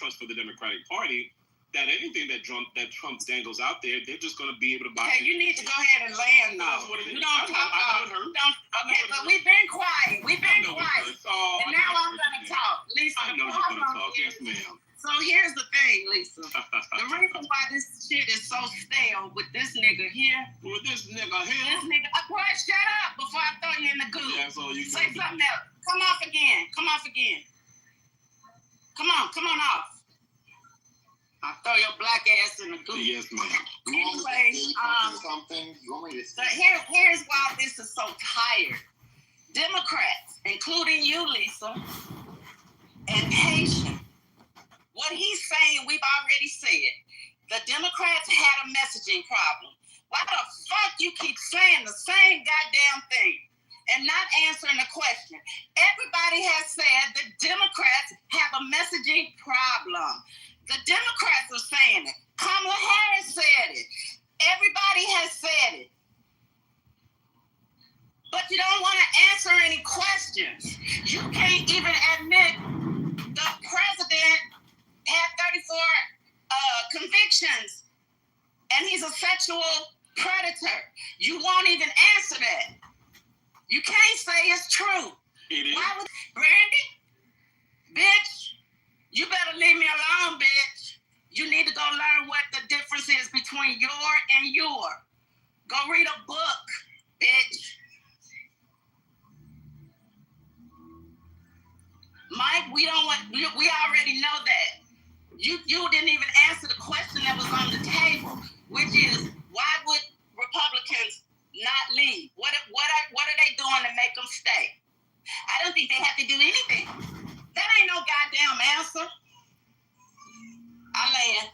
trust for the Democratic Party, that anything that Trump dangles out there, they're just going to be able to buy. Okay, you need to go ahead and land now. You don't talk about. Okay, but we've been quiet. We've been quiet. And now I'm going to talk. Lisa, I know you're going to talk. Yes, ma'am. So here's the thing, Lisa. The reason why this shit is so stale with this nigga here. With this nigga here? This nigga. Boy, shut up before I throw you in the goo. Yeah, so you say something else. Come off again. Come off again. Come on off. I'll throw your black ass in the goo. Yes, ma'am. Anyway, something. You want me to so here's why this is so tired. Democrats, including you, Lisa, and Haitian, what he's saying, we've already said. The Democrats had a messaging problem. Why the fuck you keep saying the same goddamn thing and not answering the question? Everybody has said the Democrats have a messaging problem. The Democrats are saying it. Kamala Harris said it. Everybody has said it. But you don't want to answer any questions. You can't even admit the president had 34 convictions and he's a sexual predator. You won't even answer that. You can't say it's true. Why would Brandy? Bitch, you better leave me alone, bitch. You need to go learn what the difference is between your and your. Go read a book, bitch. Mike, we already know that. You didn't even answer the question that was on the table, which is why would Republicans not leave? What are they doing to make them stay? I don't think they have to do anything. That ain't no goddamn answer. I land.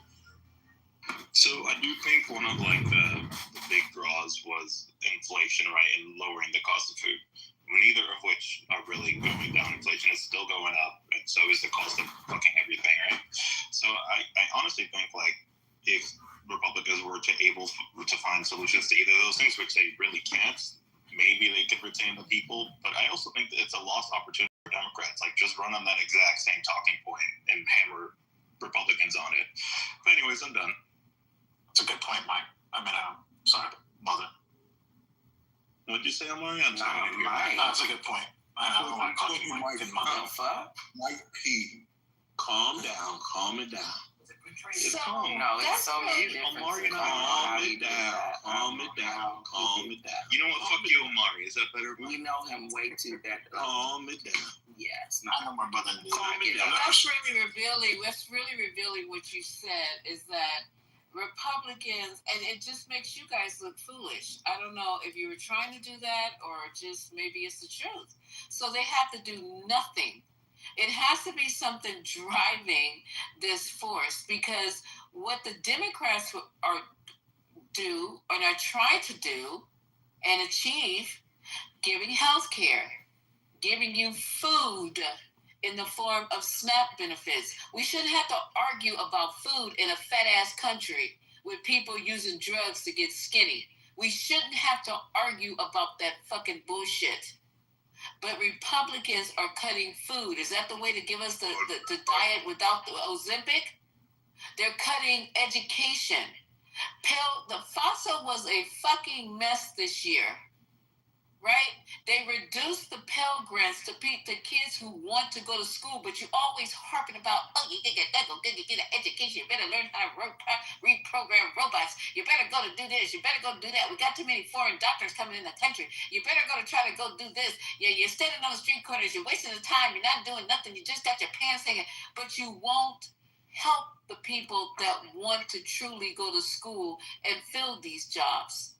So I do think one of the big draws was inflation, right, and lowering the cost of food. Neither of which are really going down. Inflation is still going up, and so is the cost of fucking everything, right? So I honestly think if Republicans were able to find solutions to either of those things, which they really can't, maybe they could retain the people. But I also think that it's a lost opportunity for Democrats. Just run on that exact same talking point and hammer Republicans on it. But anyways, I'm done. It's a good point, Mike. Sorry, Mother. What did you say, Amari? I'm sorry. That's a good point. I don't want to call you Mike and Mother. Mike P. Calm down. Calm it down. So, no, it's so many differences. Calm it down. You know what? Fuck you, Amari. Is that better? We know him way too better. Calm it down. Yes. I know my brother. Calm it down. What's really revealing what you said is that Republicans, and it just makes you guys look foolish. I don't know if you were trying to do that or just maybe it's the truth. So they have to do nothing. It has to be something driving this force, because what the Democrats are trying to do and achieve, giving health care, giving you food in the form of SNAP benefits. We shouldn't have to argue about food in a fat-ass country with people using drugs to get skinny. We shouldn't have to argue about that fucking bullshit. But Republicans are cutting food. Is that the way to give us the diet without the Ozempic? They're cutting education. The FAFSA was a fucking mess this year. Right? They reduced the Pell Grants to kids who want to go to school, but you always harping about, you get an education, you better learn how to reprogram robots, you better go to do this, you better go do that. We got too many foreign doctors coming in the country. You better go to try to go do this. You're standing on the street corners, you're wasting the time, you're not doing nothing, you just got your pants hanging, but you won't help the people that want to truly go to school and fill these jobs.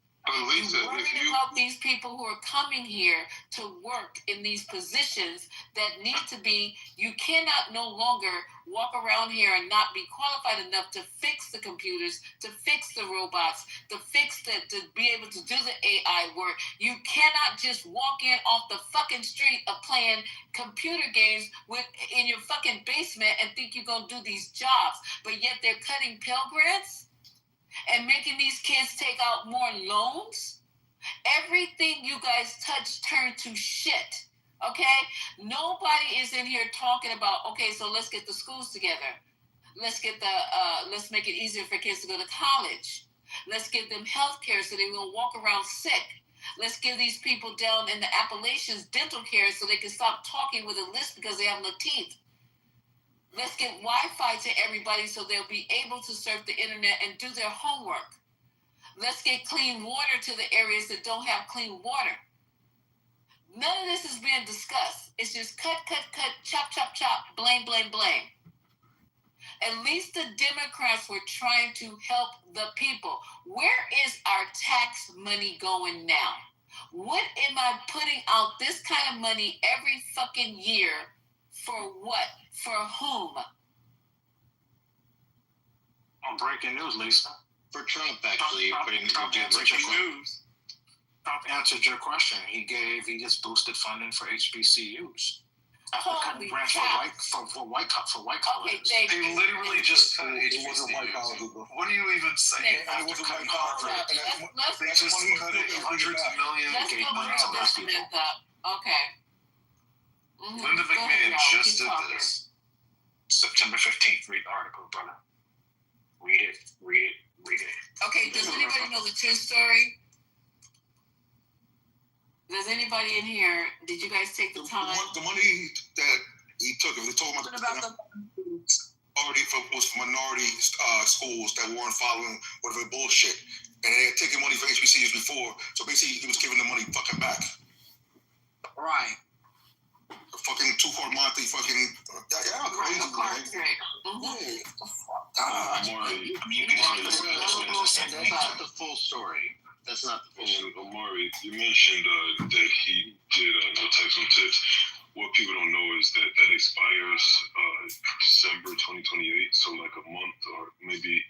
Lisa, about these people who are coming here to work in these positions that need to be, you cannot no longer walk around here and not be qualified enough to fix the computers, to fix the robots, to be able to do the AI work. You cannot just walk in off the fucking street of playing computer games in your fucking basement and think you're going to do these jobs, but yet they're cutting Pell Grants and making these kids take out more loans. Everything you guys touch turned to shit, okay? Nobody is in here talking about, okay, so let's get the schools together. Let's get let's make it easier for kids to go to college. Let's give them health care so they won't walk around sick. Let's give these people down in the Appalachians dental care so they can stop talking with a lisp because they have no teeth. Let's get Wi-Fi to everybody so they'll be able to surf the internet and do their homework. Let's get clean water to the areas that don't have clean water. None of this is being discussed. It's just cut, chop, chop, chop, blame, blame, blame. At least the Democrats were trying to help the people. Where is our tax money going now? What am I putting out this kind of money every fucking year for what? For whom? On breaking news, Lisa. For Trump, actually, Trump answered your question. He just boosted funding for HBCUs. Holy branch crap. for white colleges. Okay, They literally just cut It wasn't white HBCUs. collar, bro. What are you even saying? It wasn't white collar. Let's They just cut it hundreds of millions. Let's gave go money bring to black this people. myth up. Okay. Linda Go ahead, McMahon y'all. just Keep did talking. this. September 15th. Read the article, brother. Read it. Okay, does anybody know the true story? Does anybody in here, did you guys take the time? The money that he took, if they're talking about already was for minority schools that weren't following whatever bullshit. And they had taken money for HBCUs before, so basically he was giving the money fucking back. Right. Fucking two-court Monty, fucking crazy, man. Amari, that's not the full story. That's not the full story. Amari, you mentioned that he did no tax on tips. What people don't know is that expires December 2028, so like a month or maybe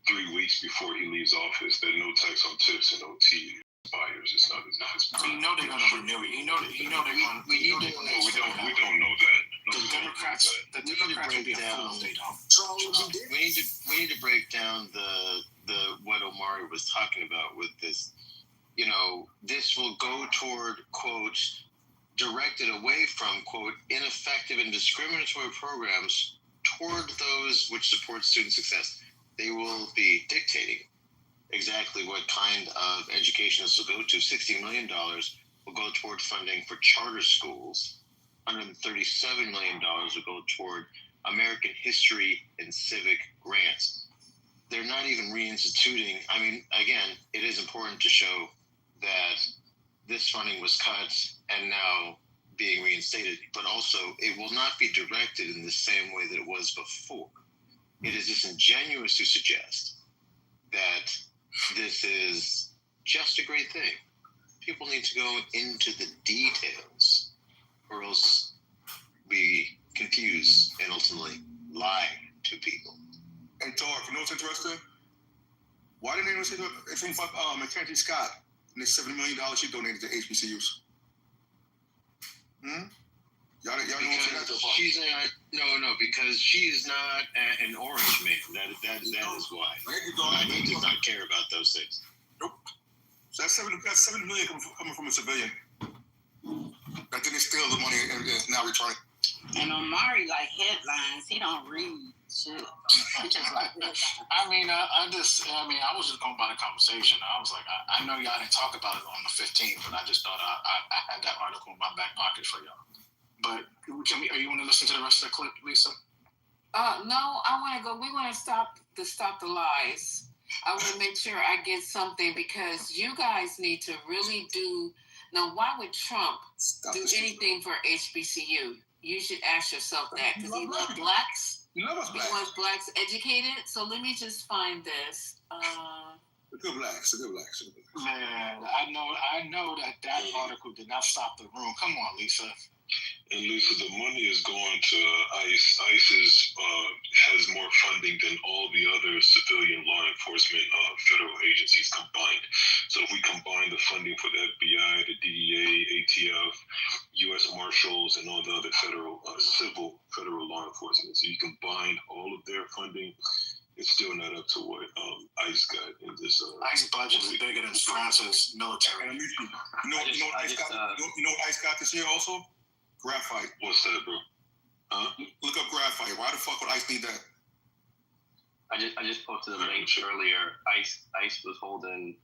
3 weeks before he leaves office. That no tax on tips and OT expires. It's not his. You know they're going to renew it. You know they're going to. We don't know that. The Democrats will be a fool if they don't. We need to break down the what Omari was talking about with this. You know, this will go toward, quote, directed away from, quote, ineffective and discriminatory programs toward those which support student success. They will be dictating exactly what kind of education this will go to. $60 million will go toward funding for charter schools. $137 million will go toward American history and civic grants. They're not even reinstituting. I mean, again, it is important to show that this funding was cut and now being reinstated, but also it will not be directed in the same way that it was before. It is disingenuous to suggest that this is just a great thing. People need to go into the details, or else we confuse and ultimately lie to people. Hey, Tark, you know what's interesting? Why didn't anyone say anything about Mackenzie Scott and the $70 million she donated to HBCUs? Y'all know what She's no, because she's not an orange man. That is why. He does not care about those things. Nope. So that's $70 million coming from a civilian. That didn't steal the money and is now returning. And Omari like headlines. He don't read shit. He just like I was just going by the conversation. I was like, I know y'all didn't talk about it on the 15th, but I just thought I had that article in my back pocket for y'all. But are you want to listen to the rest of the clip, Lisa? No, I want to go. We want to stop the lies. I want to make sure I get something because you guys need to really do. Now, why would Trump do anything for HBCU? You should ask yourself that because he loves blacks. He loves blacks. He wants blacks educated. So let me just find this. The good blacks. Man, I know that article did not stop the room. Come on, Lisa. And Lisa, the money is going to ICE. ICE has more funding than all the other civilian law enforcement federal agencies combined. So if we combine the funding for the FBI, the DEA, ATF, U.S. Marshals, and all the other federal federal law enforcement, so you combine all of their funding, it's still not up to what ICE got in this. ICE budget is bigger than France's military. You know what ICE got this year also? Graphite. What's that, bro? Look up graphite. Why the fuck would ICE need that? I just posted a link earlier. ICE was holding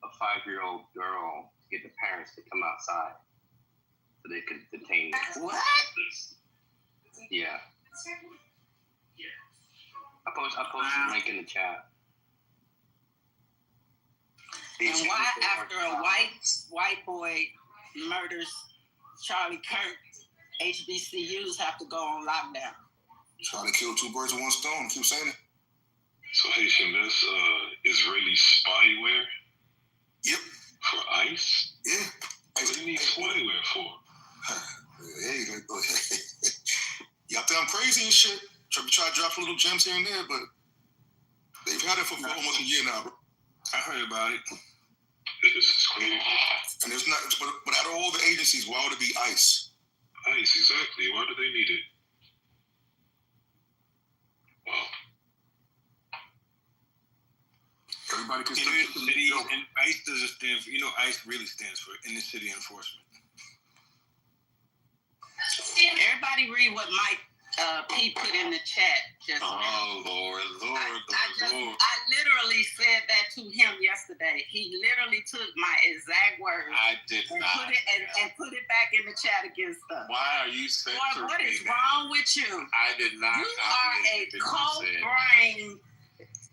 a 5-year-old girl to get the parents to come outside so they could detain her. What? Yeah. I posted a link in the chat. And why, after a white boy murders Charlie Kirk, HBCUs have to go on lockdown? Trying to kill two birds with one stone. Keep saying it. So Haitian, that's Israeli spyware. Yep. For ICE. Yeah. What do you need spyware for? Hey, y'all think I'm crazy and shit. Try to drop some little gems here and there, but they've had it for almost a year now, bro. I heard about it. This is crazy. And it's not, but out of all the agencies, why would it be ICE? ICE, exactly. Why do they need it? Wow. Everybody can Inner city, and ICE doesn't stand for, ICE really stands for inner city enforcement. Everybody read what Mike P put in the chat just now. Oh, Lord. I literally said that to him yesterday. He literally took my exact words I did and not. put it back in the chat against us. Why are you censoring Boy, what is me? wrong with you? I did not. You are a cold brain.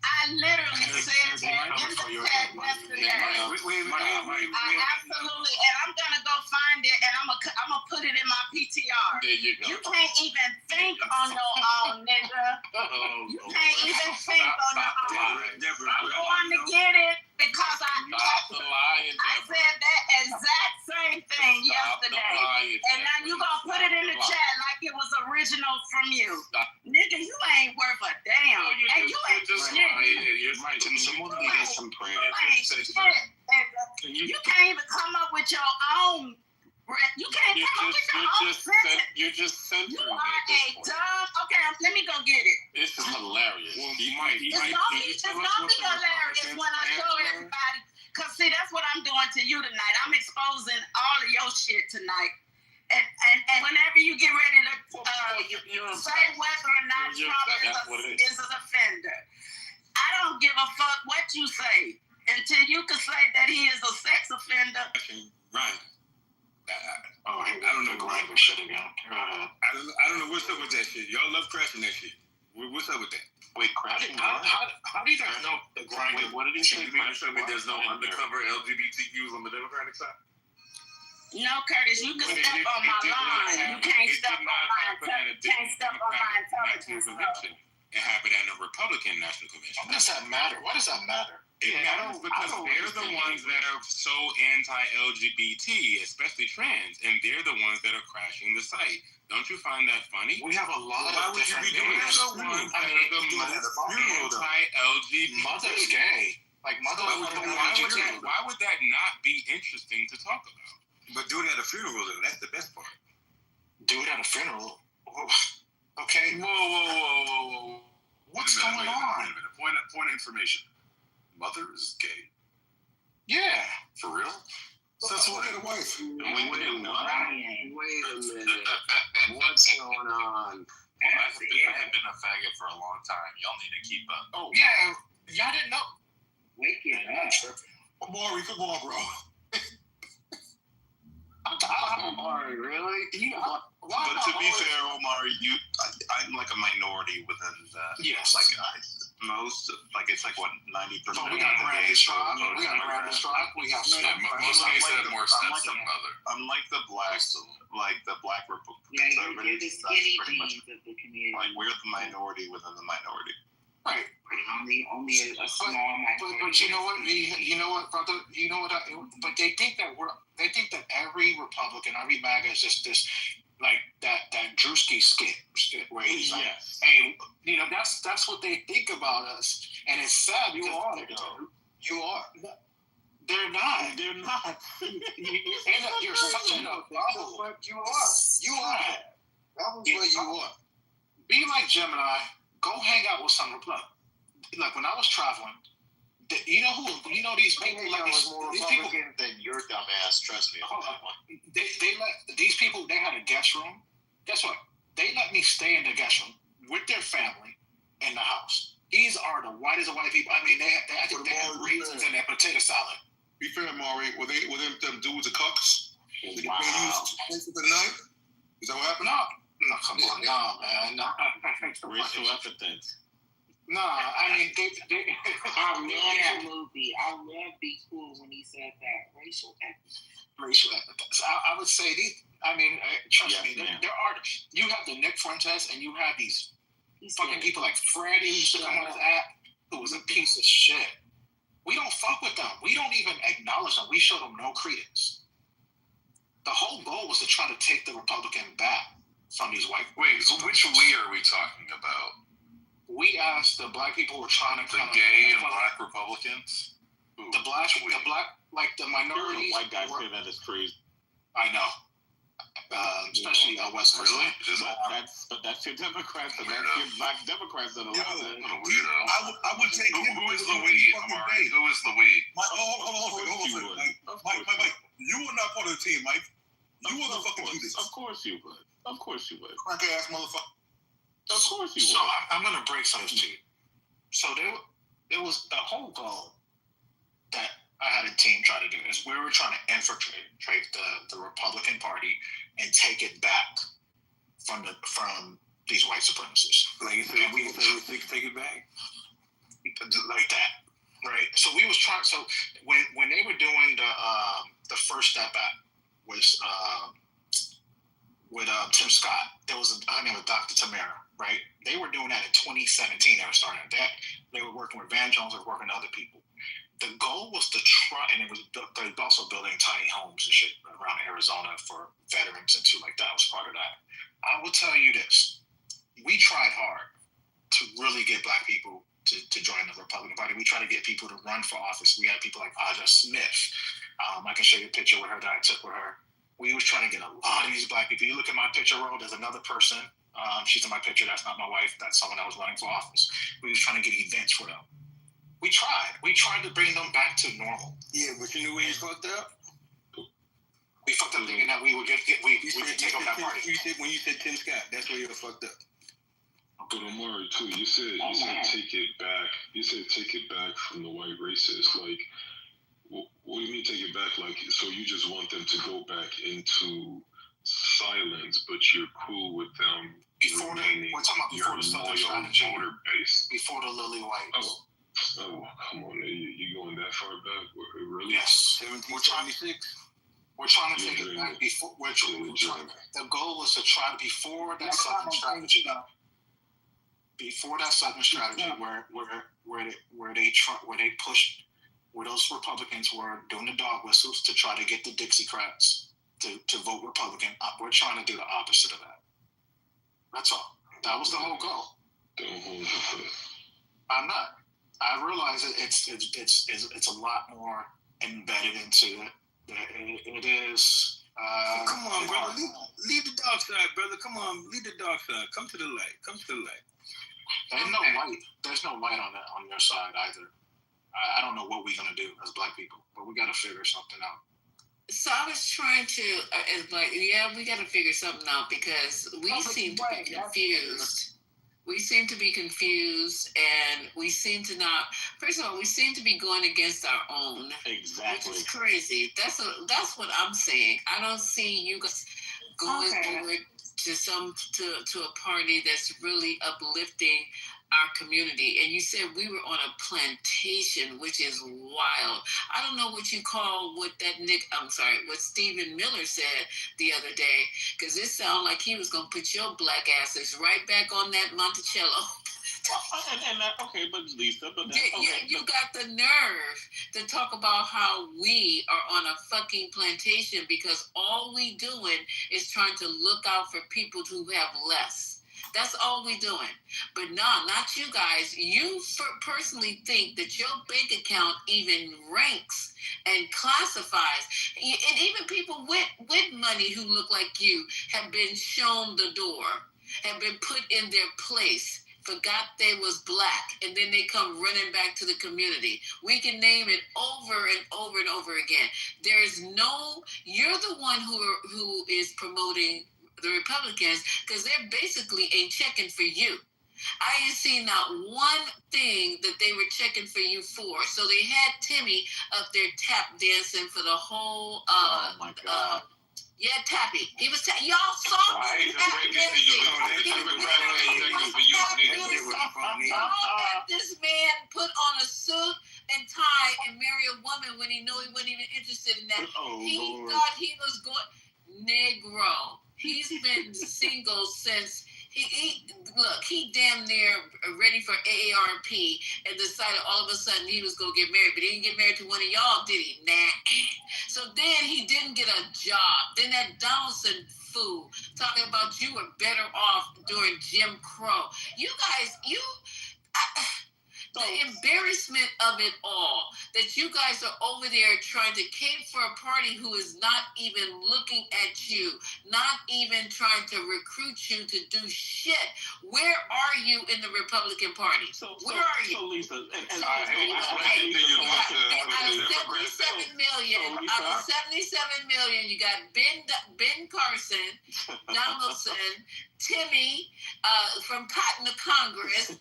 I literally said that in the chat yesterday. Wait. I absolutely, and I'm gonna go find it, and I'm gonna put it in my PTR. There you go. You can't even think on your own, nigga. You can't even think on your own. I'm going to get it because Stop the lying, I said that exact same thing yesterday. And now you gonna put it in the chat like it was original from you. Nigga, you ain't worth a damn. And you ain't shit. You're right. Someone get some prayer. You can't even come up with your own. You can't come up with your own sentence. You're just censoring You me are at this a point. dumb. Okay, let me go get it. This is hilarious. Well, It's gonna be hilarious when I show everybody. Cause see, that's what I'm doing to you tonight. I'm exposing all of your shit tonight. And whenever you get ready to say whether or not Trump is an offender, I don't give a fuck what you say until you can say that he is a sex offender. Right. I don't know grinder shit again. I don't know what's up with that shit. Y'all love crashing that shit. What's up with that? Wait, crashing? How do you guys know the grinder? What did he say? You mean to tell me there's no undercover LGBTQs on the Democratic side? No, Curtis, you can step on my line. You can't step on my intelligence. It happened at a Republican National Convention. How does that matter? Why does that matter? It matters because they're the ones that are so anti-LGBT, especially trans, and they're the ones that are crashing the site. Don't you find that funny? We have a lot of different they're the ones that are the most anti-LGBT. Mother's gay. Like mother. Why would that not be interesting to talk about? But do it at a funeral, though. That's the best part. Do it at a funeral. Okay. Whoa. What's going on? Point of information. Mother is gay. Yeah. For real? So that's why I had a wife. Wait a minute. What's going on? I've been a faggot for a long time. Y'all need to keep up. Oh, yeah. Y'all didn't know. Wake it up. Maury, come on, bro. Omari, really? But to be fair, Omari, I'm like a minority within that. Yes. Like it's like what 90%. We got Brandon Strong. We have Most states have more sense than other. I'm like the black You're the conservatives. skinny jeans of the community. Like we're the minority within the minority. Right. Only a small minority. But you know what? You know what, brother? You know what? But they think that every Republican, every MAGA is just this, like that Drewski skit where he's like, hey, that's what they think about us, and it's sad because You are. They're not. You're such a bubble. You are. That was what you are. Be like Gemini. Go hang out with some Republicans. Like when I was traveling, these people like these people than your dumb ass. Trust me. They let these people. They had a guest room. Guess what? They let me stay in the guest room with their family in the house. These are are the whitest of white people. I mean, they have raisins in their potato salad. Be fair, Maury. Were them dudes the cucks? Wow. They used for the night? Is that what happened? No, come on, no, man, no. Racial epithets. No, I mean, they I love that movie. I love Be Cool when he said that. Racial epithets. I would say these. I mean, trust me, they're artists. You have the Nick Fuentes, and you have these fucking people like Freddie, who should come on his app, who was a piece of shit. We don't fuck with them. We don't even acknowledge them. We show them no credence. The whole goal was to try to take the Republican back from these white. Wait, so which we are we talking about? We asked the black people who were trying to the gay and black Republicans. The black, like the minorities. White guys say that is crazy. I know, especially West Coast. Really? But that's your Democrats, and that's your black Democrats that allow that. What a weirdo. I would take him. Who is the we? Amari? Who is the we? Hold on. Mike, you were not part of the team, Mike. You were the fucking Judas. Of course you would. Crack ass motherfucker. Of course you would. So I'm going to break something to you. So there was the whole goal that I had a team try to do is we were trying to infiltrate the Republican Party and take it back from these white supremacists. Like you said, we take it back. Like that, right? So we was trying. So when they were doing the First Step Act was with Tim Scott, there was her name was Dr. Tamara, right? They were doing that in 2017. They were starting that. They were working with Van Jones. They were working with other people. The goal was to try, and they were also building tiny homes and shit around Arizona for veterans and shit like that. Was part of that. I will tell you this: we tried hard to really get black people to join the Republican Party. We tried to get people to run for office. We had people like Aja Smith. I can show you a picture with her that I took with her. We was trying to get a lot of these black people. You look at my picture roll, there's another person. She's in my picture. That's not my wife. That's someone that was running for office. We was trying to get events for them. We tried to bring them back to normal. Yeah, but you knew where you fucked up? We fucked up thinking that we would we could take over that party. When you said Tim Scott, that's where you fucked up. But Omari too, you said take it back. You said take it back from the white racists. Like, what do you mean take it back? Like, so you just want them to go back into silence, but you're cool with them we're talking about before the Southern strategy, voter base, before the Lily Whites. Oh, come on, you going that far back? Really? Yes. 1776. We're trying to take it back before. The goal was to try to before that Southern strategy. Before that Southern strategy, where they pushed, where those Republicans were doing the dog whistles to try to get the Dixiecrats to vote Republican. We're trying to do the opposite of that. That's all. That was the whole goal. Don't hold your breath. I'm not. I realize it's a lot more embedded into it. It is. Come on, brother. Leave the dark side, brother. Come on, leave the dark side. Come to the light. There's no light on your side either. I don't know what we're gonna do as black people, but we gotta figure something out. So I was trying to, we got to figure something out because we seem to be confused. We seem to be confused, and we seem to not. First of all, we seem to be going against our own. Exactly. Which is crazy. That's what I'm saying. I don't see you guys going over to a party that's really uplifting our community. And you said we were on a plantation, which is wild. I don't know what you call what Stephen Miller said the other day, because it sounded like he was going to put your black asses right back on that Monticello. Okay, but Lisa, you got the nerve to talk about how we are on a fucking plantation because all we doing is trying to look out for people who have less. That's all we doing. But no, not you guys. You personally think that your bank account even ranks and classifies. And even people with money who look like you have been shown the door, have been put in their place, forgot they was black, and then they come running back to the community. We can name it over and over and over again. You're the one who is promoting the Republicans because they're basically ain't checking for you. I ain't seen not one thing that they were checking for you for. So they had Timmy up there tap dancing for the whole. Oh my God. Yeah, Tappy. He was y'all saw him tap dancing. Y'all got this man put on a suit and tie and marry a woman when he knew he wasn't even interested in that. He thought he was going Negro. He's been single since he damn near ready for AARP and decided all of a sudden he was gonna get married, but he didn't get married to one of y'all, did he? Nah. So then he didn't get a job. Then that Donaldson fool talking about you were better off during Jim Crow. You guys, the embarrassment of it all, that you guys are over there trying to cater for a party who is not even looking at you, not even trying to recruit you to do shit. Where are you in the Republican Party? Where are you? So Lisa, out of 77 million, you got Ben Carson, Donaldson, Timmy from Cotton to Congress, a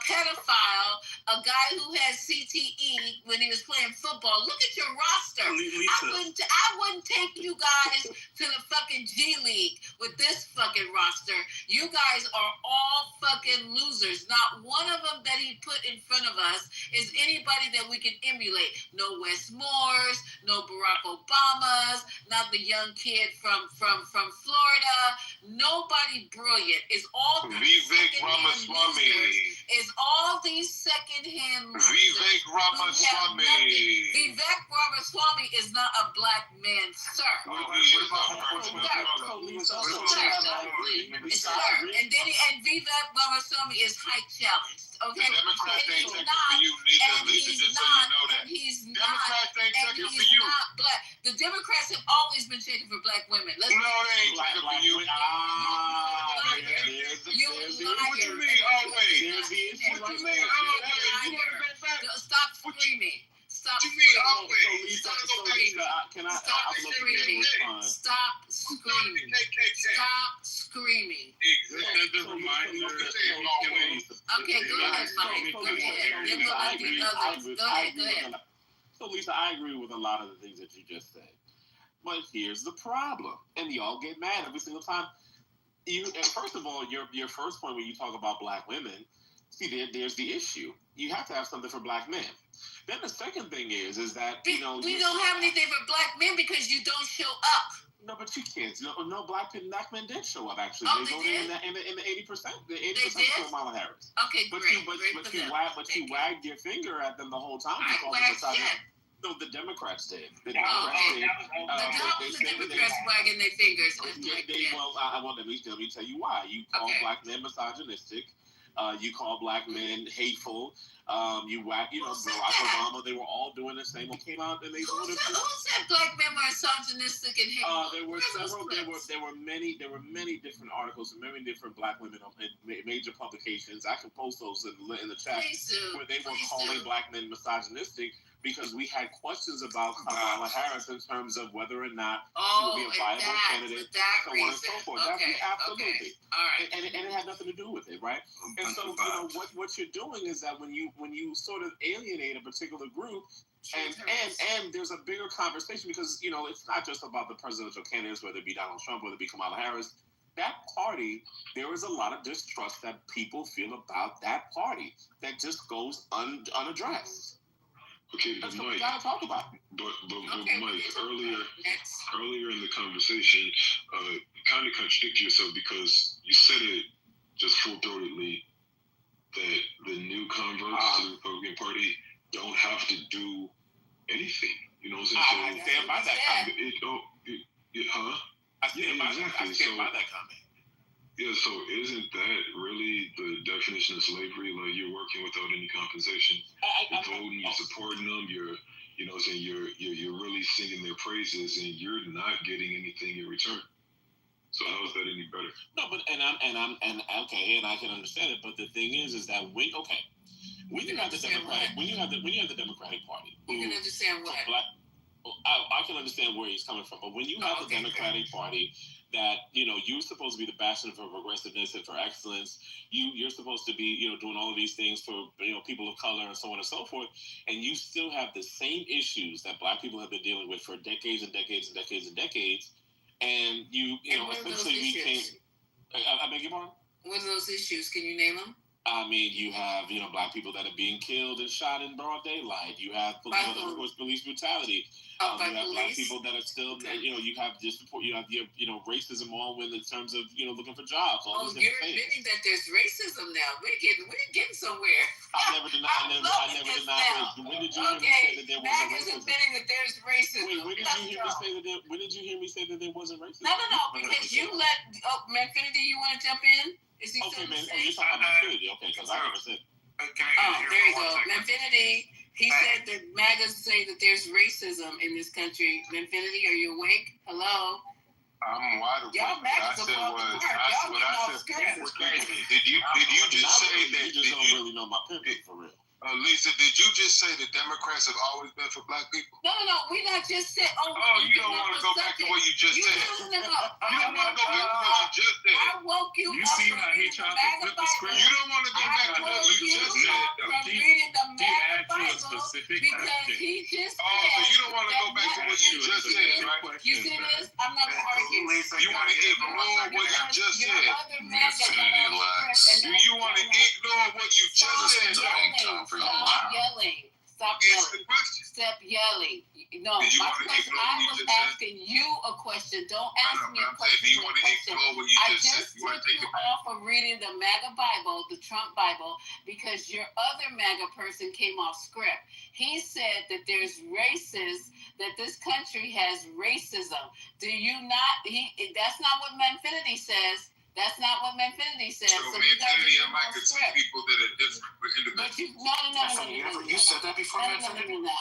pedophile, a guy who had CTE when he was playing football. Look at your roster. I wouldn't take you guys to the fucking G League with this fucking roster. You guys are all fucking losers. Not one of them that he put in front of us is anybody that we can emulate. No Wes Moores, no Barack Obamas, not the young kid from Florida. Nobody brilliant. It's all Vivek Ramaswamy. It's all these secondhand Vivek Ramaswamy. Vivek Ramaswamy is not a black man, sir. And Vivek Ramaswamy is height challenged. Okay, the Democrats ain't checking for you neither, Lisa, just so you know that. Democrats ain't checking for you. Black. The Democrats have always been checking for black women. No, they ain't checking for you. What you mean? Always. What you mean? Always. Stop screaming. Stop screaming. Stop screaming. Stop screaming. Stop screaming. Okay, go ahead, Mike. Go ahead. So, Lisa, I agree with a lot of the things that you just said. But here's the problem. And y'all get mad every single time. First of all, your first point when you talk about black women, there's the issue. You have to have something for black men. Then the second thing is that, we don't have anything for black men because you don't show up. No, but you can't. No black men did show up, actually. Oh, they voted in the 80%. The 80% for Kamala Harris. Okay, but great. You wagged your finger at them the whole time. No, the Democrats did. The Democrats wagging their fingers. Let me tell you why. You call black men misogynistic. You call black men hateful. Barack Obama, they were all doing the same. Came out and they voted. Who said black men were misogynistic and hateful? There were several. There were many different articles and many different black women in major publications. I can post those in the chat where they were calling black men misogynistic because we had questions about Kamala Harris in terms of whether or not she would be a viable candidate, so on and so forth. Absolutely. Okay. All right. And it had nothing to do with it, right? And so what you're doing is that when you sort of alienate a particular group, and there's a bigger conversation because it's not just about the presidential candidates, whether it be Donald Trump, whether it be Kamala Harris. That party, there is a lot of distrust that people feel about that party that just goes unaddressed. Okay, but Mike, we gotta talk about it. But Mike, earlier in the conversation, kind of contradict yourself because you said it just full-throatedly that the new converts to the Republican Party don't have to do anything. You know what I'm saying? I stand by that comment. I stand by that comment. Yeah, so isn't that really the definition of slavery? Like you're working without any compensation. You're voting, you're supporting them, you're really singing their praises, and you're not getting anything in return. So how is that any better? No, but and I can understand it. But the thing is that when you have the Democratic Party, you can understand what. I can understand where he's coming from, but when you have the Democratic Party that, you know, you're supposed to be the bastion for progressiveness and for excellence. You're supposed to be, you know, doing all of these things for, you know, people of color and so on and so forth. And you still have the same issues that Black people have been dealing with for decades and decades and decades and decades. And you know, essentially became. I beg your pardon? What are those issues? Can you name them? I mean, you have, you know, Black people that are being killed and shot in broad daylight. You have, of course, police brutality. You have Black people that are still, you know, you have racism on in terms of, you know, looking for jobs. You're admitting that there's racism now. We're getting somewhere. I never denied. When did you hear me say that there wasn't racism? Admitting that there's racism. Wait, when did you hear me say that? When did you hear me say that there wasn't racism? No, because you let Manfinity. You want to jump in? Is he okay, man. You're talking about Manfinity. Okay, because I never said. There you go. Manfinity. He said that MAGAs say that there's racism in this country. Manfinity, are you awake? Hello? I'm wide awake. Y'all MAGAs above the park. Y'all getting off script. Did you just say that? You just don't really know my pimping for real. Lisa, did you just say that Democrats have always been for Black people? No. We not just said. You don't want to go back to what you just said. You don't want to go back to what you just said. I woke you up. You see how he tried to flip the script? You don't want to go back to what you just said. From reading the MAGA Bible specific because he just said. So you don't want to go back to what you just said, right? You see this? I'm not going to argue. You want to ignore what you just said. Do you want to ignore what you just said? Stop yelling. Stop yelling. No, my question, I was asking you a question. Don't ask me a question. I just took you off of reading the MAGA Bible, the Trump Bible, because your other MAGA person came off script. He said that there's that this country has racism. Do you not? That's not what Manfinity says. That's not what Manfinity says. So Manfinity and Mike are two people that are different. But no. You said that before Manfinity? No.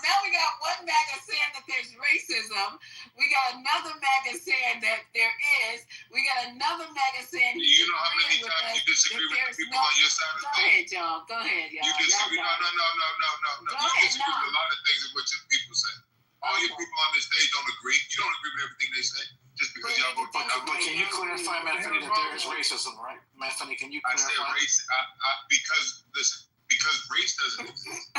Now we got one MAGA saying that there's racism. We got another MAGA saying that there is. We got another MAGA saying. You know how many times you disagree with the people on your side of the thing? Go ahead, y'all. You disagree? No. You disagree with a lot of things of what your people say. All your people on this stage don't agree. You don't agree with everything they say. Just because y'all vote for them. But can you clarify, Manfinity, that there is racism, right? Manfinity, can you clarify? I said race because race doesn't exist.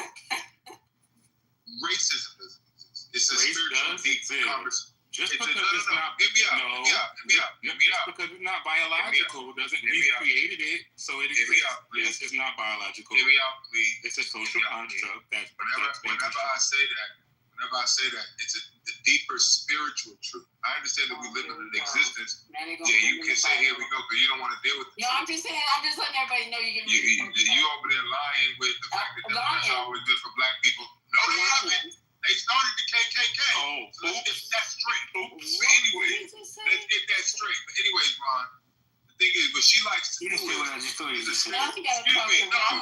Racism doesn't exist. It's a spiritual deep conversation. Just because it's not biological doesn't mean we created it, so it exists. Yes, it's not biological. Hear me out, please. It's a social construct that. Whenever I say that, it's the deeper spiritual truth. I understand that we live in an existence. You can say, here we go, but you don't want to deal with it. I'm just letting everybody know you over there lying with the fact that that's always good for Black people. No, they haven't. They started the KKK. So let's get that straight. But anyway, let's get that straight. But anyways, Ron, the thing is, but she likes to do it. Excuse me. No, I'm going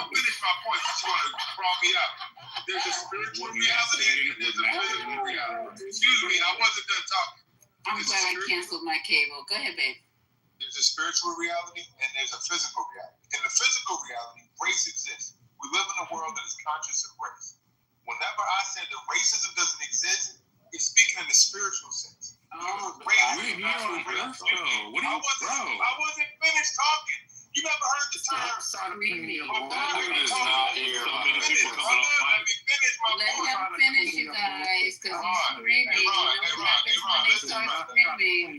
to finish my point, but you want to crawl me out. There's a spiritual reality and there's a physical reality. Excuse me, I wasn't done talking. I'm glad I canceled my cable. Go ahead, babe. There's a spiritual reality and there's a physical reality. In the physical reality, race exists. We live in a world that is conscious of race. Whenever I said that racism doesn't exist, it's speaking in the spiritual sense. I wasn't finished talking. You never heard the term. Let him finish, you guys, because he's screaming.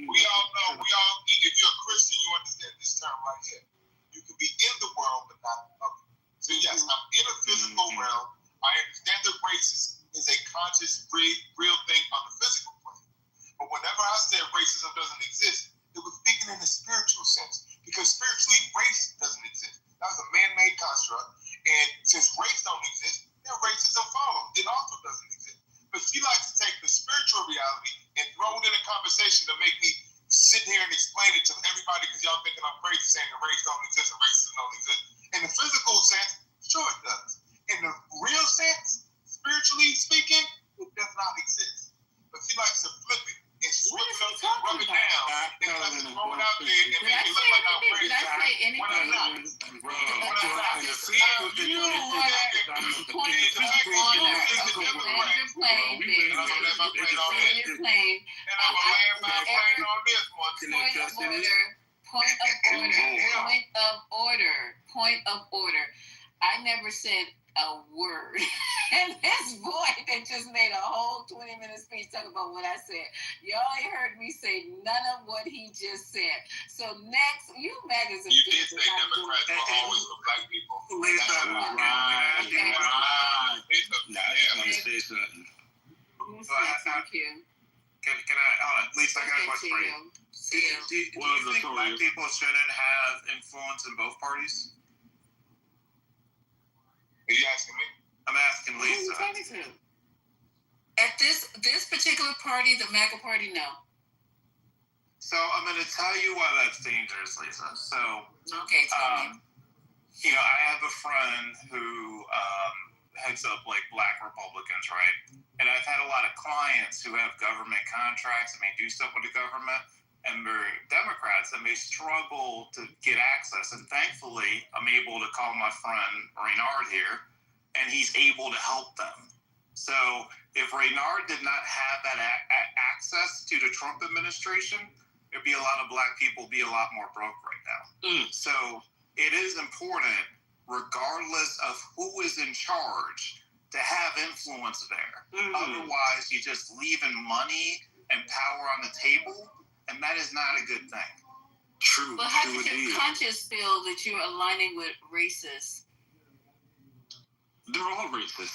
We all know, if you're a Christian, you understand this term right here. You can be in the world, but not of it. So yes, I'm in a physical realm. I understand that racism is a conscious, real thing on the physical plane. But whenever I said racism doesn't exist, it was speaking in the spiritual sense. Because spiritually, race doesn't exist. That was a man-made construct. And since race don't exist, then racism follows. It also doesn't exist. But she likes to take the spiritual reality and throw it in a conversation to make me sit here and explain it to everybody because y'all thinking I'm crazy saying that race don't exist and racism don't exist. In the physical sense, sure it does. In the real sense, spiritually speaking, it does not exist. But she likes to flip it and switch it up and rub it down and try to throw it out there and make it look like I'm crazy. Did I say anything? my plane on this. Your plane. And I'm gonna land my plane on this one. Point of order. I never said a word. And this boy that just made a whole 20-minute speech talking about what I said. Y'all ain't heard me say none of what he just said. So next, you magazine. You did say Democrats were always for black people. Right. Say something. Thank you. Can I, Lisa, I got a question for you. Do you think black people shouldn't have influence in both parties? Are you asking me? I'm asking Who are you Lisa. talking to? At this particular party, the MAGA party, no. So I'm going to tell you why that's dangerous, Lisa. So, Okay, tell me. I have a friend who heads up like black Republicans, right? And I've had a lot of clients who have government contracts and they do stuff with the government, and they're Democrats and they struggle to get access. And thankfully, I'm able to call my friend Reynard here, and he's able to help them. So if Reynard did not have that access to the Trump administration, there'd be a lot of black people be a lot more broke right now. So it is important, regardless of who is in charge, to have influence there. Otherwise, you're just leaving money and power on the table, and that is not a good thing. True. But how does your conscience feel that you're aligning with racists? They're all racist.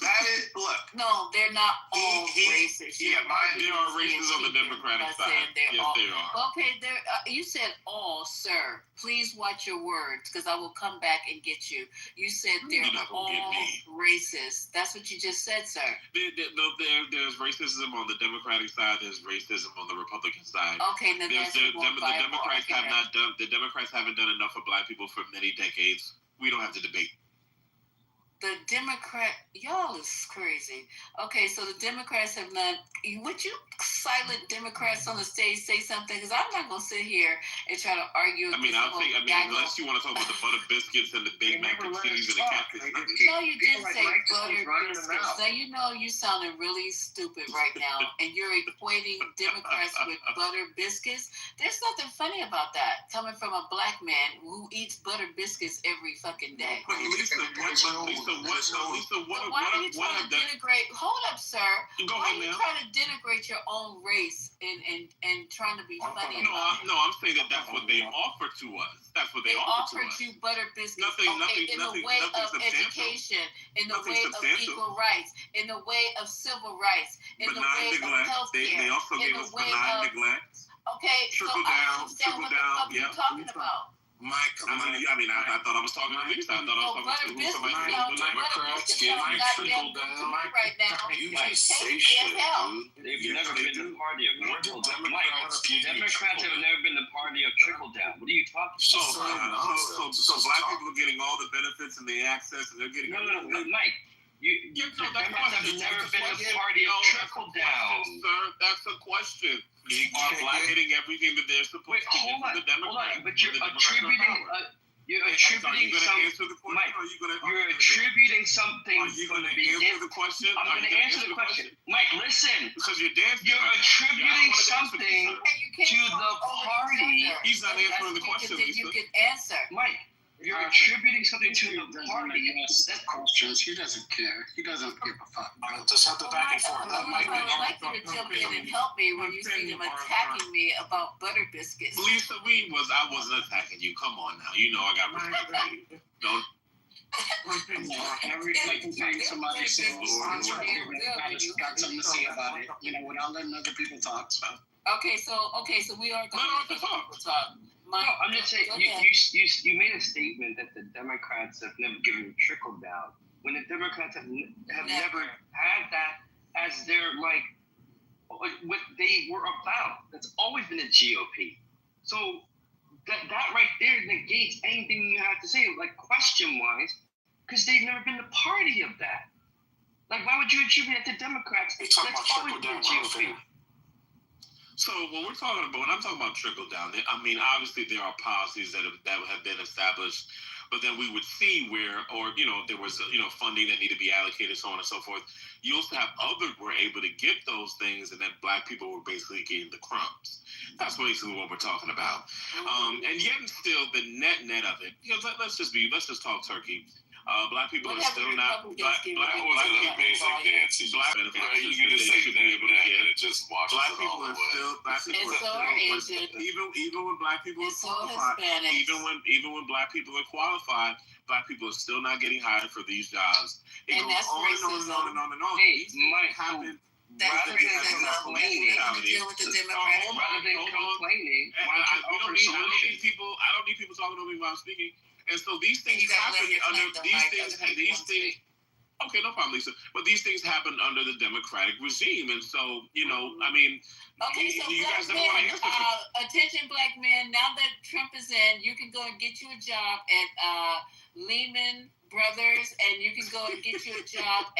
That is, look. No, they're not all racist. Yeah, there are racists on the Democratic side. Yes, they are. Okay, you said all, sir. Please watch your words, because I will come back and get you. You said they're all racist. That's what you just said, sir. There's racism on the Democratic side. There's racism on the Republican side. Okay, now the Democrats haven't done enough for black people for many decades. We don't have to debate. The y'all is crazy. Okay, so the Democrats have not. Would you silent Democrats on the stage say something? Because I'm not gonna sit here and try to argue. Unless you want to talk about the butter biscuits and the Big Mac and cheese and the catfish. No, you did say butter biscuits. Now you know you sounding really stupid right now, and you're equating Democrats with butter biscuits. There's nothing funny about that coming from a black man who eats butter biscuits every fucking day. Why are you trying to denigrate? Hold up, sir. Why are you trying to denigrate your own race and trying to be funny? No, I'm saying that's what they offer to us. That's what they offer to us. You butter biscuits. Nothing in the way of education, in the way of equal rights, in the way of civil rights, in the way of healthcare. They also gave us benign neglect. Okay, trickle down. What are you talking about? Mike, I thought I was talking to Lisa. I thought I was talking to somebody else. Democrats give trickle down right now. You might say shit, dude. They've never been the party of trickle down. Democrats have never been the party of trickle down. What are you talking about? So black people are getting all the benefits and the access, and they're getting. No, Mike. Democrats have never been the party of trickle down. Sir, that's a question. Are black getting everything that they're supposed to get from the Democrats? But you're attributing something. Are you going to answer the question? I'm going to answer the question. Mike, listen. Because you're dancing. You're attributing something to the party. He's not answering the question, Lisa. You can answer. Mike. You're attributing something to the party. That questions. He doesn't care. He doesn't give a fuck. Just have the back and forth. I'd like you to jump in and help me when you see him attacking me about butter biscuits. Lisa, I wasn't attacking you. Come on now. You know I got respect for you. Don't. Every time somebody says got something to say about it, without letting other people talk. So. Okay, so we are going to talk. No, I'm just saying, you made a statement that the Democrats have never given trickle down, when the Democrats have never had that as their, what they were about. That's always been the GOP. So that right there negates anything you have to say, question-wise, because they've never been the party of that. Why would you attribute it to Democrats? That's always been the GOP. So when I'm talking about trickle down, I mean, obviously there are policies that have been established, but then we would see where, or there was funding that need to be allocated, so on and so forth. You also have others were able to get those things, and then Black people were basically getting the crumbs. That's basically what we're talking about. And yet, still, the net of it. Let's just talk turkey. Black people are still not black people. Basic dances. Black benefits. You can just say that and it just washes it all away. Even when Black people are qualified, even when Black people are qualified, Black people are still not getting hired for these jobs. It goes on and on and on and on and on. These things happen. That's the reason they're complaining. Deal with the Democrats. Rather than complaining, I don't need people talking over me while I'm speaking. And so these things happen under these things. Okay, no problem, Lisa. But these things happen under the Democratic regime, and so I mean. Okay, so you Black guys never want to men, answer. attention, Black men. Now that Trump is in, you can go and get you a job at Lehman Brothers, and you can go and get you a job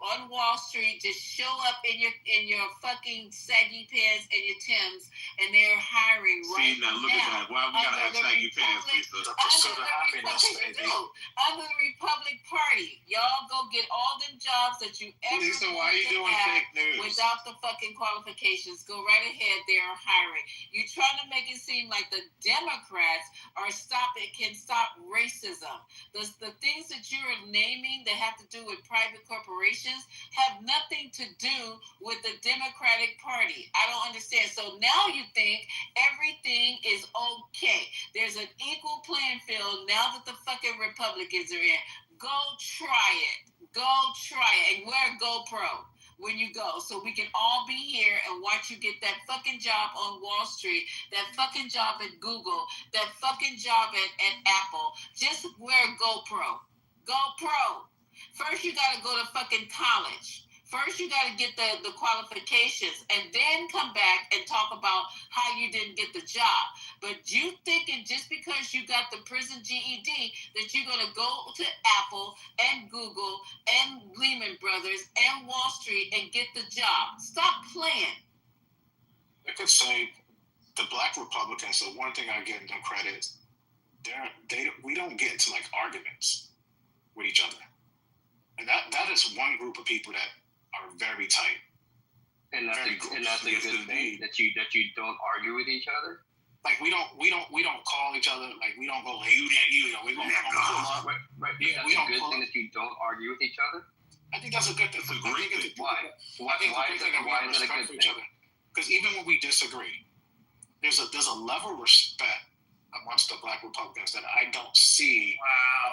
on Wall Street. Just show up in your fucking saggy pants and your Timbs, and they're hiring right now. See, now look at that. Why we gotta have saggy pants, Lisa? The pursuit of happiness, baby. Under the Republic Party, y'all go get all them jobs that you ever Lisa, why are you doing fake news? Without the fucking qualifications. Go right ahead. They are hiring. You trying to make it seem like the Democrats can stop racism. The things that you are naming that have to do with private corporations have nothing to do with the Democratic Party. I don't understand. So now you think everything is okay. There's an equal playing field now that the fucking Republicans are in. Go try it. Go try it. And wear a GoPro when you go, so we can all be here and watch you get that fucking job on Wall Street, that fucking job at Google, that fucking job at Apple. Just wear a GoPro. GoPro. First, you gotta go to fucking college. First, you gotta get the qualifications, and then come back and talk about how you didn't get the job. But you thinking just because you got the prison GED that you're gonna go to Apple and Google and Lehman Brothers and Wall Street and get the job? Stop playing. I could say the Black Republicans. The one thing I give them credit, we don't get into like arguments with each other, and that is one group of people that are very tight. And that's a good thing that you don't argue with each other. Like we don't call each other, like we don't go, hey, we don't Right. Yeah, that's a good thing that you don't argue with each other. I think that's a good thing. It's a great thing. Why? Why is it a good thing? Because even when we disagree, there's a level of respect amongst the Black Republicans that I don't see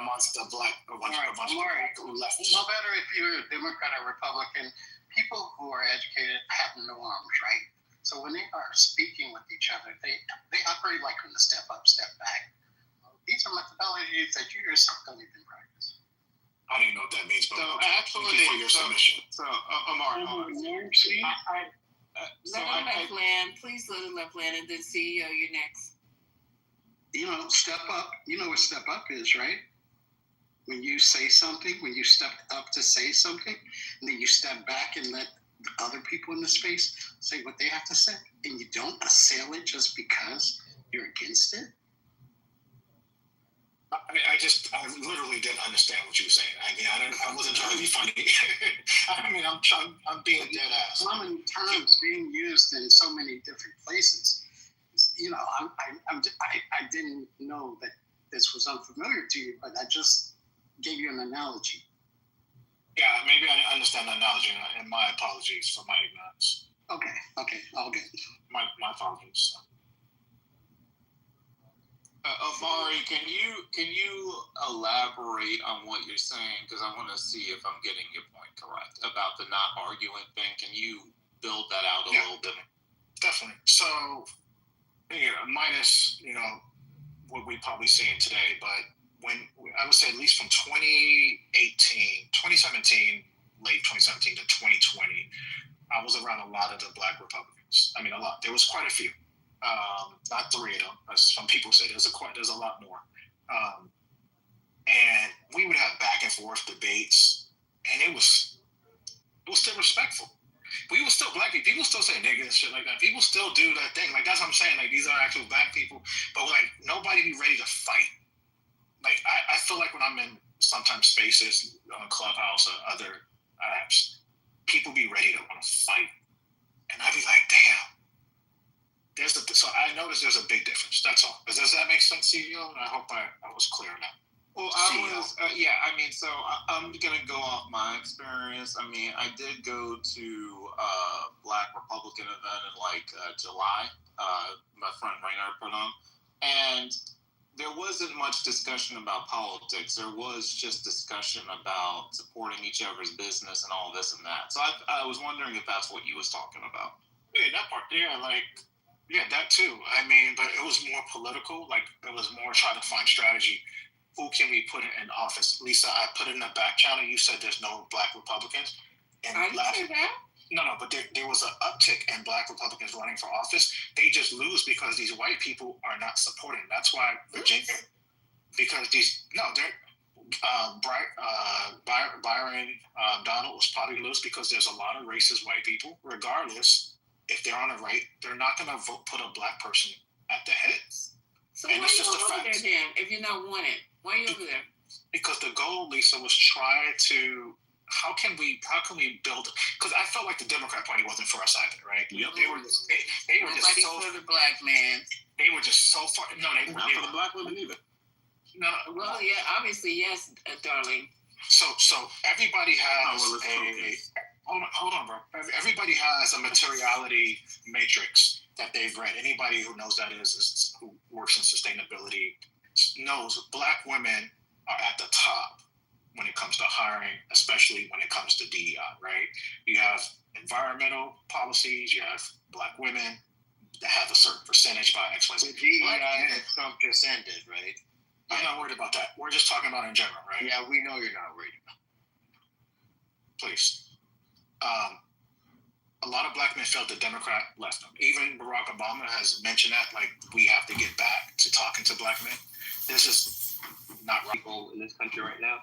amongst the Black leftists. No matter if you're a Democrat or Republican, people who are educated have norms, right? So when they are speaking with each other, they operate like from the step up, step back. These are methodologies that you yourself don't even practice. I don't even know what that means, but So okay. actually, Thank you for your submission. So Amar, Let him land. Please let him land, and then CEO, you're next. Step up. You know what step up is, right? When you say something, when you step up to say something, and then you step back and let other people in the space say what they have to say, and you don't assail it just because you're against it. I literally didn't understand what you were saying. I wasn't trying to be funny. I'm being dead ass. Common terms being used in so many different places. I didn't know that this was unfamiliar to you, but I just gave you an analogy. Yeah, maybe I didn't understand the analogy, and my apologies for my ignorance. Okay, all good. My apologies. Amari, can you elaborate on what you're saying? Because I want to see if I'm getting your point correct about the not arguing thing. Can you build that out a little bit? Definitely. So, minus what we probably seeing today, but when I would say at least from 2017, late 2017 to 2020, I was around a lot of the Black Republicans. I mean, a lot. There was quite a few. Not three of them, as some people say. There's a lot more. And we would have back and forth debates, and it was still respectful. we will still black people. People still say nigga and shit like that. People still do that thing. Like that's what I'm saying. Like these are actual black people, but like nobody be ready to fight. Like I feel like when I'm in sometimes spaces on Clubhouse or other apps, people be ready to want to fight, and I be like, damn. So I noticed there's a big difference. That's all. Does that make sense to you? I hope I was clear now. Well, so I'm going to go off my experience. I mean, I did go to a Black Republican event in July, my friend Raynard put on, and there wasn't much discussion about politics. There was just discussion about supporting each other's business and all this and that. So I was wondering if that's what you was talking about. Yeah, that part. Yeah, that too. I mean, but it was more political. Like, it was more trying to find strategy. Who can we put in office? Lisa, I put it in the back channel. You said there's no Black Republicans. And I didn't say that. No, but there was an uptick in Black Republicans running for office. They just lose because these white people are not supporting. That's why Virginia, because Byron Donald was probably lose because there's a lot of racist white people. Regardless, if they're on the right, they're not going to put a Black person at the head. So why are you over there then? If you're not wanted, why are you over there? Because the goal, Lisa, was try to. How can we build? Because I felt like the Democrat Party wasn't for us either, right? Yep. They were just so for the black man. They were just so far. No, they Not for the black women either. No. Well, yeah, obviously, yes, darling. So everybody has hold on, bro. Everybody has a materiality matrix that they've read. Anybody who knows that is who works in sustainability knows Black women are at the top when it comes to hiring, especially when it comes to DEI, right? You have environmental policies, you have Black women that have a certain percentage by X, Y, Z. The DEI that Trump just ended, right? I'm not worried about that. We're just talking about in general, right? Yeah, we know you're not worried about it. Please. A lot of Black men felt the Democrat left them. Even Barack Obama has mentioned that, like, we have to get back to talking to Black men. This is not right. People in this country right now.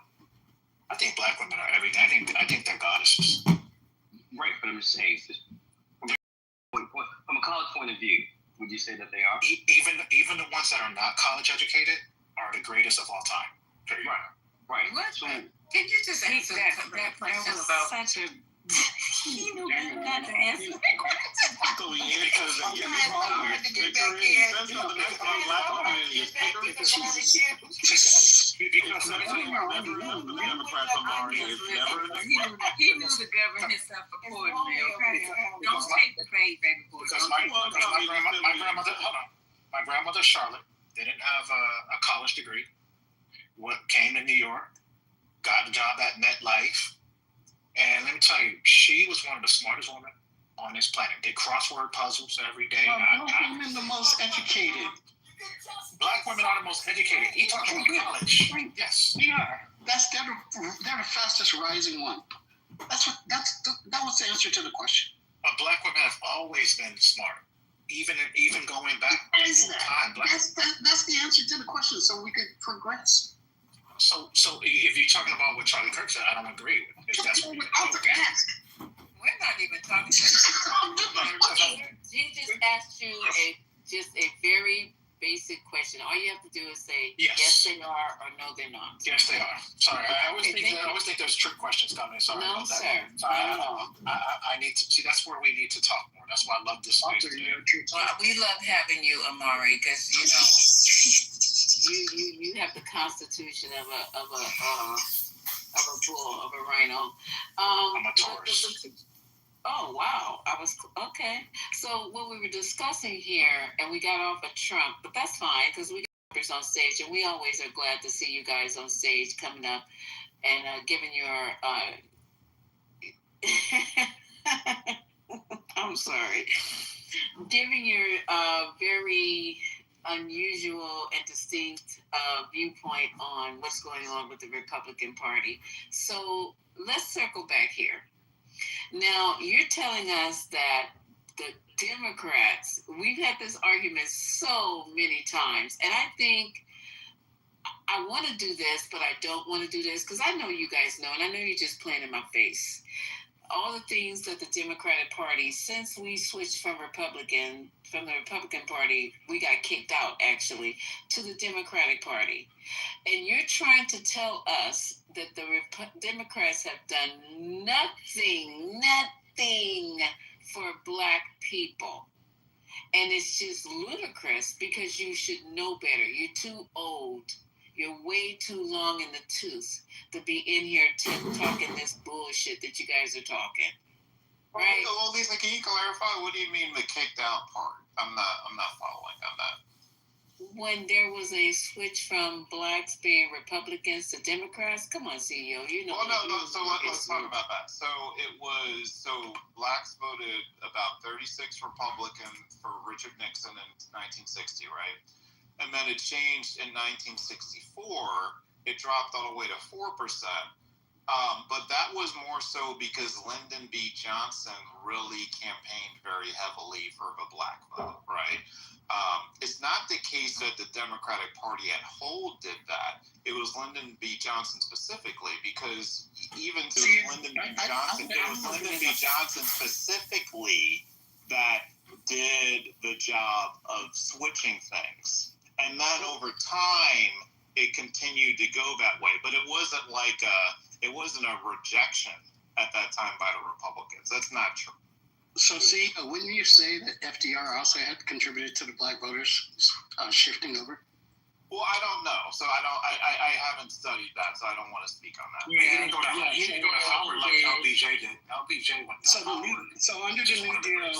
I think Black women are everything. I think they're goddesses. Right, but I'm just saying, from a college point of view, would you say that they are? Even the ones that are not college educated are the greatest of all time. Period. Right. What? So, Can you just answer that question about such a... He knew not to answer that question. He knew to govern himself accordingly. Don't take the bait, baby boy. Because my grandmother Charlotte didn't have a college degree. Came to New York, got a job at MetLife, and let me tell you, she was one of the smartest women on this planet. Did crossword puzzles every day. Black women the most educated. Black women are the most educated. You talking about college? Yes, they are. They're the fastest rising one. That was the answer to the question. But Black women have always been smart, even going back time. That's the answer to the question. So we could progress. So if you're talking about what Charlie Kirk said, I don't agree with. If that's what we're not even talking about he just asked you a very basic question. All you have to do is say yes they are or no they're not. Yes they are. Sorry, I always think there's trick questions coming. Sorry about that. Sir. I need to see. That's where we need to talk more. That's why I love this space. Well, we love having you, Amari, because you have the constitution of a bull, of a rhino. I'm a Taurus. Oh, wow. Okay. So what we were discussing here, and we got off of Trump, but that's fine because we got on stage, and we always are glad to see you guys on stage coming up and giving your, I'm sorry, giving your very unusual and distinct viewpoint on what's going on with the Republican Party. So let's circle back here. Now, you're telling us that the Democrats, we've had this argument so many times, and I think I want to do this, but I don't want to do this, because I know you guys know, and I know you're just playing in my face. all the things that the Democratic Party, since we switched from the Republican Party, we got kicked out actually to the Democratic Party. And you're trying to tell us that the Democrats have done nothing for Black people. And it's just ludicrous because you should know better. You're too old. You're way too long in the tooth to be in here talking this bullshit that you guys are talking. Right? Well, Lisa, can you clarify? What do you mean the kicked out part? I'm not following on that. When there was a switch from Blacks being Republicans to Democrats, come on, CEO, you know. Well, no. So let's talk about that. So Blacks voted about 36 Republican for Richard Nixon in 1960, right? And then it changed in 1964. It dropped all the way to 4%. But that was more so because Lyndon B. Johnson really campaigned very heavily for the Black vote, right? It's not the case that the Democratic Party at whole did that. It was Lyndon B. Johnson specifically, because even to Lyndon B. Johnson, it was Lyndon B. Johnson specifically that did the job of switching things. And then over time, it continued to go that way. But it wasn't like it wasn't a rejection at that time by the Republicans. That's not true. So, see, wouldn't you say that FDR also had contributed to the Black voters shifting over? Well, I don't know. So I haven't studied that, so I don't want to speak on that. Yeah, he didn't go to Howard like LBJ did. LBJ went to Howard. So under the New Deal,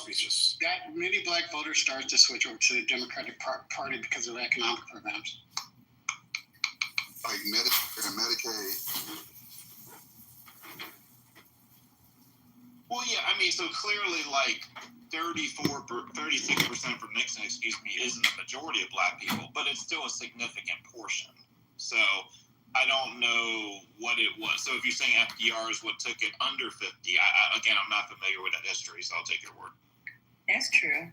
that many Black voters started to switch over to the Democratic Party because of economic programs. Like Medicare and Medicaid. Well, yeah, I mean, so clearly, like 36% for Nixon, isn't a majority of Black people, but it's still a significant portion. So I don't know what it was. So if you're saying FDR is what took it under 50, again, I'm not familiar with that history, so I'll take your word. That's true.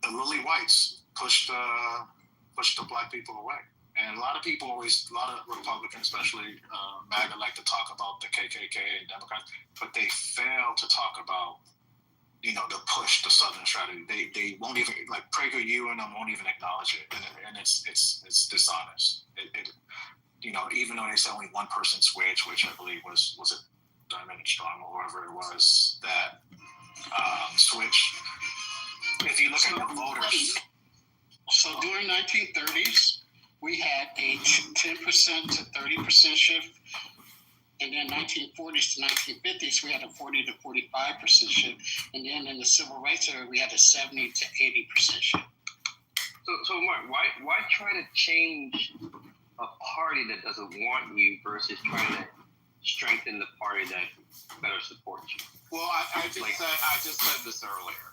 The lily whites pushed the Black people away. And a lot of Republicans, especially MAGA, like to talk about the KKK and Democrats, but they fail to talk about, to push the Southern strategy. They won't even, like PragerU and them won't even acknowledge it, and it's dishonest. Even though they said only one person switched, which I believe was it Diamond and Strong or whoever it was that switched. If you look at the voters, so during 1930s. We had a 10% to 30% shift, and then 1940s to 1950s, we had a 40 to 45% shift, and then in the Civil Rights era, we had a 70 to 80% shift. So Mark, why try to change a party that doesn't want you versus trying to strengthen the party that better supports you? Well, I just said this earlier.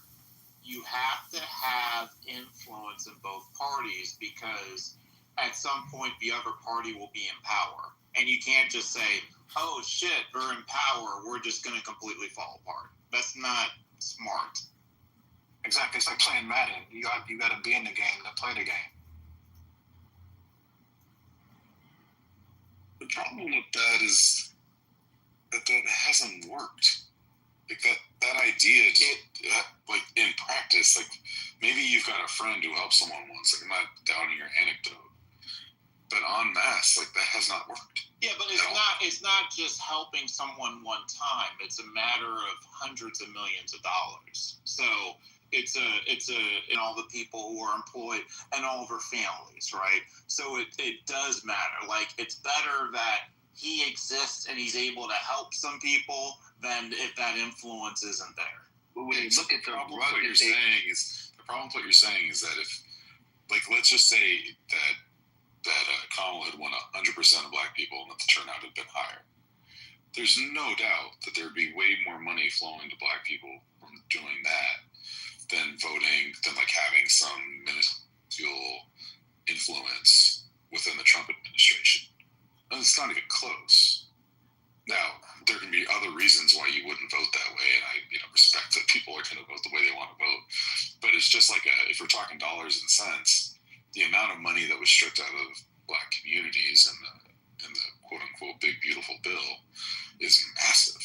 You have to have influence in both parties because at some point the other party will be in power. And you can't just say, oh shit, we're in power, we're just going to completely fall apart. That's not smart. Exactly. It's like playing Madden. You got to be in the game to play the game. The problem with that is that hasn't worked. Like that idea, like in practice, like maybe you've got a friend who helped someone once. Like I'm not doubting your anecdote, but en masse, like that has not worked. Yeah, but it's not just helping someone one time. It's a matter of hundreds of millions of dollars. So it's and all the people who are employed and all of their families, right? So it does matter. Like it's better that he exists and he's able to help some people than if that influence isn't there. Well, when you look at the problem with what you're saying is that if, like, let's just say that Kamala had won 100% of Black people and that the turnout had been higher. There's no doubt that there'd be way more money flowing to Black people from doing that than having some minuscule influence within the Trump administration. And it's not even close. Now, there can be other reasons why you wouldn't vote that way, and I respect that people are going to vote the way they want to vote. But it's just like if we're talking dollars and cents, the amount of money that was stripped out of Black communities in the quote unquote big beautiful bill is massive,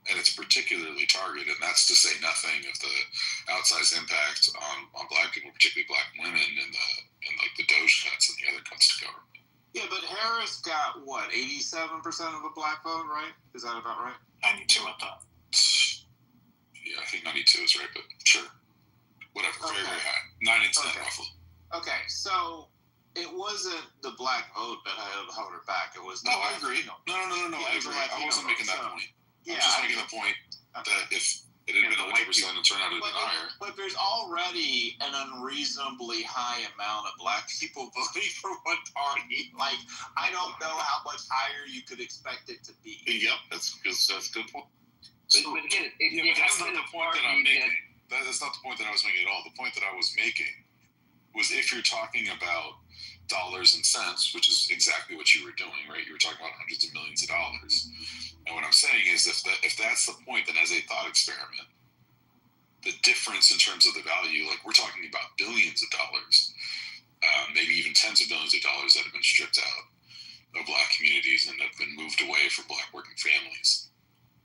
and it's particularly targeted. And that's to say nothing of the outsized impact on Black people, particularly Black women, and like the Doge cuts and the other cuts to government. Yeah, but Harris got what, 87% of the Black vote, right? Is that about right? 92, I thought. Yeah, I think 92 is right, but sure. Whatever, Okay. very, very high. 9 and 10, Okay. roughly. Okay, so it wasn't the Black vote that held her back. It was the No, I Latino. agree. No, Yeah, I it was the agree. I Latino wasn't making vote, that so- point. Yeah, I was just making the point that if it had been 100% and turned out to have been higher. But there's already an unreasonably high amount of Black people voting for one party. Like, I don't know how much higher you could expect it to be. Yep, that's a good point. But again, But that's not the point that I'm making. That's not the point that I was making at all. The point that I was making was if you're talking about dollars and cents, which is exactly what you were doing, right? You were talking about hundreds of millions of dollars. And what I'm saying is if that's the point, then as a thought experiment, the difference in terms of the value, like we're talking about billions of dollars, maybe even tens of billions of dollars that have been stripped out of Black communities and have been moved away from Black working families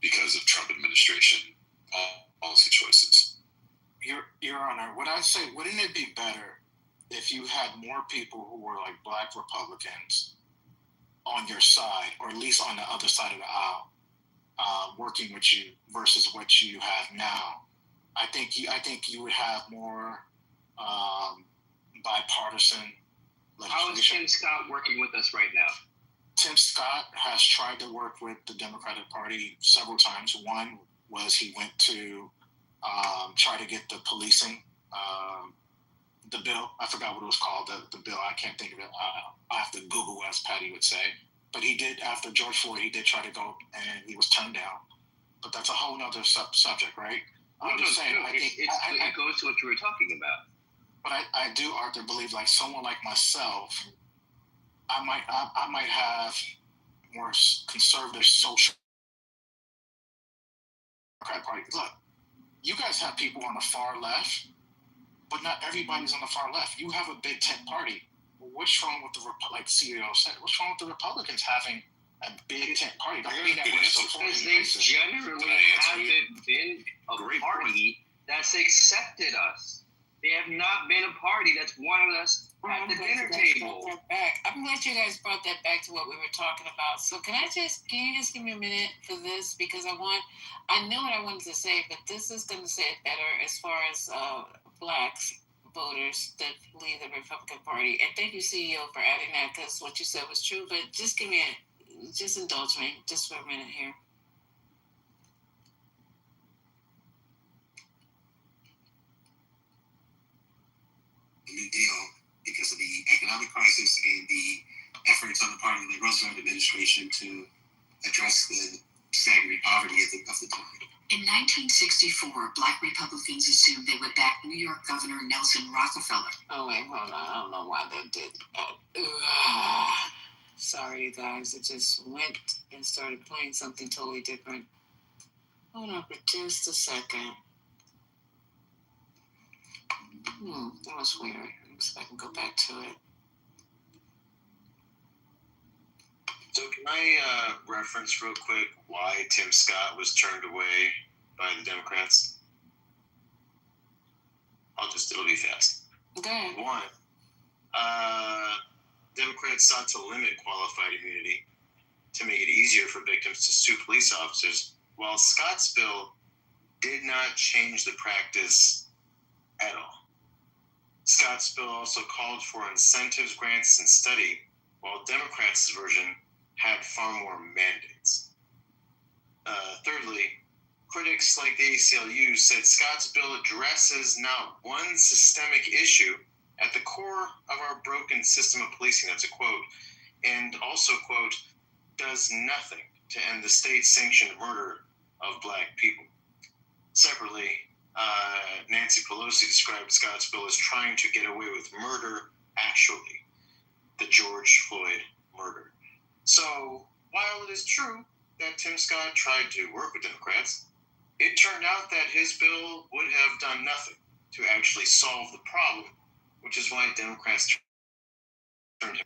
because of Trump administration policy choices. Your Honor, would I say, wouldn't it be better if you had more people who were like Black Republicans on your side, or at least on the other side of the aisle, working with you versus what you have now? I think you would have more bipartisan legislation. How is Tim Scott working with us right now? Tim Scott has tried to work with the Democratic Party several times. One was he went to try to get the policing, the bill. I forgot what it was called, the bill. I can't think of it. I have to Google, as Patty would say. But he did, after George Floyd, he did try to go, and he was turned down. But that's a whole other subject, right? I'm just saying, I think it goes to what you were talking about. But I do, Arthur, believe like someone like myself, I might have more conservative social party. Look, you guys have people on the far left, but not everybody's on the far left. You have a big tent party. What's wrong with like CEO said? What's wrong with the Republicans having a big tent party? Don't mean that we're supporting Because they racism. generally haven't been a party that's accepted us. They have not been a party that's wanted us at the dinner table. I'm glad you guys brought that back to what we were talking about. So can you just give me a minute for this? Because I knew what I wanted to say, but this is going to say it better as far as Blacks voters that leave the Republican Party. And thank you, CEO, for adding that, because what you said was true. But just indulge me just for a minute here. New Deal because of the economic crisis and the efforts on the part of the Roosevelt administration to address the staggering poverty of the time. In 1964, Black Republicans assumed they would back New York Governor Nelson Rockefeller. Oh, wait, hold on. I don't know why they did. Sorry, you guys. It just went and started playing something totally different. Hold on for just a second. That was weird. Let's see if I can go back to it. So can I reference real quick why Tim Scott was turned away by the Democrats? It'll be fast. Okay. One, Democrats sought to limit qualified immunity to make it easier for victims to sue police officers, while Scott's bill did not change the practice at all. Scott's bill also called for incentives, grants, and study, while Democrats' version had far more mandates. Thirdly, critics like the ACLU said Scott's bill addresses not one systemic issue at the core of our broken system of policing, that's a quote, and also, quote, does nothing to end the state-sanctioned murder of Black people. Separately, Nancy Pelosi described Scott's bill as trying to get away with murder, actually, the George Floyd murder. So, while it is true that Tim Scott tried to work with Democrats, it turned out that his bill would have done nothing to actually solve the problem, which is why Democrats turned him.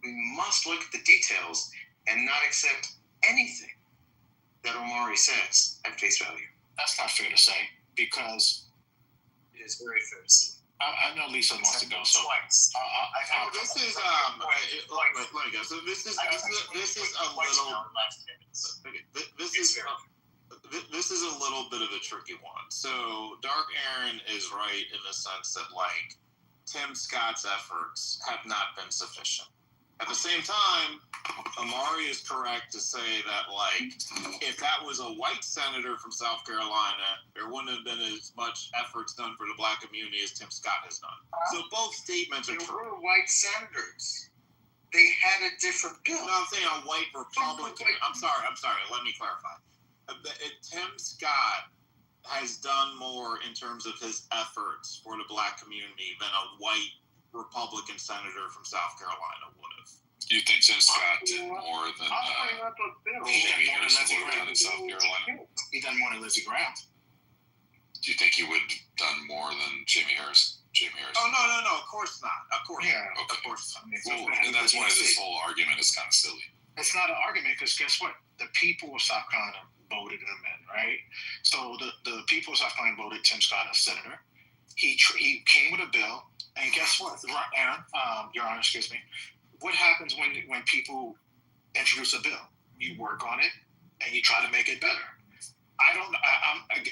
We must look at the details and not accept anything that Omari says at face value? That's not fair to say because it is very fair to say. I know Lisa wants to go, so this is let me go. So this is a little bit of a tricky one. So Dark Aaron is right in the sense that like Tim Scott's efforts have not been sufficient. At the same time, Omari is correct to say that, like, if that was a white senator from South Carolina, there wouldn't have been as much efforts done for the black community as Tim Scott has done. So both statements are true. There were white senators. They had a different bill. No, I'm saying a white Republican. I'm sorry. Let me clarify. Tim Scott has done more in terms of his efforts for the black community than a white Republican senator from South Carolina would have. You think Tim Scott did more than Jamie Harrison would have done in South Carolina? He done more than Lindsey Graham. Do you think he would have done more than Jamie Harrison? Oh, no, of course not. Of course not. Okay. Of course not. Well, and that's why this whole argument is kind of silly. It's not an argument because guess what? The people of South Carolina voted him in, right? So the people of South Carolina voted Tim Scott as senator. He came with a bill, and guess what, Aaron, Your Honor, excuse me. What happens when people introduce a bill? You work on it, and you try to make it better. I don't know.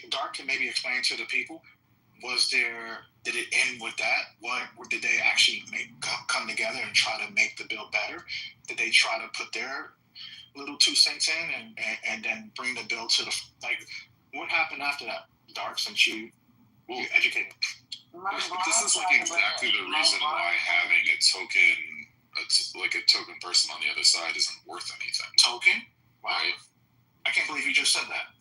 Dark can maybe explain to the people. Did it end with that? What did they actually come together and try to make the bill better? Did they try to put their little 2 cents in and then bring the bill to what happened after that? Dark, since you educated. This is like exactly the reason why having a token person on the other side isn't worth anything. Token? Right? I can't believe you just said that.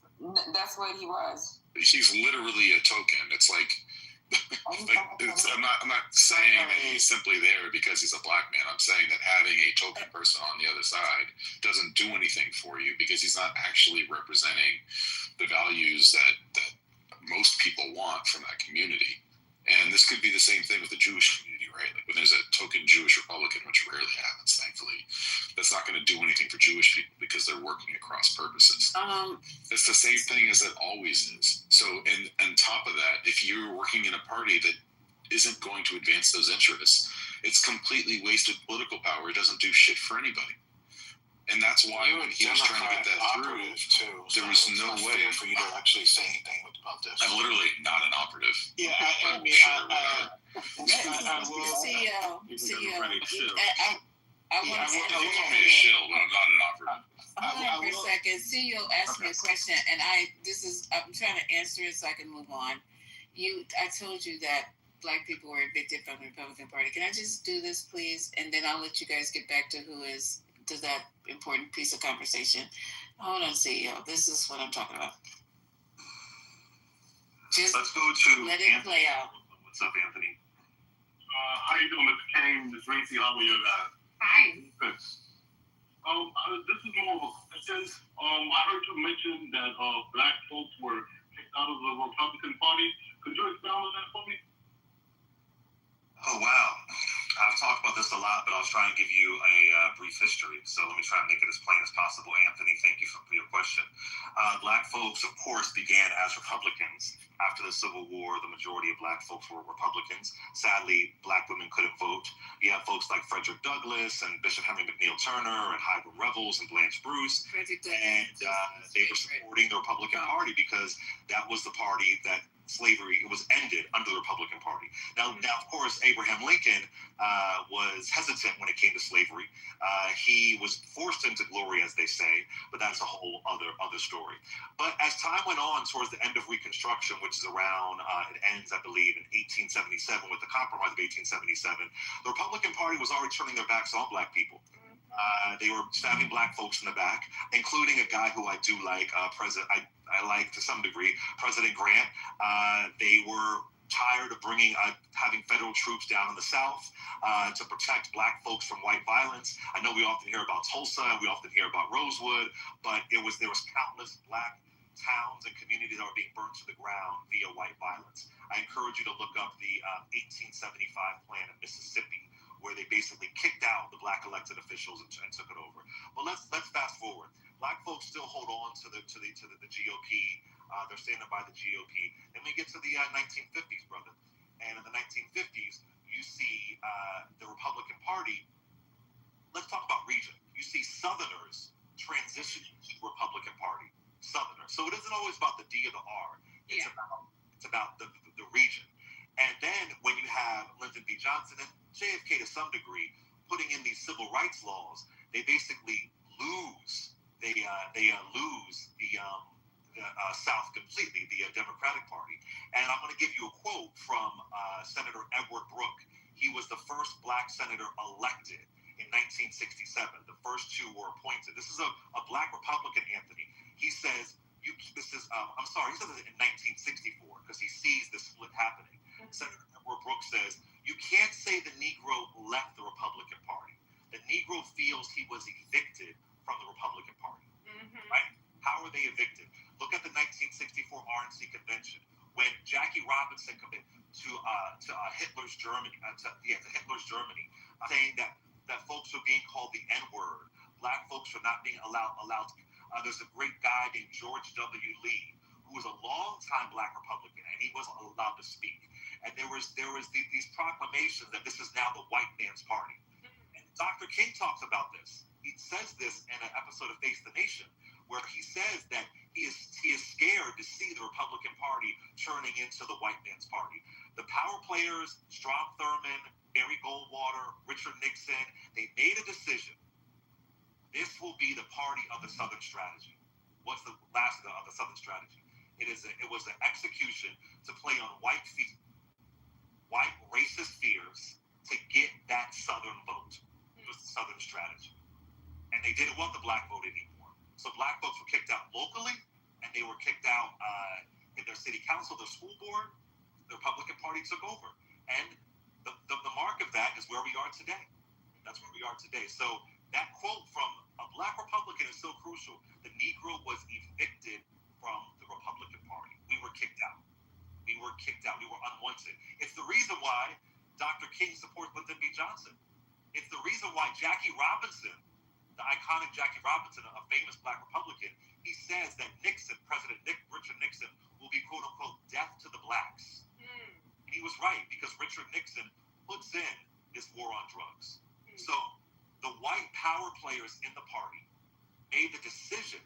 That's what he was. He's literally a token. It's like, I'm not saying that he's simply there because he's a black man. I'm saying that having a token person on the other side doesn't do anything for you because he's not actually representing the values that most people want from that community. And this could be the same thing with the Jewish community, right? Like when there's a token Jewish Republican, which rarely happens, thankfully, that's not going to do anything for Jewish people because they're working at cross purposes. It's the same thing as it always is. So, and on top of that, if you're working in a party that isn't going to advance those interests, it's completely wasted political power. It doesn't do shit for anybody. And that's why when he was trying to get that through, there was no way for you to actually say anything about this. I'm literally not an operative. Yeah, I will. CEO. I want to call me a shill, but I'm not an operative. Hold on for a second. CEO asked me a question, and I'm trying to answer it so I can move on. I told you that black people were evicted from the Republican Party. Can I just do this, please? And then I'll let you guys get back to that important piece of conversation. Hold on, CEO. This is what I'm talking about. Just let's go to let it play out. What's up, Anthony? How you doing, Mr. Kane, Ms. Racy? How are you guys? Hi. Good. This is more of a question. I heard you mention that black folks were kicked out of the Republican Party. Could you expound on that for me? Oh, wow. I've talked about this a lot, but I'll try and give you a brief history. So let me try and make it as plain as possible. Anthony, thank you for your question. Black folks, of course, began as Republicans. After the Civil War, the majority of black folks were Republicans. Sadly, black women couldn't vote. You have folks like Frederick Douglass and Bishop Henry McNeil Turner and Hiram Revels and Blanche Bruce. And they were supporting the Republican Party because that was the party that slavery was ended under the Republican Party. Now, of course, Abraham Lincoln was hesitant when it came to slavery. He was forced into glory, as they say, but that's a whole other story. But as time went on towards the end of Reconstruction, which is around, it ends, I believe, in 1877 with the Compromise of 1877, the Republican Party was already turning their backs on black people. They were stabbing black folks in the back, including a guy who I do like, I like to some degree, President Grant. They were tired of having federal troops down in the South to protect black folks from white violence. I know we often hear about Tulsa, we often hear about Rosewood, but there was countless black towns and communities that were being burned to the ground via white violence. I encourage you to look up the 1875 plan of Mississippi, where they basically kicked out the black elected officials and took it over. But let's fast forward. Black folks still hold on to the GOP. They're standing by the GOP. And we get to the 1950s, brother. And in the 1950s, you see the Republican Party. Let's talk about region. You see Southerners transitioning to the Republican Party. Southerners. So it isn't always about the D or the R. It's about the region. And then when you have Lyndon B. Johnson and JFK to some degree putting in these civil rights laws, they basically lose. They lose the South completely, the Democratic Party. And I'm going to give you a quote from Senator Edward Brooke. He was the first black senator elected in 1967. The first two were appointed. This is a black Republican, Anthony. He says, he says it in 1964 because he sees this split happening. Senator Edward Brooke says, you can't say the Negro left the Republican Party. The Negro feels he was evicted from the Republican Party. Right? How are they evicted? Look at the 1964 RNC convention when Jackie Robinson committed to Hitler's Germany, Hitler's Germany, saying that folks are being called the N-word. Black folks are not being allowed. There's a great guy named George W. Lee, who was a longtime black Republican, and he wasn't allowed to speak. And there was these proclamations that this is now the white man's party. And Dr. King talks about this. He says this in an episode of Face the Nation, where he says that he is scared to see the Republican Party turning into the white man's party. The power players, Strom Thurmond, Barry Goldwater, Richard Nixon, they made a decision. This will be the party of the Southern strategy. What's the last of the Southern strategy? It was an execution to play on white racist fears to get that Southern vote. It was the Southern strategy. And they didn't want the black vote anymore. So black folks were kicked out locally, and they were kicked out in their city council, their school board. The Republican Party took over. And the mark of that is where we are today. That's where we are today. So that quote from a black Republican is so crucial. The Negro was evicted from the Republican Party. We were kicked out. We were kicked out. We were unwanted. It's the reason why Dr. King supports Lyndon B. Johnson. It's the reason why Jackie Robinson, the iconic Jackie Robinson, a famous black Republican, he says that President Richard Nixon will be, quote unquote, death to the blacks. And he was right, because Richard Nixon puts in this war on drugs. So the white power players in the party made the decision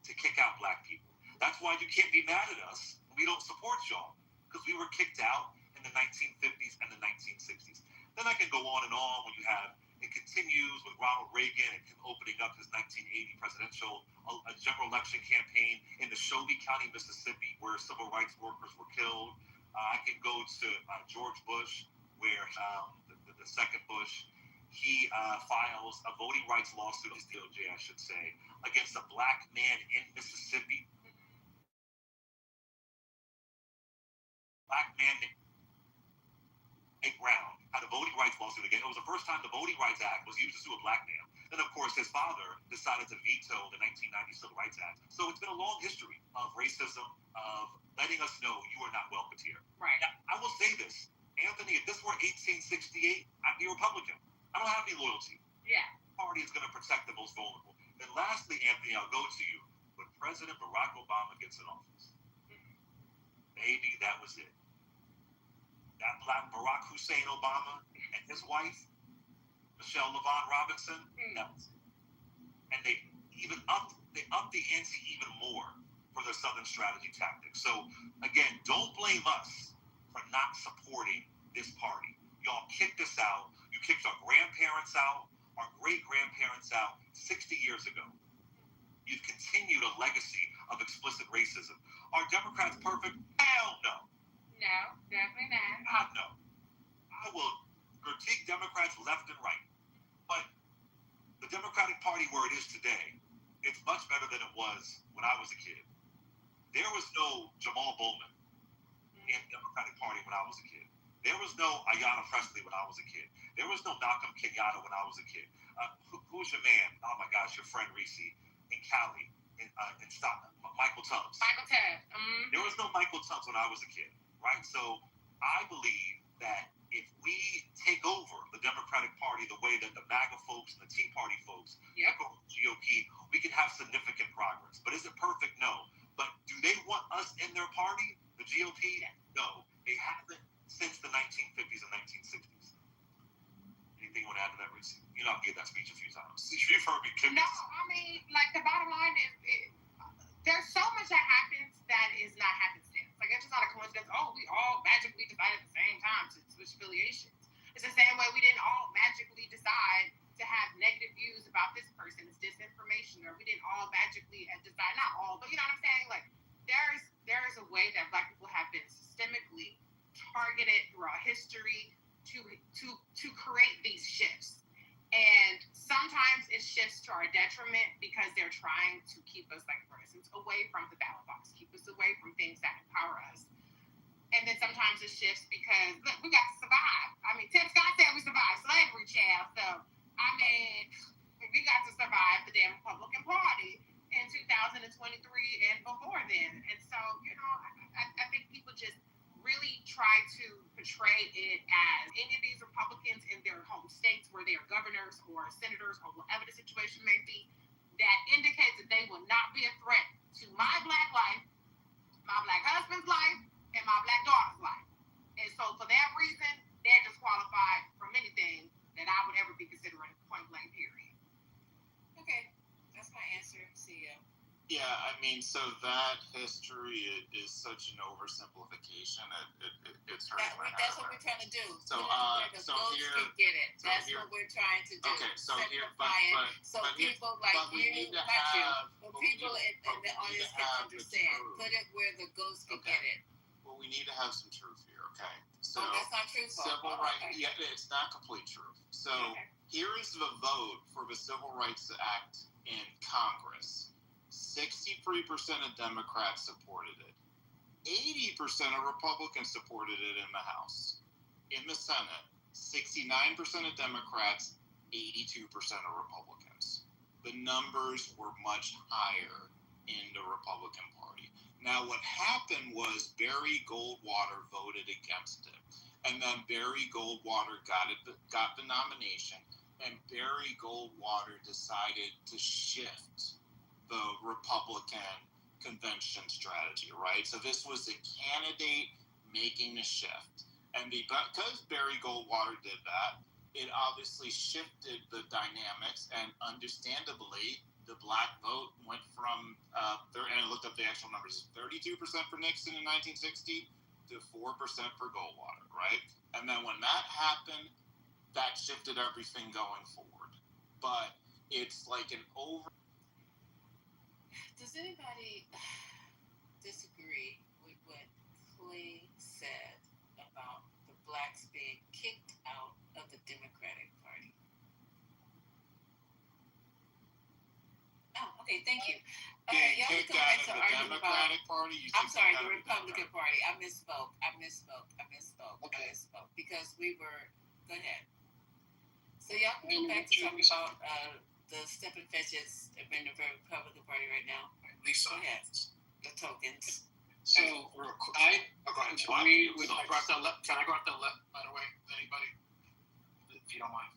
to kick out black people. That's why you can't be mad at us. We don't support y'all, because we were kicked out in the 1950s and the 1960s. Then I can go on and on when you have, it continues with Ronald Reagan and him opening up his 1980 presidential general election campaign in Neshoba County, Mississippi, where civil rights workers were killed. I can go to George Bush, where the second Bush, he files a voting rights lawsuit, DOJ, I should say, against a black man in Mississippi. Black man named Brown had a voting rights lawsuit again. It was the first time the Voting Rights Act was used to sue a black man. Then, of course, his father decided to veto the 1990 Civil Rights Act. So it's been a long history of racism, of letting us know you are not welcome here. Right. Now, I will say this, Anthony, if this were 1868, I'd be Republican. I don't have any loyalty. Yeah. The party is going to protect the most vulnerable. And lastly, Anthony, I'll go to you. When President Barack Obama gets in office, maybe that was it. That black Barack Hussein Obama and his wife, Michelle LaVaughn Robinson, that was it. And they upped the ante even more for their Southern strategy tactics. So again, don't blame us for not supporting this party. Y'all kicked us out. You kicked our grandparents out, our great-grandparents out 60 years ago. You've continued a legacy of explicit racism. Are Democrats perfect? Hell no. No, definitely not. God, no. I will critique Democrats left and right. But the Democratic Party where it is today, it's much better than it was when I was a kid. There was no Jamal Bowman in the Democratic Party when I was a kid. There was no Ayanna Pressley when I was a kid. There was no Malcolm Kenyatta when I was a kid. Who's your man? Oh my gosh, your friend Reese in Cali, in Stockton. Michael Tubbs. Michael Tubbs. There was no Michael Tubbs when I was a kid, right? So I believe that if we take over the Democratic Party, Party the way that the MAGA folks and the Tea Party folks go with GOP, we can have significant progress. But is it perfect? No. But do they want us in their party, the GOP? No. They haven't since the 1950s and 1960s. Anything you want to add to that, Reese? You know, I've given that speech a few times. You've heard me. No, I mean, like, the bottom line is, there's so much that happens that is not happenstance. Like, it's just not a coincidence. Oh, we all magically decided at the same time to switch affiliations. It's the same way we didn't all magically decide to have negative views about this person. It's disinformation. Or we didn't all magically decide, not all, but you know what I'm saying? Like, there is a way that Black people have been systemically targeted throughout history to create these shifts. And sometimes it shifts to our detriment because they're trying to keep us, like, for instance, away from the ballot box, keep us away from things that empower us. And then sometimes it shifts because, look, we got to survive. I mean, Tim Scott said we survived slavery, child. So, I mean, we got to survive the damn Republican Party in 2023 and before then. And so, you know, I think people just really try to portray it as any of these Republicans in their home states where they are governors or senators or whatever the situation may be, that indicates that they will not be a threat to my Black life, my Black husband's life, and my Black daughter's life. And so for that reason, they're disqualified from anything that I would ever be considering, point blank, period. Okay, that's my answer. See you. Yeah, I mean, so that history is such an oversimplification. It's hurting my heart. That's what we're trying to do. So, so here, can get it. That's what we're trying to do. Okay, so here, people like you, but people in the audience can understand. Put it where the ghost can get it. Well, we need to have some truth here, okay? So, that's not truth. Civil rights, yeah, it's not complete truth. So, here is the vote for the Civil Rights Act in Congress. 63% of Democrats supported it. 80% of Republicans supported it in the House. In the Senate, 69% of Democrats, 82% of Republicans. The numbers were much higher in the Republican Party. Now, what happened was Barry Goldwater voted against it. And then Barry Goldwater got the nomination, and Barry Goldwater decided to shift the Republican convention strategy, right? So this was a candidate making the shift. And because Barry Goldwater did that, it obviously shifted the dynamics, and understandably, the Black vote went from, and I looked up the actual numbers, 32% for Nixon in 1960 to 4% for Goldwater, right? And then when that happened, that shifted everything going forward. But it's like an over... Does anybody disagree with what Clay said about the Blacks being kicked out of the Democratic Party? Oh, okay, thank you. Being kicked out of the Democratic Party? I'm sorry, the Republican Party. I misspoke. Okay. Because we were... Go ahead. So y'all can go back to talking about the step and fetches in the Republican Party right now. Lisa. Go ahead. The tokens. So, can I go out that left right away with anybody? If you don't mind.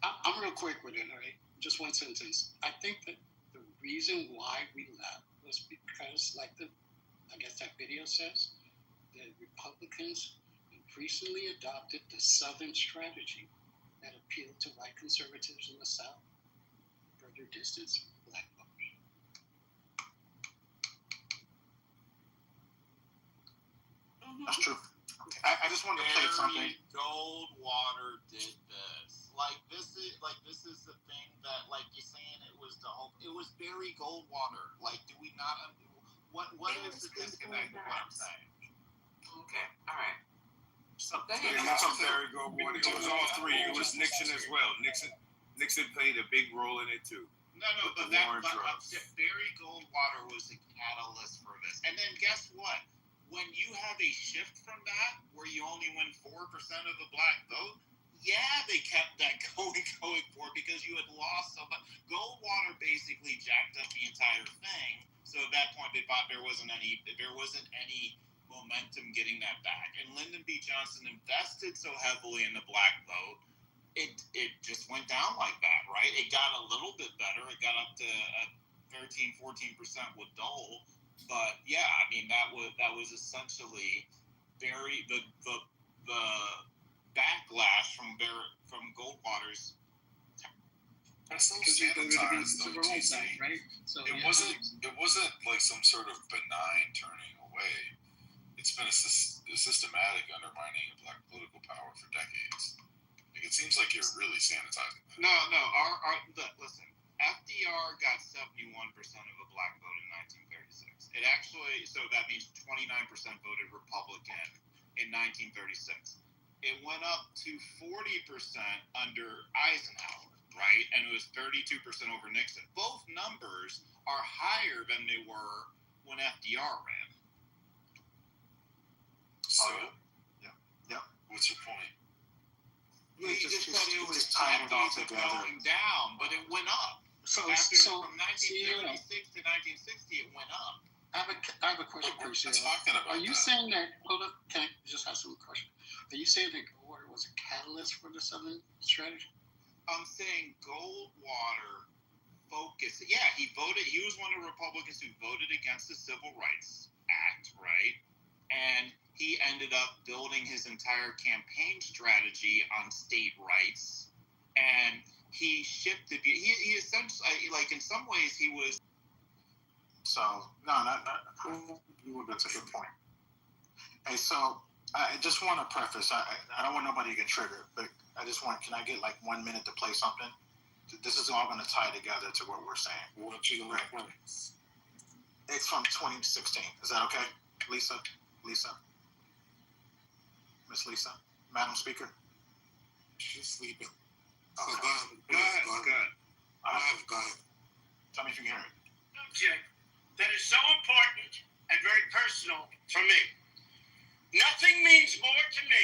I'm real quick with it, all right? Just one sentence. I think that the reason why we left was because, like I guess that video says, the Republicans increasingly adopted the Southern strategy that appealed to white conservatives in the South, further distance Black voters. That's true. I just wanted to play something. Goldwater did this. This is the thing that, like, you're saying it was the whole. It was Barry Goldwater. Like, do we not? What is the disconnect with what I'm saying? Okay. All right. So, It wasn't Barry Goldwater. It was all three. It was Nixon as well. Nixon played a big role in it too. No, but Barry Goldwater was the catalyst for this. And then guess what? When you have a shift from that, where you only win 4% of the Black vote, yeah, they kept that going forward because you had lost so much. Goldwater basically jacked up the entire thing. So at that point, they thought there wasn't any momentum getting that back. And Lyndon B. Johnson invested so heavily in the Black vote it just went down like that, right? It got a little bit better. It got up to 13, 14% with Dole, but yeah, I mean that was essentially the backlash from Goldwater's. That's so sanitized, though, TC. Right? So it wasn't like some sort of benign turning away. It's been a systematic undermining of Black political power for decades. Like, it seems like you're really sanitizing that. No. Listen, FDR got 71% of the Black vote in 1936. It actually, so that means 29% voted Republican in 1936. It went up to 40% under Eisenhower. Right, and it was 32% over Nixon. Both numbers are higher than they were when FDR ran. So, yeah. What's your point? You just said it was tied all together, going down, but it went up. So from 1936 to 1960, it went up. I have a question for you. Are you saying that? Hold up, can I just ask you a question? Are you saying that Goldwater was a catalyst for the Southern strategy? I'm saying Goldwater focused. Yeah, he voted. He was one of the Republicans who voted against the Civil Rights Act, right? And he ended up building his entire campaign strategy on state rights. And he shifted. He essentially, like in some ways, he was. So that's a good point. Hey, so I just want to preface. I don't want nobody to get triggered, but I just want. Can I get like 1 minute to play something? This is all going to tie together to what we're saying. What you like? It's from 2016. Is that okay, Lisa? Miss Lisa, Madam Speaker. She's sleeping. Okay. So go ahead. Tell me if you can hear me. Subject that is so important and very personal for me. Nothing means more to me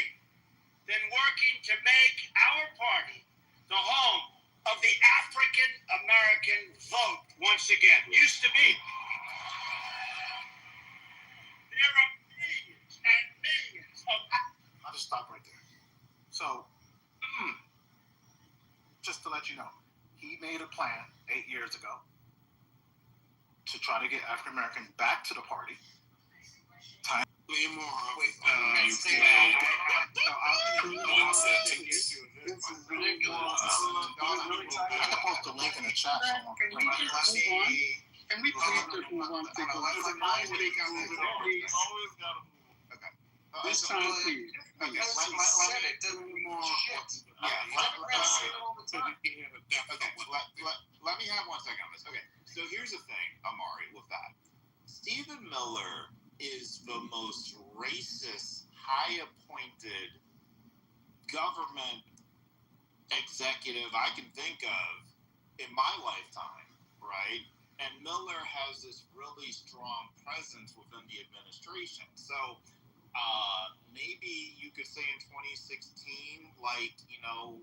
than working to make our party the home of the African American vote once again. Used to be. There are millions and millions of. I'll just stop right there. So, just to let you know, he made a plan 8 years ago to try to get African Americans back to the party. I can post the link in the chat. Can we please just move on? This time, please. Let me have 1 second on this. Okay, so here's the thing, Amari, with that. Stephen Miller is the most racist, high-appointed government executive I can think of in my lifetime, right? And Miller has this really strong presence within the administration. So maybe you could say in 2016, like, you know,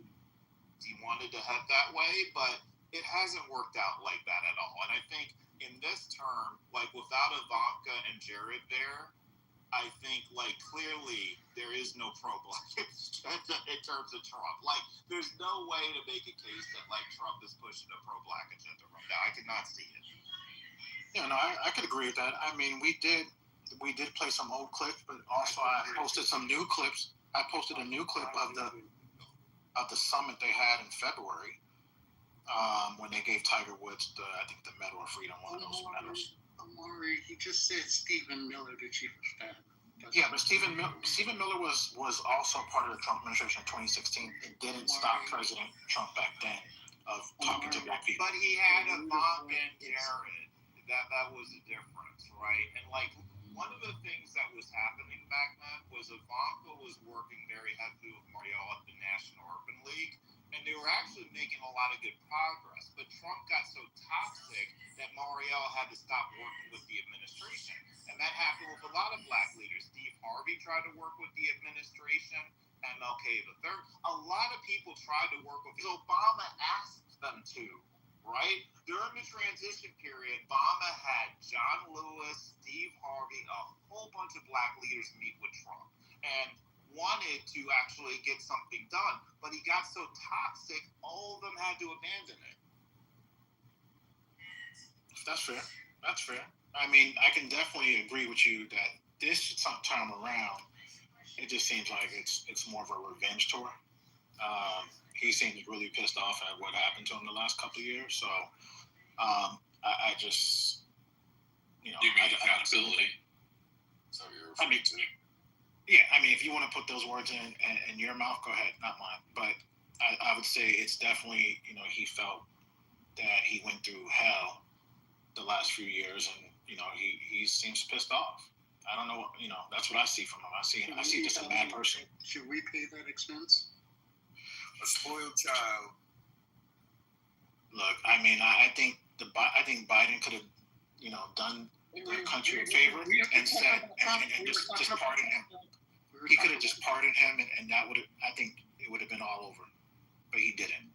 he wanted to head that way, but it hasn't worked out like that at all. And I think in this term, like without Ivanka and Jared there, I think like clearly there is no pro-black agenda in terms of Trump. Like there's no way to make a case that like Trump is pushing a pro-black agenda right now. I could not see it. Yeah, no, I could agree with that. I mean, we did play some old clips, but also I posted some new clips. I posted a new clip of the summit they had in February when they gave Tiger Woods I think the Medal of Freedom, one of those medals. Amari, he just said Stephen Miller, the chief of staff. Yeah, but Stephen Miller was also part of the Trump administration in 2016. It didn't stop President Trump back then of talking to black people. But he had Ivanka and Jared. That was the difference, right? And like one of the things that was happening back then was Ivanka was working very heavily with Marielle at the National Urban League, and they were actually making a lot of good progress. But Trump got so toxic that Marielle had to stop working with the administration. And that happened with a lot of black leaders. Steve Harvey tried to work with the administration, MLK III. A lot of people tried to work with Obama asked them to, right? During the transition period, Obama had John Lewis, Steve Harvey, a whole bunch of black leaders meet with Trump. And wanted to actually get something done, but he got so toxic, all of them had to abandon it. That's fair. That's fair. I mean, I can definitely agree with you that this time around, it just seems like it's more of a revenge tour. He seems really pissed off at what happened to him the last couple of years. So I just, You mean accountability? So you're referring to? Yeah, I mean, if you want to put those words in your mouth, go ahead, not mine. But I would say it's definitely, he felt that he went through hell the last few years, and he seems pissed off. I don't know, that's what I see from him. I see just a mad person. Should we pay that expense? A spoiled child. Look, I mean, I think Biden could have, done the country a favor and said and just pardoned him. He could have just pardoned him, and that would have, I think it would have been all over. But he didn't.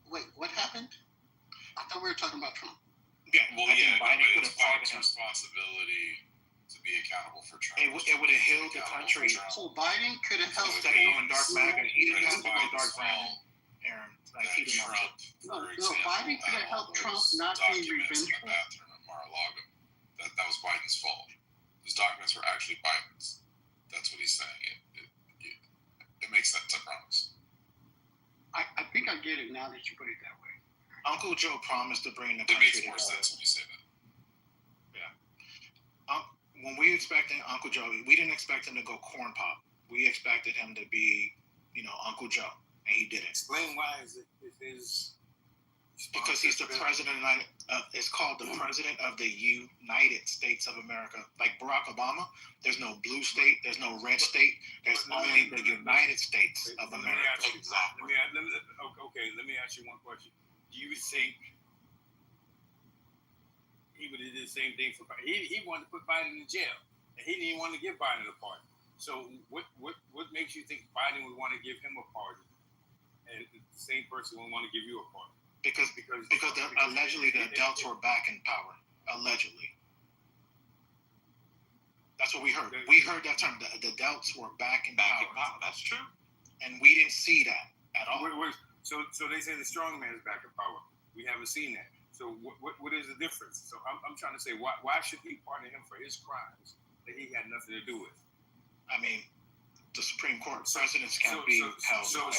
Wait, what happened? I thought we were talking about Trump. Yeah, Well, I think but Biden could it's have pardoned Biden's him. responsibility to be accountable for Trump. It would have healed the country. So Biden could have helped. Instead of going dark MAGA, he didn't have to go dark brown, Aaron. Like he didn't have to. No, Biden could have helped Trump not be revengeful. Bathroom at Mar-a-Lago. That was Biden's fault. Those documents were actually Biden's. That's what he's saying. It makes sense, I promise. I think I get it now that you put it that way. Uncle Joe promised to bring the It country makes more together. sense when you say that. When we expected Uncle Joe, we didn't expect him to go corn pop. We expected him to be, Uncle Joe, and he didn't. Explain why is it his? Because he's the president of it's called the president of the United States of America. Like Barack Obama, there's no blue state, there's no red state, there's only the United States of America. Exactly. Let me ask you one question. Do you think he would have did the same thing for Biden? He wanted to put Biden in jail, and he didn't want to give Biden a pardon. So what makes you think Biden would want to give him a pardon, and the same person would want to give you a pardon? Because allegedly the adults were back in power. Allegedly. That's what we heard. We heard that term. The adults were back in power. That's true. And we didn't see that at all. So they say the strong man is back in power. We haven't seen that. So what is the difference? So I'm trying to say, why should we pardon him for his crimes that he had nothing to do with? I mean, the Supreme Court presidents can't be held. So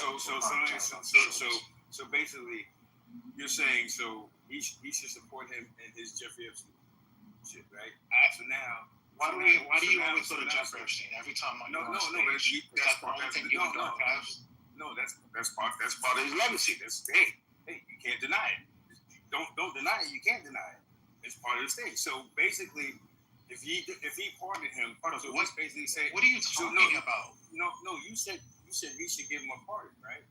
basically, you're saying he should support him in his Jeffrey Epstein shit, right? So now, why do you always go to Jeffrey Epstein every time I go on stage? That's the only thing you don't have. No, that's part of his legacy. That's hey, you can't deny it. Don't deny it. You can't deny it. It's part of the stage. So basically, if he pardoned him, so what's basically saying? What are you talking about? No, you said he should give him a pardon, right?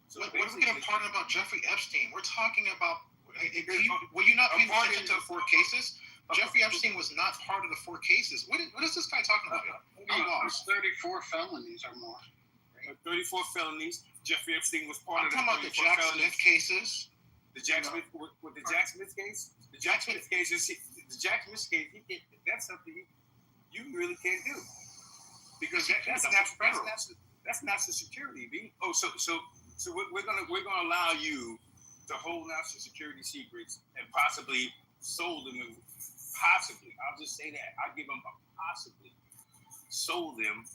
So what are we going to pardon about Jeffrey Epstein? We're talking about. Were you not paying attention to the 4 cases? Jeffrey Epstein was not part of the 4 cases. What is this guy talking about? There's 34 felonies or more. Right? 34 felonies. Jeffrey Epstein was part of the 34 I'm talking about the Jack Smith cases. The Jack Smith with the Jack Smith case. The Jack Smith case is the Jack Smith case. That's something you really can't do because that's national security. B. Oh, so we're gonna allow you to hold national security secrets and possibly sold them. Possibly, I'll just say that I'll give them a possibly sold them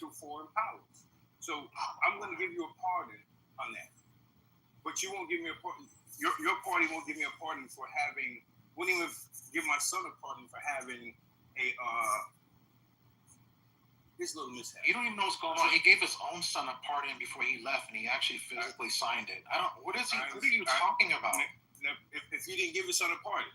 to foreign powers. So I'm going to give you a pardon on that, but you won't give me a pardon. Your party won't give me a pardon for having. Won't even give my son a pardon for having this little mishap. You don't even know what's going on. He gave his own son a pardon before he left, and he actually physically signed it. I don't. What are you talking about? If he didn't give his son a pardon,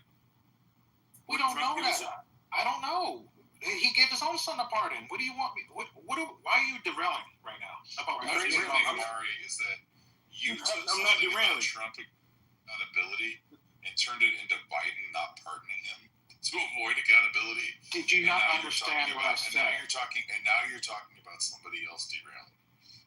we don't know that. I don't know. He gave his own son a pardon. What do you want me? Why are you derailing right now? What I'm derailing, Mari, is that you took something about Trump accountability and turned it into Biden not pardoning him to avoid accountability. Did you not understand what I said? And now you're talking about somebody else derailing.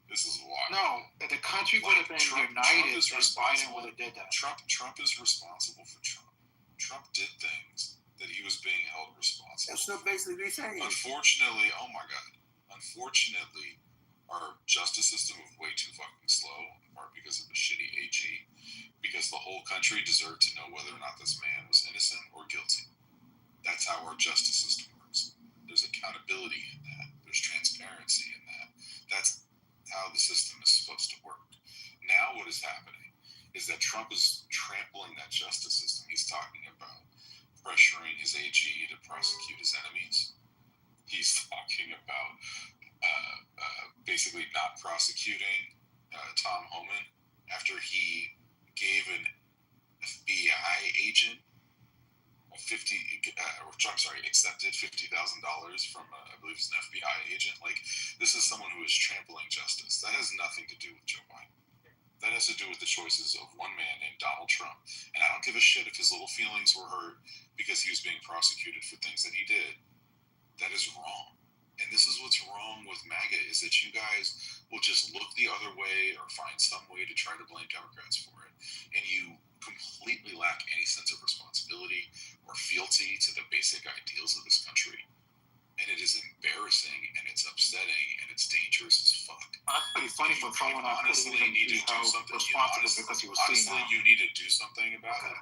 This is why. No, the country would have been united if Biden would have did that. Trump is responsible for Trump. Trump did things that he was being held responsible. That's what basically they're saying. Unfortunately, oh my God. Unfortunately, Our justice system was way too fucking slow, in part because of a shitty AG, because the whole country deserved to know whether or not this man was innocent or guilty. That's how our justice system works. There's accountability in that. There's transparency in that. That's how the system is supposed to work. Now what is happening is that Trump is trampling that justice system. He's talking about pressuring his AG to prosecute his enemies. He's talking about basically not prosecuting Tom Homan after he gave an FBI agent accepted $50,000 from I believe it's an FBI agent. Like, this is someone who is trampling justice. That has nothing to do with Joe Biden. That has to do with the choices of one man named Donald Trump. And I don't give a shit if his little feelings were hurt because he was being prosecuted for things that he did. That is wrong. And this is what's wrong with MAGA, is that you guys will just look the other way or find some way to try to blame Democrats for it. And you completely lack any sense of responsibility or fealty to the basic ideals of this country. And it is embarrassing, and it's upsetting, and it's dangerous as fuck. That's pretty funny for someone Honestly, you need to do something. You need to do something about it.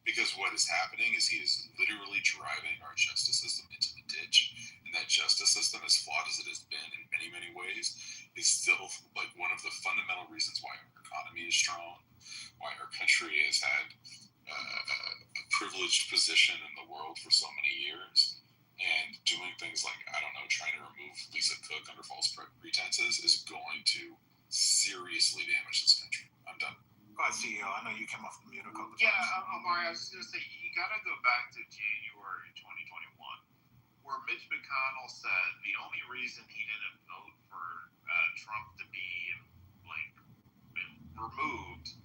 Because what is happening is he is literally driving our justice system into the ditch. And that justice system, as flawed as it has been in many, many ways, is still like one of the fundamental reasons why our economy is strong, why our country has had a privileged position in the world for so many years. And doing things like, I don't know, trying to remove Lisa Cook under false pretenses is going to seriously damage this country. I'm done. Go ahead, CEO. I know you came off the mute a couple times. Yeah, Omari, I was just going to say, you got to go back to January 2021, where Mitch McConnell said the only reason he didn't vote for Trump to be removed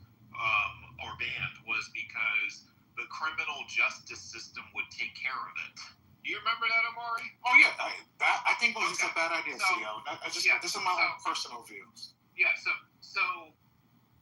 or banned was because the criminal justice system would take care of it. Do you remember that, Omari? Oh yeah, I think it was a bad idea, CEO. This is my own personal view. Yeah, so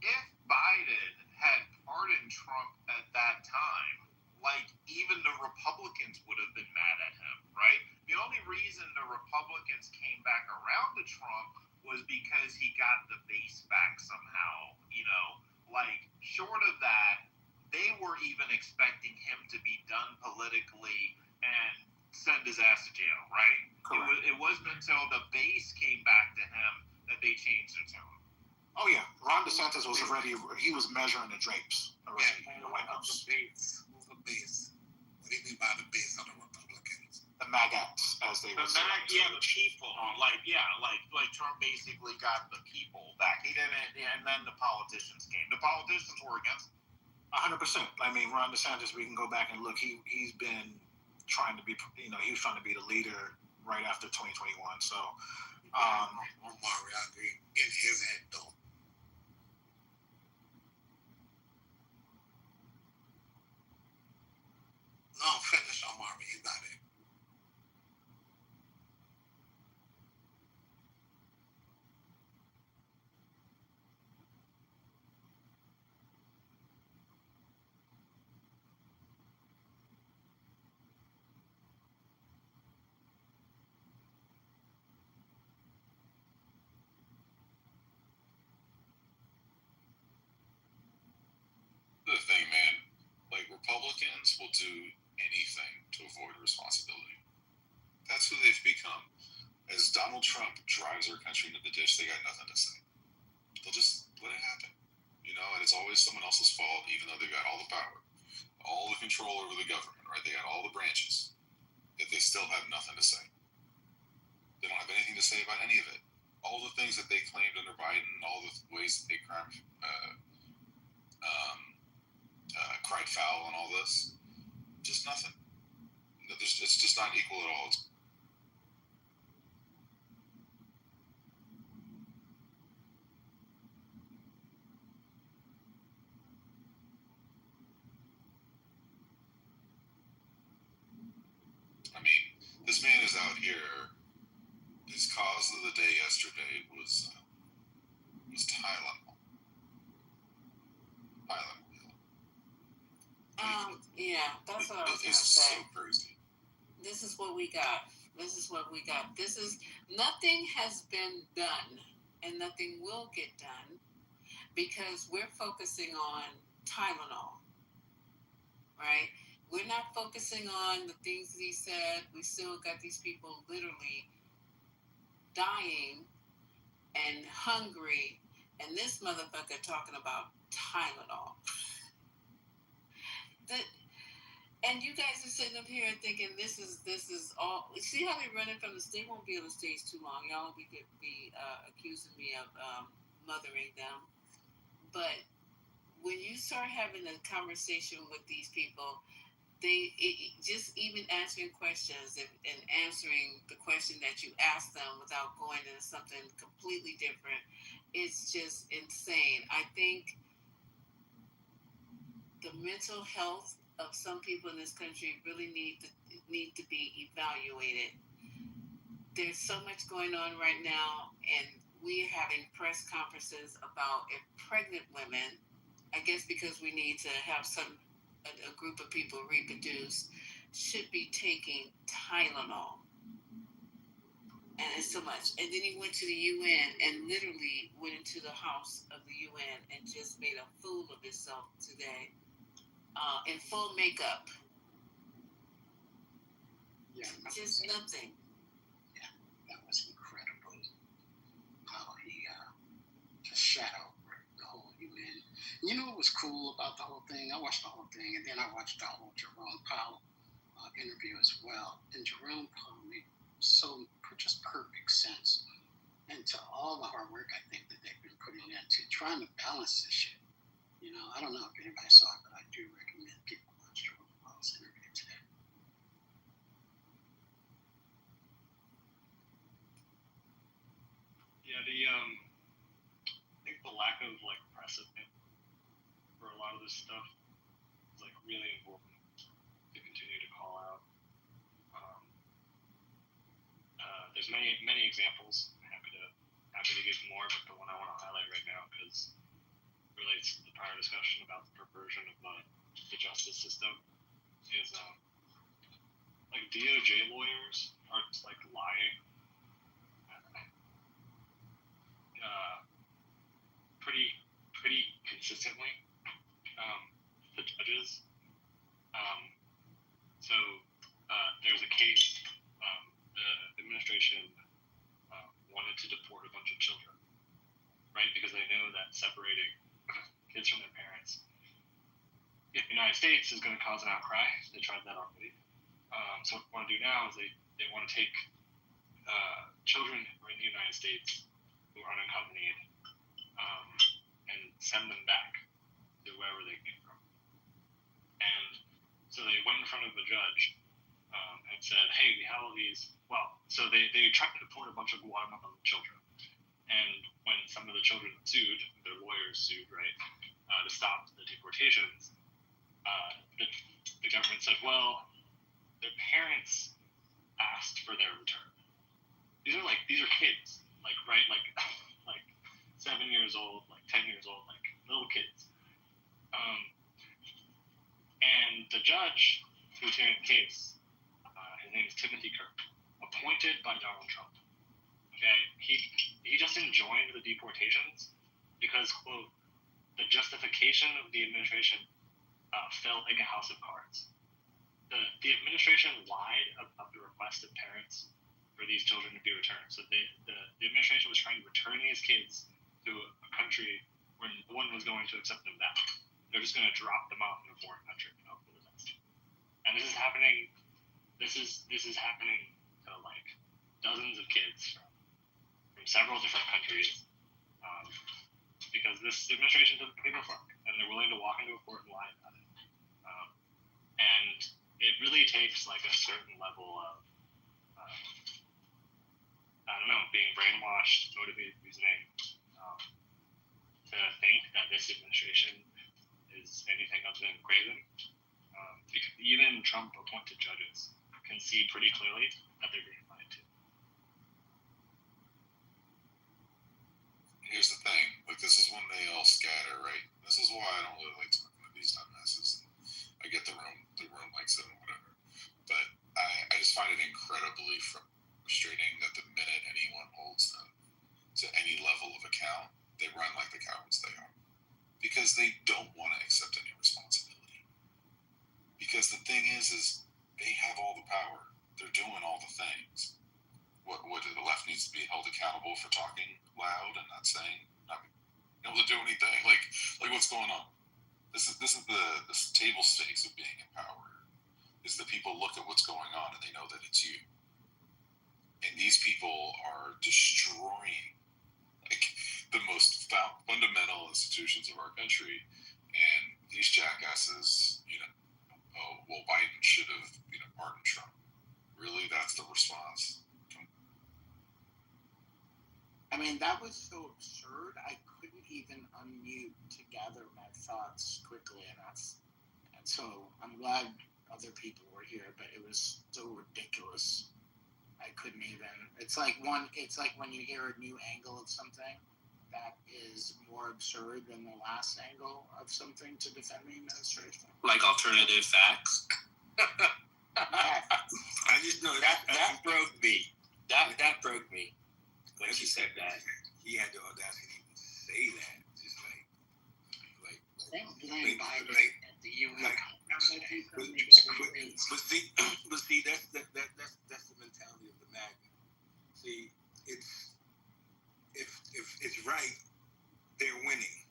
if Biden had pardoned Trump at that time, like, even the Republicans would have been mad at him, right? The only reason the Republicans came back around to Trump was because he got the base back somehow, you know? Like, short of that, they were even expecting him to be done politically and send his ass to jail, right? It wasn't until the base came back to him that they changed their tune. Oh yeah, Ron DeSantis was already, he was measuring the drapes already in the White House. Who's the base? What do you mean by the base of the Republicans? The MAGAs, as they would say. The people. Like Trump basically got the people back. He didn't, and then the politicians came. The politicians were against 100%. I mean, Ron DeSantis, we can go back and look, he's been trying to be, he was trying to be the leader right after 2021. So, Omari, I agree. In his head, though. No, finish, Omari. You got it. The thing, man, like, Republicans will do anything to avoid responsibility. That's who they've become. As Donald Trump drives our country into the ditch, they got nothing to say. They'll just let it happen, and it's always someone else's fault, even though they've got all the power, all the control over the government, right? They got all the branches, yet they still have nothing to say. They don't have anything to say about any of it. All the things that they claimed under Biden, all the ways that they cried foul and all this, just nothing. It's just not equal at all. I mean, this man is out here. His cause of the day yesterday was Tylenol. Yeah, that's what I was going to say. So crazy. This is what we got. Nothing has been done and nothing will get done because we're focusing on Tylenol, right? We're not focusing on the things that he said. We still got these people literally dying and hungry, and this motherfucker talking about Tylenol. And you guys are sitting up here thinking this is all. See how they're running from this? They won't be on the stage too long. Y'all will be accusing me of mothering them. But when you start having a conversation with these people, just even answering questions and answering the question that you ask them without going into something completely different, it's just insane. I think the mental health of some people in this country really need to be evaluated. There's so much going on right now, and we're having press conferences about if pregnant women, I guess because we need to have a group of people reproduce, should be taking Tylenol. And it's so much. And then he went to the UN and literally went into the house of the UN and just made a fool of himself today. In full makeup. Yeah, just nothing. Yeah, that was incredible. How he just shadowed the whole UN. You know what was cool about the whole thing? I watched the whole thing, and then I watched the whole Jerome Powell interview as well. And Jerome Powell made just perfect sense into all the hard work I think that they've been putting into trying to balance this shit. You know, I don't know if anybody saw it, but I do recommend people watch Jerome Powell's interview today. Yeah, I think the lack of precedent for a lot of this stuff is really important to continue to call out. There's many examples. Happy to give more, but the one I want to highlight right now because relates to the prior discussion about the perversion of the justice system is DOJ lawyers are lying pretty consistently to judges. So there's a case the administration wanted to deport a bunch of children, right? Because they know that separating kids from their parents in the United States is going to cause an outcry. They tried that already. So what they want to do now is they want to take children who are in the United States who are unaccompanied and send them back to wherever they came from. And so they went in front of the judge and said, hey, we have all these. Well, so they tried to deport a bunch of Guatemalan children. And when some of the children sued, their lawyers sued, right, to stop the deportations, the government said, well, their parents asked for their return. These are kids, right, 7 years old, 10 years old, little kids. And the judge who's hearing the case, his name is Timothy Kirk, appointed by Donald Trump. Okay, he just enjoined the deportations because, quote, the justification of the administration felt like a house of cards. The administration lied about the request of parents for these children to be returned. So the administration was trying to return these kids to a country where no one was going to accept them back. They're just going to drop them off in a foreign country. And this is happening. This is happening to dozens of kids from several different countries because this administration doesn't give a fuck, and they're willing to walk into a court and lie about it. And it really takes a certain level of being brainwashed, motivated reasoning to think that this administration is anything other than craven. Because even Trump-appointed judges can see pretty clearly that they're being lied to. Here's the thing, this is when they all scatter, right? This is why I don't really like talking to these hot messes. I get the room likes it and whatever. But I just find it incredibly frustrating that the minute anyone holds them to any level of for talking loud and not being able to do anything. Like what's going on? This is the table stakes of being in power. Is that people look at what's going on and they know that it's you. And these people are destroying the most fundamental institutions of our country. And these jackasses, Biden should have, pardoned Trump. Really, that's the response. I mean, that was so absurd. I couldn't even unmute to gather my thoughts quickly enough. And so I'm glad other people were here, but it was so ridiculous. I couldn't even. It's like when you hear a new angle of something that is more absurd than the last angle of something to defend the administration. Like alternative facts. I just know that broke me. That broke me when she said that. He had the audacity to say that. Just like blame Biden at the UN. But see, that's the mentality of the MAGA. See, if it's right, they're winning.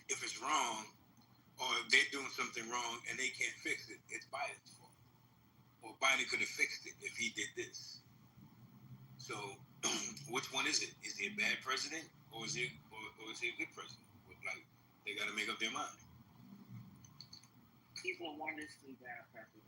If it's wrong, or if they're doing something wrong and they can't fix it, it's Biden's fault. Or Biden could have fixed it if he did this. So, which one is it? Is he a bad president, or is he a good president? Like, they got to make up their mind. He's a wonderfully bad president.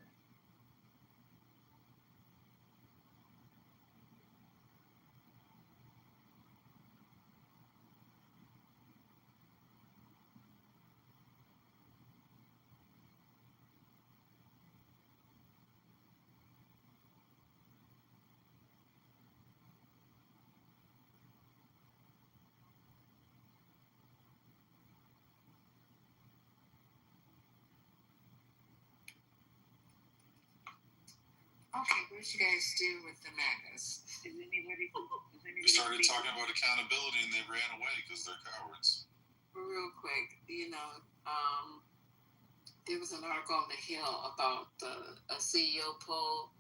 Okay, what you guys do with the MAGAs? We started talking about accountability and they ran away because they're cowards. Real quick, there was an article on The Hill about a CEO poll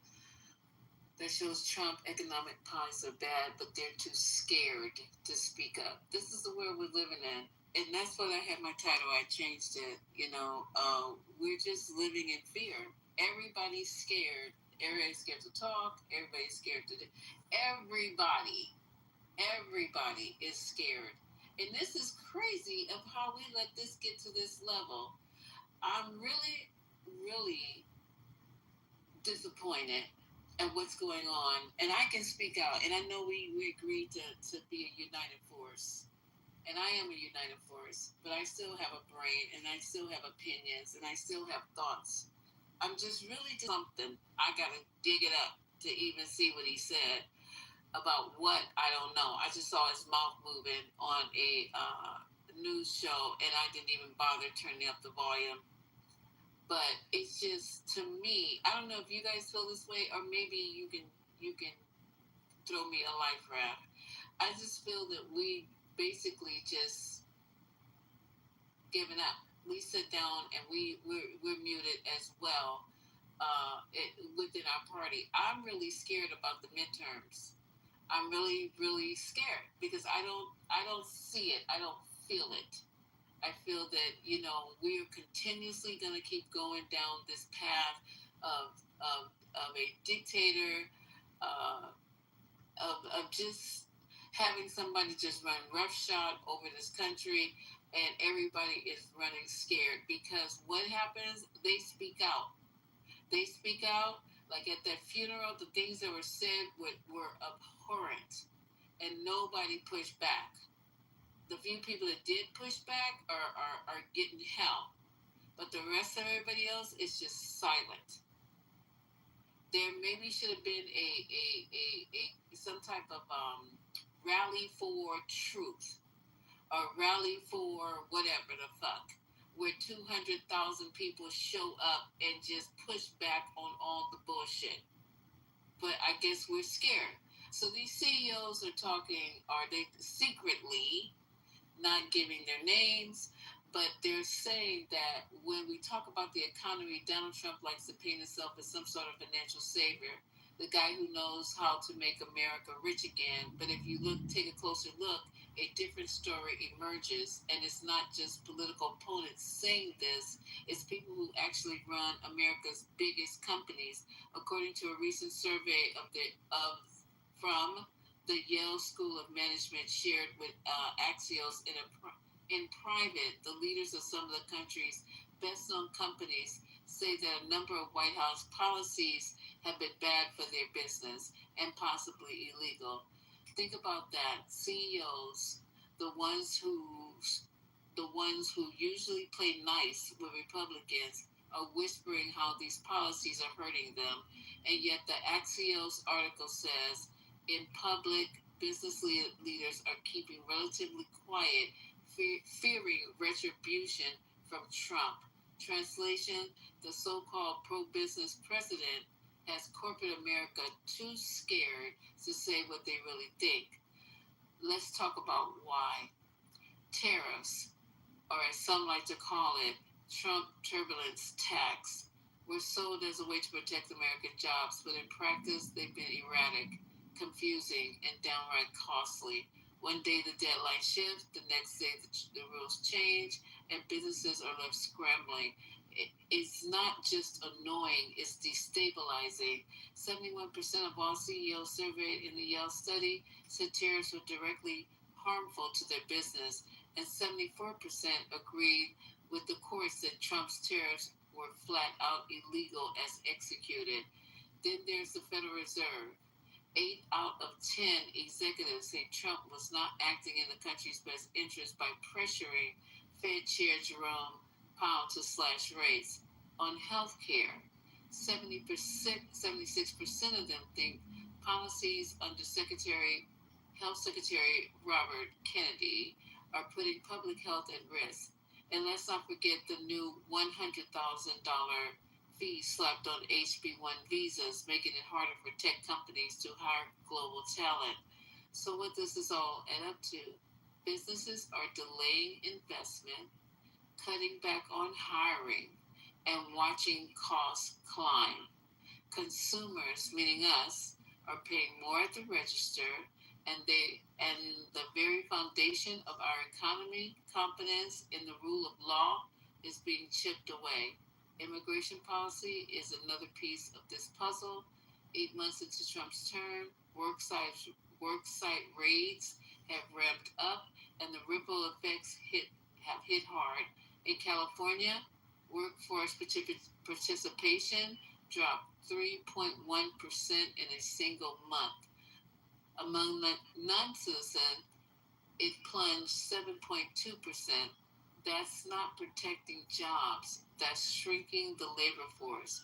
that shows Trump economic policies are bad, but they're too scared to speak up. This is the world we're living in. And that's what I had my title. I changed it. We're just living in fear. Everybody's scared. Everybody's scared to talk. Everybody's scared to do. Everybody is scared. And this is crazy of how we let this get to this level. I'm really, really disappointed at what's going on. And I can speak out. And I know we agreed to be a united force. And I am a united force. But I still have a brain. And I still have opinions. And I still have thoughts. I'm just really something. I gotta dig it up to even see what he said about what I don't know. I just saw his mouth moving on a news show, and I didn't even bother turning up the volume. But it's just, to me, I don't know if you guys feel this way, or maybe you can throw me a life raft. I just feel that we basically just given up. We sit down and we're muted as well within our party. I'm really scared about the midterms. I'm really, really scared because I don't see it. I don't feel it. I feel that we're continuously going to keep going down this path of a dictator, of just having somebody just run roughshod over this country. And everybody is running scared because what happens? They speak out. They speak out. Like at that funeral, the things that were said were abhorrent, and nobody pushed back. The few people that did push back are getting hell, but the rest of everybody else is just silent. There maybe should have been a some type of rally for truth. A rally for whatever the fuck, where 200,000 people show up and just push back on all the bullshit. But I guess we're scared. So these CEOs are they secretly not giving their names, but they're saying that when we talk about the economy, Donald Trump likes to paint himself as some sort of financial savior. the guy who knows how to make America rich again. But if you take a closer look, a different story emerges, and it's not just political opponents saying this, it's people who actually run America's biggest companies. According to a recent survey from the Yale School of Management shared with Axios in private, the leaders of some of the country's best-known companies say that a number of White House policies have been bad for their business and possibly illegal. Think about that. CEOs, the ones who usually play nice with Republicans, are whispering how these policies are hurting them, and yet the Axios article says in public, business leaders are keeping relatively quiet, fearing retribution from Trump. Translation: the so-called pro-business president has corporate America too scared to say what they really think. Let's talk about why. Tariffs, or as some like to call it, Trump turbulence tax, were sold as a way to protect American jobs, but in practice they've been erratic, confusing, and downright costly. One day the deadline shifts, the next day the rules change, and businesses are left scrambling. It's not just annoying, it's destabilizing. 71% of all CEOs surveyed in the Yale study said tariffs were directly harmful to their business, and 74% agreed with the courts that Trump's tariffs were flat out illegal as executed. Then there's the Federal Reserve. 8 out of 10 executives say Trump was not acting in the country's best interest by pressuring Fed Chair Jerome Powell to slash rates. On health care, 76% of them think policies under Health Secretary Robert Kennedy are putting public health at risk. And let's not forget the new $100,000 fee slapped on HB1 visas, making it harder for tech companies to hire global talent. So what does this all add up to? Businesses are delaying investment, cutting back on hiring, and watching costs climb. Consumers, meaning us, are paying more at the register, and the very foundation of our economy, confidence in the rule of law, is being chipped away. Immigration policy is another piece of this puzzle. 8 months into Trump's term, worksite raids have ramped up, and the ripple effects have hit hard. In California, workforce participation dropped 3.1% in a single month. Among non-citizens, it plunged 7.2%. That's not protecting jobs. That's shrinking the labor force.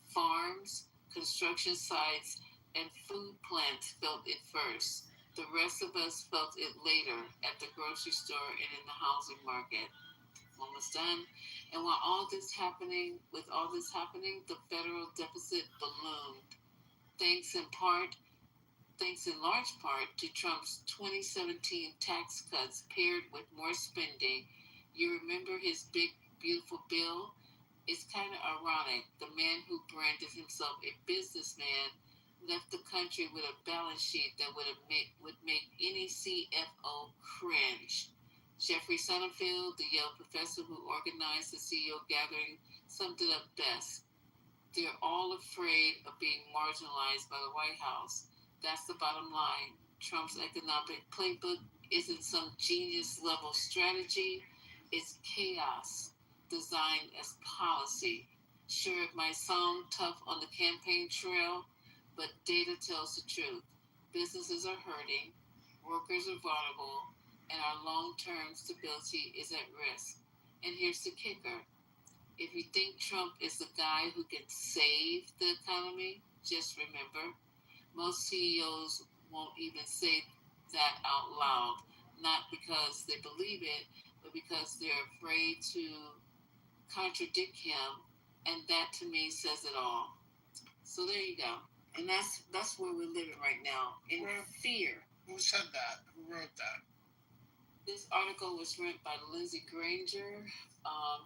Farms, construction sites, and food plants felt it first. The rest of us felt it later at the grocery store and in the housing market. Almost done. And with all this happening, the federal deficit ballooned. Thanks in large part to Trump's 2017 tax cuts paired with more spending. You remember his big, beautiful bill? It's kind of ironic. The man who branded himself a businessman left the country with a balance sheet that would make any CFO cringe. Jeffrey Sonnenfeld, the Yale professor who organized the CEO gathering, summed it up best. They're all afraid of being marginalized by the White House. That's the bottom line. Trump's economic playbook isn't some genius level strategy. It's chaos designed as policy. Sure, it might sound tough on the campaign trail, but data tells the truth. Businesses are hurting, workers are vulnerable, and our long-term stability is at risk. And here's the kicker. If you think Trump is the guy who can save the economy, just remember, most CEOs won't even say that out loud, not because they believe it, but because they're afraid to contradict him, and that to me says it all. So there you go. And that's where we're living right now, in fear. Who said that? Who wrote that? This article was written by Lindsey Granger.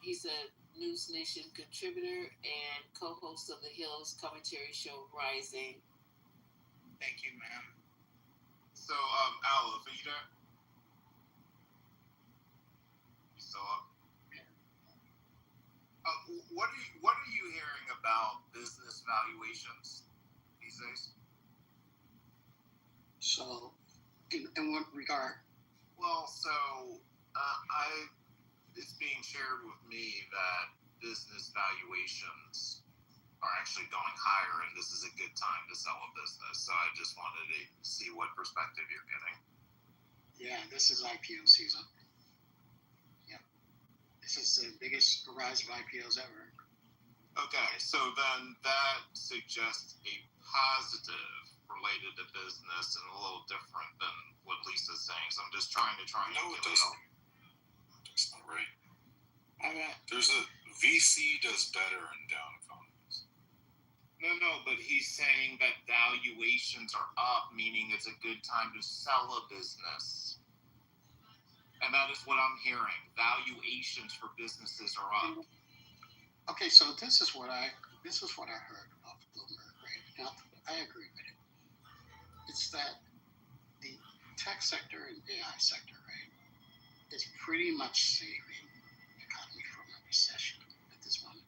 He's a News Nation contributor and co-host of the Hill's commentary show Rising. Thank you, ma'am. So, Aleph, are you there? You still up? What are you hearing about business valuations these days? So, in what regard? Well, so it's being shared with me that business valuations are actually going higher, and this is a good time to sell a business. So I just wanted to see what perspective you're getting. Yeah, this is IPO season. Yeah, this is the biggest rise of IPOs ever. Okay, so then that suggests a positive related to business and a little different than what Lisa's saying. So I'm just trying to No, it doesn't. That's not right. Okay. There's a VC does better in down economies. No, but he's saying that valuations are up, meaning it's a good time to sell a business. And that is what I'm hearing. Valuations for businesses are up. Okay, so this is what I heard off Bloomberg, right? Now, I agree with it. It's that the tech sector and AI sector, right, is pretty much saving the economy from a recession at this moment.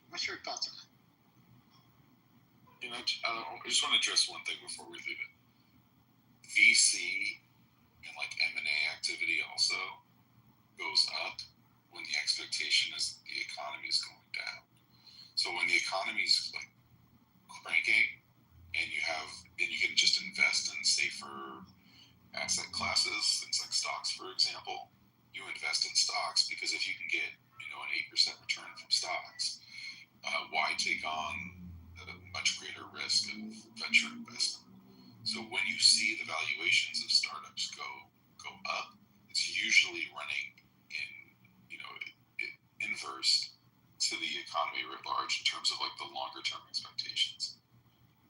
What's your thoughts on that? You know, I just want to address one thing before we leave it. VC and like M&A activity also goes up when the expectation is that the economy is going down. So when the economy is like cranking and you can just invest in safer asset classes, things like stocks, for example, you invest in stocks because if you can get, an 8% return from stocks, why take on a much greater risk of venture investment? So when you see the valuations of startups go up, it's usually running inverse to the economy writ large in terms of like the longer term expectations.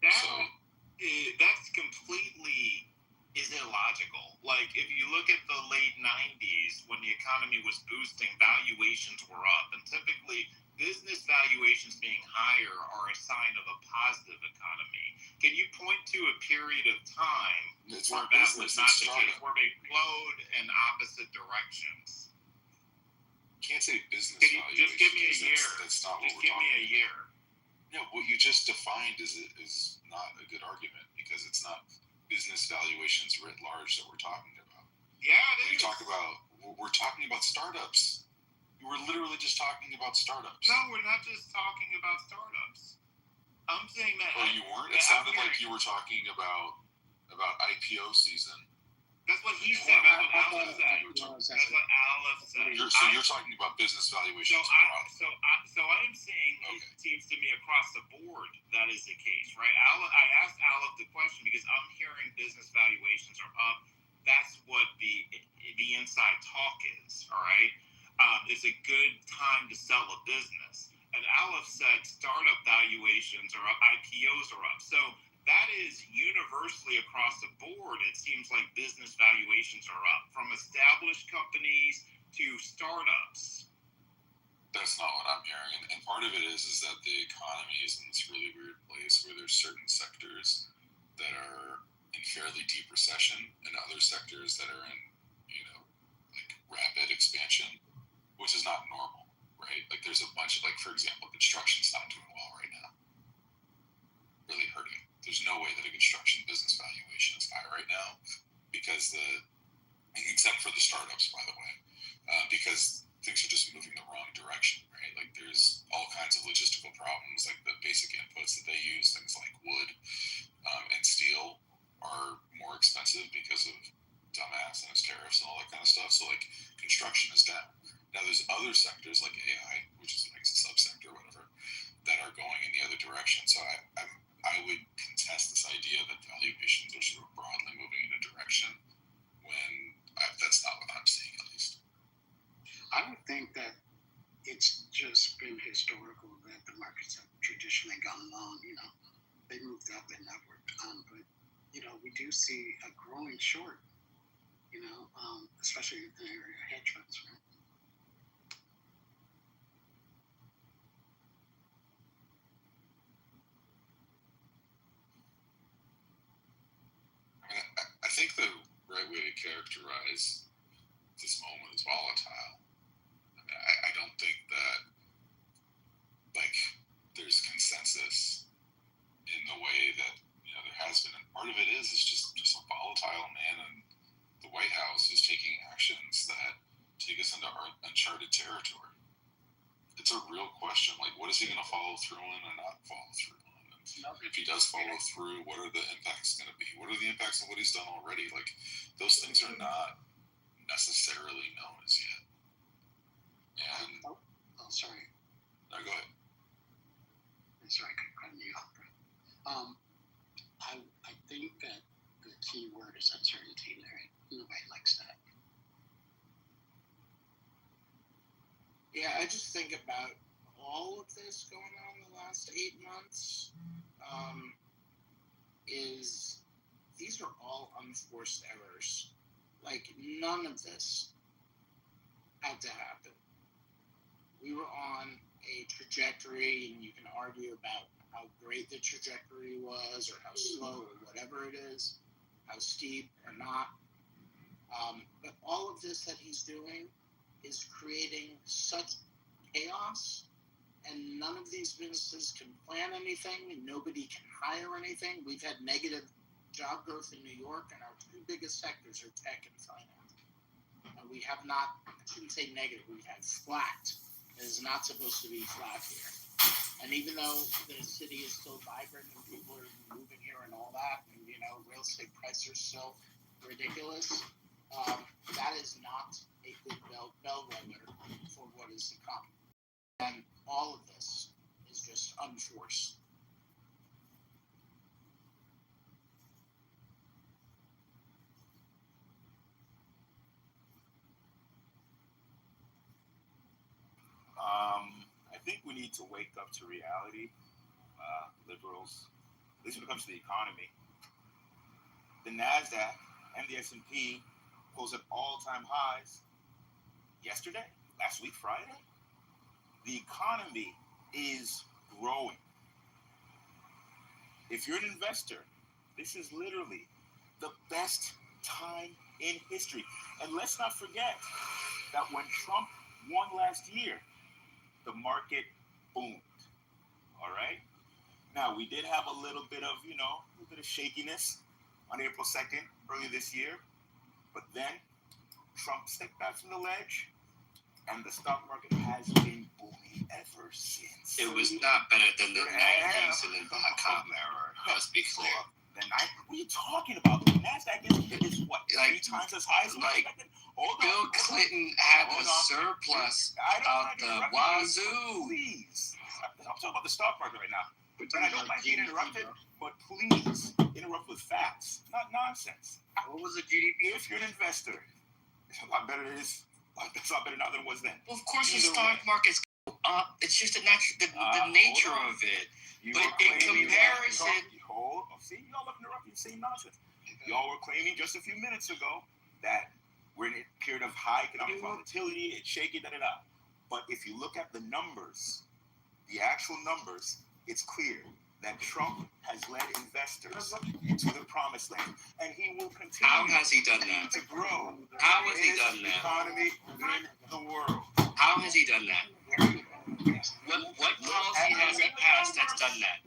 That's completely is illogical. Like if you look at the late 90s when the economy was boosting, valuations were up, and typically business valuations being higher are a sign of a positive economy. Can you point to a period of time where that was not the case, where they flowed in opposite directions? Can't say business Can you valuation. just give me a year? That's not what just we're give me a talking year. about. No, what you just defined is not a good argument because it's not business valuations writ large that we're talking about. Yeah, it is. We're talking about startups. We're literally just talking about startups. No, we're not just talking about startups. I'm saying that. Oh, you weren't? It sounded like you were talking about IPO season. That's what he said. That's what Aleph said. That's what Aleph said. You're talking about business valuations. So I am saying it seems to me across the board that is the case, right? I asked Aleph the question because I'm hearing business valuations are up. That's what the inside talk is. All right, it's a good time to sell a business. And Aleph said startup valuations are up, IPOs are up. So that is universally across the board. It seems like business valuations are up from established companies to startups. That's not what I'm hearing. And part of it is that the economy is in this really weird place where there's certain sectors that are in fairly deep recession and other sectors that are in, like rapid expansion, which is not normal, right? Like there's a bunch of, like, for example, construction's not doing well right now. Really hurting. There's no way that a construction business valuation is high right now because except for the startups, by the way, because things are just moving the wrong direction, right? Like there's all kinds of logistical problems, like the basic inputs that they use, things like wood and steel are more expensive because of dumbass and tariffs and all that kind of stuff. So like construction is down. Now there's other sectors like AI, which is like a subsector or whatever, that are going in the other direction. So I would contest this idea that valuations are sort of broadly moving in a direction when that's not what I'm seeing, at least. I would think that it's just been historical that the markets have traditionally gone long. They moved up and upward, but we do see a growing short. Especially in the area of hedge funds, right? characterize this moment as volatile. I don't think that there's consensus in the way that there has been. And part of it is just a volatile man, and the White House is taking actions that take us into uncharted territory. It's a real question. What is he going to follow through on or not follow through on? And if he does follow through, what are the impacts going to be? What are the impacts of what he's done already? Those things are not necessarily known as yet. And sorry. No, go ahead. I'm sorry, I couldn't cut you off. I think that the key word is uncertainty, Larry. Nobody likes that. Yeah, I just think about all of this going on the last 8 months. These are all unforced errors. None of this had to happen. We were on a trajectory, and you can argue about how great the trajectory was, or how slow, or whatever it is, how steep or not. But all of this that he's doing is creating such chaos, and none of these businesses can plan anything, and nobody can hire anything. We've had negative job growth in New York, and our two biggest sectors are tech and finance. We have not, I shouldn't say negative, we've had flat. It is not supposed to be flat here. And even though the city is still vibrant and people are moving here and all that, and real estate prices are still ridiculous, that is not a good bellwether for what is to come. And all of this is just unforced. I think we need to wake up to reality, liberals, at least when it comes to the economy. The NASDAQ and the S&P closed at all-time highs yesterday, last week, Friday. The economy is growing. If you're an investor, this is literally the best time in history. And let's not forget that when Trump won last year, the market boomed. All right? Now, we did have a little bit of, a little bit of shakiness on April 2nd, earlier this year. But then Trump stepped back from the ledge, and the stock market has been booming ever since. It was not better than the 90s and the dot-com era. Let's be clear. The 90s? What are you talking about? The NASDAQ is what? 3 times as high as Bill Clinton had a surplus out the wazoo. Please. I'm talking about the stock market right now. And I don't mind being interrupted, but please interrupt with facts, not nonsense. What was the GDP? If you're an investor, it's a lot better than it's a lot better now than it was then. Well, of course, the stock market's up. It's just the nature of it. But in comparison, see, y'all love interrupting, saying nonsense. Y'all were claiming just a few minutes ago that we're in a period of high economic volatility, it's shaky, da-da-da. But if you look at the numbers, the actual numbers, it's clear that Trump has led investors to the promised land, and he will continue. How has he done that? To grow. How has he done that? Economy in the world. How has he done that? What policy has he passed that's done that?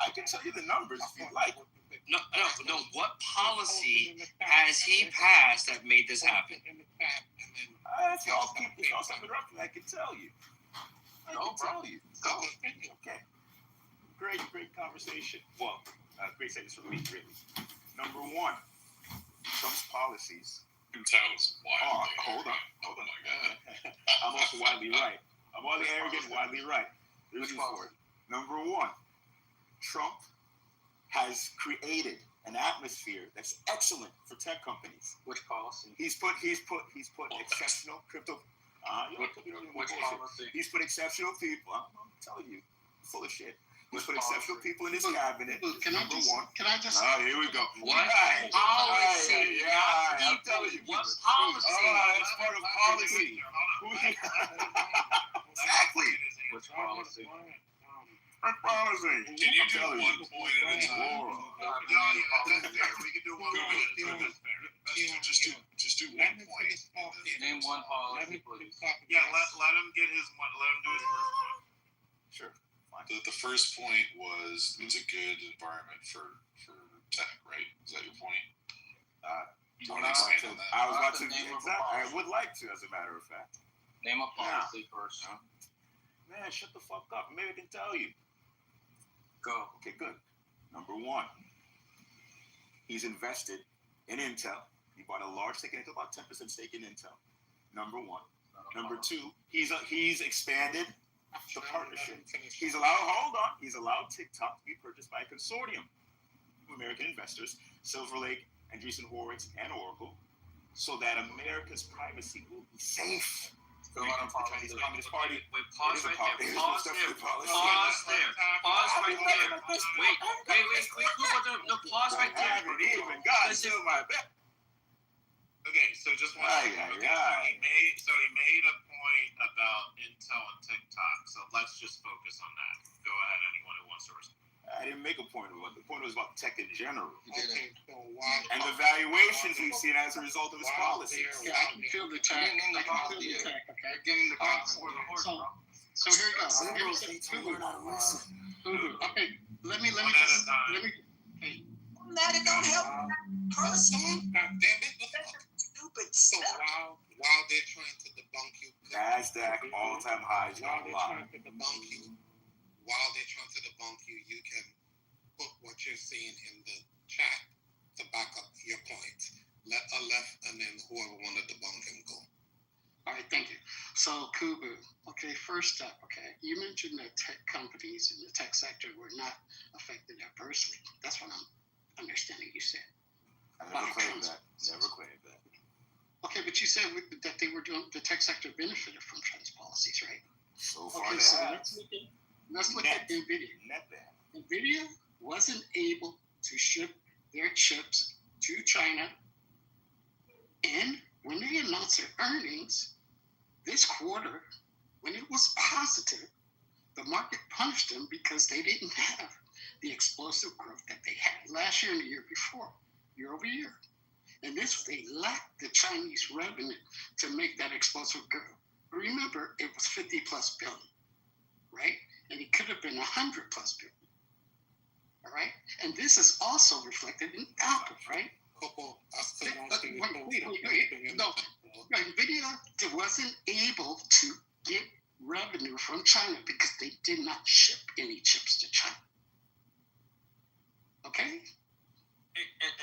I can tell you the numbers if you like. No. What policy has he passed that made this happen? If y'all stop interrupting, I can tell you. Okay. Great conversation. Well, great sentence for me, really. Number one, Trump's policies. Hold on. Oh my God. I'm also widely right. I'm widely arrogant, widely right. There's for it. Number one, Trump has created an atmosphere that's excellent for tech companies. Which policy? He's put exceptional crypto. Which policy? He's put exceptional people. I'm telling you, full of shit. He's put exceptional people in his cabinet. Can I just? Here we go. What I'm policy? telling you. What policy? It's part of policy. Exactly. Which policy? What policy? Can you do one point at a time? That's fair. We can do one point. Just do one point. Name one policy, please. Yeah, let him get his one. Let him do his first one. Sure. The first point was it's a good environment for tech, right? Is that your point? I was about to. Exactly. I would like to, as a matter of fact. Name a policy first. Man, shut the fuck up. Maybe I can tell you. Go. Okay, good. Number one, he's invested in Intel. He bought a large stake in Intel, about 10% stake in Intel. Number one. Number two, he's expanded the partnership. He's allowed TikTok to be purchased by a consortium of American investors, Silver Lake, Andreessen Horowitz, and Oracle, so that America's privacy will be safe. The Chinese Communist Party. Wait, pause right there. Pause there. Pause right there. Wait. No, pause right there. Okay, so just one second. He made a point about Intel and TikTok, so let's just focus on that. Go ahead, anyone who wants to respond. I didn't make a point about it. The point was about tech in general. Okay, so and the valuations we've seen as a result of his policies. Yeah, I can feel the tech. Okay, getting the so here you go. Okay, let me. Hey. That it don't help person. Damn it! Stupid So stuff. while they're trying to debunk you, NASDAQ all-time highs while don't they're lie. trying to debunk you, you can put what you're seeing in the chat to back up your points. Let Aleph and then whoever wanted to debunk him go. All right, thank you. So, Kubu, okay, first up, okay, you mentioned that tech companies in the tech sector were not affected adversely. That's what I'm understanding you said. I never claimed that. Okay, but you said that they were doing, the tech sector benefited from trans policies, right? So far, okay, so let's look at NVIDIA. NVIDIA wasn't able to ship their chips to China, and when they announced their earnings this quarter, when it was positive, the market punished them because they didn't have the explosive growth that they had last year and the year before, year over year. And they lacked the Chinese revenue to make that explosive growth. Remember, it was 50 plus billion, right? And it could have been 100 plus billion. All right? And this is also reflected in Apple, right? No, NVIDIA wasn't able to get revenue from China because they did not ship any chips to China. Okay?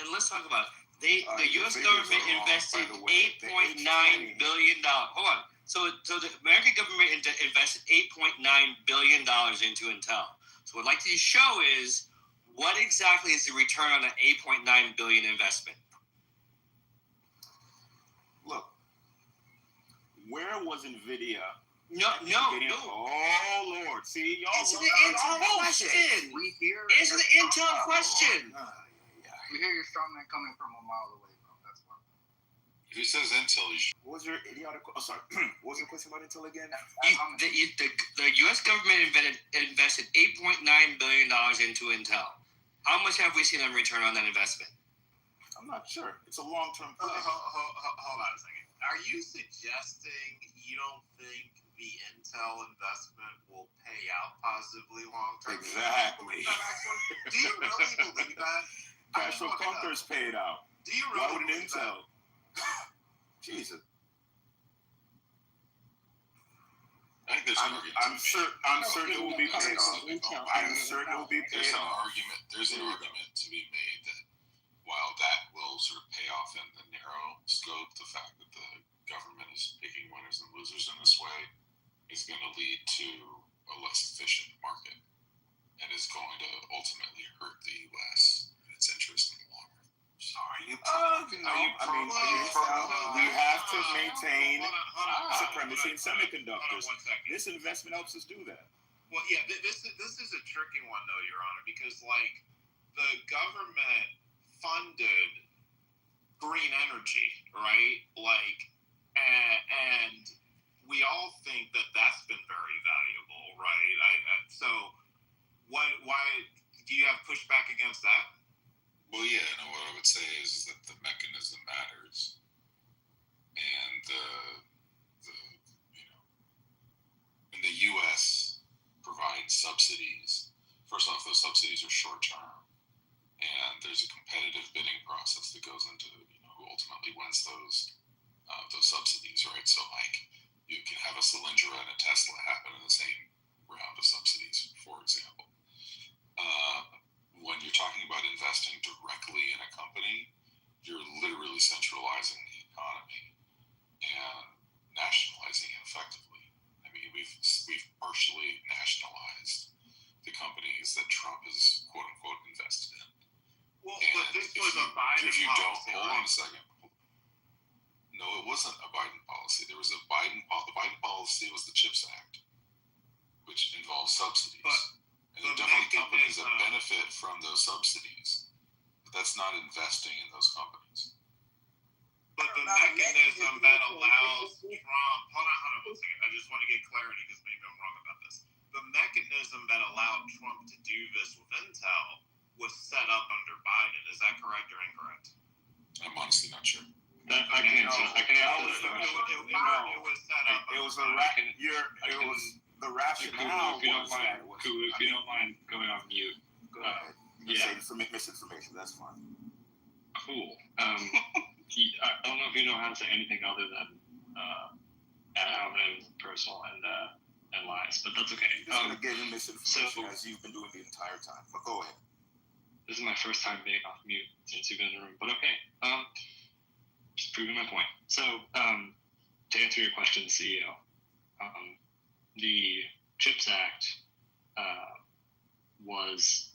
And let's talk about it. The U.S. government invested $8.9 billion. Hold on. So the American government invested $8.9 billion into Intel. So what I'd like to show is what exactly is the return on an $8.9 billion investment? Look, where was NVIDIA? No. Oh Lord, see y'all. Answer the Intel question. We hear. Answer the Intel question. We hear your strongman coming from a mile away, bro. That's why. If he says Intel, what was your idiotic? Oh, sorry. What was your question about Intel again? The U.S. government invested $8.9 billion into Intel. How much have we seen them return on that investment? I'm not sure. It's a long-term play. Hold on a second. Are you suggesting you don't think the Intel investment will pay out positively long-term? Exactly. Do you really believe that? Cash flow Comfort's paid out. Do you really? Why would an Intel? Jesus. I think I'm certain it will be paid off. I'm certain it will be paid off. There's an argument to be made that while that will sort of pay off in the narrow scope, the fact that the government is picking winners and losers in this way is going to lead to a less efficient market and is going to ultimately hurt the U.S. and its interest in the long run. We have to maintain supremacy in semiconductors. This investment helps us do that. Well, yeah, this is a tricky one, though, Your Honor, because, like, the government funded green energy, right? Like, and we all think that that's been very valuable, right? So Why do you have pushback against that? Well, yeah, no, what I would say is that the mechanism matters, and when the U.S. provides subsidies, first off, those subsidies are short term, and there's a competitive bidding process that goes into who ultimately wins those subsidies, right? So, like, you can have a Solyndra and a Tesla happen in the same round of subsidies, for example. When you're talking about investing directly in a company, you're literally centralizing the economy and nationalizing it effectively. I mean, we've partially nationalized the companies that Trump has quote unquote invested in. Well, but this was a Biden policy. Hold on a second. No, it wasn't a Biden policy. There was the Biden policy was the CHIPS Act, which involves subsidies. And there are definitely companies that benefit from those subsidies, but that's not investing in those companies. But the mechanism that allows Trump, hold on 1 second. I just want to get clarity because maybe I'm wrong about this. The mechanism that allowed Trump to do this with Intel was set up under Biden. Is that correct or incorrect? I'm honestly not sure. I can answer. It was set up. It was the rationale. If you don't mind going off mute. Go ahead. Yeah. Say misinformation. That's fine. Cool. I don't know if you know how to say anything other than ad hominem, personal, and lies, but that's okay. You're just gonna give him misinformation as you've been doing the entire time. But go ahead. This is my first time being off mute since you've been in the room, but okay. Just proving my point. So, to answer your question, CEO, the CHIPS Act was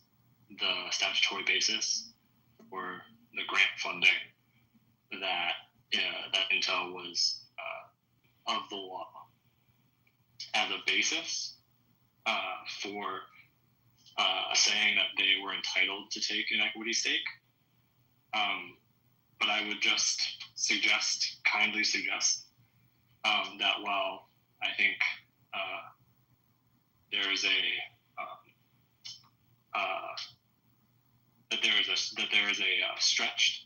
the statutory basis for the grant funding that Intel was of the law as a basis for saying that they were entitled to take an equity stake. But I would just kindly suggest that while I think there is a stretched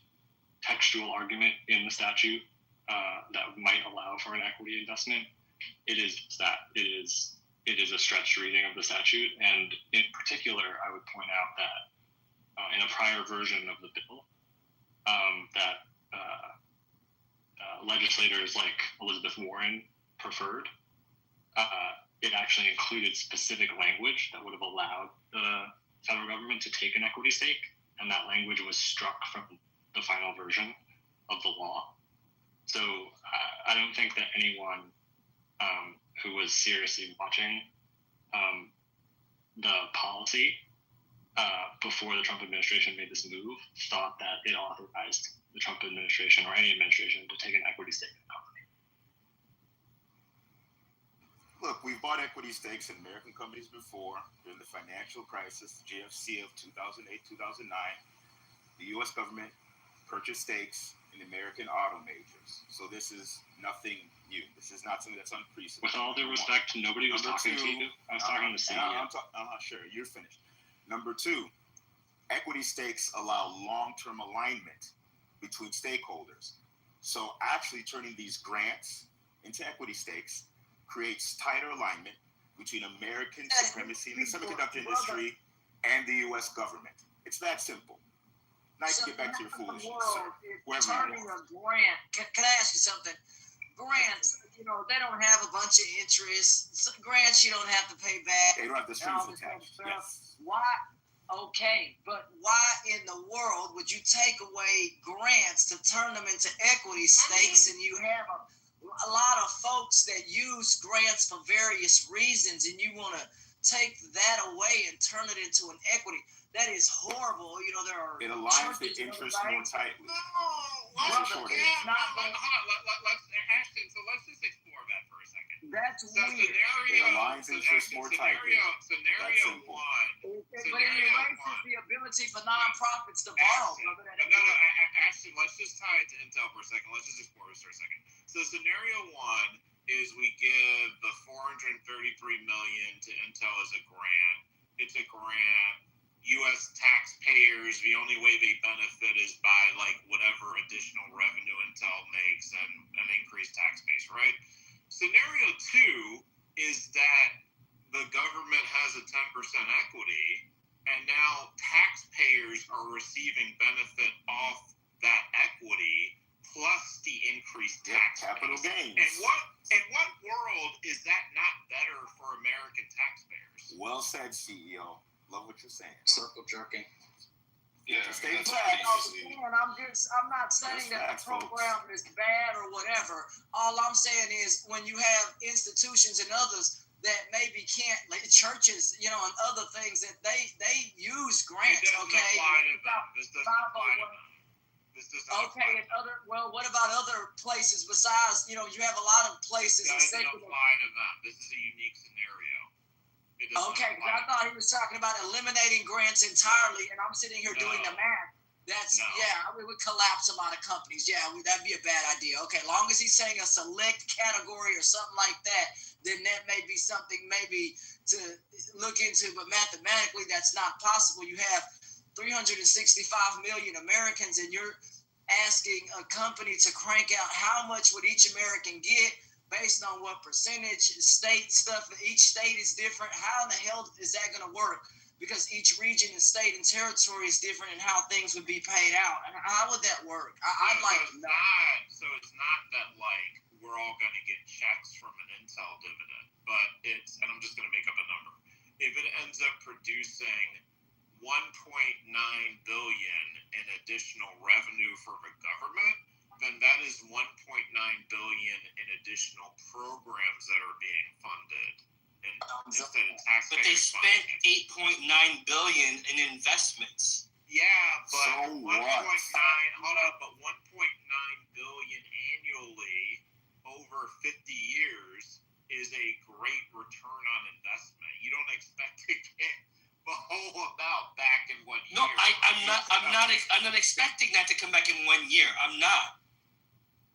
textual argument in the statute that might allow for an equity investment, it is a stretched reading of the statute, and in particular, I would point out that in a prior version of the bill, that legislators like Elizabeth Warren preferred, it actually included specific language that would have allowed the federal government to take an equity stake, and that language was struck from the final version of the law. So I don't think that anyone who was seriously watching the policy before the Trump administration made this move thought that it authorized the Trump administration or any administration to take an equity stake in the company. Look, we've bought equity stakes in American companies before. During the financial crisis, the GFC of 2008, 2009, the U.S. government purchased stakes in American auto majors. So this is nothing new. This is not something that's unprecedented. With all due respect, nobody was talking to you. I was talking to CEO. Sure, you're finished. Number two, equity stakes allow long-term alignment between stakeholders. So actually turning these grants into equity stakes creates tighter alignment between American supremacy in the semiconductor industry and the U.S. government. It's that simple. Now you can get back to your foolishness, sir. Turning a grant, can I ask you something? Grants, they don't have a bunch of interest. Grants you don't have to pay back. They don't have the strings attached. Yes. Why? Okay, but why in the world would you take away grants to turn them into equity stakes, and you have a lot of folks that use grants for various reasons, and you want to take that away and turn it into an equity? That is horrible. It aligns the interest more tightly. Let's just explore that for a second. That's weird. It aligns interest more tightly. Scenario one. But it erases the ability for nonprofits to borrow. Ashton, let's just tie it to Intel for a second. Let's just explore this for a second. So scenario one is we give the $433 million to Intel as a grant, It's a grant. U.S. taxpayers, the only way they benefit is by like whatever additional revenue Intel makes and an increased tax base, right? Scenario 2 is that the government has a 10% equity, and now taxpayers are receiving benefit off that equity plus the increased tax capital base. gains. In what world is that not better for American taxpayers? Well said, CEO. Love what you're saying. Circle jerking. Yeah, Stay that's flat. pretty easy. And I'm not saying that the program is bad or whatever. All I'm saying is when you have institutions and others that maybe can't, like churches, and other things that they use grants. It doesn't apply to them. This doesn't apply to them. This does not apply to them. What about other places besides? You have a lot of places. It doesn't apply to them. This is a unique scenario. Okay, because I thought he was talking about eliminating grants entirely, and I'm sitting here doing the math. We would collapse a lot of companies. Yeah, that'd be a bad idea. Okay, long as he's saying a select category or something like that, then that may be something maybe to look into. But mathematically, that's not possible. You have 365 million Americans, and you're asking a company to crank out how much would each American get based on what percentage, state stuff. Each state is different. How in the hell is that going to work? Because each region and state and territory is different in how things would be paid out. And how would that work? I'd like to know. So it's not that like we're all going to get checks from an Intel dividend, but and I'm just going to make up a number. If it ends up producing 1.9 billion in additional revenue for the government, then that is 1.9 billion in additional programs that are being funded instead of taxpayers. But they spent 8.9 billion in investments. Yeah, but So 1.9. what? But 1.9 billion annually over 50 years is a great return on investment. You don't expect to get the whole amount back in 1 year. No, I'm not expecting that to come back in 1 year. I'm not.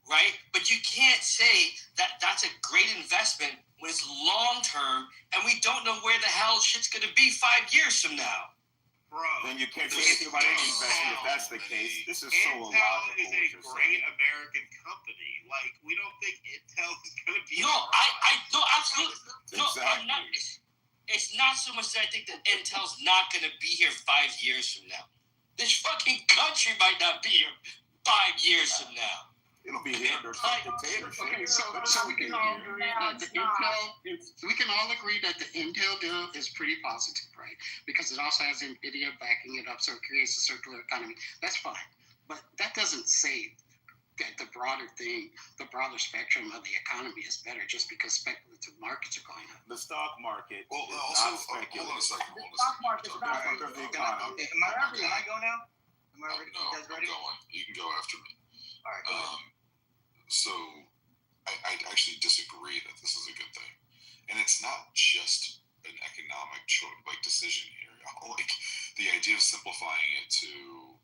Right? But you can't say that that's a great investment when it's long term and we don't know where the hell shit's going to be 5 years from now. Bro. Then you can't say anything about any investment if that's the case. This is so illogical. Intel is a great American company. Like, we don't think Intel is going to be. No, absolutely. No, Exactly. I'm not. It's not so much that I think that Intel's not going to be here 5 years from now. This fucking country might not be here 5 years from now. It'll be here under some dictatorship. Okay, so we can all agree that the Intel deal is pretty positive, right? Because it also has NVIDIA backing it up, so it creates a circular economy. That's fine, but that doesn't say that the broader spectrum of the economy is better just because speculative markets are going up. The stock market Well, is also, not hold speculative. on a second. The stock market's not Part of the economy. Am I ready? Can I go now? Am I ready? No, You guys I'm ready? going. You can go after me. All right, go ahead. So I actually disagree that this is a good thing, and it's not just an economic decision here. Like the idea of simplifying it to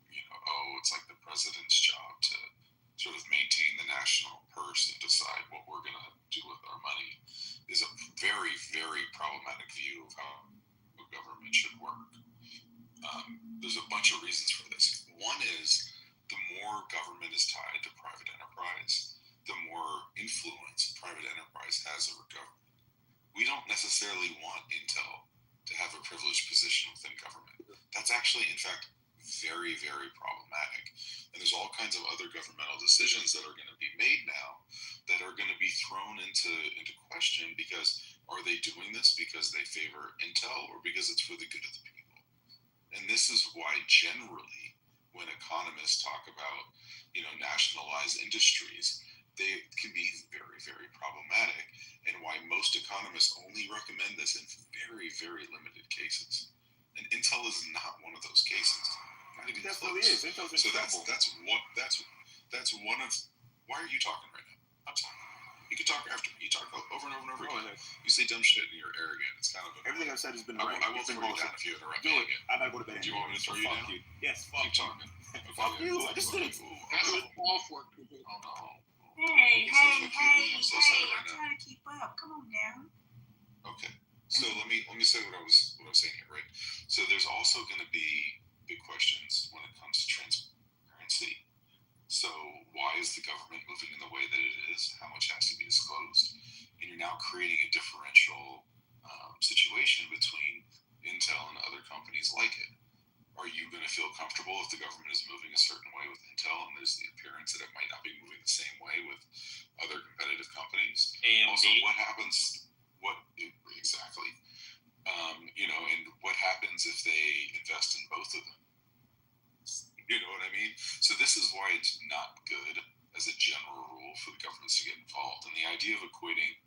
it's like the president's job to sort of maintain the national purse and decide what we're gonna do with our money is a very, very problematic view of how government should work. There's a bunch of reasons for this. One is the more government is tied to private enterprise, the more influence private enterprise has over government. We don't necessarily want Intel to have a privileged position within government. That's actually, in fact, very, very problematic. And there's all kinds of other governmental decisions that are going to be made now that are going to be thrown into question because are they doing this because they favor Intel or because it's for the good of the people? And this is why generally when economists talk about, nationalized industries, they can be very, very problematic, and why most economists only recommend this in very, very limited cases. And Intel is not one of those cases. Not even close. Definitely is. Intel's in trouble. That's one of. Why are you talking right now? I'm sorry. You can talk after me. You talk over and over and over again. You say dumb shit and you're arrogant. It's kind of everything I've said has been I right. will throw you down if you interrupt me again. I might go to bed. Do you want me to throw you down? You. Yes. Fuck Keep talking. Fuck you. I just did it. That's what all for people. Oh no. Hey, I'm so sorry I'm right now. trying to keep up. Come on now. Okay. So let me say what I was I'm saying here, right? So there's also going to be big questions when it comes to transparency. So why is the government moving in the way that it is? How much has to be disclosed? And you're now creating a differential situation between Intel and other companies like it. Are you going to feel comfortable if the government is moving a certain way with Intel and there's the appearance that it might not be moving the same way with other competitive companies? Also, what happens? Exactly? And what happens if they invest in both of them? You know what I mean? So this is why it's not good as a general rule for the governments to get involved. And the idea of equating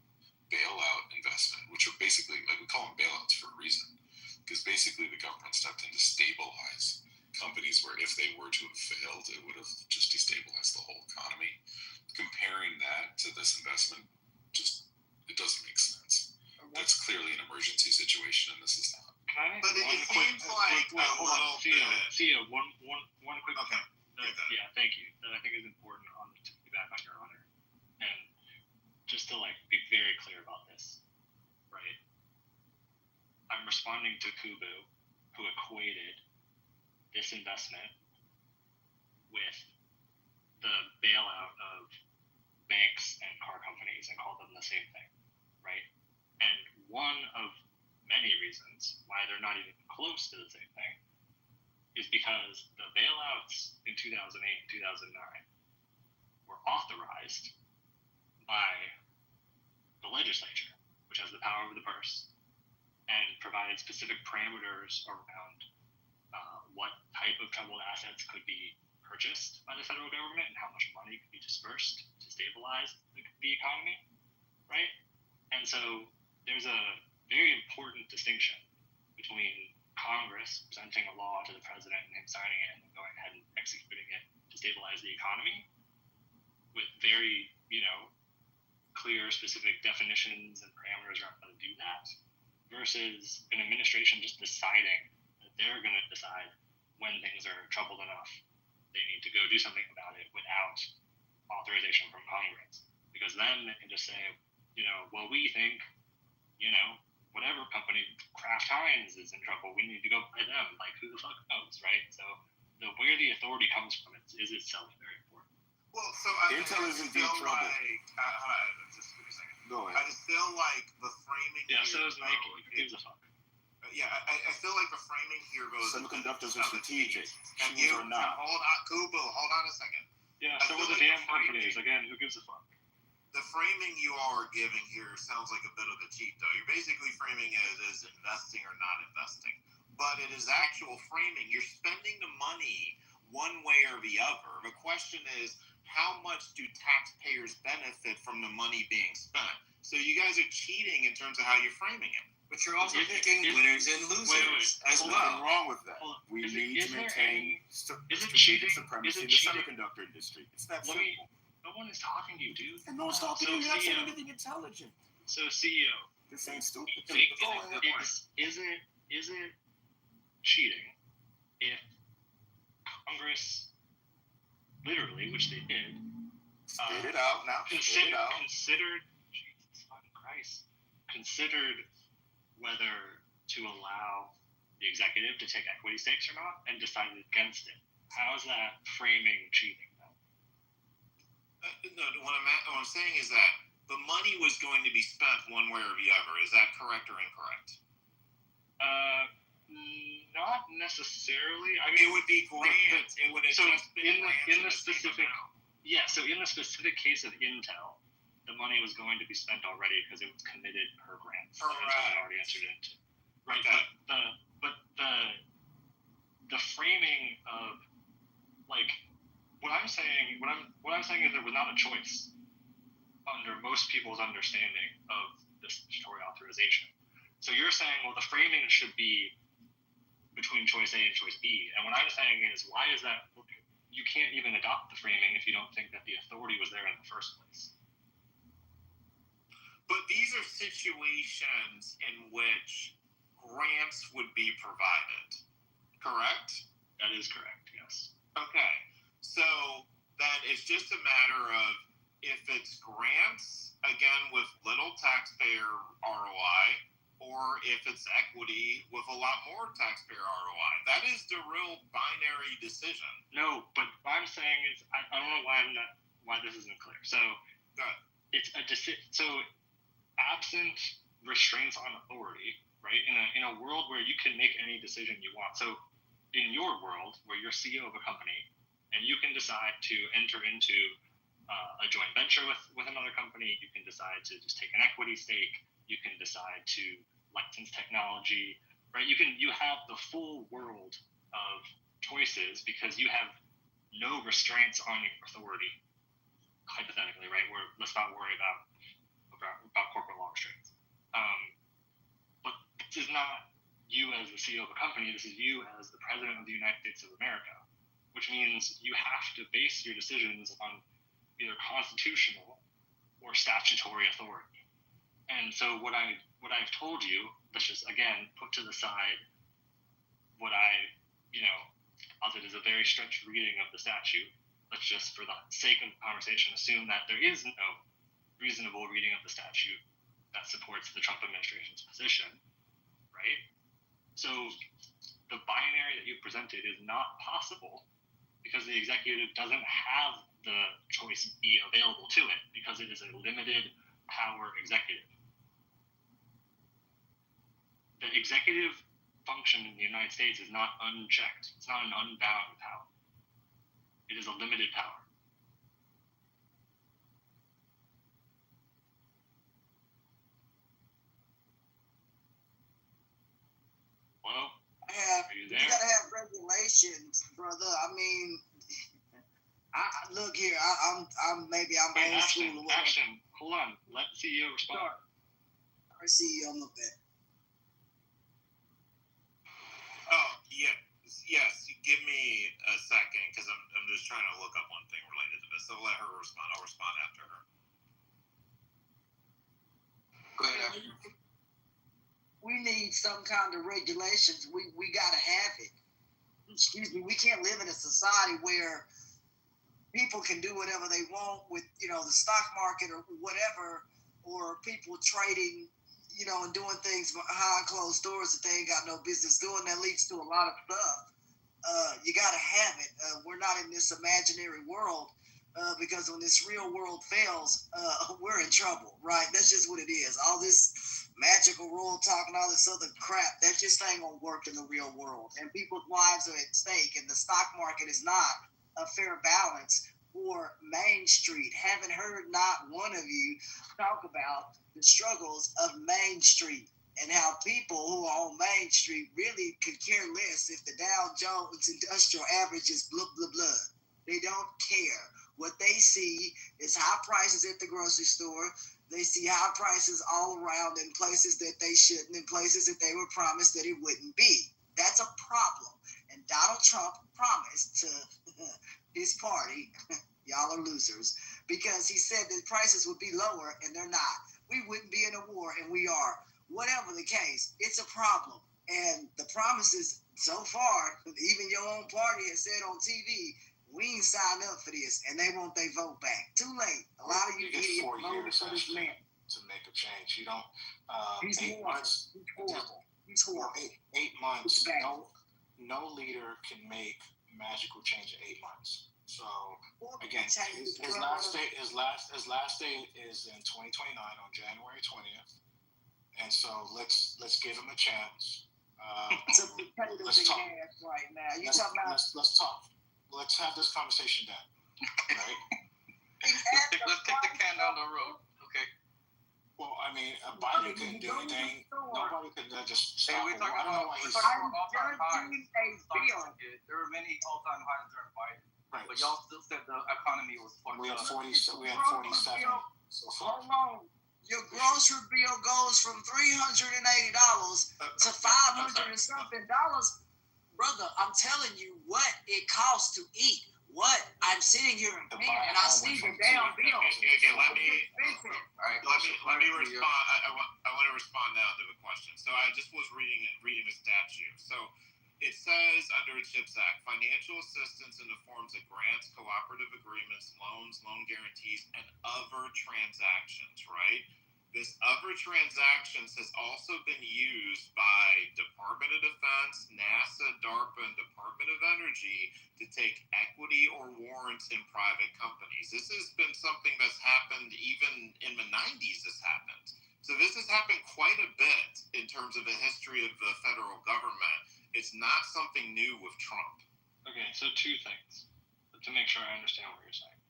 bailout investment, which are basically, like we call them bailouts for a reason, because basically the government stepped in to stabilize companies where if they were to have failed, it would have just destabilized the whole economy. Comparing that to this investment, it doesn't make sense. That's clearly an emergency situation, and this is not. But it seems like CEO, one quick. Okay. Yeah, thank you. That I think is important to be back on your honor, and just to be very clear about this, right? I'm responding to Kubu, who equated this investment with the bailout of banks and car companies and called them the same thing, right? And one of many reasons why they're not even close to the same thing is because the bailouts in 2008 and 2009 were authorized by the legislature, which has the power of the purse, and provided specific parameters around what type of troubled assets could be purchased by the federal government and how much money could be dispersed to stabilize the economy, right? And so there's a very important distinction between Congress presenting a law to the president and him signing it and then going ahead and executing it to stabilize the economy with very, clear, specific definitions and parameters around how to do that versus an administration just deciding that they're going to decide when things are troubled enough they need to go do something about it without authorization from Congress. Because then they can just say, well, we think, whatever company, Kraft Heinz, is in trouble, we need to go buy them. Like, who the fuck knows, right? So where the authority comes from is itself very important. Well, so Intel is in deep trouble. Just give me a second. Go ahead. I just feel like the framing. Yeah, so is Nike. Who gives a fuck? Yeah, I feel like the framing here goes. Semiconductors are strategic. And Shoes are not. Hold on, Kubu. Hold on a second. Yeah, so are the damn companies. Again, who gives a fuck? The framing you all are giving here sounds like a bit of a cheat, though. You're basically framing it as investing or not investing. But it is actual framing. You're spending the money one way or the other. The question is, how much do taxpayers benefit from the money being spent? So you guys are cheating in terms of how you're framing it. But you're also picking winners and losers as There's well. nothing wrong with that. We need to maintain strategic supremacy in the semiconductor industry. It's that simple. No one is talking to you, dude. And no one's talking to you. You're not saying anything intelligent. So, CEO. This ain't stupid. Is it cheating if Congress, literally, which they did, spit it out now. Considered, Jesus fucking Christ, considered whether to allow the executive to take equity stakes or not, and decided against it? How is that framing cheating? No, what I'm saying is that the money was going to be spent one way or the other. Is that correct or incorrect? Not necessarily. I it mean, would be grants. It would have just been in the specific. Yeah. So in the specific case of Intel, the money was going to be spent already because it was committed per grant. Correct. I already entered into. Right. Okay. But the framing of what I'm saying is there was not a choice under most people's understanding of this statutory authorization. So you're saying, well, the framing should be between choice A and choice B. And what I'm saying is, why is that? You can't even adopt the framing if you don't think that the authority was there in the first place. But these are situations in which grants would be provided, correct? That is correct, yes. Okay. So then it's just a matter of if it's grants, again, with little taxpayer ROI, or if it's equity with a lot more taxpayer ROI. That is the real binary decision. No, but what I'm saying is, I don't know why this isn't clear. So it's a decision. So absent restraints on authority, right? In a world where you can make any decision you want. So in your world, where you're CEO of a company, and you can decide to enter into a joint venture with another company, you can decide to just take an equity stake. You can decide to license technology, right? You have the full world of choices because you have no restraints on your authority, hypothetically, right? Let's not worry about corporate law restraints. But this is not you as the CEO of a company. This is you as the President of the United States of America, which means you have to base your decisions on either constitutional or statutory authority. And so what I've told you, let's just again put to the side what as it is a very stretched reading of the statute. Let's just, for the sake of the conversation, assume that there is no reasonable reading of the statute that supports the Trump administration's position, right? So the binary that you presented is not possible because the executive doesn't have the choice be available to it because it is a limited power executive. The executive function in the United States is not unchecked. It's not an unbound power. It is a limited power. Well, you gotta have regulations, brother. I mean, look here. I'm old school. Action. Hold on. Let the CEO respond. Our CEO, I'm looking at. Oh, yeah. Yes, give me a second because I'm just trying to look up one thing related to this. So let her respond. I'll respond after her. Go ahead. We need some kind of regulations. We gotta have it. Excuse me. We can't live in a society where people can do whatever they want with, the stock market or whatever, or people trading, and doing things behind closed doors that they ain't got no business doing. That leads to a lot of stuff. You got to have it. We're not in this imaginary world because when this real world fails, we're in trouble, right? That's just what it is. All this magical world talk and all this other crap, that just ain't going to work in the real world. And people's lives are at stake, and the stock market is not a fair balance for Main Street. Haven't heard not one of you talk about the struggles of Main Street and how people who are on Main Street really could care less if the Dow Jones Industrial Average is blah, blah, blah. They don't care. What they see is high prices at the grocery store. They see high prices all around in places that they shouldn't, in places that they were promised that it wouldn't be. That's a problem. And Donald Trump promised to his party, y'all are losers, because he said that prices would be lower, and they're not. We wouldn't be in a war, and we are. Whatever the case, it's a problem. And the promises so far, even your own party has said on TV, we ain't signed up for this, and they want their vote back. Too late. A lot of you idiots voted for this man to make a change. You don't. He's 8 months. He's horrible. He's horrible. 8 months. No leader can make magical change in 8 months. So again, his last day is in 2029 on January 20th, and so let's give him a chance. Let's talk right now. Let's talk. Let's have this conversation then. Right? Let's kick the can down the road. Okay. Well, I mean, Biden couldn't do anything. Nobody could just stop. Hey, I don't know why he's. There were many all-time highs during Biden. Right. But y'all still said the economy was fucked up. We had 47 so far. Hold on. Your grocery bill goes from $380 to $500 and something dollars. Brother, I'm telling you what it costs to eat. What? I'm sitting here in pain and I see the damn bill. Okay, let me respond. I want to respond now to the question. So I just was reading the statute. So it says under the CHIPS Act, financial assistance in the forms of grants, cooperative agreements, loans, loan guarantees, and other transactions, right? This other transactions has also been used by Department of Defense, NASA, DARPA, and Department of Energy to take equity or warrants in private companies. This has been something that's happened even in the 90s. This happened. So this has happened quite a bit in terms of the history of the federal government. It's not something new with Trump. Okay, so two things to make sure I understand what you're saying.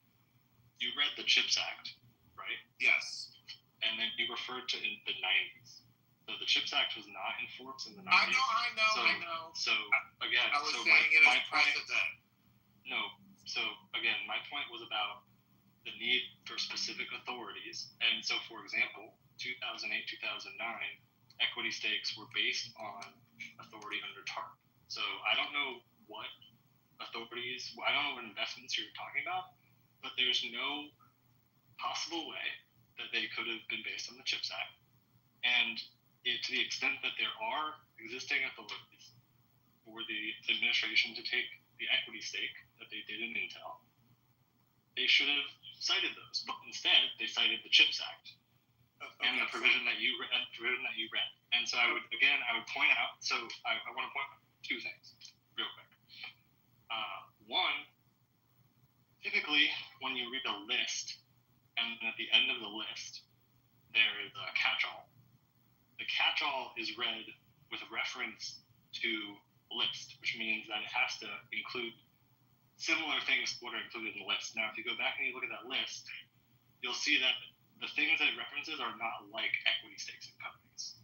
You read the CHIPS Act, right? Yes. And then you referred to in the 90s. So the CHIPS Act was not enforced in the 90s. I know. So again, I was so saying it my as precedent. No. So again, my point was about the need for specific authorities. And so, for example, 2008, 2009, equity stakes were based on authority under TARP. So I don't know what authorities, I don't know what investments you're talking about, but there's no possible way that they could have been based on the CHIPS Act. And to the extent that there are existing authorities for the administration to take the equity stake that they did in Intel, they should have cited those. But instead, they cited the CHIPS Act and the provision that you read. And so I would point out, so I want to point out two things real quick. One, typically when you read a list, and at the end of the list, there is a catch-all. The catch-all is read with reference to list, which means that it has to include similar things to what are included in the list. Now, if you go back and you look at that list, you'll see that the things that it references are not like equity stakes in companies,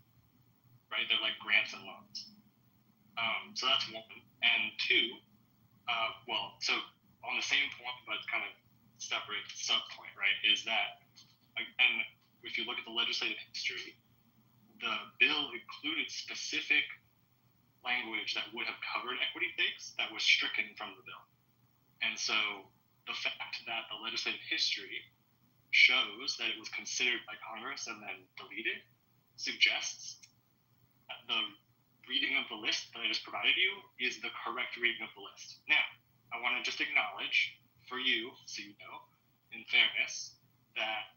right? They're like grants and loans. So that's one. And two, so on the same point, but kind of separate sub-point, right, is that, again, if you look at the legislative history, the bill included specific language that would have covered equity stakes that was stricken from the bill. And so the fact that the legislative history shows that it was considered by Congress and then deleted suggests that the reading of the list that I just provided you is the correct reading of the list. Now, I want to just acknowledge for you, so you know, in fairness, that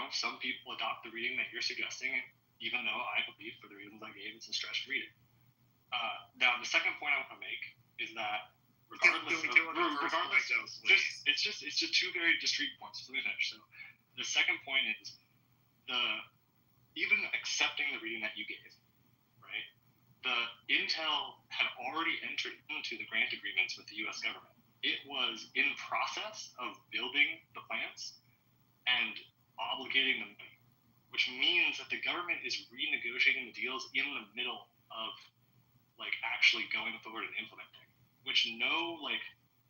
some people adopt the reading that you're suggesting, even though I believe, for the reasons I gave, it's a stretched reading. Now, the second point I want to make is that regardless, it's just two very discrete points. Let me finish. So, the second point is even accepting the reading that you gave, right? The Intel had already entered into the grant agreements with the U.S. government. It was in process of building the plants and obligating the money, which means that the government is renegotiating the deals in the middle of actually going forward and implementing, which no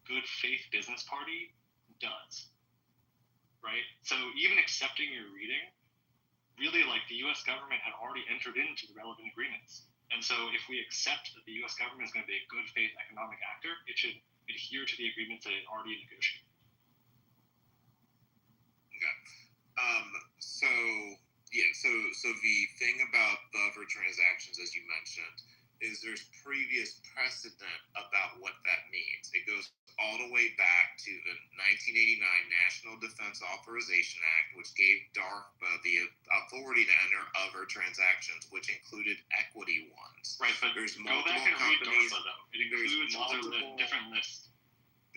good faith business party does, right? So even accepting your reading, really the U.S. government had already entered into the relevant agreements. And so if we accept that the U.S. government is going to be a good faith economic actor, it should adhere to the agreements that it already negotiated. Okay. So the thing about the other transactions, as you mentioned, is there's previous precedent about what that means. It goes all the way back to the 1989 National Defense Authorization Act, which gave DARPA the authority to enter other transactions, which included equity ones. Right, but there's go back and read DARPA, though. It includes other different lists.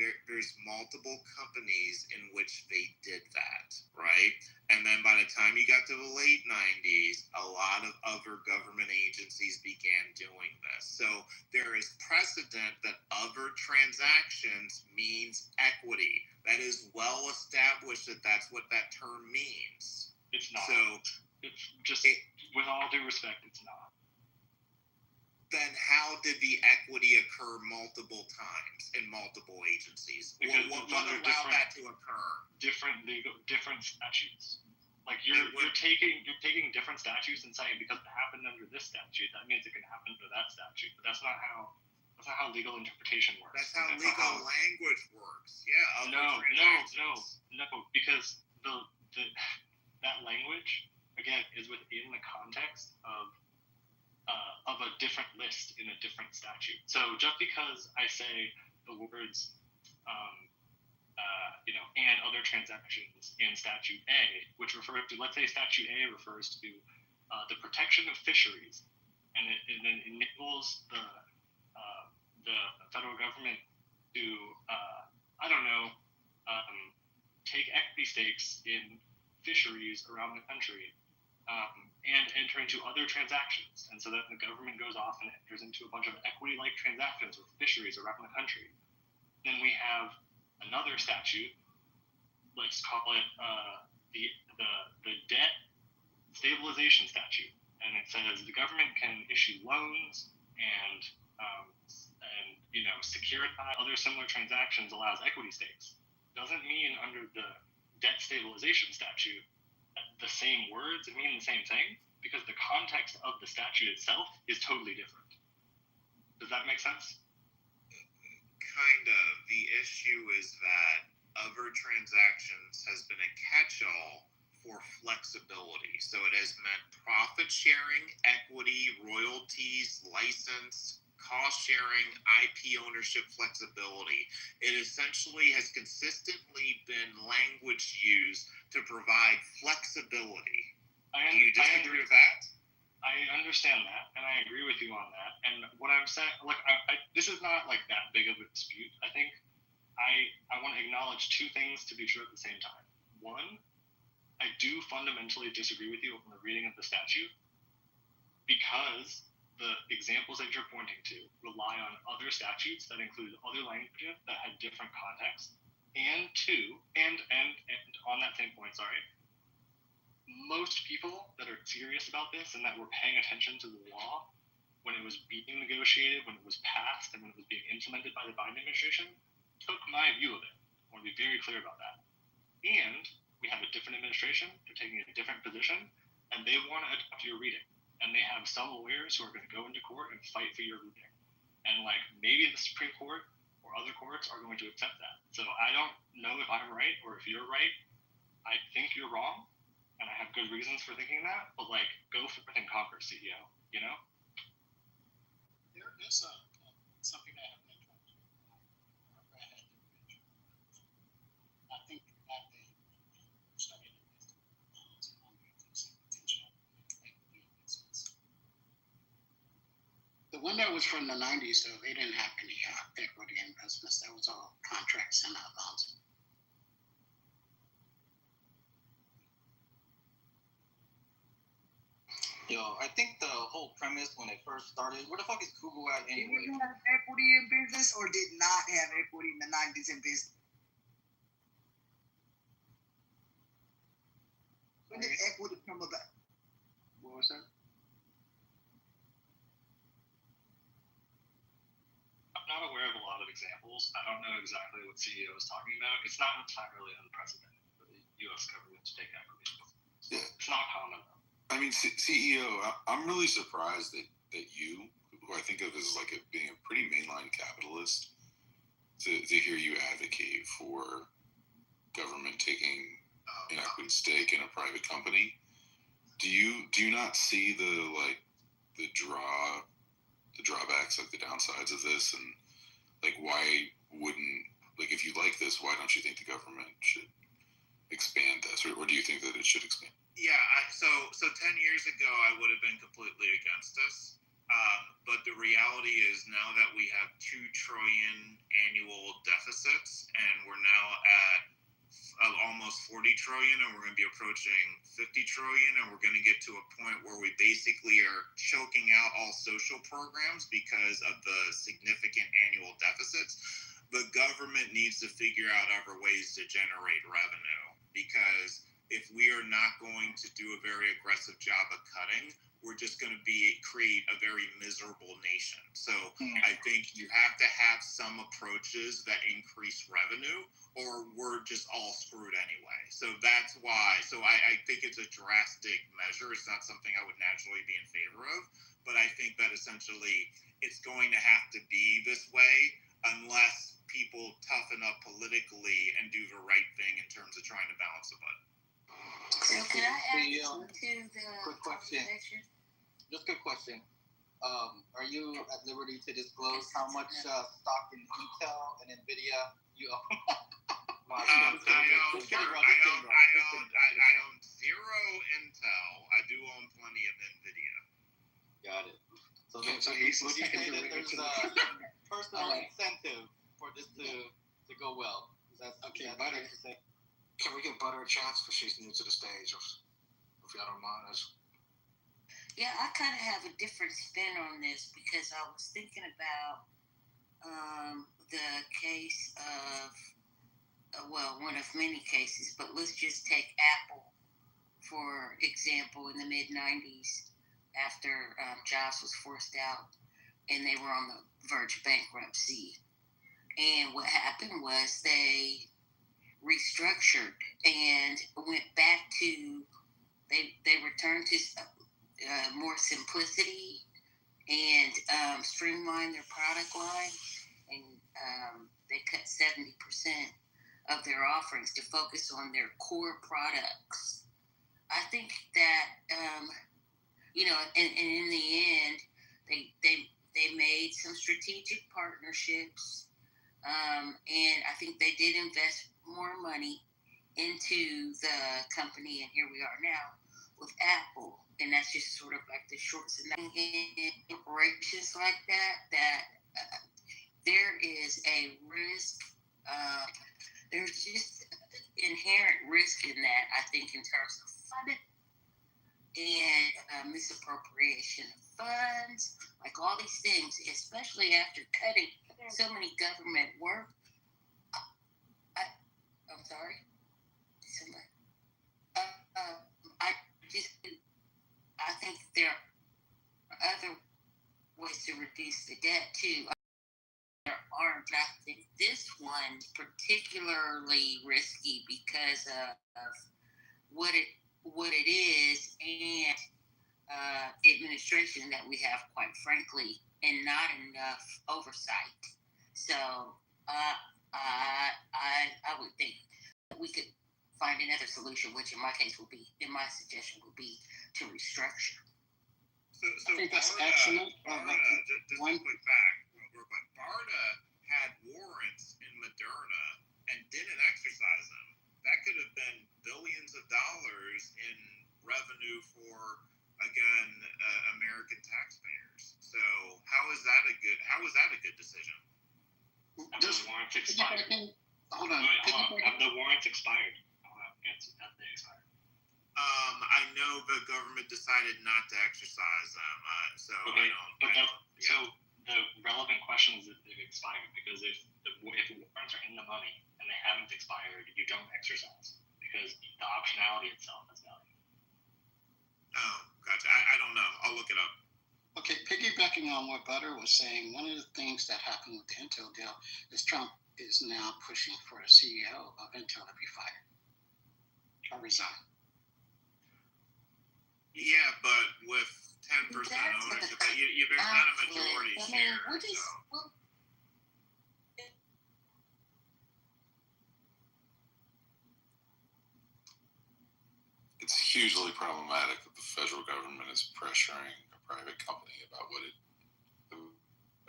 There's multiple companies in which they did that, right? And then by the time you got to the late 90s, a lot of other government agencies began doing this. So there is precedent that other transactions means equity. That is well established that that's what that term means. It's not. So it's just, with all due respect, it's not. Then how did the equity occur multiple times in multiple agencies? Because what allowed that to occur? Different statutes. You're taking different statutes and saying because it happened under this statute, that means it can happen under that statute. But that's not how legal interpretation works. That's how legal language works. Yeah. No. Because that language again is within the context of a different list in a different statute. So just because I say the words and other transactions in Statute A, which refers to, let's say Statute A refers to the protection of fisheries, and it enables the federal government to, take equity stakes in fisheries around the country and enter into other transactions. And so that the government goes off and enters into a bunch of equity-like transactions with fisheries around the country. Then we have another statute, let's call it the debt stabilization statute. And it says the government can issue loans and securitize other similar transactions, allows equity stakes. Doesn't mean under the debt stabilization statute the same words mean the same thing, because the context of the statute itself is totally different. Does that make sense? Kind of. The issue is that other transactions has been a catch-all for flexibility. So it has meant profit sharing, equity, royalties, license, cost sharing, IP ownership flexibility. It essentially has consistently been language used to provide flexibility. Do you disagree with that? I understand that, and I agree with you on that. And what I'm saying, this is not like that big of a dispute. I think I want to acknowledge two things to be true at the same time. One, I do fundamentally disagree with you on the reading of the statute, because the examples that you're pointing to rely on other statutes that include other languages that had different contexts. And two, and on that same point, most people that are serious about this and that were paying attention to the law when it was being negotiated, when it was passed, and when it was being implemented by the Biden administration, took my view of it. I want to be very clear about that. And we have a different administration. They're taking a different position, and they want to adopt your reading. And they have some lawyers who are going to go into court and fight for your reading. And maybe the Supreme Court or other courts are going to accept that. So I don't know if I'm right or if you're right. I think you're wrong, and I have good reasons for thinking that. But go forth and conquer, CEO. There is something that happened in 2020. I think that they started the one that was from the 90s, though, they didn't have any equity investments. That was all contracts and bonds. Yo, I think the whole premise when it first started, where the fuck is Google at anyway? Did we have equity in business or did not have equity in the 90s in business? When did equity come about? What was that? I'm not aware of a lot of examples. I don't know exactly what CEO is talking about. It's not entirely unprecedented for the U.S. government to take equity. It's not common. I mean, CEO, I'm really surprised that you, who I think of as being a pretty mainline capitalist, to hear you advocate for government taking an equity stake in a private company. Do you not see the drawbacks, the downsides of this, and why wouldn't, if you like this, why don't you think the government should expand this, or do you think that it should expand? Yeah, so 10 years ago, I would have been completely against this. But the reality is now that we have 2 trillion annual deficits, and we're now at almost 40 trillion, and we're going to be approaching 50 trillion, and we're going to get to a point where we basically are choking out all social programs because of the significant annual deficits. The government needs to figure out other ways to generate revenue, because if we are not going to do a very aggressive job of cutting, we're just going to create a very miserable nation. So I think you have to have some approaches that increase revenue, or we're just all screwed anyway. So that's why. So I think it's a drastic measure. It's not something I would naturally be in favor of, but I think that essentially it's going to have to be this way unless people toughen up politically and do the right thing in terms of trying to balance the budget. So can I ask to the quick question? Just a quick question. Are you at liberty to disclose how much stock in Intel and Nvidia you own? I own zero Intel. I do own plenty of NVIDIA. Got it. So, Okay, so would you he's say looking that there's a personal incentive for this to go well? Is that Okay, that's Butter. fair to say? Can we give Butter a chance because she's new to the stage? If y'all don't mind us. Yeah, I kind of have a different spin on this because I was thinking about the case of, one of many cases, but let's just take Apple, for example, in the mid-90s after Jobs was forced out and they were on the verge of bankruptcy. And what happened was they restructured and went back to, they returned to more simplicity and streamlined their product line, and they cut 70% of their offerings to focus on their core products. I think that and in the end, they made some strategic partnerships, and I think they did invest more money into the company, and here we are now with Apple, and that's just sort of like the shorts and corporations like that there is a risk. There's just inherent risk in that, I think, in terms of funding and misappropriation of funds, like all these things, especially after cutting so many government work. I'm sorry. Somebody. I think there are other ways to reduce the debt too. There aren't. I think this one's particularly risky because of what it is and administration that we have, quite frankly, and not enough oversight. So I would think that we could find another solution, which in my suggestion would be to restructure. So I think that's BARDA, excellent. Just a quick fact, real quick. BARDA had warrants in Moderna and didn't exercise them. That could have been billions of dollars in revenue for, again, American taxpayers. So how is that a good decision? The warrants expired. Hold on. Have the warrants expired? Have they expired? I know the government decided not to exercise them, so okay, I don't. So the relevant question is if they've expired, because if the warrants are in the money and they haven't expired, you don't exercise because the optionality itself has value. Oh, gotcha. I don't know. I'll look it up. Okay, piggybacking on what Butter was saying, one of the things that happened with the Intel deal is Trump is now pushing for the CEO of Intel to be fired or resign. Yeah, but with 10% ownership, there's not a majority share. It's hugely problematic that the federal government is pressuring a private company about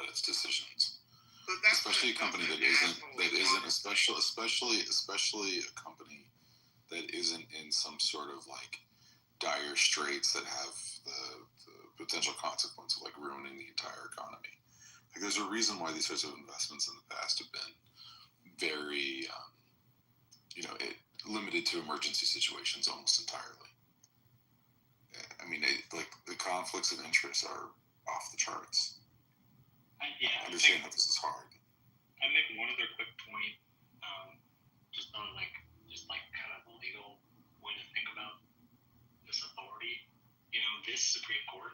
its decisions. Especially a company especially a company that isn't in some sort of like dire straits that have the potential consequence of like ruining the entire economy. Like there's a reason why these sorts of investments in the past have been very, limited to emergency situations almost entirely. I mean, like the conflicts of interest are off the charts. I understand that this is hard. I make one other quick point, just on just kind of the legal way to think about this authority. This Supreme Court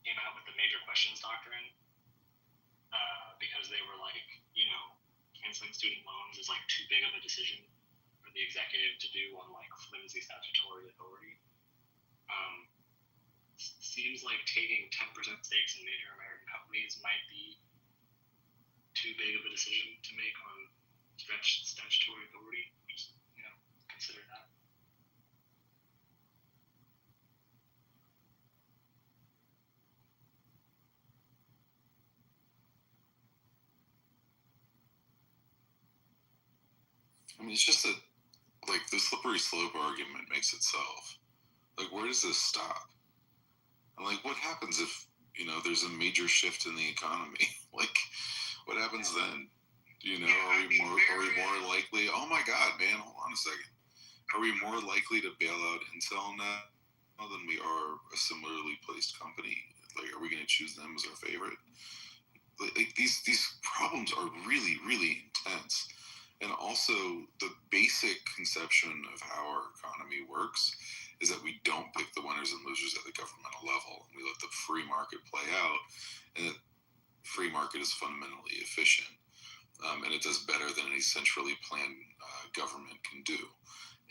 came out with the major questions doctrine because they were canceling student loans is too big of a decision for the executive to do on flimsy statutory authority. Seems like taking 10% stakes in major American companies might be too big of a decision to make on stretched statutory authority. Just consider that. I mean, it's just that, like, the slippery slope argument makes itself. Like, where does this stop? And, like, what happens if, there's a major shift in the economy? Like, what happens then? Are we more likely? Oh my God, man! Hold on a second. Are we more likely to bail out Intel now than we are a similarly placed company? Like, are we going to choose them as our favorite? Like, these problems are really, really intense. And also, the basic conception of how our economy works is that we don't pick the winners and losers at the governmental level. We let the free market play out, and the free market is fundamentally efficient, and it does better than any centrally planned government can do.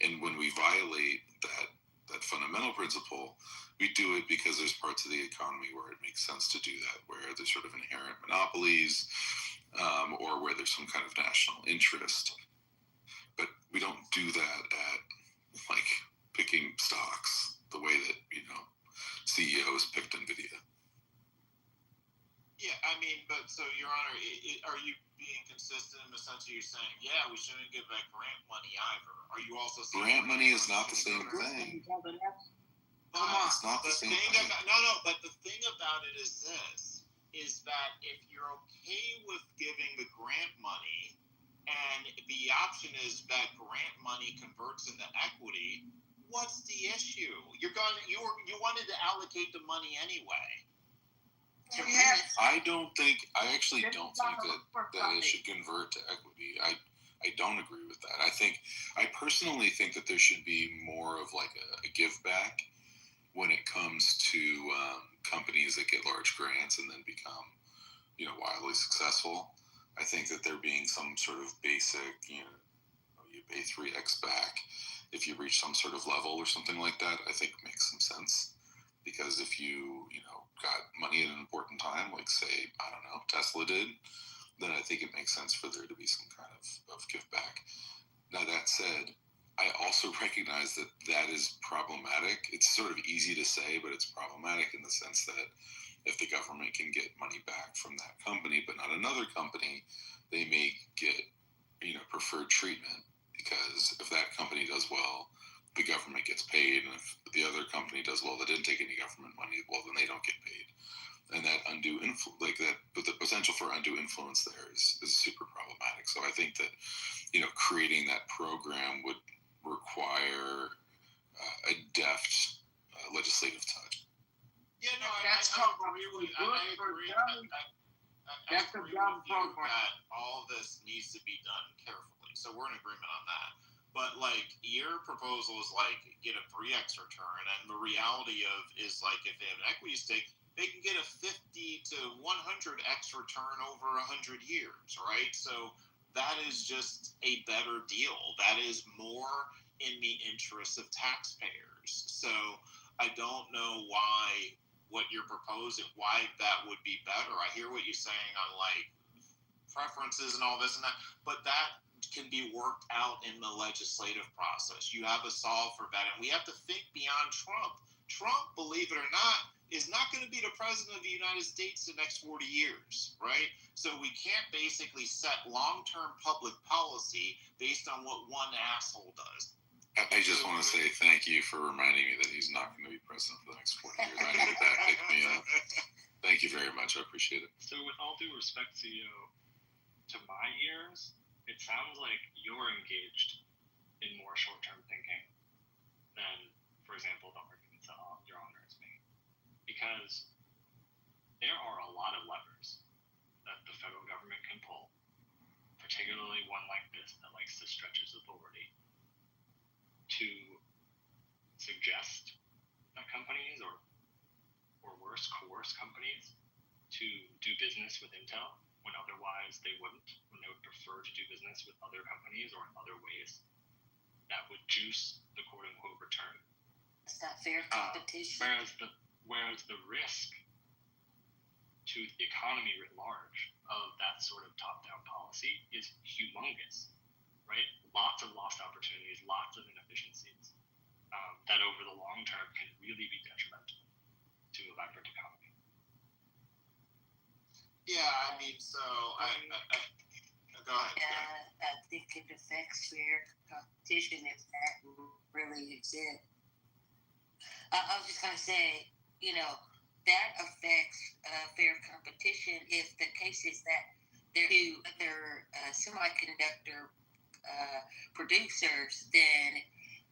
And when we violate that fundamental principle, we do it because there's parts of the economy where it makes sense to do that, where there's sort of inherent monopolies, or where there's some kind of national interest. But we don't do that at, like, picking stocks the way that, CEOs picked NVIDIA. Yeah, I mean, but so, Your Honor, are you being consistent in the sense that you're saying, yeah, we shouldn't give back grant money either? Are you also saying grant money is not the same thing? It's not the same thing. But the thing about it is this, is that if you're okay with giving the grant money, and the option is that grant money converts into equity, what's the issue? You wanted to allocate the money anyway. I actually don't think that it should convert to equity. I don't agree with that. I personally think that there should be more of like a give back when it comes to companies that get large grants and then become, wildly successful. I think that there being some sort of basic, you pay 3x back if you reach some sort of level or something like that, I think makes some sense. Because if you, got money at an important time, like, say, I don't know, Tesla did, then I think it makes sense for there to be some kind of give back. Now, that said, I also recognize that is problematic. It's sort of easy to say, but it's problematic in the sense that if the government can get money back from that company, but not another company, they may get, preferred treatment, because if that company does well, the government gets paid, and if the other company does well that didn't take any government money, well, then they don't get paid. And that undue but the potential for undue influence there is super problematic. So I think that, creating that program would require a deft legislative touch. Yeah, no, I agree with you that all this needs to be done carefully. So we're in agreement on that. But, like, your proposal is, like, get a 3x return, and the reality is, like, if they have an equity stake, they can get a 50 to 100x return over 100 years, right? So that is just a better deal. That is more in the interest of taxpayers. So I don't know what you're proposing, why that would be better. I hear what you're saying on, like, preferences and all this and that, but that can be worked out in the legislative process. You have a solve for that, and we have to think beyond Trump. Trump, believe it or not, is not going to be the president of the United States the next 40 years, right? So we can't basically set long-term public policy based on what one asshole does. I just want to say thank you for reminding me that he's not going to be president for the next 40 years. I needed that pick me up. Thank you very much. I appreciate it. So with all due respect to you, to my ears, it sounds like you're engaged in more short-term thinking than, for example, the arguments that Your Honor is making. Because there are a lot of levers that the federal government can pull, particularly one like this that likes to stretch its authority, to suggest that companies, or worse, coerce companies to do business with Intel when otherwise they wouldn't, when they would prefer to do business with other companies or in other ways that would juice the quote-unquote return. It's not fair competition. Whereas the risk to the economy writ large of that sort of top-down policy is humongous, right? Lots of lost opportunities, lots of inefficiencies that over the long term can really be detrimental to a vibrant economy. Yeah, I mean, so I go Go ahead. I think it affects fair competition if that really exists. I was just going to say, that affects fair competition if the case is that they're semiconductor producers, then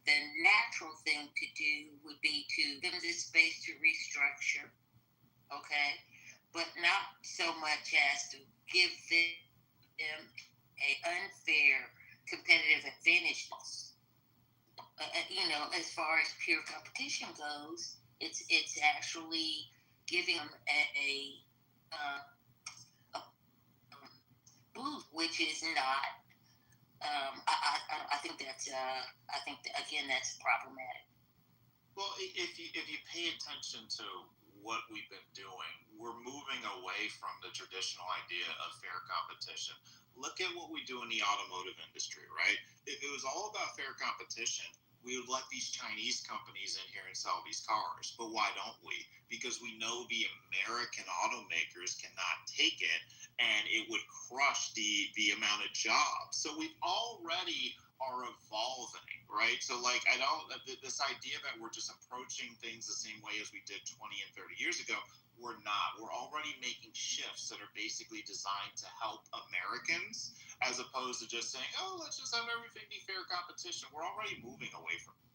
the natural thing to do would be to give them the space to restructure, okay? But not so much as to give them a unfair competitive advantage. As far as pure competition goes, it's actually giving them a boost, which is not. I think that's. I think again that's problematic. Well, if you pay attention to what we've been doing, we're moving away from the traditional idea of fair competition. Look at what we do in the automotive industry, right? If it was all about fair competition, we would let these Chinese companies in here and sell these cars. But why don't we? Because we know the American automakers cannot take it, and it would crush the amount of jobs. So we already are evolving, right? So this idea that we're just approaching things the same way as we did 20 and 30 years ago, we're not. We're already making shifts that are basically designed to help Americans, as opposed to just saying, oh, let's just have everything be fair competition. We're already moving away from it.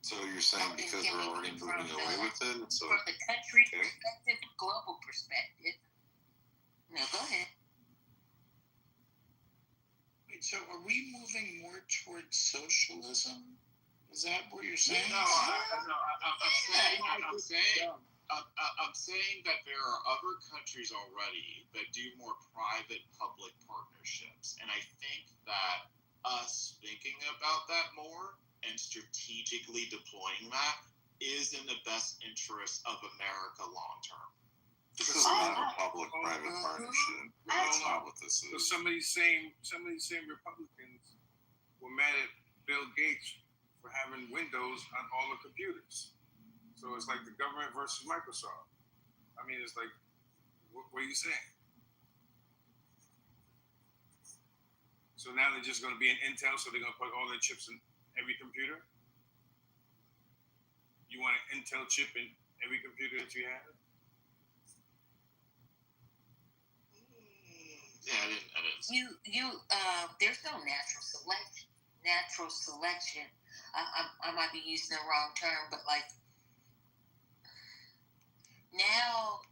So you're saying because we're already moving away with it? So, from the country perspective, global perspective. No, go ahead. Wait, so are we moving more towards socialism? Is that what you're saying? No, I'm saying that there are other countries already that do more private-public partnerships, and I think that us thinking about that more and strategically deploying that is in the best interest of America long-term. This is not a public-private partnership. That's not what this is. So some of these same Republicans were mad at Bill Gates for having Windows on all the computers. So it's like the government versus Microsoft. I mean, it's like, what are you saying? So now they're just going to be in Intel, so they're going to put all their chips in every computer? You want an Intel chip in every computer that you have? Yeah, I didn't. There's no natural selection. I might be using the wrong term, but now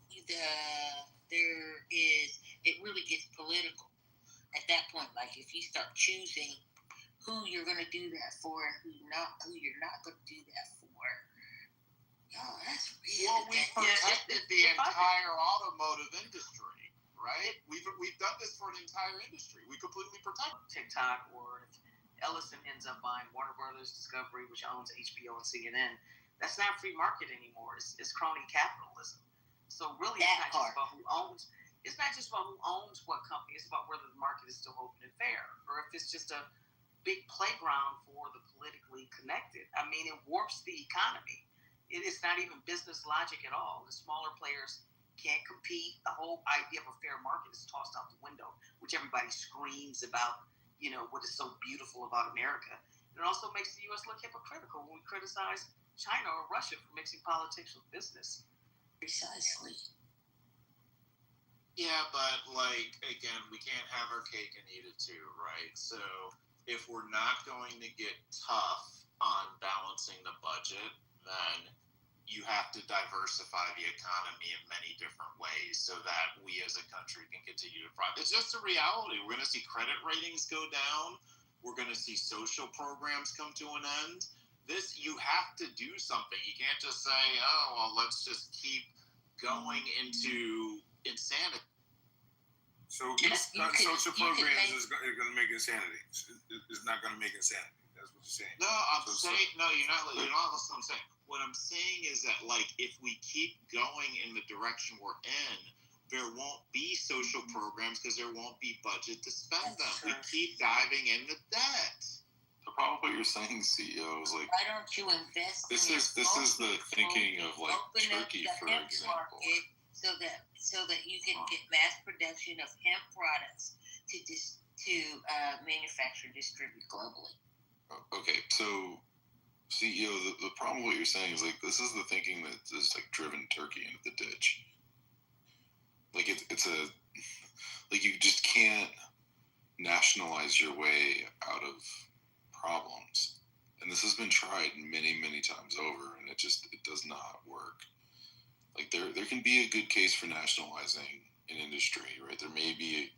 it really gets political at that point. Like if you start choosing who you're going to do that for and who you're not going to do that for. Oh, that's really. Well, we protected the entire automotive industry, right? We've done this for an entire industry. We completely protect TikTok, or if Ellison ends up buying Warner Brothers Discovery, which owns HBO and CNN. That's not free market anymore. It's crony capitalism. So really, it's not just about who owns. It's not just about who owns what company. It's about whether the market is still open and fair, or if it's just a big playground for the politically connected. I mean, it warps the economy. It is not even business logic at all. The smaller players can't compete. The whole idea of a fair market is tossed out the window, which everybody screams about. What is so beautiful about America. And it also makes the U.S. look hypocritical when we criticize China or Russia for mixing politics with business. Precisely. Yeah, but again, we can't have our cake and eat it too, right? So if we're not going to get tough on balancing the budget, then you have to diversify the economy in many different ways so that we as a country can continue to thrive. It's just a reality. We're going to see credit ratings go down. We're going to see social programs come to an end. You have to do something. You can't just say, oh, well, let's just keep going into insanity. So social programs is going to make insanity. It's not going to make insanity. That's what you're saying. No, you're not listening to what I'm saying. What I'm saying is that, if we keep going in the direction we're in, there won't be social programs because there won't be budget to spend them. We keep diving into debt. The problem with what you're saying, CEO, is why don't you invest this is the thinking of Turkey, for example. so that you can get mass production of hemp products to manufacture and distribute globally. Okay, so CEO, the problem with what you're saying is like this is the thinking that is like driven turkey into the ditch. Like it's a like you just can't nationalize your way out of problems, and this has been tried many times over, and it does not work. Like there can be a good case for nationalizing an industry, right? There may be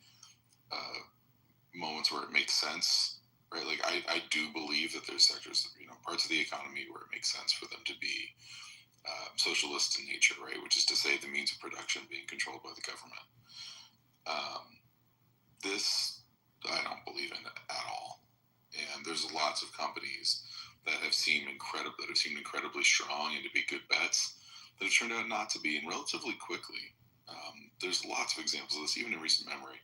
moments where it makes sense, right? Like I do believe that there's sectors, parts of the economy where it makes sense for them to be socialist in nature, right? Which is to say the means of production being controlled by the government. This I don't believe in at all. And there's lots of companies that have seemed incredibly strong and to be good bets that have turned out not to be, and relatively quickly. There's lots of examples of this, even in recent memory.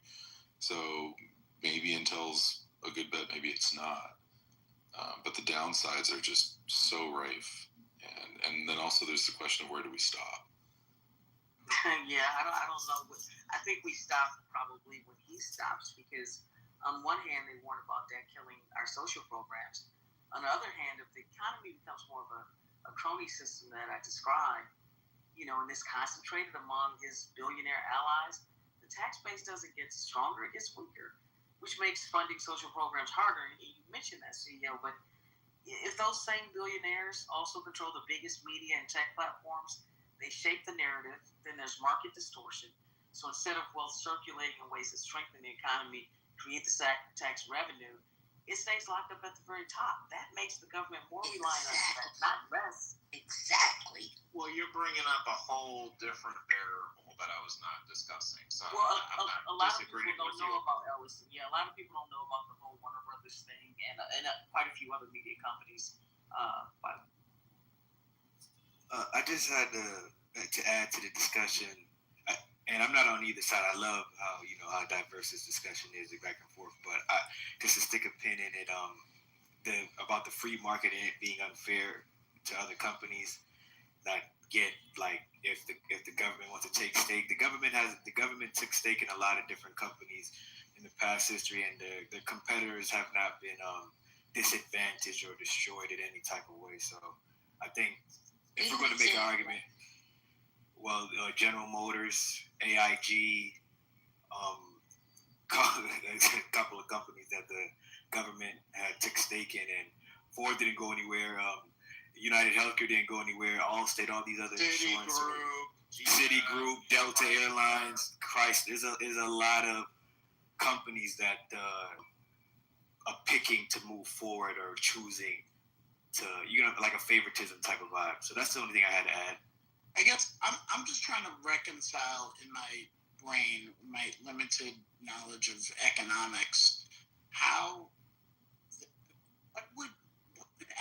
So maybe Intel's a good bet, maybe it's not. But the downsides are just so rife. And then also there's the question of where do we stop? Yeah, I don't know. I think we stop probably when he stops, because on one hand they warn about that killing our social programs. On the other hand, if the economy becomes more of a crony system that I described, and it's concentrated among his billionaire allies, the tax base doesn't get stronger, it gets weaker, which makes funding social programs harder. And you mentioned that, CEO, but if those same billionaires also control the biggest media and tech platforms, they shape the narrative, then there's market distortion. So instead of wealth circulating in ways that strengthen the economy, create the tax revenue, it stays locked up at the very top. That makes the government more reliant on that, not less. Exactly. Well, you're bringing up a whole different variable that I was not discussing. So Well, I'm not a lot of people disagreeing don't with know you. about Ellison. Yeah, a lot of people don't know about the whole Warner Brothers thing and quite a few other media companies. I just had to add to the discussion, and I'm not on either side. I love how diverse this discussion is, back and forth. But just to stick a pin in it, about the free market and it being unfair to other companies that get, like, if the government wants to take stake, the government took stake in a lot of different companies in the past history, and the competitors have not been disadvantaged or destroyed in any type of way. So I think if we're going to make an argument, well, General Motors, AIG, a couple of companies that the government had took stake in, and Ford didn't go anywhere. United Healthcare didn't go anywhere. Allstate, all these other insurance, Citigroup, Delta Airlines. Christ, there's a lot of companies that are picking to move forward or choosing to, like a favoritism type of vibe. So that's the only thing I had to add. I guess I'm just trying to reconcile in my brain, my limited knowledge of economics, what would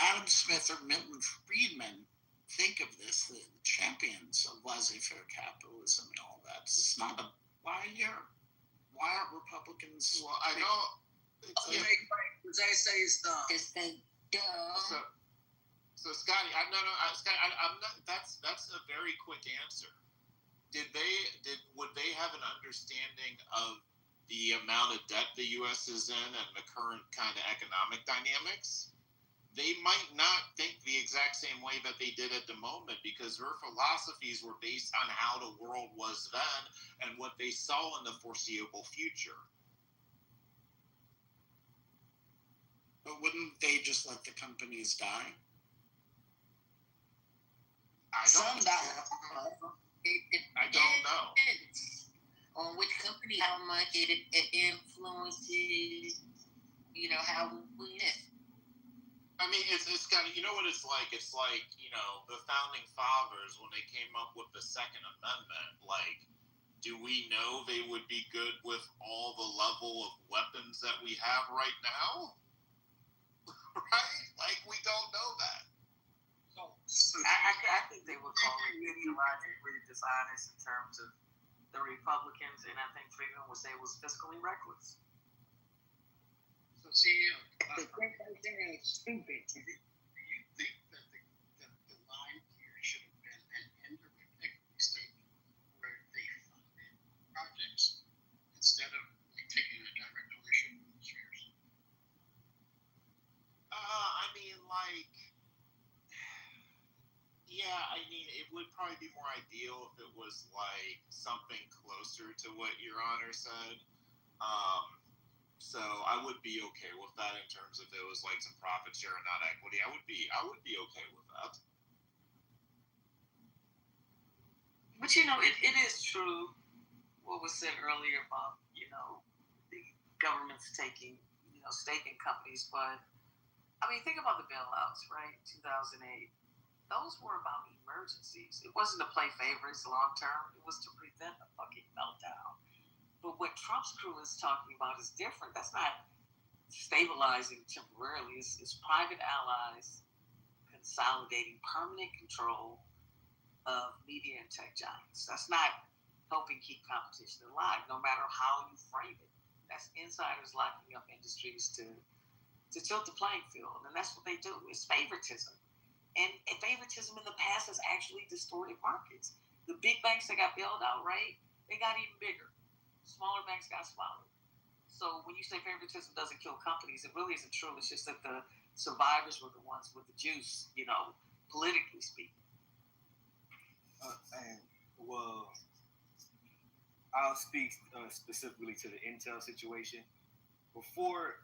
Adam Smith or Milton Friedman think of this, the champions of laissez-faire capitalism and all that? It's not why aren't Republicans? Well, I know. Because they say it's dumb. Because they dumb. So Scotty, Scotty, I'm not. That's a very quick answer. Would they have an understanding of the amount of debt the U.S. is in and the current kind of economic dynamics? They might not think the exact same way that they did at the moment, because their philosophies were based on how the world was then and what they saw in the foreseeable future. But wouldn't they just let the companies die? I don't know. On which company, how much it influences, how we live. I mean, it's kind of, you know what it's like? It's like, the founding fathers, when they came up with the Second Amendment, like, do we know they would be good with all the level of weapons that we have right now? Right? Like, we don't know that. I think they would call it ideologically dishonest in terms of the Republicans, and I think Friedman would say it was fiscally reckless. So, CEO, They think they're stupid. do you think that the line here should have been an indirect equity stake, where like, yeah, I mean, it would probably be more ideal if it was like something closer to what Your Honor said. So I would be okay with that in terms of it was like some profit share and not equity. I would be okay with that. But it is true what was said earlier about the government's taking stake in companies. But I mean, think about the bailouts, right? 2008. Those were about emergencies. It wasn't to play favorites long term. It was to prevent a fucking meltdown. But what Trump's crew is talking about is different. That's not stabilizing temporarily. It's private allies consolidating permanent control of media and tech giants. That's not helping keep competition alive, no matter how you frame it. That's insiders locking up industries to tilt the playing field. And that's what they do. It's favoritism. And favoritism in the past has actually distorted markets. The big banks that got bailed out, right? They got even bigger. Smaller banks got smaller. So when you say favoritism doesn't kill companies, it really isn't true. It's just that the survivors were the ones with the juice, politically speaking. Well, I'll speak specifically to the Intel situation. Before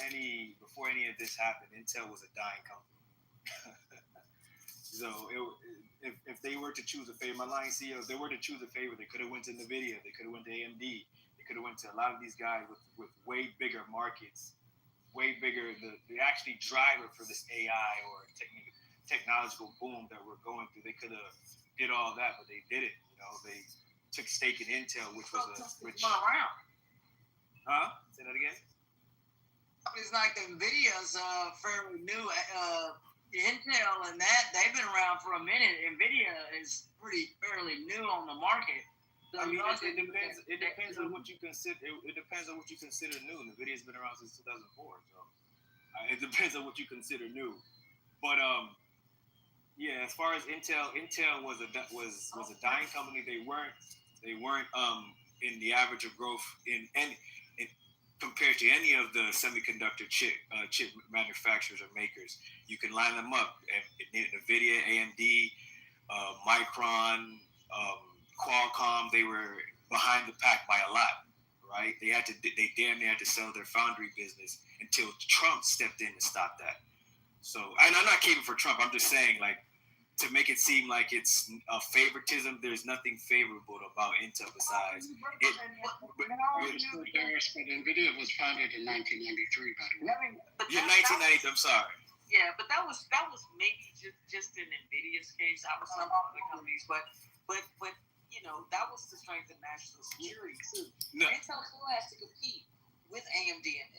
any of this happened, Intel was a dying company. So if they were to choose a favorite, my line CEOs, they were to choose a favorite, they could have went to NVIDIA, they could have went to AMD, they could have went to a lot of these guys with way bigger markets, way bigger, the actually driver for this AI or technological boom that we're going through. They could have did all that, but they didn't. They took stake in Intel, which was around. Huh? Say that again? Companies like NVIDIA's fairly new. Intel and that, they've been around for a minute. NVIDIA is fairly new on the market. So I mean, it depends on what you consider. It depends on what you consider new. NVIDIA's been around since 2004, so it depends on what you consider new. But yeah, as far as Intel was a dying company. They weren't in the average of growth in compared to any of the semiconductor chip manufacturers or makers. You can line them up. NVIDIA, AMD, Micron, Qualcomm, they were behind the pack by a lot, right? They damn near had to sell their foundry business until Trump stepped in to stop that. So, and I'm not caping for Trump. I'm just saying, like, to make it seem like it's a favoritism, there's nothing favorable about Intel besides it. NVIDIA was founded in 1993, by the way. Yeah, 1990. I'm sorry. Yeah, but that was maybe just in NVIDIA's case. I was some other companies, but that was to strengthen national security too. No. Intel still has to compete with AMD and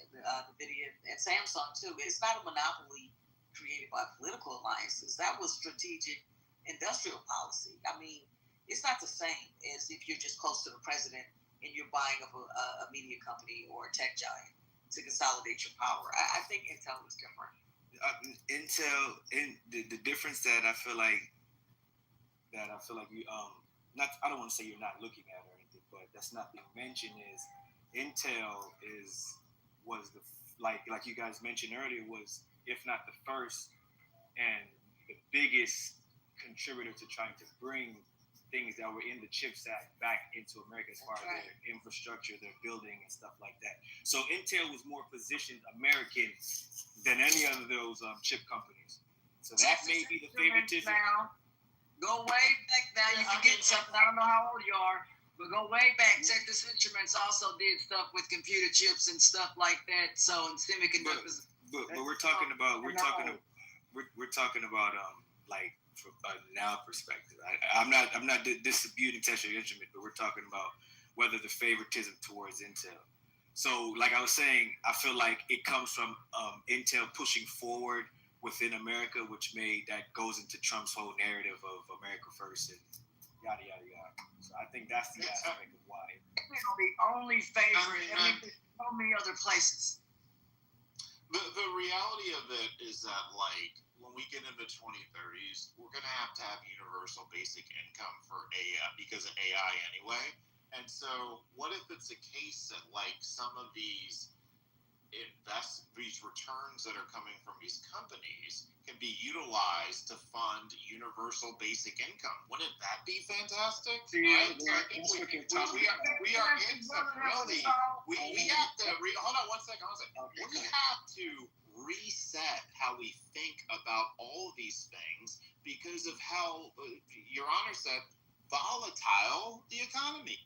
NVIDIA and Samsung too. It's not a monopoly created by political alliances. That was strategic industrial policy. I mean, it's not the same as if you're just close to the president and you're buying up a media company or a tech giant to consolidate your power. I think Intel is different. The difference that I feel like you I don't want to say you're not looking at or anything, but that's not being mentioned is Intel was the like you guys mentioned earlier, was if not the first and the biggest contributor to trying to bring things that were in the CHIPS Act back into America as far as their infrastructure, their building and stuff like that. So Intel was more positioned American than any of those chip companies. So that may be the favoritism. Now, go way back. Now you forget something. I don't know how old you are, but go way back. Texas Instruments also did stuff with computer chips and stuff like that. So in semiconductors. But we're talking about like from a now perspective. I'm not disputing Texas Instruments, but we're talking about whether the favoritism towards Intel. So, like I was saying, I feel like it comes from Intel pushing forward within America, which goes into Trump's whole narrative of America first and yada yada yada. So I think that's the aspect of why. The only favorite. There's so many other places. The reality of it is that, like, when we get into the 2030s, we're going to have universal basic income for AI because of AI anyway. And so what if it's a case that, like, some of these these returns that are coming from these companies can be utilized to fund universal basic income. Wouldn't that be fantastic? Right? So I think we are in some really, we have to, hold on one second. We have to reset how we think about all of these things because of how, Your Honor said, volatile the economy.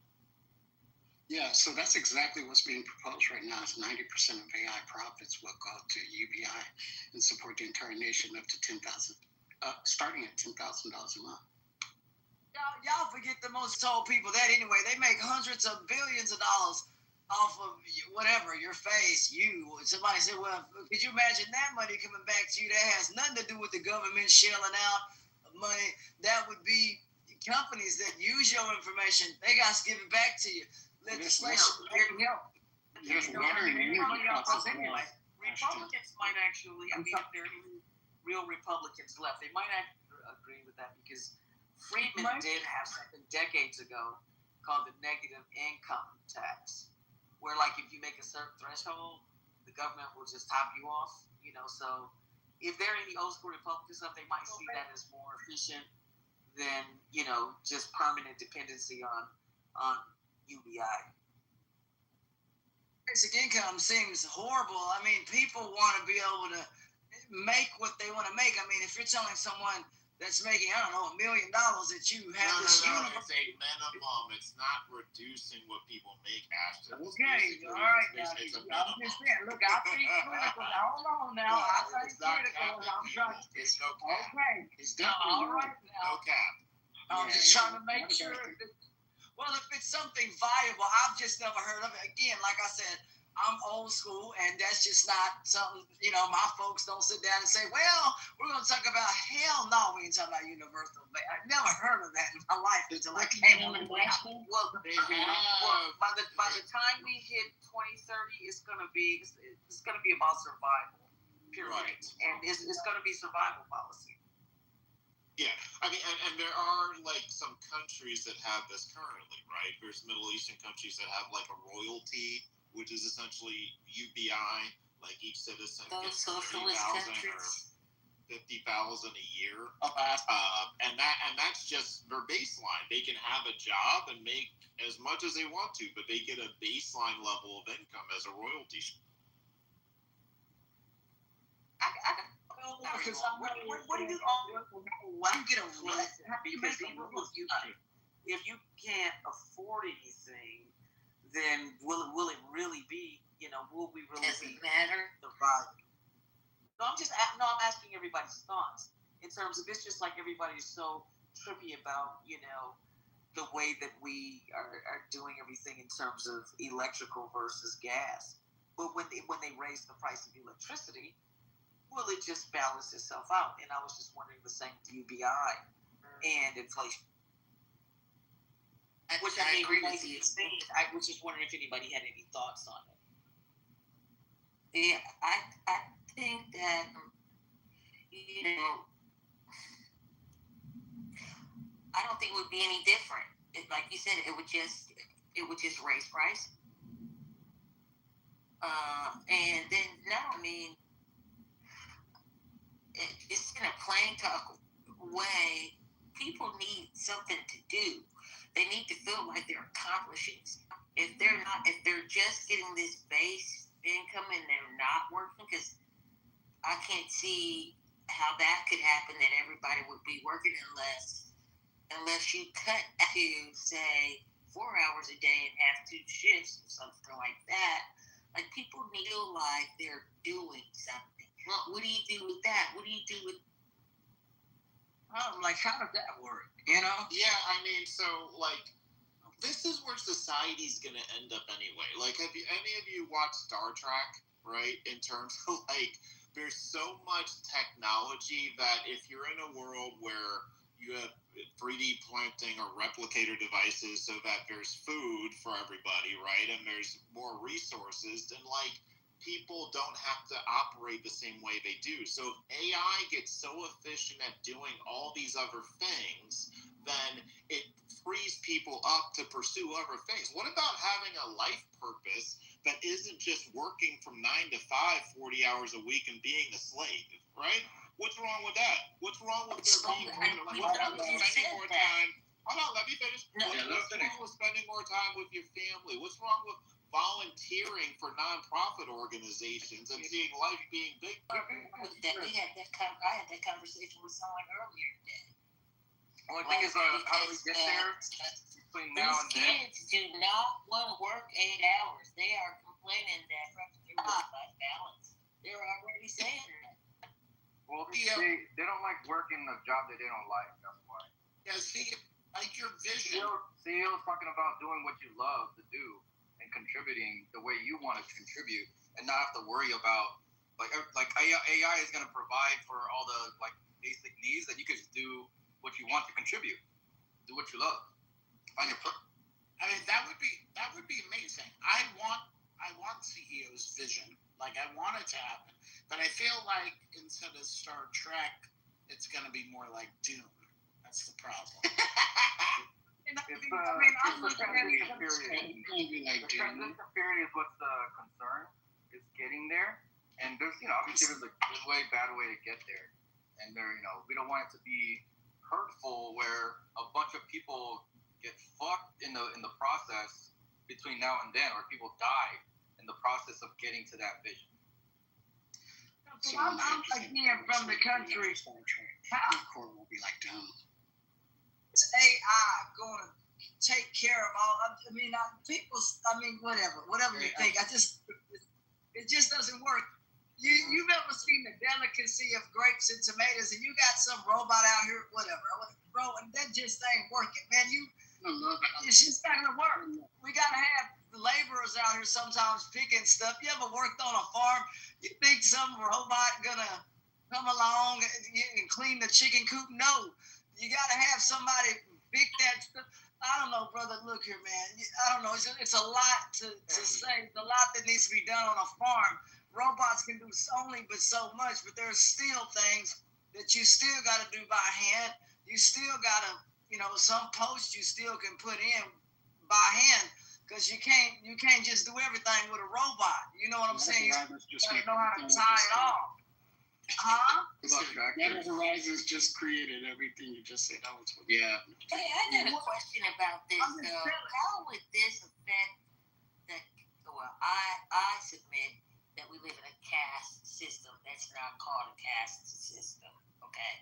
Yeah, so that's exactly what's being proposed right now. Is 90% of AI profits will go to UBI and support the entire nation up to starting at $10,000 a month. Y'all forget the most told people that anyway. They make hundreds of billions of dollars off of whatever, your face, you. Somebody said, well, could you imagine that money coming back to you? That has nothing to do with the government shelling out money. That would be companies that use your information. They got to give it back to you. Legislation. Republicans might actually, I mean, if there are any real Republicans left, they might agree with that because Friedman did have something decades ago called the negative income tax, where like if you make a certain threshold, the government will just top you off, so if there are any old school Republicans left, they might see that as more efficient than, just permanent dependency on UBI. Basic income seems horrible. I mean, people want to be able to make what they want to make. I mean, if you're telling someone that's making, I don't know, $1 million that you have It's a minimum. It's not reducing what people make, Ashton. Okay, all right. It's a minimum. I'm just saying, look, I'll be critical. Now, hold on now. I'll be critical. I'm trying to. There's no cap. Okay. All right now. No cap. I'm just trying to make sure. Well, if it's something viable, I've just never heard of it. Again, like I said, I'm old school, and that's just not something, my folks don't sit down and say, well, we're going to talk about, hell no, we ain't talking about universal. I've never heard of that in my life until I came on the ground. Well, by the time we hit 2030, it's going to be about survival, period. Right. And it's going to be survival policy. Yeah, I mean, and there are like some countries that have this currently, right? There's Middle Eastern countries that have like a royalty, which is essentially UBI, like each citizen gets $30,000 or $50,000 a year, and that's just their baseline. They can have a job and make as much as they want to, but they get a baseline level of income as a royalty. Because what do you get a what? Because if you can't afford anything, then will it really be? Will we really? Does it matter? Surviving? No, I'm asking everybody's thoughts in terms of it's just like everybody's so trippy about the way that we are doing everything in terms of electrical versus gas. But when they raise the price of electricity, will it just balance itself out? And I was just wondering the same with UBI and inflation. Which I agree with you. I was just wondering if anybody had any thoughts on it. Yeah, I think that I don't think it would be any different. Like you said, it would just raise price. And then it's in a plain talk way. People need something to do. They need to feel like they're accomplishing. If they're just getting this base income and they're not working, because I can't see how that could happen, that everybody would be working unless you cut to, say, 4 hours a day and have 2 shifts or something like that. Like, people feel like they're doing something. Well, what do you do with that? What do you do with... like, how does that work? Yeah, I mean, so, like, this is where society's going to end up anyway. Like, have any of you watched Star Trek, right? In terms of, like, there's so much technology that if you're in a world where you have 3D printing or replicator devices so that there's food for everybody, right? And there's more resources, then, like, people don't have to operate the same way they do. So if AI gets so efficient at doing all these other things, then it frees people up to pursue other things. What about having a life purpose that isn't just working from 9 to 5, 40 hours a week and being a slave, right? What's wrong with that? What's wrong with there being what's wrong with spending more time? Hold on, let me finish. What's wrong with spending more time with your family? What's wrong with volunteering for nonprofit organizations and seeing life being big? I had that conversation with someone earlier today. Only thing is, how do we get there? Between now and then. Kids do not want to work 8 hours. They are complaining that their work-life balance. They're already saying that. Well, they don't like working a job that they don't like. That's why. Yeah, see, like your vision. CEO's talking about doing what you love to do and contributing the way you want to contribute, and not have to worry about like AI is going to provide for all the like basic needs that you can just do what you want to contribute, do what you love. I mean, that would be amazing. I want CEO's vision. Like, I want it to happen. But I feel like instead of Star Trek, it's going to be more like Dune. That's the problem. I'm looking at it. The transition period is what's the concern. It's getting there. And there's, obviously there's a good way, bad way to get there. And we don't want it to be hurtful where a bunch of people get fucked in the process between now and then, or people die in the process of getting to that vision. So I'm again from the country. Court will be like down. Is AI going to take care of all? Whatever you think. It just doesn't work. You've ever seen the delicacy of grapes and tomatoes, and you got some robot out here, whatever, bro, and that just ain't working, man. It's just not gonna work. We gotta have the laborers out here sometimes picking stuff. You ever worked on a farm? You think some robot gonna come along and clean the chicken coop? No, you gotta have somebody pick that stuff. I don't know, brother. Look here, man. I don't know. It's a lot to say. It's a lot that needs to be done on a farm. Robots can do only but so much, but there's still things that you still got to do by hand. You still got to, some posts you still can put in by hand because you can't just do everything with a robot. You know what I'm saying? You got to know how to tie it off. Huh? That Horizons just created everything you just said. Yeah. Hey, I got a question about this. How would this affect I submit that we live in a caste system that's not called a caste system, okay?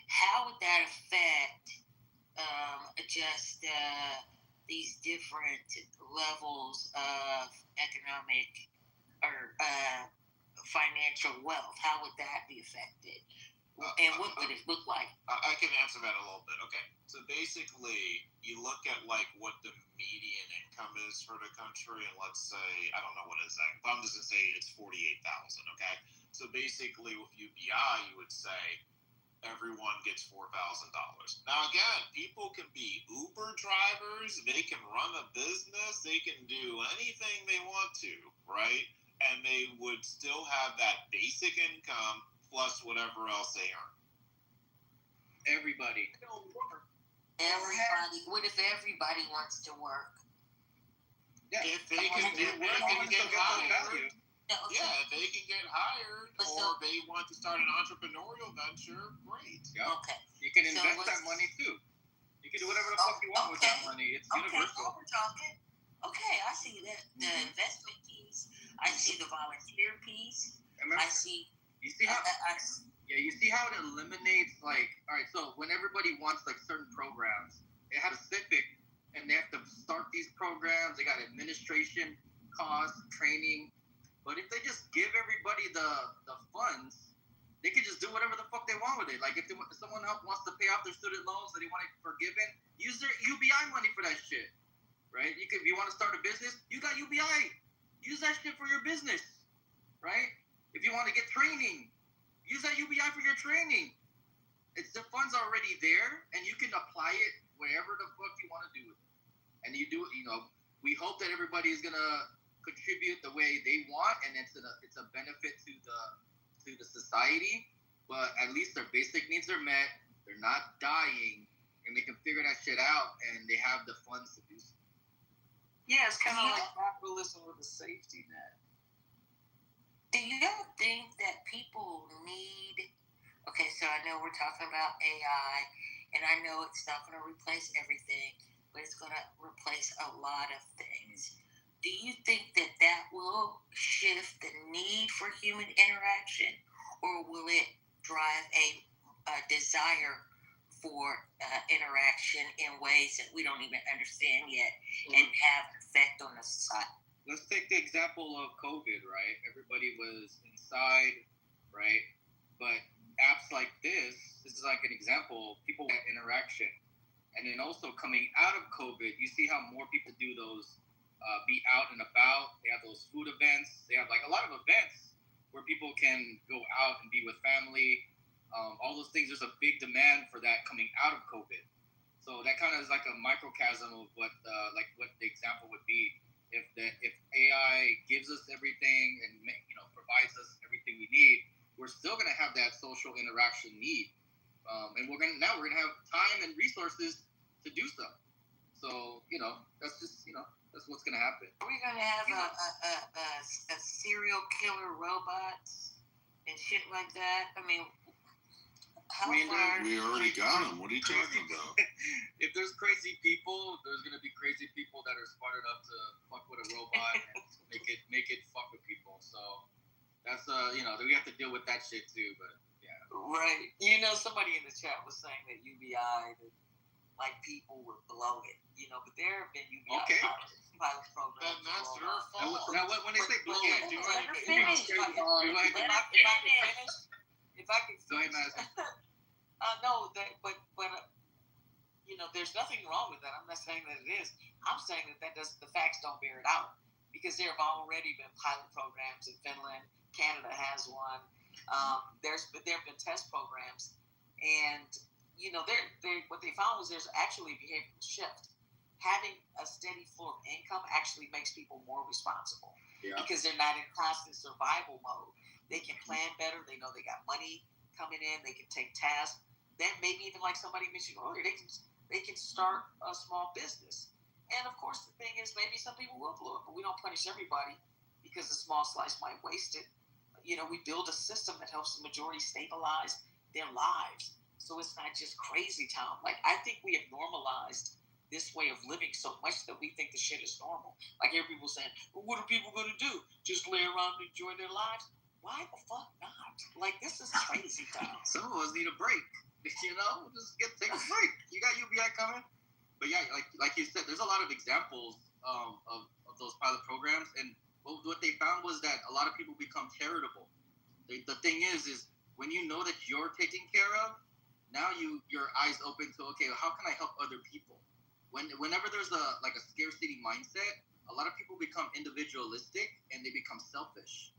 How would that affect these different levels of economic or financial wealth? How would that be affected? And what would it look like? I can answer that a little bit. Okay. So basically, you look at like what the median income is for the country, and let's say, I don't know what it is. I'm just going to say it's $48,000, okay? So basically, with UBI, you would say everyone gets $4,000. Now, again, people can be Uber drivers. They can run a business. They can do anything they want to, right? And they would still have that basic income plus whatever else they earn. Everybody. What if everybody wants to work? Yeah. If they can get hired. Yeah, if they can get hired, or they want to start an entrepreneurial venture, great. Yeah. Okay. You can invest that money too. You can do whatever the fuck you want with that money. It's universal. We're talking. Okay, I see that the investment piece. I see the volunteer piece. I see. You see how? You see how it eliminates all right. So when everybody wants certain programs, it has specific, and they have to start these programs. They got administration costs, training. But if they just give everybody the funds, they can just do whatever the fuck they want with it. Like if someone wants to pay off their student loans that they want it forgiven, use their UBI money for that shit, right? If you want to start a business, you got UBI. Use that shit for your business, right? If you want to get training, use that UBI for your training. The funds already there, and you can apply it wherever the fuck you want to do it. And you do, we hope that everybody is gonna contribute the way they want, and it's a benefit to the society. But at least their basic needs are met. They're not dying, and they can figure that shit out, and they have the funds to do so. Yeah, it's kind of like capitalism with a safety net. Do you think that people need? Okay, so I know we're talking about AI, and I know it's not going to replace everything, but it's going to replace a lot of things. Do you think that that will shift the need for human interaction, or will it drive a desire for interaction in ways that we don't even understand yet and have an effect on the society? Let's take the example of COVID, right? Everybody was inside, right? But apps like this is like an example. People get interaction. And then also coming out of COVID, you see how more people do those be out and about. They have those food events. They have like a lot of events where people can go out and be with family. All those things. There's a big demand for that coming out of COVID. So that kind of is like a microcosm of what the example would be. If AI gives us everything and provides us everything we need, we're still gonna have that social interaction need, and we're gonna have time and resources to do so. So that's just that's what's gonna happen. Are we gonna have a serial killer robots and shit like that? I mean, we already got them. What are you talking about? If there's crazy people, there's gonna be crazy people that are smart enough to fuck with a robot and make it fuck with people. So that's we have to deal with that shit too. But yeah, right. Somebody in the chat was saying that UBI, like people would blow it. But there have been UBI pilot programs. Then that's your fault. Now when they say blow it, If I can finish. Go ahead, Madison. No, but there's nothing wrong with that. I'm not saying that it is. I'm saying that the facts don't bear it out, because there have already been pilot programs in Finland. Canada has one. There have been test programs, and what they found was there's actually a behavioral shift. Having a steady flow of income actually makes people more responsible, because they're not in constant survival mode. They can plan better. They know they got money coming in. They can take tasks. Then maybe even like somebody mentioned earlier, they can start a small business. And of course, the thing is, maybe some people will blow it, but we don't punish everybody, because a small slice might waste it. We build a system that helps the majority stabilize their lives, so it's not just crazy town. Like, I think we have normalized this way of living so much that we think the shit is normal. Like, hear people saying, well, what are people going to do? Just lay around and enjoy their lives? Why the fuck not? Like, this is crazy town. Some of us need a break. Just take a break. You got UBI coming. But yeah, like you said, there's a lot of examples of those pilot programs, and what they found was that a lot of people become charitable. The thing is when you know that you're taken care of, now your eyes open to, okay, how can I help other people? Whenever there's a scarcity mindset, a lot of people become individualistic and they become selfish.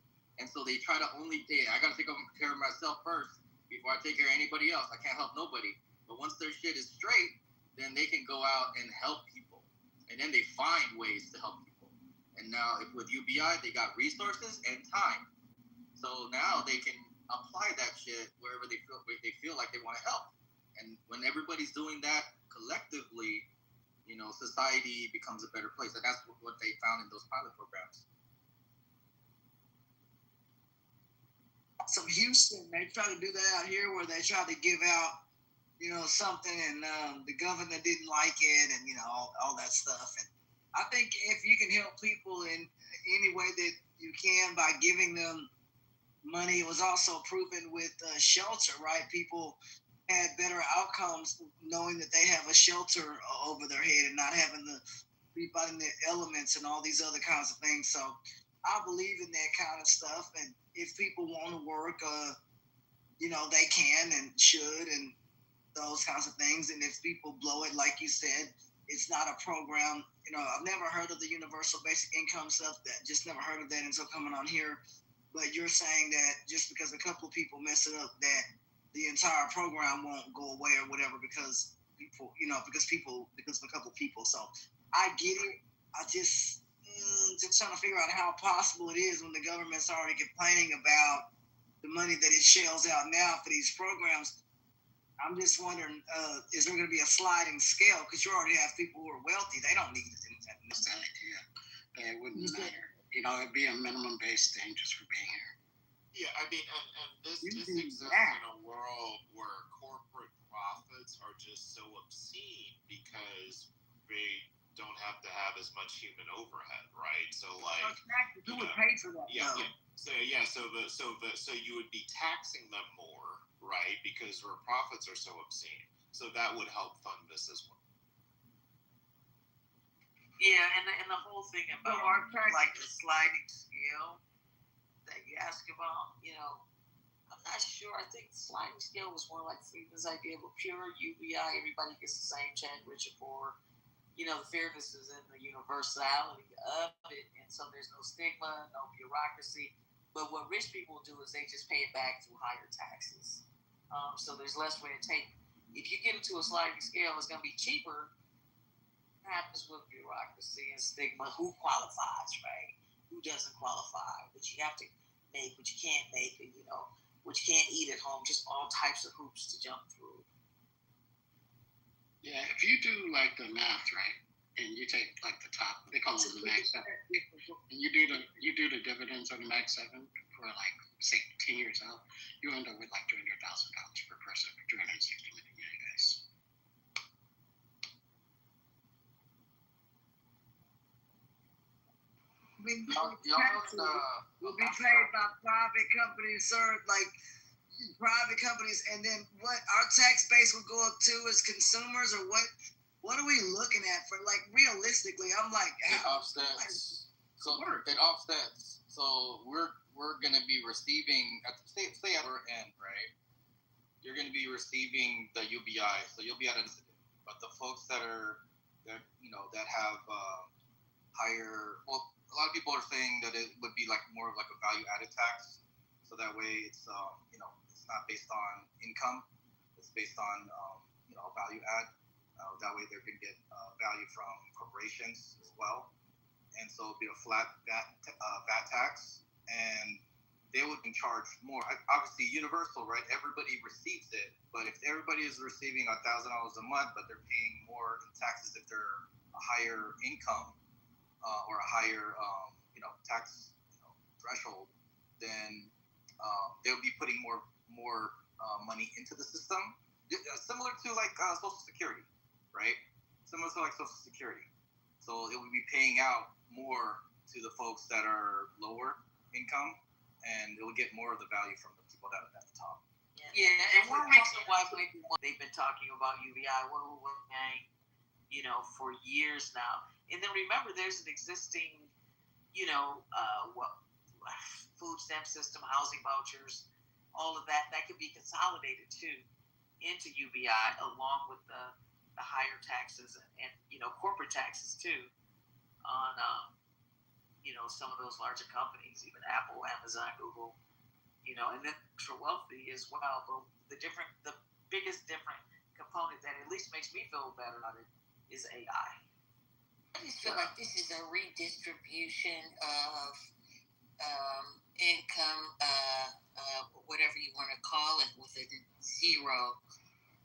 And so they try to I got to take care of myself first before I take care of anybody else. I can't help nobody. But once their shit is straight, then they can go out and help people. And then they find ways to help people. And now with UBI, they got resources and time. So now they can apply that shit wherever they feel like they want to help. And when everybody's doing that collectively, society becomes a better place. And that's what they found in those pilot programs. Some Houston, they try to do that out here, where they try to give out, something, and the governor didn't like it, and all that stuff. And I think if you can help people in any way that you can by giving them money, it was also proven with shelter, right? People had better outcomes knowing that they have a shelter over their head and not having to be fighting the elements and all these other kinds of things. So I believe in that kind of stuff, and if people want to work, they can and should, and those kinds of things. And if people blow it, like you said, it's not a program. I've never heard of the universal basic income stuff. Just never heard of that until coming on here. But you're saying that just because a couple of people mess it up, that the entire program won't go away or whatever because of a couple of people. So I get it. I just trying to figure out how possible it is when the government's already complaining about the money that it shells out now for these programs. I'm just wondering, is there going to be a sliding scale? Because you already have people who are wealthy; they don't need it. That's the idea. It wouldn't matter. You know, it'd be a minimum-based thing just for being here. Yeah, I mean, and this exists in a world where corporate profits are just so obscene because they don't have to have as much human overhead, right? So like, who would pay for that? Yeah, yeah. So you would be taxing them more, right? Because their profits are so obscene. So that would help fund this as well. Yeah, and the whole thing about like the sliding scale that you ask about, you know, I'm not sure. I think the sliding scale was more like Friedman's idea, but pure UBI, everybody gets the same check, rich or poor. You know, the fairness is in the universality of it, and so there's no stigma, no bureaucracy. But what rich people do is they just pay it back through higher taxes. So there's less red tape. If you get into a sliding scale, it's going to be cheaper. Happens with bureaucracy and stigma. Who qualifies, right? Who doesn't qualify? What you have to make, what you can't make, and you know, what you can't eat at home. Just all types of hoops to jump through. Yeah, if you do like the math right, and you take like the top, they call it the max 7, and you do the dividends on the max 7 for like say 10 years out, you end up with like $200,000 per person for 360 million guys. Will be paid by private companies, sir. Like private companies, and then what our tax base will go up to as consumers, or what? What are we looking at for? Like realistically, I'm like it offsets. It offsets. So we're gonna be receiving at say at our end, right? You're gonna be receiving the UBI, so you'll be at an incident. But the folks that have higher, well, a lot of people are saying that it would be like more of like a value added tax, so that way it's it's not based on income, it's based on value add. That way they can get value from corporations as well, and so it'll be a flat VAT tax, and they would be charged more. Obviously, universal, right? Everybody receives it, but if everybody is receiving $1,000 a month, but they're paying more in taxes if they're a higher income. Or a higher, tax threshold, then they'll be putting more money into the system, similar to like Social Security, right? Similar to like Social Security. So it would be paying out more to the folks that are lower income, and it will get more of the value from the people that are at the top. Yeah, and one reason why they've been talking about UBI, for years now. And then remember, there's an existing, food stamp system, housing vouchers, all of that could be consolidated too into UBI along with the higher taxes and corporate taxes too on some of those larger companies, even Apple, Amazon, Google, and then for wealthy as well. But the biggest different component that at least makes me feel better about it is AI. I just feel like this is a redistribution of income, whatever you want to call it, with a zero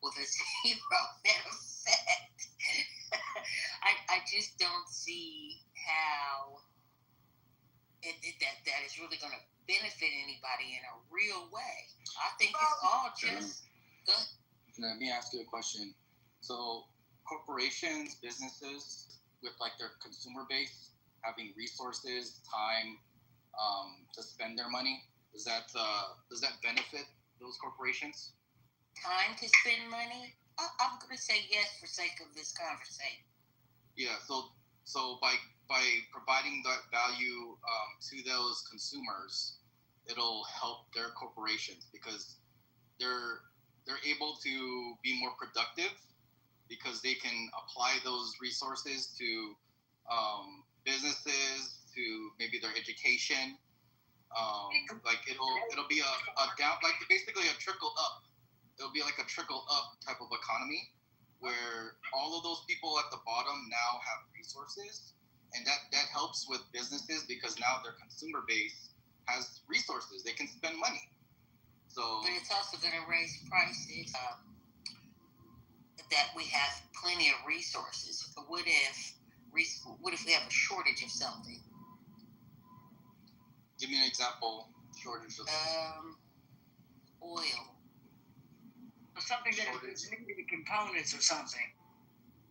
net effect. I just don't see how that is really going to benefit anybody in a real way. I think it's all just good. Let me ask you a question. So corporations, businesses with like their consumer base having resources, time to spend their money, does that benefit those corporations? Time to spend money? I'm going to say yes for sake of this conversation. Yeah. So by providing that value to those consumers, it'll help their corporations because they're able to be more productive because they can apply those resources to businesses, to maybe their education. Like it'll be a down, like basically a trickle up. It'll be like a trickle up type of economy where all of those people at the bottom now have resources, and that helps with businesses because now their consumer base has resources. They can spend money. So, but it's also going to raise prices. that we have plenty of resources. But what if we have a shortage of something? Give me an example. Shortage of oil. Or something that is needed components or something.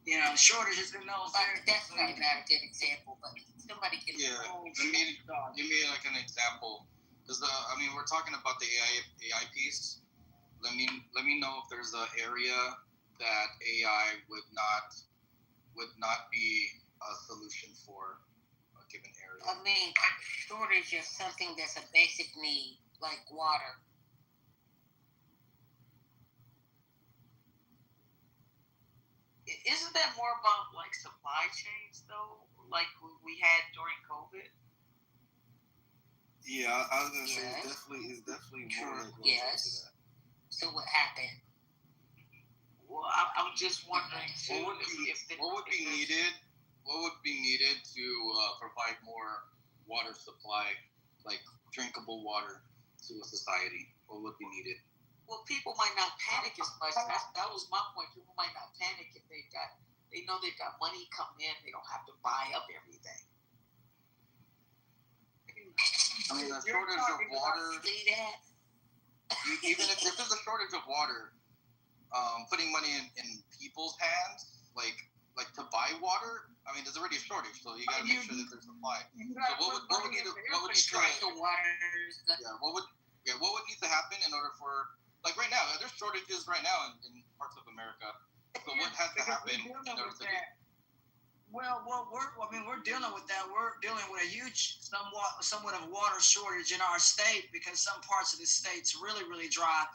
You know, shortages in those areas. That's not a good example, but somebody can. Yeah, give me like an example, because we're talking about the AI piece. Let me know if there's an area that AI would not be a solution for a given area. Shortage of something that's a basic need, like water. Isn't that more about like supply chains though, like we had during COVID? Yeah, I was gonna say it's definitely more. Yes. So what happened? Well, I'm just wondering too, what would be needed to provide more water supply, like drinkable water, to a society? What would be needed? Well, people might not panic as much. That was my point. People might not panic if they know they've got money coming in. They don't have to buy up everything. The shortage of water. Even if there's a shortage of water, putting money in people's hands, like to buy water. There's already a shortage, so you got to make sure that there's supply. So what would need to happen in order for, like right now, there's shortages right now in parts of America. So what has to happen in order to get? Well, we're dealing with that. We're dealing with a huge, somewhat of water shortage in our state because some parts of the state's really, really dry.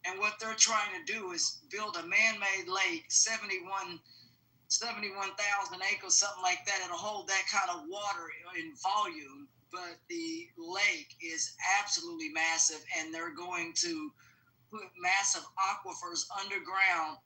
And what they're trying to do is build a man-made lake, 71,000 acres, something like that. It'll hold that kind of water in volume, but the lake is absolutely massive, and they're going to put massive aquifers underground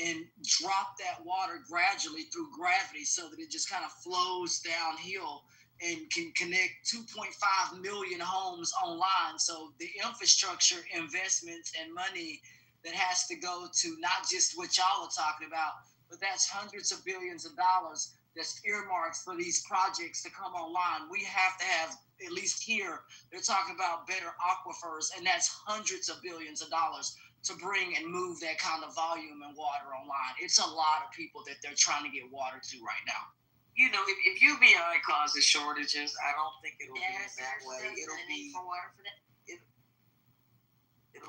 and drop that water gradually through gravity so that it just kind of flows downhill and can connect 2.5 million homes online. So the infrastructure investments and money that has to go to not just what y'all are talking about, but that's hundreds of billions of dollars that's earmarked for these projects to come online. We have to have, at least here, they're talking about better aquifers, and that's hundreds of billions of dollars to bring and move that kind of volume and water online. It's a lot of people that they're trying to get water to right now. You know, if UBI causes shortages, I don't think it'll be in that way. It'll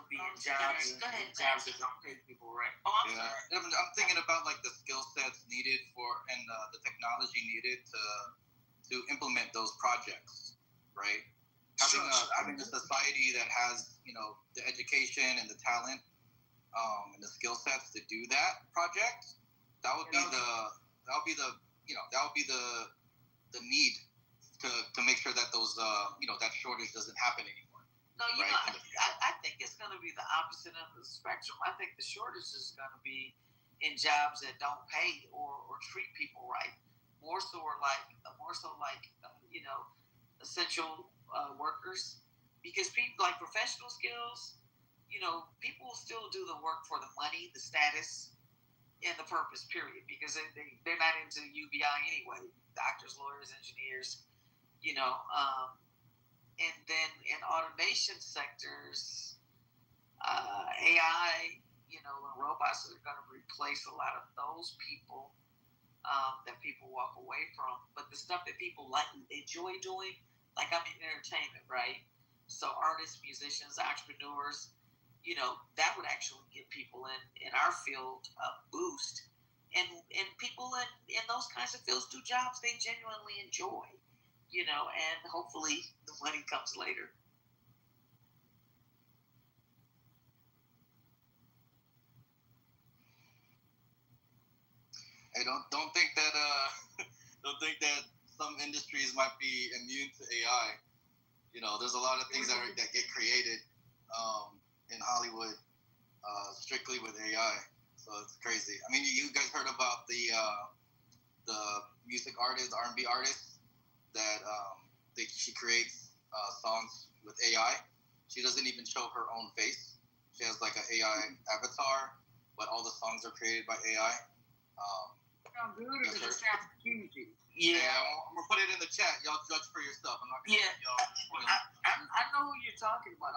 be in jobs that don't pay people right. I'm sorry. I'm thinking about like the skill sets needed and the technology needed to implement those projects, right? Having a society that has, the education and the talent and the skill sets to do that project, that would be the need to make sure that those that shortage doesn't happen anymore. No, I think it's going to be the opposite end of the spectrum. I think the shortage is going to be in jobs that don't pay or treat people right. More so like essential workers, because people like professional skills. People still do the work for the money, the status, and the purpose. Period. Because they're not into UBI anyway. Doctors, lawyers, engineers. And then in automation sectors, AI, and robots are going to replace a lot of those people that people walk away from. But the stuff that people enjoy doing, like I'm in entertainment, right? So artists, musicians, entrepreneurs, that would actually give people in our field a boost. And people in those kinds of fields do jobs they genuinely enjoy. And hopefully the money comes later. Hey, don't think that some industries might be immune to AI. There's a lot of things that get created in Hollywood strictly with AI. So it's crazy. You guys heard about the music artist, R&B artist, that she creates songs with AI. She doesn't even show her own face. She has like an AI avatar, but all the songs are created by AI. Sound good or does it sound confusing? Yeah, I'm gonna put it in the chat. Y'all judge for yourself. I'm not gonna y'all spoil it. I know who you're talking about.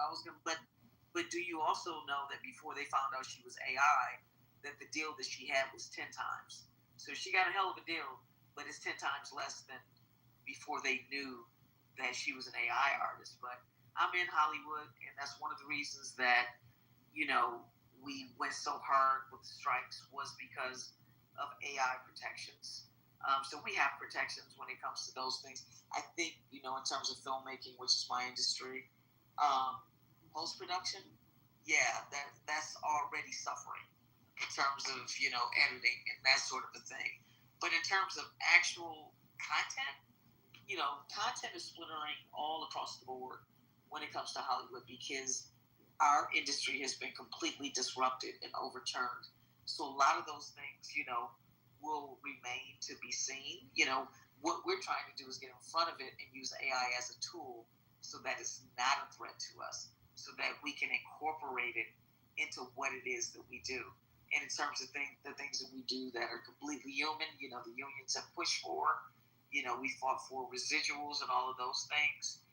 But do you also know that before they found out she was AI, that the deal that she had was 10 times? So she got a hell of a deal, but it's 10 times less than before they knew that she was an AI artist. But I'm in Hollywood, and that's one of the reasons that, we went so hard with the strikes was because of AI protections. So we have protections when it comes to those things. I think, in terms of filmmaking, which is my industry, post-production, that's already suffering in terms of, editing and that sort of a thing. But in terms of actual content, content is splittering all across the board when it comes to Hollywood because our industry has been completely disrupted and overturned. So a lot of those things, will remain to be seen. What we're trying to do is get in front of it and use AI as a tool so that it's not a threat to us, so that we can incorporate it into what it is that we do. And in terms of the things that we do that are completely human, the unions have pushed for, we fought for residuals and all of those things.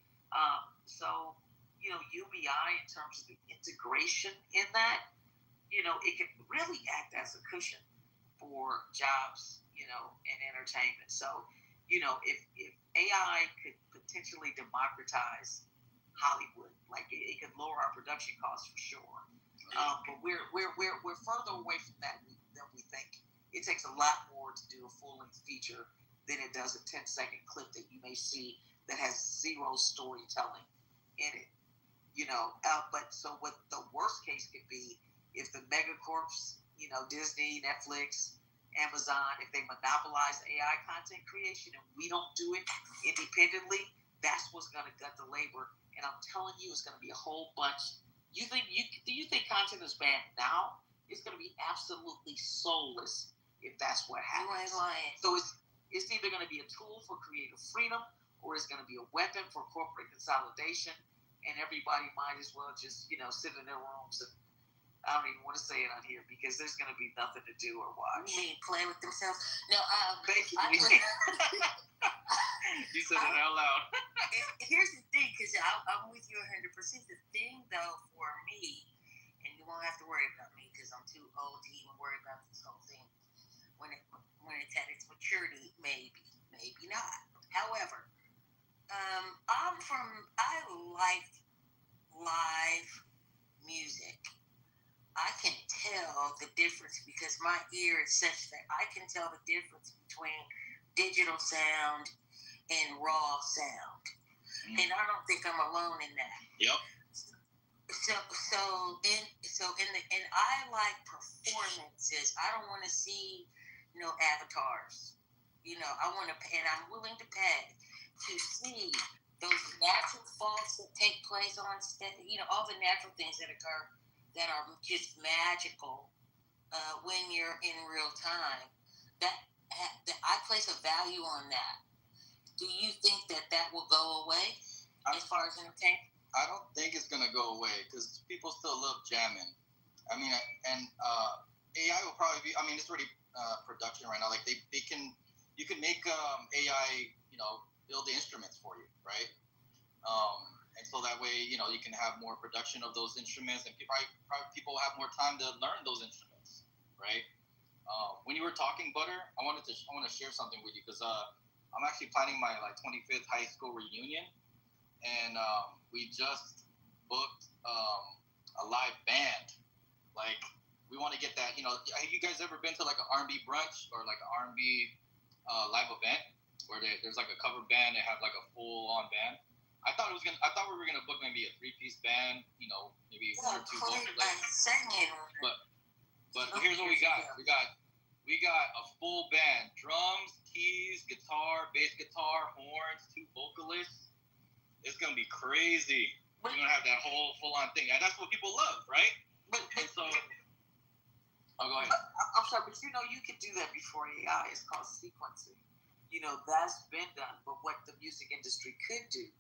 So, UBI, in terms of the integration in that, it can really act as a cushion for jobs, and entertainment. So, if AI could potentially democratize Hollywood, like it could lower our production costs for sure. But we're further away from that than we think. It takes a lot more to do a full-length feature than it does a 10-second clip that you may see that has zero storytelling in it. But so what the worst case could be if the megacorps, Disney, Netflix, Amazon, if they monopolize AI content creation and we don't do it independently, that's what's going to gut the labor. And I'm telling you, it's going to be a whole bunch. Do you think content is bad now? It's going to be absolutely soulless if that's what happens. So it's either going to be a tool for creative freedom or it's going to be a weapon for corporate consolidation. And everybody might as well just, sit in their rooms and I don't even want to say it on here because there's going to be nothing to do or watch. You mean play with themselves? No, you said it out loud. Here's the thing, because I'm with you 100%. The thing, though, for me, and you won't have to worry about me because I'm too old to even worry about this whole thing. When it's at its maturity, maybe not. However, I like live music. I can tell the difference because my ear is such that I can tell the difference between digital sound and raw sound. And I don't think I'm alone in that. Yep. And I like performances. I don't want to see no avatars. I want to, and I'm willing to pay to see those natural faults that take place on stage. All the natural things that occur that are just magical when you're in real time. That I place a value on that. Do you think that will go away as far as entertainment? I don't think it's gonna go away because people still love jamming. I mean, and AI will probably be. I mean, it's already production right now. Like you can make AI, build the instruments for you, right? And so that way, you can have more production of those instruments, and people have more time to learn those instruments, right? When you were talking, Butter, I want to share something with you because I'm actually planning my 25th high school reunion, and we just booked a live band. Like, we want to get that. Have you guys ever been to like an R&B brunch or like an R&B live event where there's like a cover band and have like a full-on band? I thought we were gonna book maybe a 3-piece band, maybe one or two vocalists. But here's what we got. We got a full band: drums, keys, guitar, bass guitar, horns, 2 vocalists. It's gonna be crazy. We're gonna have that whole full-on thing, and that's what people love, right? And so, go ahead. I'm sorry, but you could do that before AI. It's called sequencing. That's been done. But what the music industry could do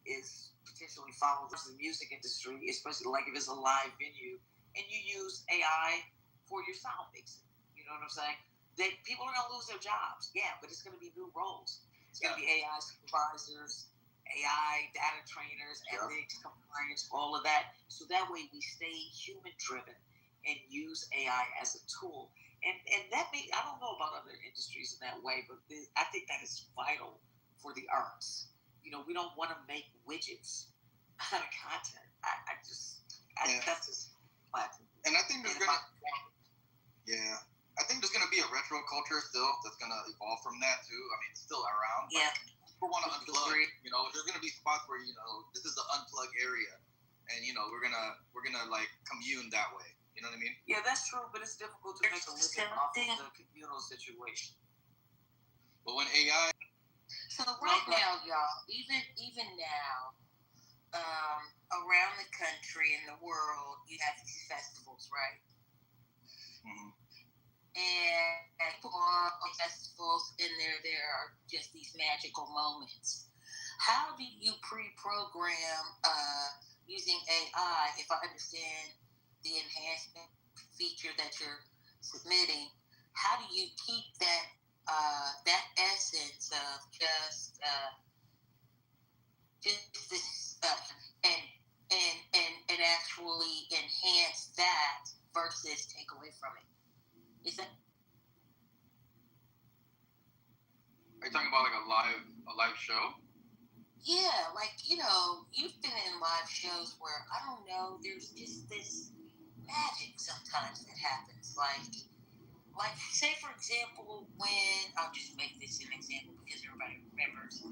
is potentially follow the music industry, especially like if it's a live venue and you use AI for your sound mixing. You know what I'm saying? People are gonna lose their jobs, yeah, but it's gonna be new roles. It's gonna be AI supervisors, AI data trainers, ethics, compliance, all of that. So that way we stay human driven and use AI as a tool. And that I don't know about other industries in that way, but I think that is vital for the arts. You know, we don't want to make widgets out of content. That's just my opinion. And I think there's gonna be a retro culture still that's gonna evolve from that too. I mean, it's still around. Yeah. People want to unplug. You know, there's gonna be spots where this is the unplug area, and we're gonna like commune that way. You know what I mean? Yeah, that's true, but it's difficult to make a living off of the communal situation. But when AI, so right now, y'all, even now, around the country and the world, you have these festivals, right? Mm-hmm. And people on festivals, and there are just these magical moments. How do you pre-program using AI? If I understand the enhancement feature that you're submitting, how do you keep that essence of just this and actually enhance that versus take away from it? Is that? Are you talking about like a live show? Yeah, like you've been in live shows where I don't know, there's just this magic sometimes that happens. Like say for example, when I'll just make this an example because everybody remembers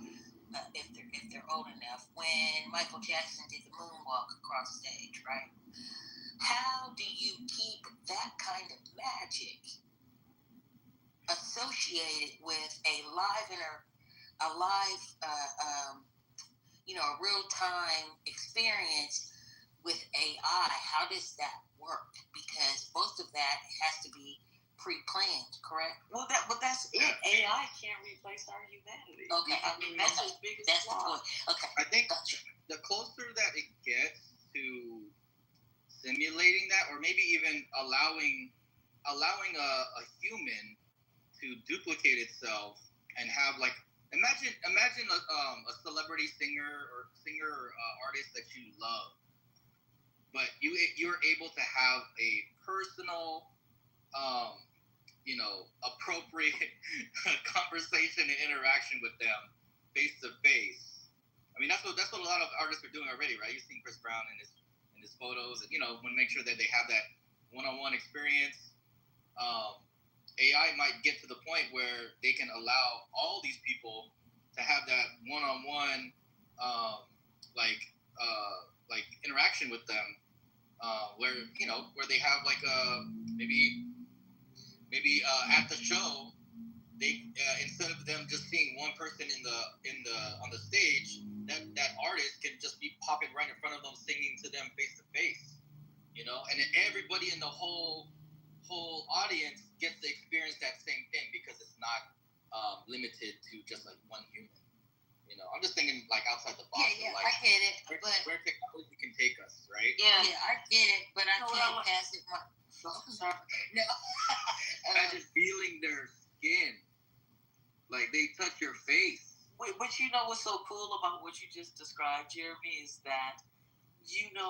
if they're old enough, when Michael Jackson did the moonwalk across stage, right? How do you keep that kind of magic associated with a real-time experience with AI? How does that work? Because most of that has to be pre-planned, correct? Well, that's it. AI can't replace our humanity. Okay, I mean that's the biggest flaw. Okay, I think the closer that it gets to simulating that, or maybe even allowing a human to duplicate itself and have like imagine a celebrity singer or artist that you love, but you're able to have a personal appropriate conversation and interaction with them face to face. I mean that's what a lot of artists are doing already, right? You've seen Chris Brown in his photos, and want to make sure that they have that one-on-one experience. AI might get to the point where they can allow all these people to have that one-on-one like interaction with them, where they have like maybe at the show they instead of them just seeing one person on the stage, that artist can just be popping right in front of them, singing to them face to face, and then everybody in the whole audience gets to experience that same thing because it's not limited to just like one human. I'm just thinking like outside the box. Yeah, like, I get it, where technology can take us, right? Yeah, I get it, but I can't pass it. No. Imagine feeling their skin, like they touch your face. But what's so cool about what you just described, Jeremy, is that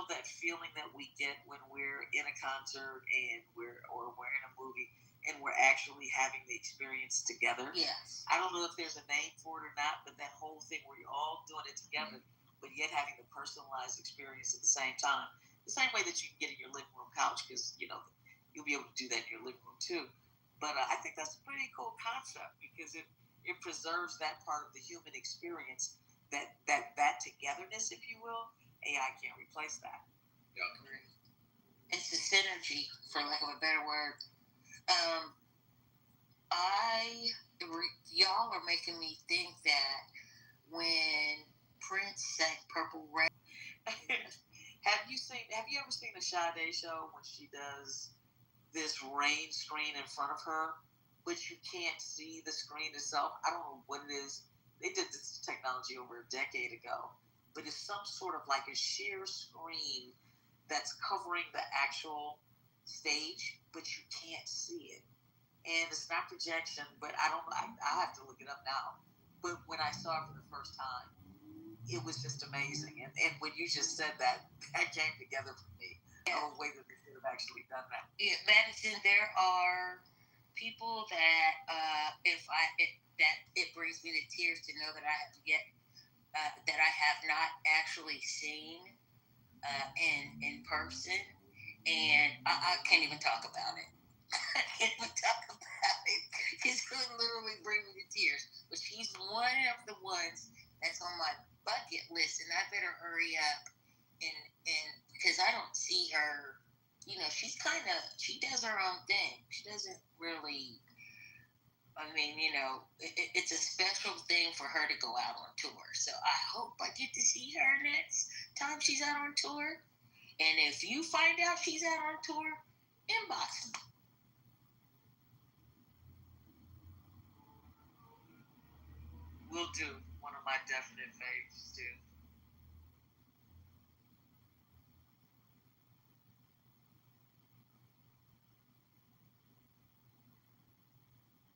that feeling that we get when we're in a concert and we're in a movie and we're actually having the experience together. Yes. I don't know if there's a name for it or not, but that whole thing where you're all doing it together, but yet having the personalized experience at the same time. The same way that you can get in your living room couch, because you'll be able to do that in your living room too. But I think that's a pretty cool concept because it preserves that part of the human experience, that togetherness, if you will. AI can't replace that. Yeah. It's the synergy, for lack of a better word. Y'all are making me think that when Prince sang Purple Rain. Have you ever seen a Sade show when she does this rain screen in front of her, but you can't see the screen itself? I don't know what it is. They did this technology over a decade ago, but it's some sort of like a sheer screen that that's covering the actual stage, but you can't see it. And it's not projection, but I have to look it up now. But when I saw it for the first time, it was just amazing. And when you just said that, that came together for me. Yeah. The way that they could have actually done that. Yeah, Madison, there are people that it brings me to tears to know that I have to get that I have not actually seen in person, and I can't even talk about it. I can't even talk about it because it would literally bring me to tears. But she's one of the ones that's on my bucket list, and I better hurry up and because I don't see her. You know, she does her own thing. She doesn't really. I mean, you know, it's a special thing for her to go out on tour. So I hope I get to see her next time she's out on tour. And if you find out she's out on tour, inbox me. Will do. One of my definite faves, too.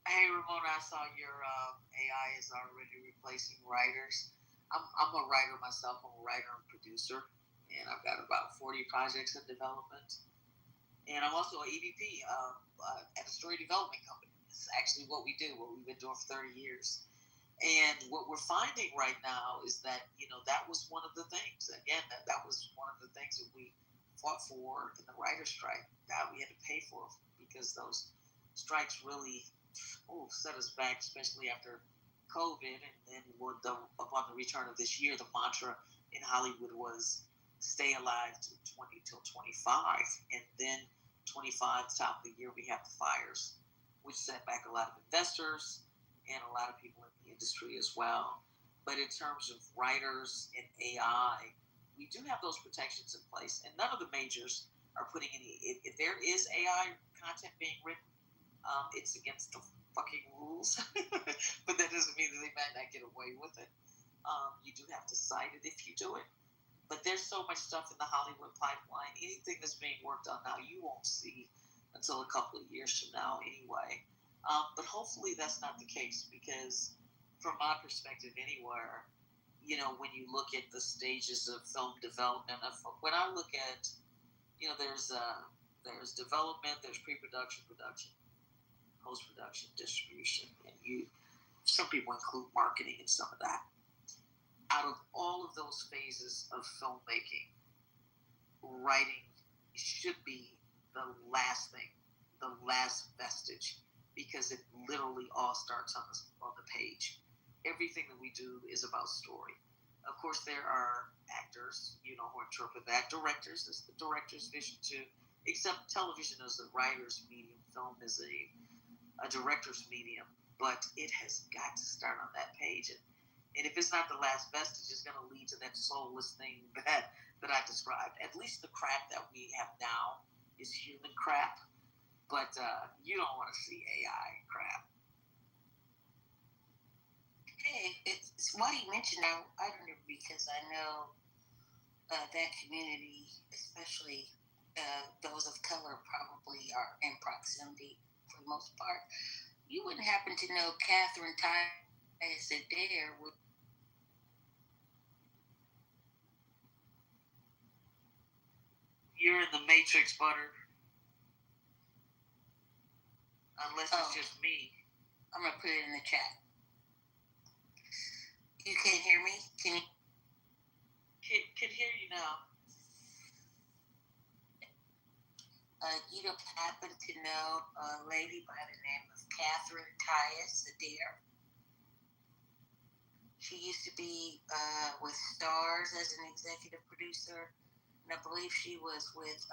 Hey, Ramona, I saw your AI is already replacing writers. I'm a writer myself. I'm a writer and producer, and I've got about 40 projects in development. And I'm also an EVP at a story development company. It's actually what we do, what we've been doing for 30 years. And what we're finding right now is that, you know, that was one of the things. Again, that was one of the things that we fought for in the writer's strike. That we had to pay for because those strikes really set us back, especially after COVID. And then upon the return of this year, the mantra in Hollywood was stay alive till 25. And then 25, top of the year, we have the fires, which set back a lot of investors and a lot of people in the industry as well. But in terms of writers and AI, we do have those protections in place. And none of the majors are putting any, if there is AI content being written, it's against the fucking rules. But that doesn't mean that they might not get away with it. You do have to cite it if you do it. But there's so much stuff in the Hollywood pipeline. Anything that's being worked on now, you won't see until a couple of years from now anyway. But hopefully that's not the case because from my perspective anywhere, you know, when you look at the stages of film development, when I look at, you know, there's development, there's pre-production, production, post-production, distribution, and some people include marketing and some of that. Out of all of those phases of filmmaking, writing should be the last thing, the last vestige, because it literally all starts on the page. Everything that we do is about story. Of course, there are actors, you know, who interpret that. Directors, it's the director's vision too. Except television is the writer's medium, film is a director's medium, but it has got to start on that page. And if it's not the last vestige, it's going to lead to that soulless thing that I described. At least the crap that we have now is human crap, but you don't want to see AI crap. Hey, it's why you mentioned that. I don't know, because I know that community, especially those of color, probably are in proximity for the most part. You wouldn't happen to know Catherine Tyus Adair would. You're in the Matrix, Butter. Unless it's just me. I'm going to put it in the chat. You can't hear me? Can hear you now. You don't happen to know a lady by the name of Catherine Tyus Adair? She used to be with Stars as an executive producer. And I believe she was with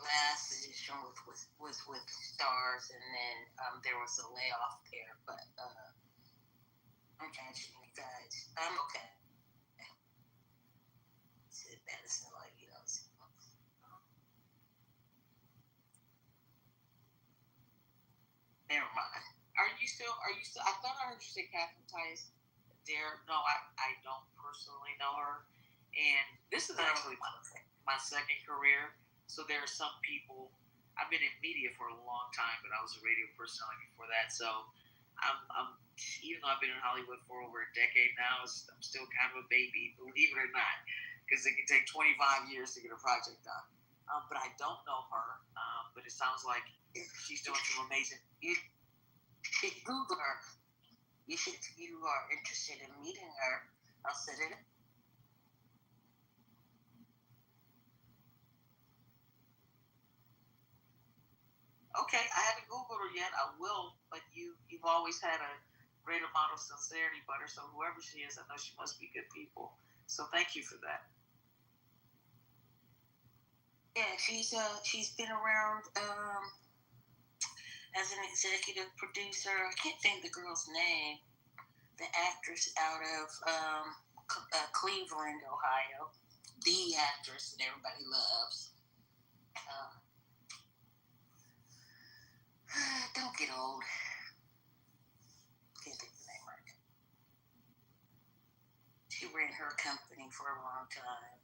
last edition with Stars, and then there was a layoff there. But I'm catching you guys. I'm okay. That's like, you know. Never mind. Are you still? I thought I heard you say Catherine Tyus. there. No, I don't personally know her. And this is actually my second career. So there are some people. I've been in media for a long time, but I was a radio personality before that. So I'm even though I've been in Hollywood for over a decade now, I'm still kind of a baby, believe it or not, because it can take 25 years to get a project done. But I don't know her. But it sounds like she's doing some amazing. You should Google her. You are interested in meeting her. I'll set it up. Okay, I haven't Googled her yet. I will, but you've always had a great amount of sincerity, Butter. So whoever she is, I know she must be good people. So thank you for that. Yeah, she's been around as an executive producer. I can't think of the girl's name. The actress out of Cleveland, Ohio. The actress that everybody loves. Don't get old. Can't think of the name right. She ran her company for a long time.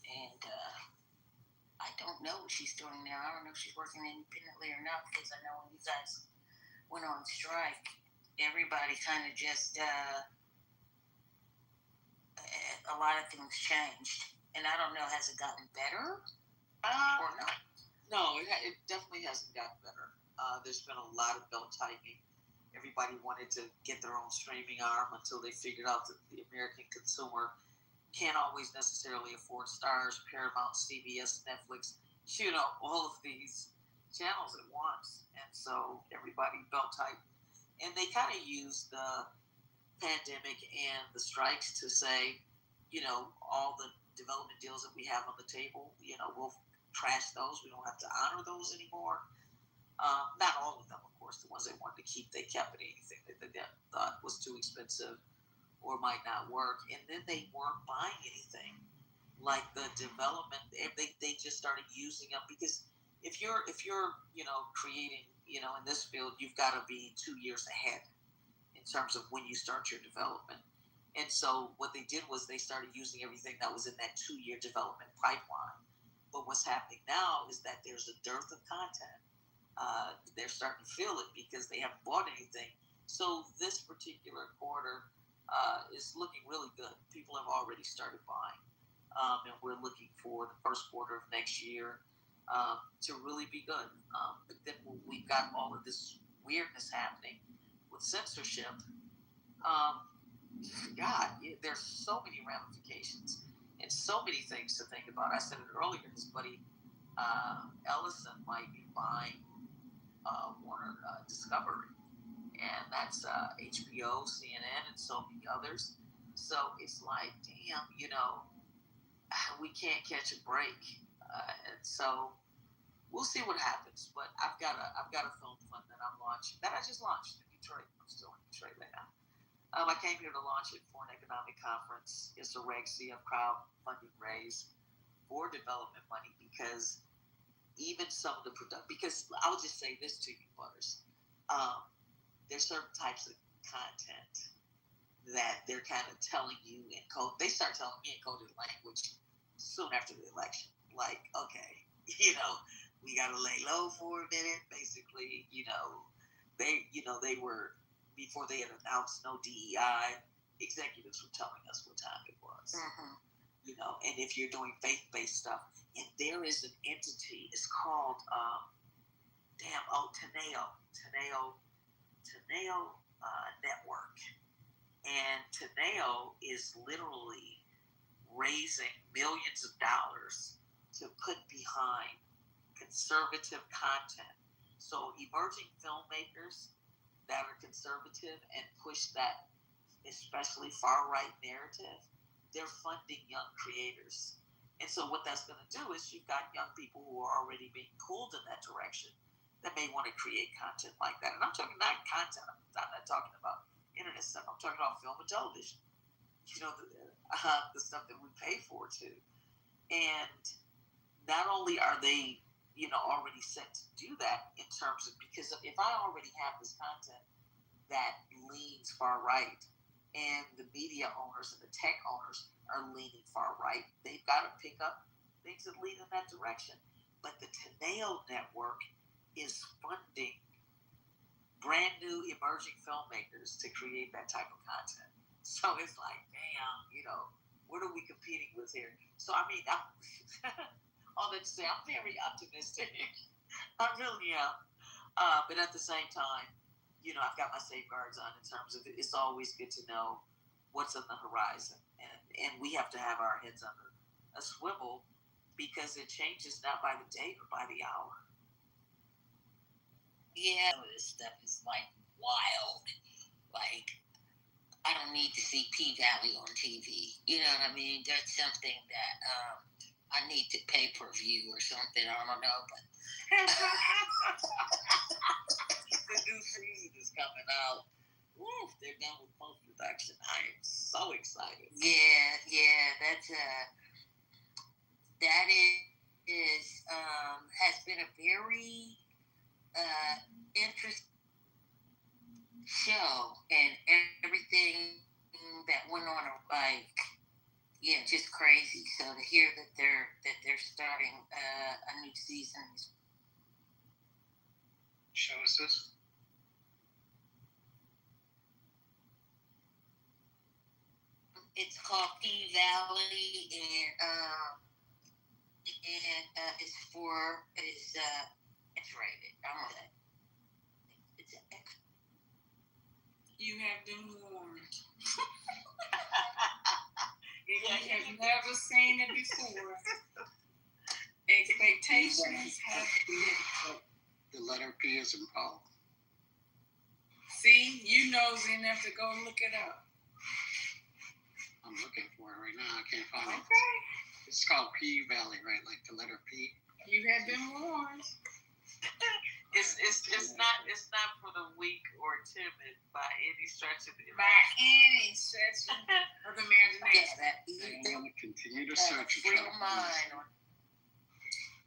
And I don't know what she's doing now. I don't know if she's working independently or not, because I know when you guys went on strike, everybody kind of just, a lot of things changed. And I don't know, has it gotten better or not? No, it definitely hasn't gotten better. There's been a lot of belt tightening. Everybody wanted to get their own streaming arm until they figured out that the American consumer can't always necessarily afford Stars, Paramount, CBS, Netflix, all of these channels at once. And so everybody belt tightened. And they kind of used the pandemic and the strikes to say, all the development deals that we have on the table, we'll trash those. We don't have to honor those anymore. Not all of them, of course. The ones they wanted to keep, they kept it. Anything that they thought was too expensive or might not work. And then they weren't buying anything. Like the development, they just started using up, because if you're creating, in this field, you've got to be 2 years ahead in terms of when you start your development. And so what they did was they started using everything that was in that 2-year development pipeline. But what's happening now is that there's a dearth of content. They're starting to feel it because they haven't bought anything. So this particular quarter is looking really good. People have already started buying. And we're looking for the first quarter of next year to really be good. But then we've got all of this weirdness happening with censorship. There's so many ramifications and so many things to think about. I said it earlier, his buddy Ellison might be buying Warner Discovery, and that's HBO, CNN, and so many others. So it's like, damn, we can't catch a break, and so we'll see what happens. But I've got a film fund that I just launched in Detroit. I'm still in Detroit right now. I came here to launch it for an economic conference. It's a Reg C of crowdfunding raise for development money, because even some of the because I'll just say this to you, Butters. There's certain types of content that they're kind of telling you in code. They start telling me in coded language soon after the election. Like, okay, we got to lay low for a minute. Basically, they were, before they had announced no DEI, executives were telling us what time it was. Mm-hmm. And if you're doing faith-based stuff, and there is an entity, it's called, Teneo Network. And Teneo is literally raising millions of dollars to put behind conservative content. So emerging filmmakers that are conservative and push that especially far-right narrative, they're funding young creators. And so what that's going to do is you've got young people who are already being pulled in that direction that may want to create content like that. And I'm talking not content. I'm not talking about internet stuff. I'm talking about film and television. The stuff that we pay for too. And not only are they, already set to do that in terms of, because if I already have this content that leans far right, and the media owners and the tech owners are leaning far right. They've got to pick up things that lead in that direction. But the Teneo Network is funding brand new emerging filmmakers to create that type of content. So it's like, damn, what are we competing with here? So I mean, all that to say, I'm very optimistic. I really am. But at the same time, I've got my safeguards on in terms of it's always good to know what's on the horizon, and we have to have our heads on a swivel because it changes not by the day but by the hour. Yeah, this stuff is like wild. Like, I don't need to see P-Valley on TV. You know what I mean? That's something that I need to pay per view or something. I don't know, but the new season is coming out. Woo, they're done with post-production. I am so excited. Yeah, that is has been a very interesting show, and everything that went on, just crazy. So to hear that they're starting a new season. Show us this. It's called P-Valley, and it's X-rated. I'm on that. It's an X. You have been warned. If you have never seen it before, expectations have been. The letter P is in Paul. See, you nosy enough to go look it up. I'm looking for it right now. I can't find it. Okay. It's called P-Valley, right? Like the letter P. You have been warned. It's not for the weak or timid by any stretch of the imagination. I'm going to continue to search. Free mind.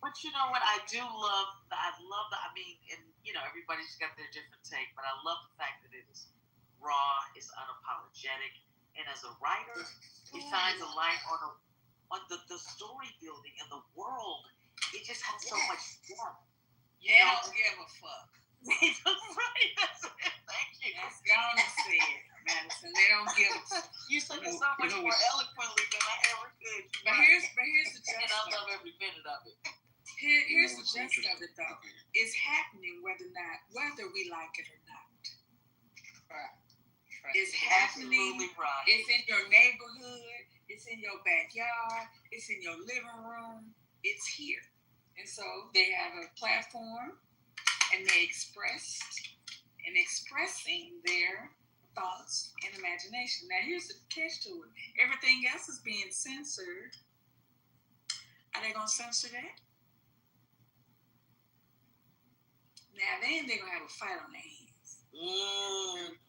But you know what? I do love. Everybody's got their different take, but I love the fact that it is raw, it's unapologetic, and as a writer, it shines a light on the story building and the world. It just has so much depth. They don't give a fuck. Right, that's it. Thank you. That's gone and said, Madison. They don't give a fuck. You said it so much more eloquently than I ever could. But here's the gist. And I love every minute of it. Here's the gist of it, though. It's happening whether we like it or not. Right. It's happening. Right. It's in your neighborhood. It's in your backyard. It's in your living room. It's here. And so they have a platform, and they expressing their thoughts and imagination. Now, here's the catch to it. Everything else is being censored. Are they going to censor that? Now, then they're going to have a fight on their hands.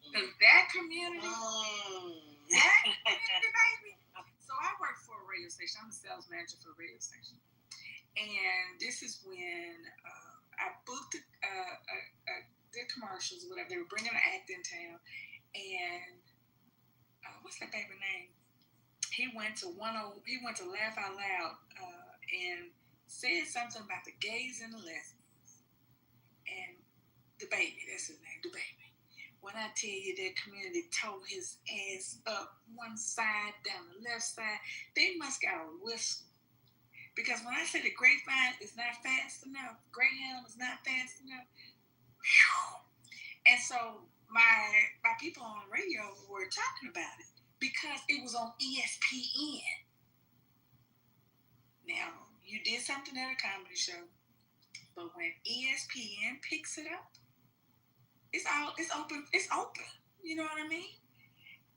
Because that community, baby. So I work for a radio station. I'm a sales manager for a radio station. And this is when I booked their commercials, whatever. They were bringing an act in town. And what's that baby name? He went to Laugh Out Loud and said something about the gays and the lesbians. And the baby, that's his name, the baby. When I tell you that community tore his ass up one side, down the left side, they must got a whistle. Because when I say the grapevine is not fast enough, Greyhound is not fast enough, whew. And so my people on radio were talking about it because it was on ESPN. Now, you did something at a comedy show, but when ESPN picks it up, it's open. You know what I mean?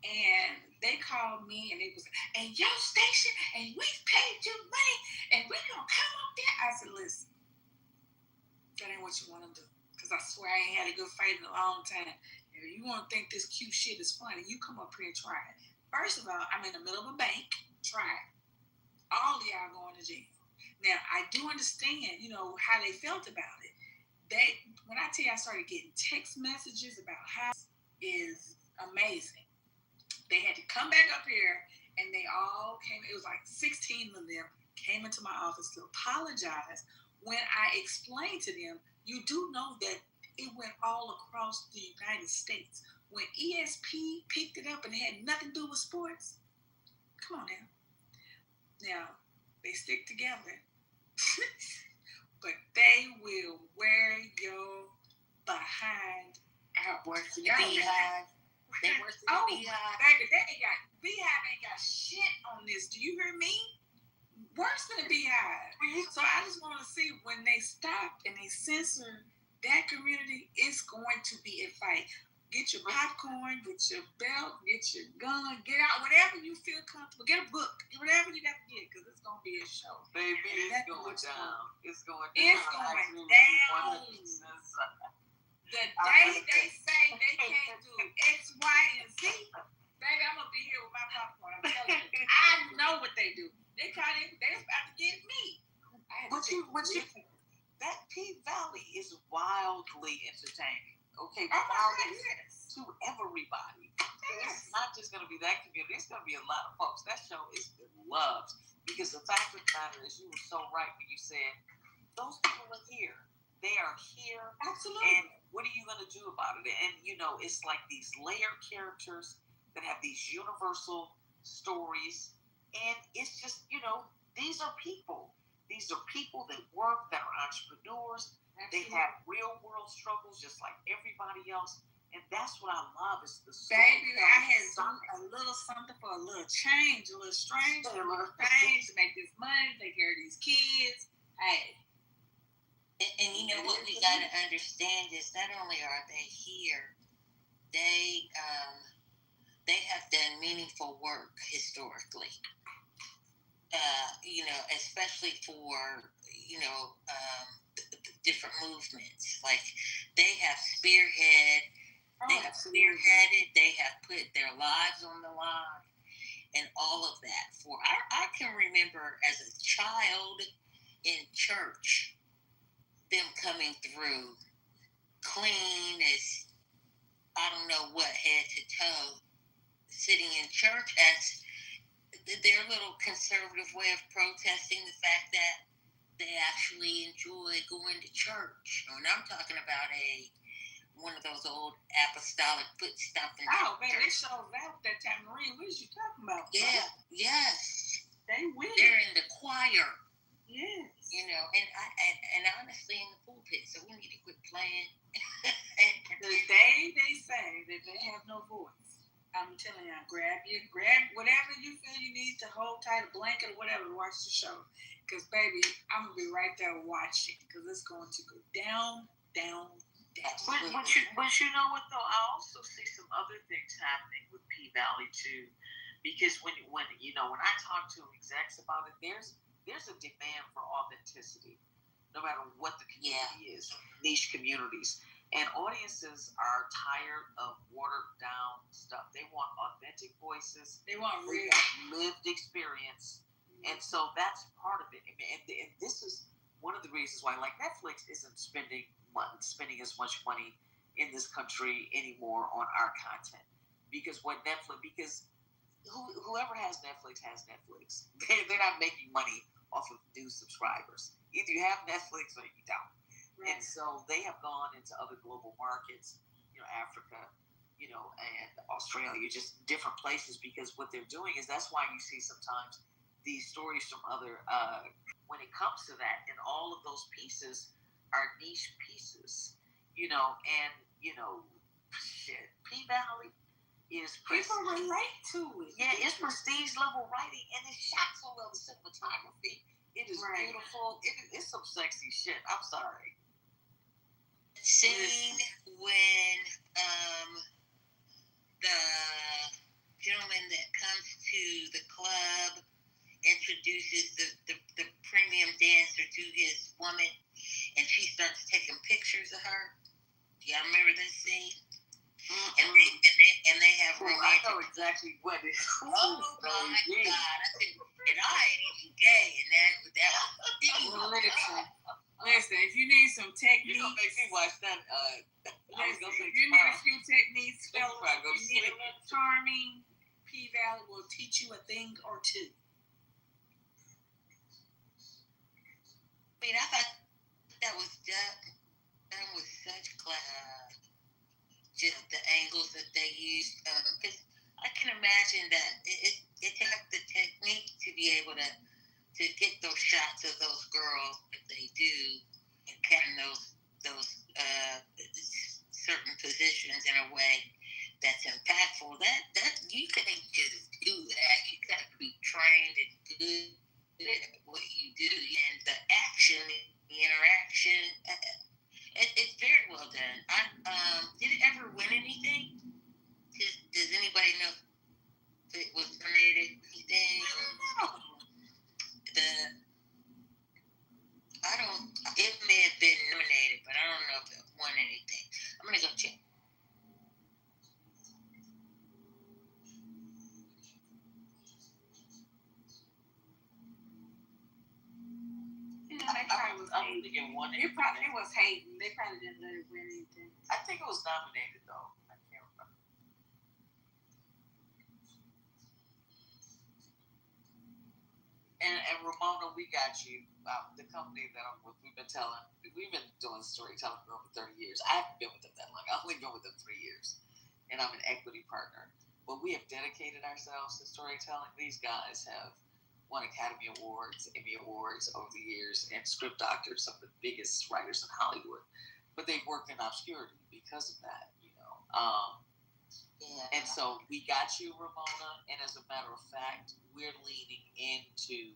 And they called me and it was, and your station, and we paid you money, and we're going to come up there. I said, listen, that ain't what you want to do. Because I swear I ain't had a good fight in a long time. If you want to think this cute shit is funny, you come up here and try it. First of all, I'm in the middle of a bank. Try it. All of y'all going to jail. Now, I do understand, how they felt about it. When I tell you I started getting text messages about how is a amazing. They had to come back up here, and they all came. It was like 16 of them came into my office to apologize when I explained to them, you do know that it went all across the United States. When ESP picked it up and it had nothing to do with sports, come on now. Now, they stick together, but they will wear your behind out. Worse than the beehive. They worse than the beehive. Baby, beehive ain't got shit on this. Do you hear me? Worse than a beehive. So I just want to see when they stop and they censor that community, it's going to be a fight. Get your popcorn, get your belt, get your gun, get out, whatever you feel comfortable. Get a book, whatever you got to get, because it's going to be a show. Baby, it's going down. It's going down. It's going down. The day they say they can't do X, Y, and Z, baby, I'm going to be here with my popcorn. I'm telling you. I know what they do. They about to get me. That P Valley is wildly entertaining. Okay, to everybody. It's not just going to be that community. It's going to be a lot of folks. That show is loved because the fact of the matter is, you were so right when you said those people are here. They are here. Absolutely. And what are you going to do about it? And it's like these layered characters that have these universal stories. And it's just, these are people. These are people that work, that are entrepreneurs. Absolutely. They have real world struggles just like everybody else. And that's what I love is the story. Baby, I had a little something for a little change, a little strange, a little change to make this money, take care of these kids. Hey. And you know what we got to understand is not only are they here, they have done meaningful work historically. Especially for, different movements. Like they have spearheaded, they have put their lives on the line and all of that. I can remember as a child in church, them coming through clean as, I don't know what, head to toe, sitting in church as their little conservative way of protesting the fact that they actually enjoy going to church. And I'm talking about one of those old apostolic foot stomping. Oh, man, they showed that time. Marie, what is you talking about? Yeah, yes. They win. They're in the choir. Yes. And honestly in the pulpit, so we need to quit playing. The day they say that they have no voice, I'm telling you, grab whatever you feel you need to hold tight, a blanket or whatever, to watch the show. Because, baby, I'm going to be right there watching because it's going to go down, down, down. But you know what, though? I also see some other things happening with P Valley, too. Because when I talk to execs about it, there's a demand for authenticity, no matter what the community is, niche communities. And audiences are tired of watered down stuff. They want authentic voices. They want real lived experience. And so that's part of it. And this is one of the reasons why, like, Netflix isn't spending as much money in this country anymore on our content. Because whoever has Netflix has Netflix. They're not making money off of new subscribers. Either you have Netflix or you don't. Right. And so they have gone into other global markets, Africa, and Australia, just different places, because what they're doing is that's why you see sometimes these stories from other, when it comes to that, and all of those pieces are niche pieces, P-Valley is people relate to it. Yeah, it's prestige level writing, and it's shot so well. The cinematography, it is beautiful. It's some sexy shit. I'm sorry. Scene when the gentleman that comes to the club introduces the premium dancer to his woman, and she starts taking pictures of her. Do y'all remember this scene? Mm-hmm. And they have romantic. I know exactly what it is. Oh my God! And I ain't even gay, and that was Listen, if you need some techniques, you gonna make me watch that. If you need a few techniques, fellas, you need Charming, P-Valley will teach you a thing or two. I mean, I thought that was done with such class. Just the angles that they used. Because I can imagine that it takes the technique to be able to get those shots of those girls if they do, and catching those certain positions in a way that's impactful. That you can't just do that. You got to be trained and good at what you do, and the action, the interaction. It's very well done. Did it ever win anything? Does anybody know if it was nominated anything? It may have been nominated, but I don't know if it won anything. I'm gonna go check. I'm thinking one. It was hating. They probably didn't let it win anything. I think it was nominated though. I can't remember. And Ramona, we got you. The company that I'm with, we've been doing storytelling for over 30 years. I haven't been with them that long. I've only been with them 3 years, and I'm an equity partner. But we have dedicated ourselves to storytelling. These guys have won Academy Awards, Emmy Awards over the years, and script doctors, some of the biggest writers in Hollywood. But they've worked in obscurity because of that, And so we got you, Ramona, and as a matter of fact, we're leaning into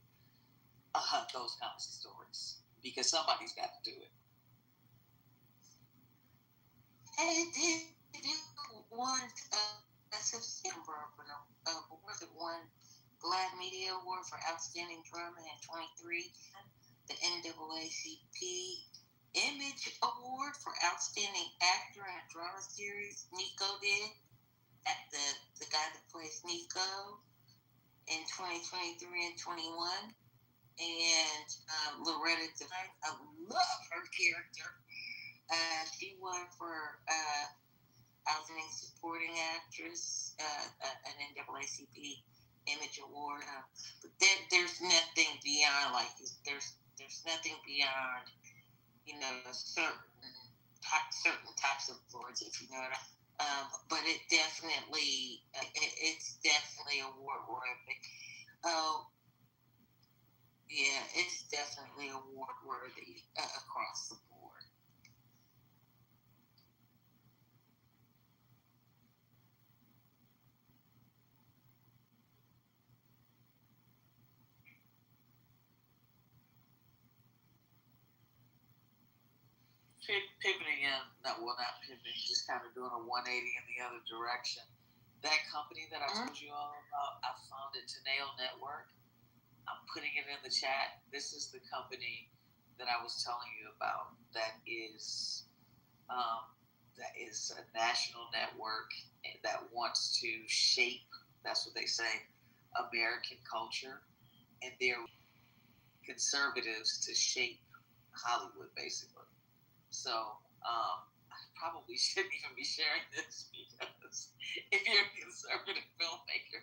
those kinds of stories because somebody's got to do it. Hey, did one September, was it one Glad Media Award for Outstanding Drama in 23, the NAACP Image Award for Outstanding Actor in a Drama Series. Nico did, the guy that plays Nico in 2023 and 21. And Loretta Devine, I love her character. She won for Outstanding Supporting Actress, an NAACP Image Award. But there's nothing beyond, there's nothing beyond, certain types of awards, if you know what but it's definitely award worthy. Yeah, it's definitely award worthy across the board. Pivoting just kind of doing a 180 in the other direction. That company that I told you all about, I founded Teneo Network. I'm putting it in the chat. This is the company that I was telling you about. That is a national network that wants to shape. That's what they say, American culture, and they're conservatives to shape Hollywood, basically. So I probably shouldn't even be sharing this because if you're a conservative filmmaker,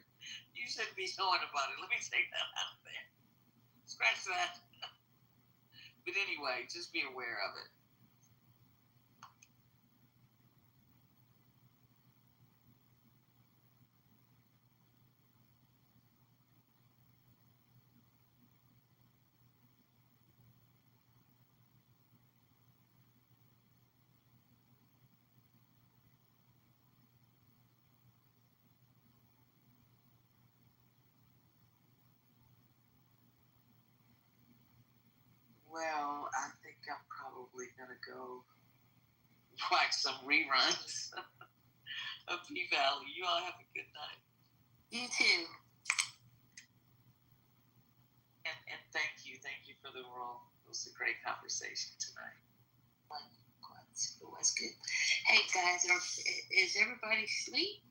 you shouldn't be knowing about it. Let me take that out of there. Scratch that. But anyway, just be aware of it. Well, I think I'm probably going to go watch some reruns of P-Valley. You all have a good night. You too. And thank you. Thank you for the role. It was a great conversation tonight. It was good. Hey, guys, is everybody asleep?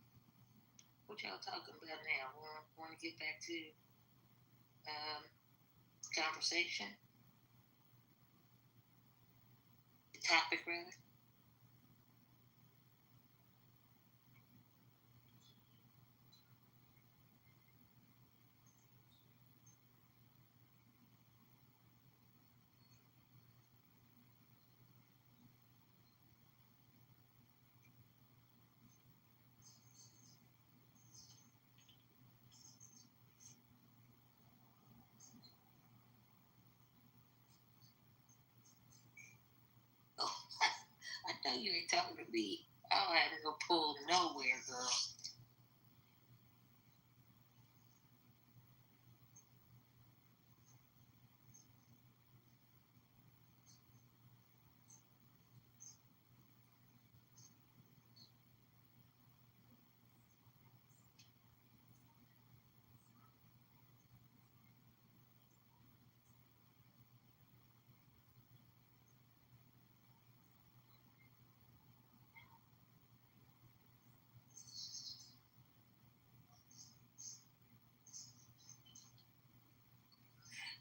What y'all talking about now? Want to get back to conversation? Topic, rather. know you ain't talking to me. I don't have to go pull nowhere, girl.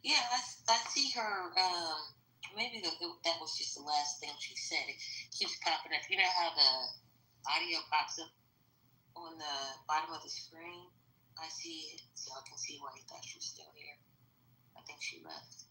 Yeah, I see her. Maybe that was just the last thing she said. It keeps popping up. You know how the audio pops up on the bottom of the screen? I see it, so I can see why you thought she was still here. I think she left.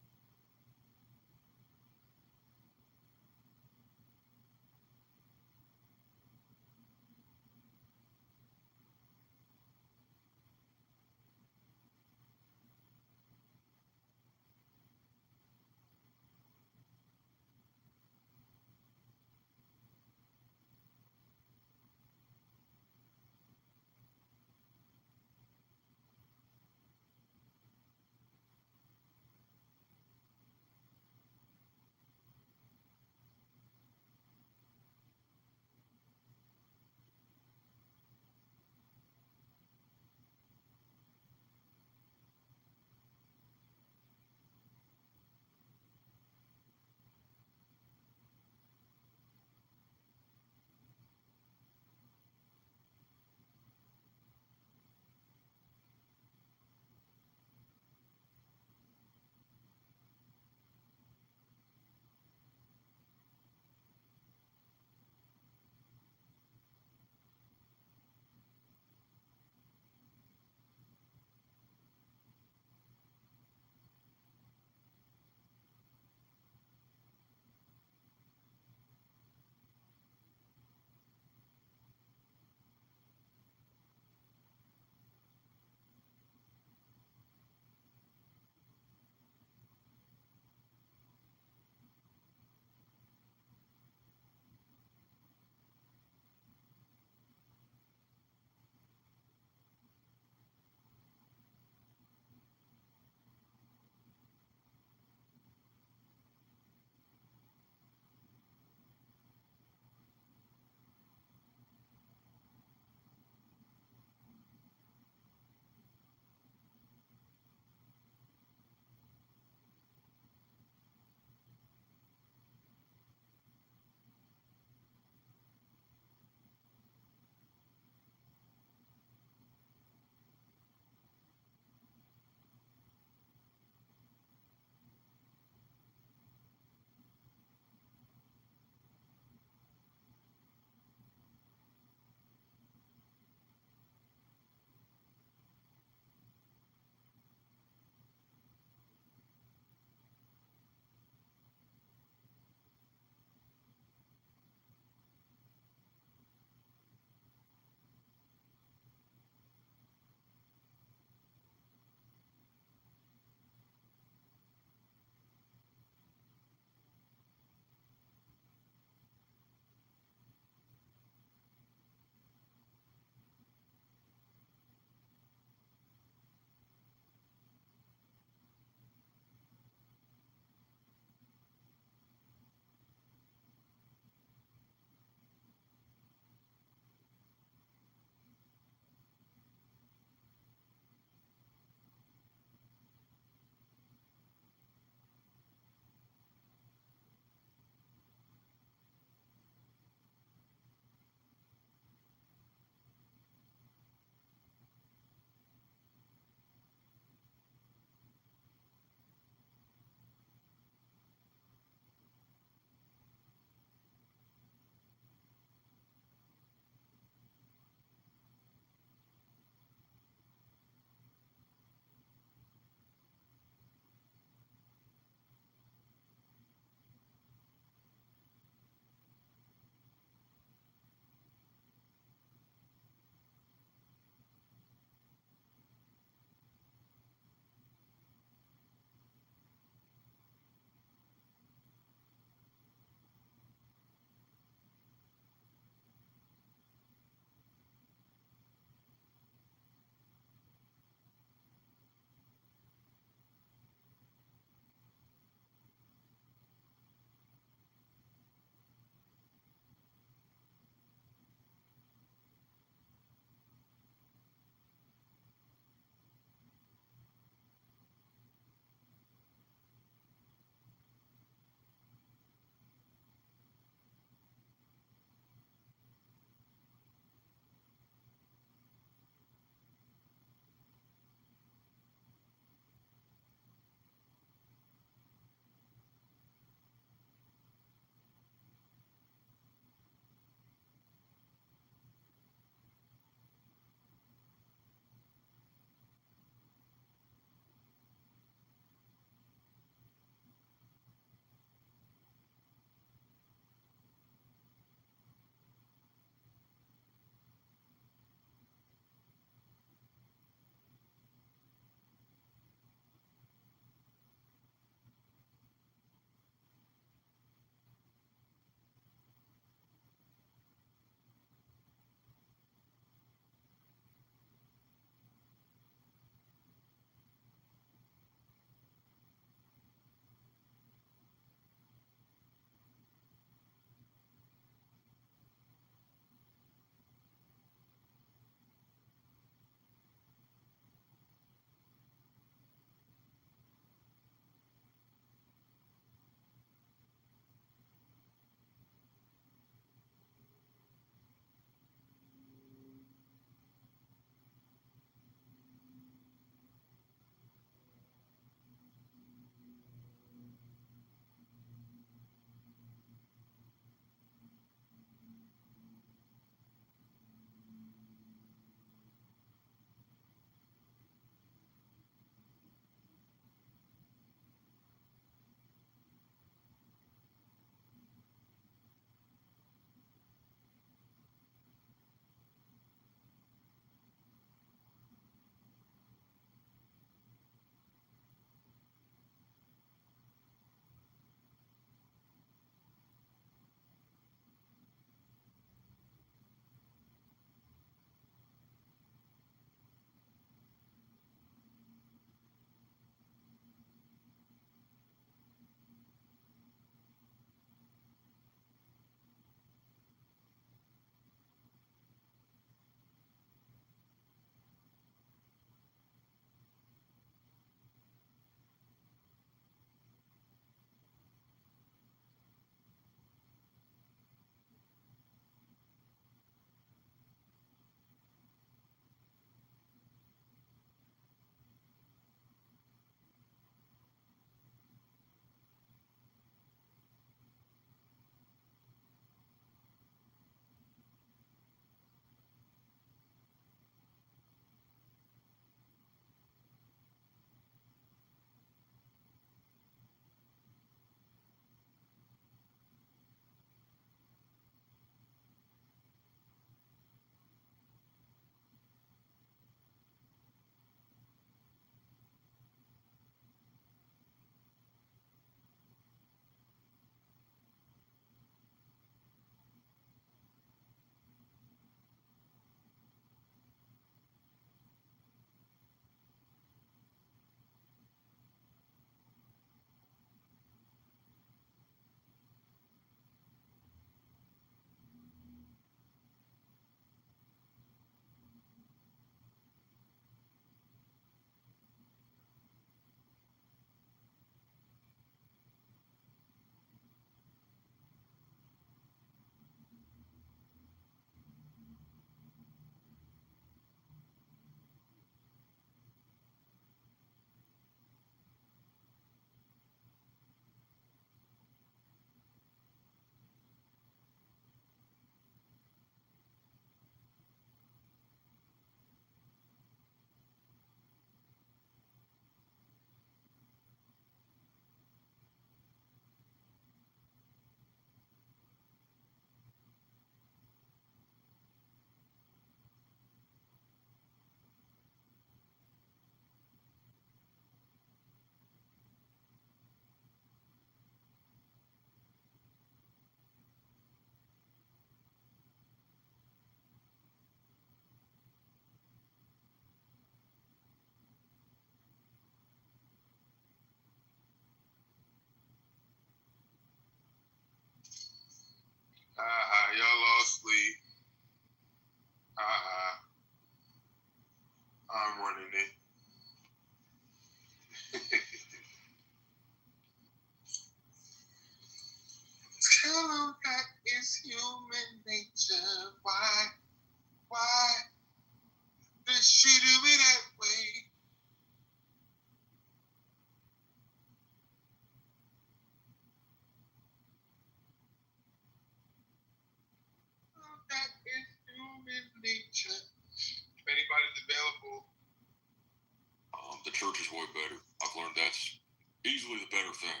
better. I've learned that's easily the better thing.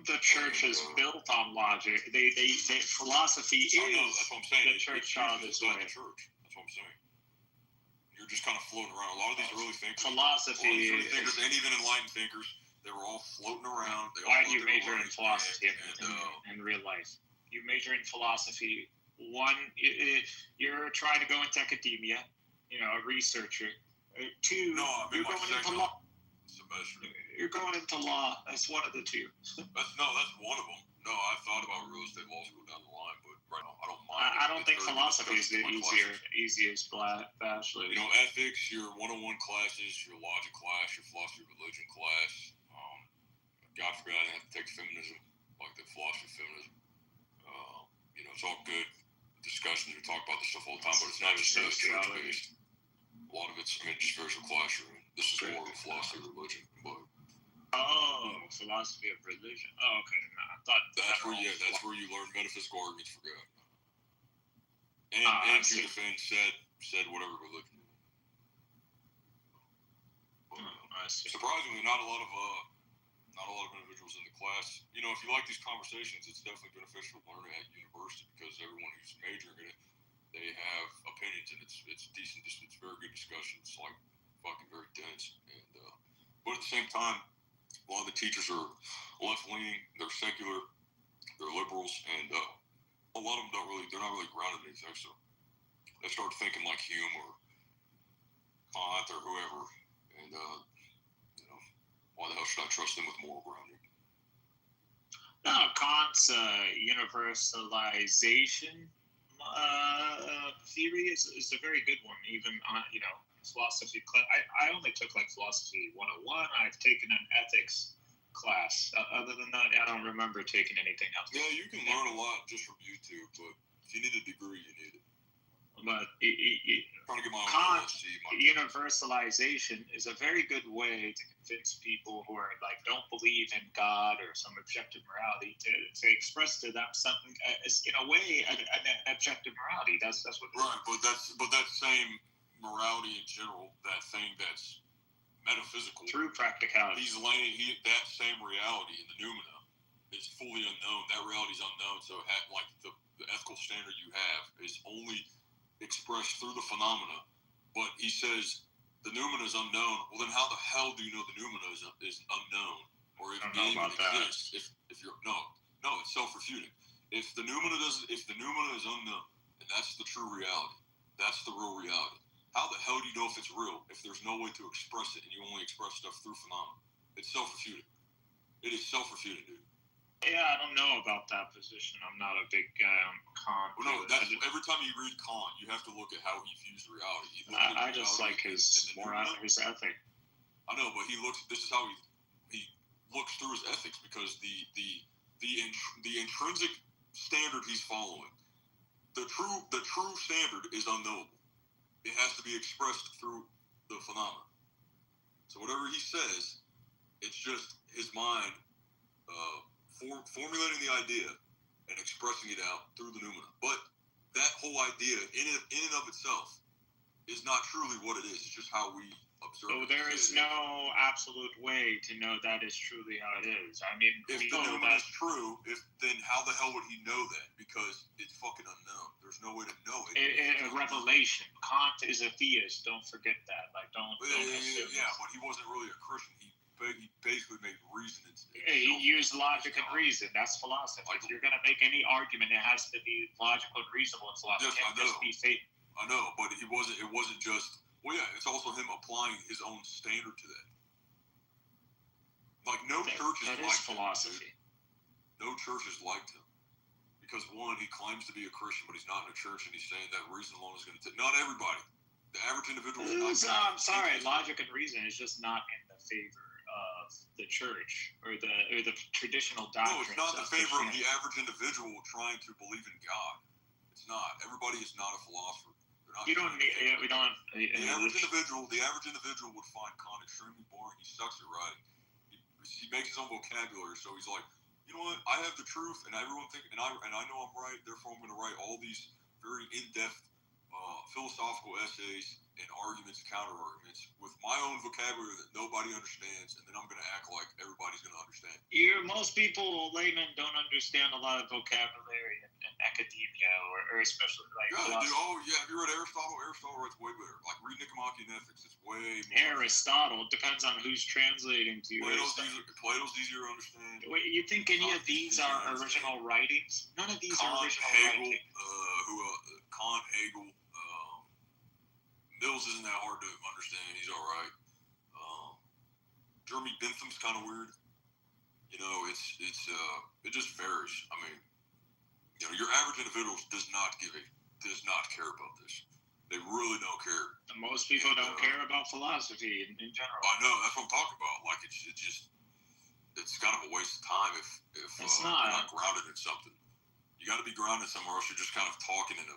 The church is built on logic. They philosophy is that's what I'm saying. the church taught this way. The church. That's what I'm saying. You're just kind of floating around. A lot of these early thinkers, philosophy, and even enlightened thinkers, they were all floating around. Why do you major in philosophy in real life? You major in philosophy. One, you're trying to go into academia, a researcher. Two, you're going into law. You're going into law. That's one of the two. That's one of them. No, I thought about real estate law school down the line, but right now I don't mind. I don't think philosophy is the easiest bachelor. Ethics, your 101 classes, your logic class, your philosophy of religion class. God forbid I didn't have to take feminism, like the philosophy of feminism. It's all good discussions. We talk about this stuff all the time, but it's not just church-based. A lot of it's, just virtual classroom. This is more of philosophy of religion, but. Philosophy of religion. Oh, okay. No, I thought that's where you learn metaphysical arguments for God. And to defend said whatever religion. Surprisingly, not a lot of individuals in the class. If you like these conversations, it's definitely beneficial to learn at university because everyone who's majoring in it, they have opinions and it's decent. It's very good discussion. It's like fucking very dense, but at the same time, a lot of the teachers are left-leaning, they're secular, they're liberals, and a lot of them they're not really grounded in anything, so they start thinking like Hume or Kant or whoever, and, why the hell should I trust them with moral grounding? No, Kant's universalization theory is a very good one, even philosophy class. I only took philosophy 101. I've taken an ethics class. Other than that, I don't remember taking anything else. Yeah, you can learn a lot just from YouTube, but if you need a degree, you need it. But trying to get my Kant universalization is a very good way to convince people who are don't believe in God or some objective morality to express to them something in a way an objective morality. That's what. Right, but that same morality in general, that thing that's metaphysical through practicality. He's laying that same reality in the noumena is fully unknown. That reality is unknown. So the ethical standard you have is only expressed through the phenomena. But he says the noumena is unknown. Well, then how the hell do you know the noumena is unknown, or if it even exists? If you're no, it's self-refuting. If the noumena is unknown, and that's the true reality, that's the real reality. How the hell do you know if it's real if there's no way to express it and you only express stuff through phenomena? It's self-refuting. It is self-refuting, dude. Yeah, I don't know about that position. I'm not a big Kant. Well, no, every time you read Kant, you have to look at how he views reality. I just like his ethic. I know, but this is how he looks through his ethics, because the intrinsic standard he's following, the true standard is unknowable. It has to be expressed through the phenomena. So whatever he says, it's just his mind formulating the idea and expressing it out through the noumena. But that whole idea, in and of itself, is not truly what it is. It's just how we observe. So there is no absolute way to know that is truly how it is. I mean, if the noumena is true, then how the hell would he know that? Because it's fucking unknown. There's no way to know it. A revelation. Kant is a theist. Don't forget that. Don't assume. Yeah, but he wasn't really a Christian. He basically made reason. He used logic and reason. That's philosophy. If you're going to make any argument, it has to be logical and reasonable in philosophy. Yes, I know. Just be fake. I know, but it wasn't just. Well, yeah, it's also him applying his own standard to that. No churches that liked is philosophy. Him. No churches liked him because, one, he claims to be a Christian, but he's not in a church, and he's saying that reason alone is going to take. Not everybody. The average individual is not. I'm sorry, logic and reason is just not in the favor of the church or the traditional doctrine. No, it's not in favor of the average individual trying to believe in God. It's not. Everybody is not a philosopher. You don't need. We don't. The average individual would find Kant extremely boring. He sucks at writing. He makes his own vocabulary, so he's like, you know what? I have the truth, and everyone and I know I'm right. Therefore, I'm going to write all these very in-depth philosophical essays and arguments and counter arguments with my own vocabulary that nobody understands, and then I'm going to act like everybody's going to understand. Most people, laymen, don't understand a lot of vocabulary in academia, or especially like philosophy. Have you read Aristotle? Aristotle writes way better. Like, read Nicomachean Ethics. It's way more. Aristotle depends on who's translating to you. Plato's easier to understand. Wait, you think any of these are original writings? None of these are original writings. Kant, Hegel, Mills isn't that hard to understand. He's all right. Jeremy Bentham's kind of weird. It just varies. I mean, your average individual does not care about this. They really don't care. Most people don't care about philosophy in general. I know, that's what I'm talking about. Like, it's kind of a waste of time if you're not grounded in something. You got to be grounded somewhere else. You're just kind of talking in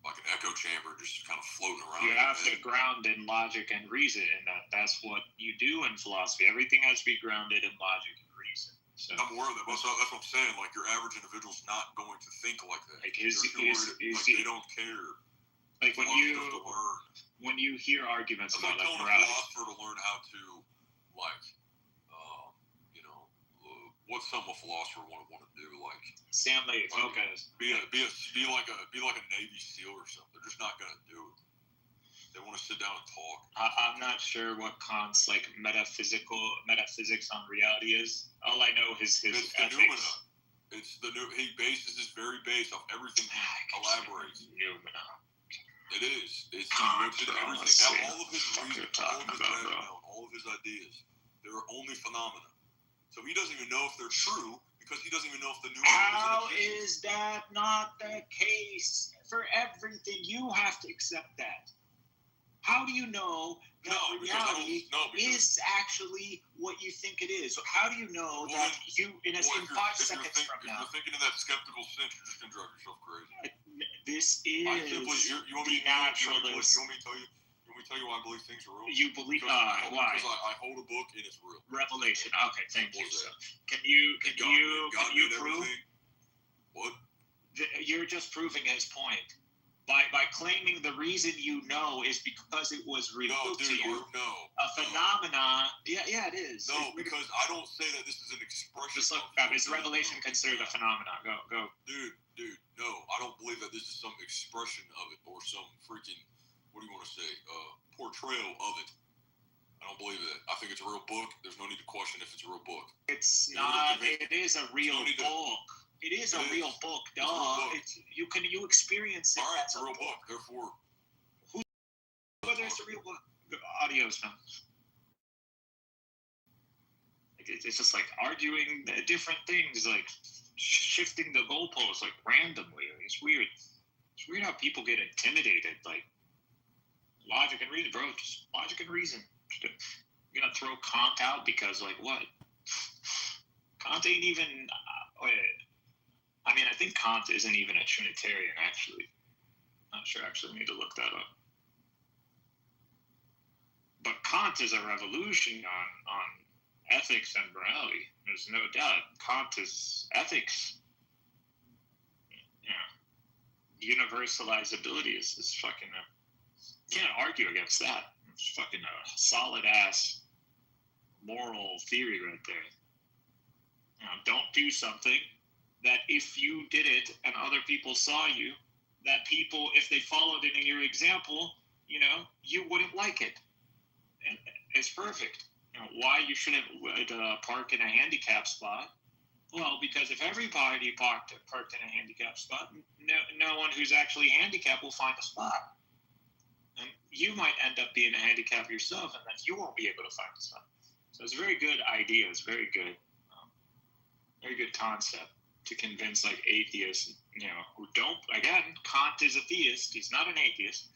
like an echo chamber, just kind of floating around. You have to ground in logic and reason, and that's what you do in philosophy. Everything has to be grounded in logic and reason. So I'm aware of that. That's what I'm saying. Like, your average individual's not going to think like that. Like, they don't care. Like, when you hear arguments about like morality, a philosopher to learn how to, like, what's something a philosopher want to do? Like, Stanley, focus. Be like a Navy SEAL or something. They're just not gonna do it. They want to sit down and talk. I'm not sure what Kant's like metaphysics on reality is. All I know is his ethics. It's the new. He bases his very base off everything he elaborates. Noumena. It is. It's everything. All of his reasoning, all of his ideas. They're only phenomena. So he doesn't even know if they're true because he doesn't even know if the numerator How is that not the case for everything? You have to accept that. How do you know that reality is actually what you think it is? How do you know that in 5 seconds from now? If you're thinking in that skeptical sense, you're just going to drive yourself crazy. This is the naturalist. You want me to tell you? Tell you why I believe things are real. You believe why? Why? Because I hold a book and it's real. Revelation. Okay, thank you. So, can you prove? What? You're just proving his point by claiming the reason you know is because it was revealed to you. No. A phenomena. Yeah, it is. No, because I don't say that this is an expression. Just look. Is revelation considered a phenomenon? Go. Dude. No, I don't believe that this is some expression of it or some freaking. What do you want to say? Portrayal of it. I don't believe it. I think it's a real book. There's no need to question if it's a real book. It's not. It is a real book. It is a real book. You experience it. All right, it's a real book. Therefore, whether it's a real book, the audio's not. It's just like arguing different things, like shifting the goalposts like randomly. It's weird. It's weird how people get intimidated, like. Logic and reason, bro. Just logic and reason. You're gonna throw Kant out because, like, what? Kant ain't even. I mean, I think Kant isn't even a Trinitarian, actually. Not sure. Actually, I need to look that up. But Kant is a revolution on ethics and morality. There's no doubt. Kant is ethics. Yeah. Universalizability is fucking. Can't argue against that. It's fucking a solid ass moral theory right there. Don't do something that if you did it and other people saw you, that people, if they followed in your example, you wouldn't like it. And it's perfect. Why you shouldn't park in a handicap spot? Well, because if everybody parked in a handicap spot, no one who's actually handicapped will find a spot. And you might end up being a handicap yourself, and then you won't be able to find a spot. So it's a very good idea. It's very good concept to convince like atheists, who don't. Again, Kant is a theist. He's not an atheist,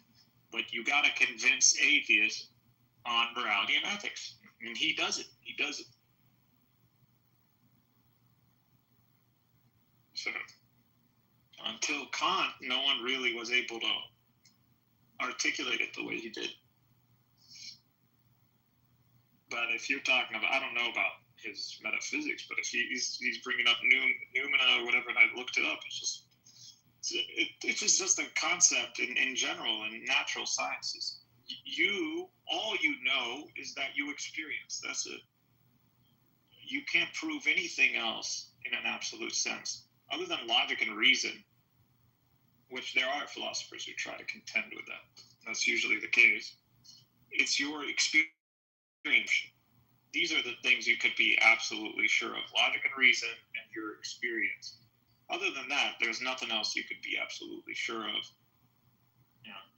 but you got to convince atheists on morality and ethics, and he does it. So until Kant, no one really was able to articulate it the way he did. But if you're talking about, I don't know about his metaphysics, but if he's bringing up noumena or whatever, and I looked it up, it's just It's just a concept in general in natural sciences. All you know is that you experience. That's it. You can't prove anything else in an absolute sense, other than logic and reason, which there are philosophers who try to contend with that. That's usually the case. It's your experience. These are the things you could be absolutely sure of: logic and reason and your experience. Other than that, there's nothing else you could be absolutely sure of.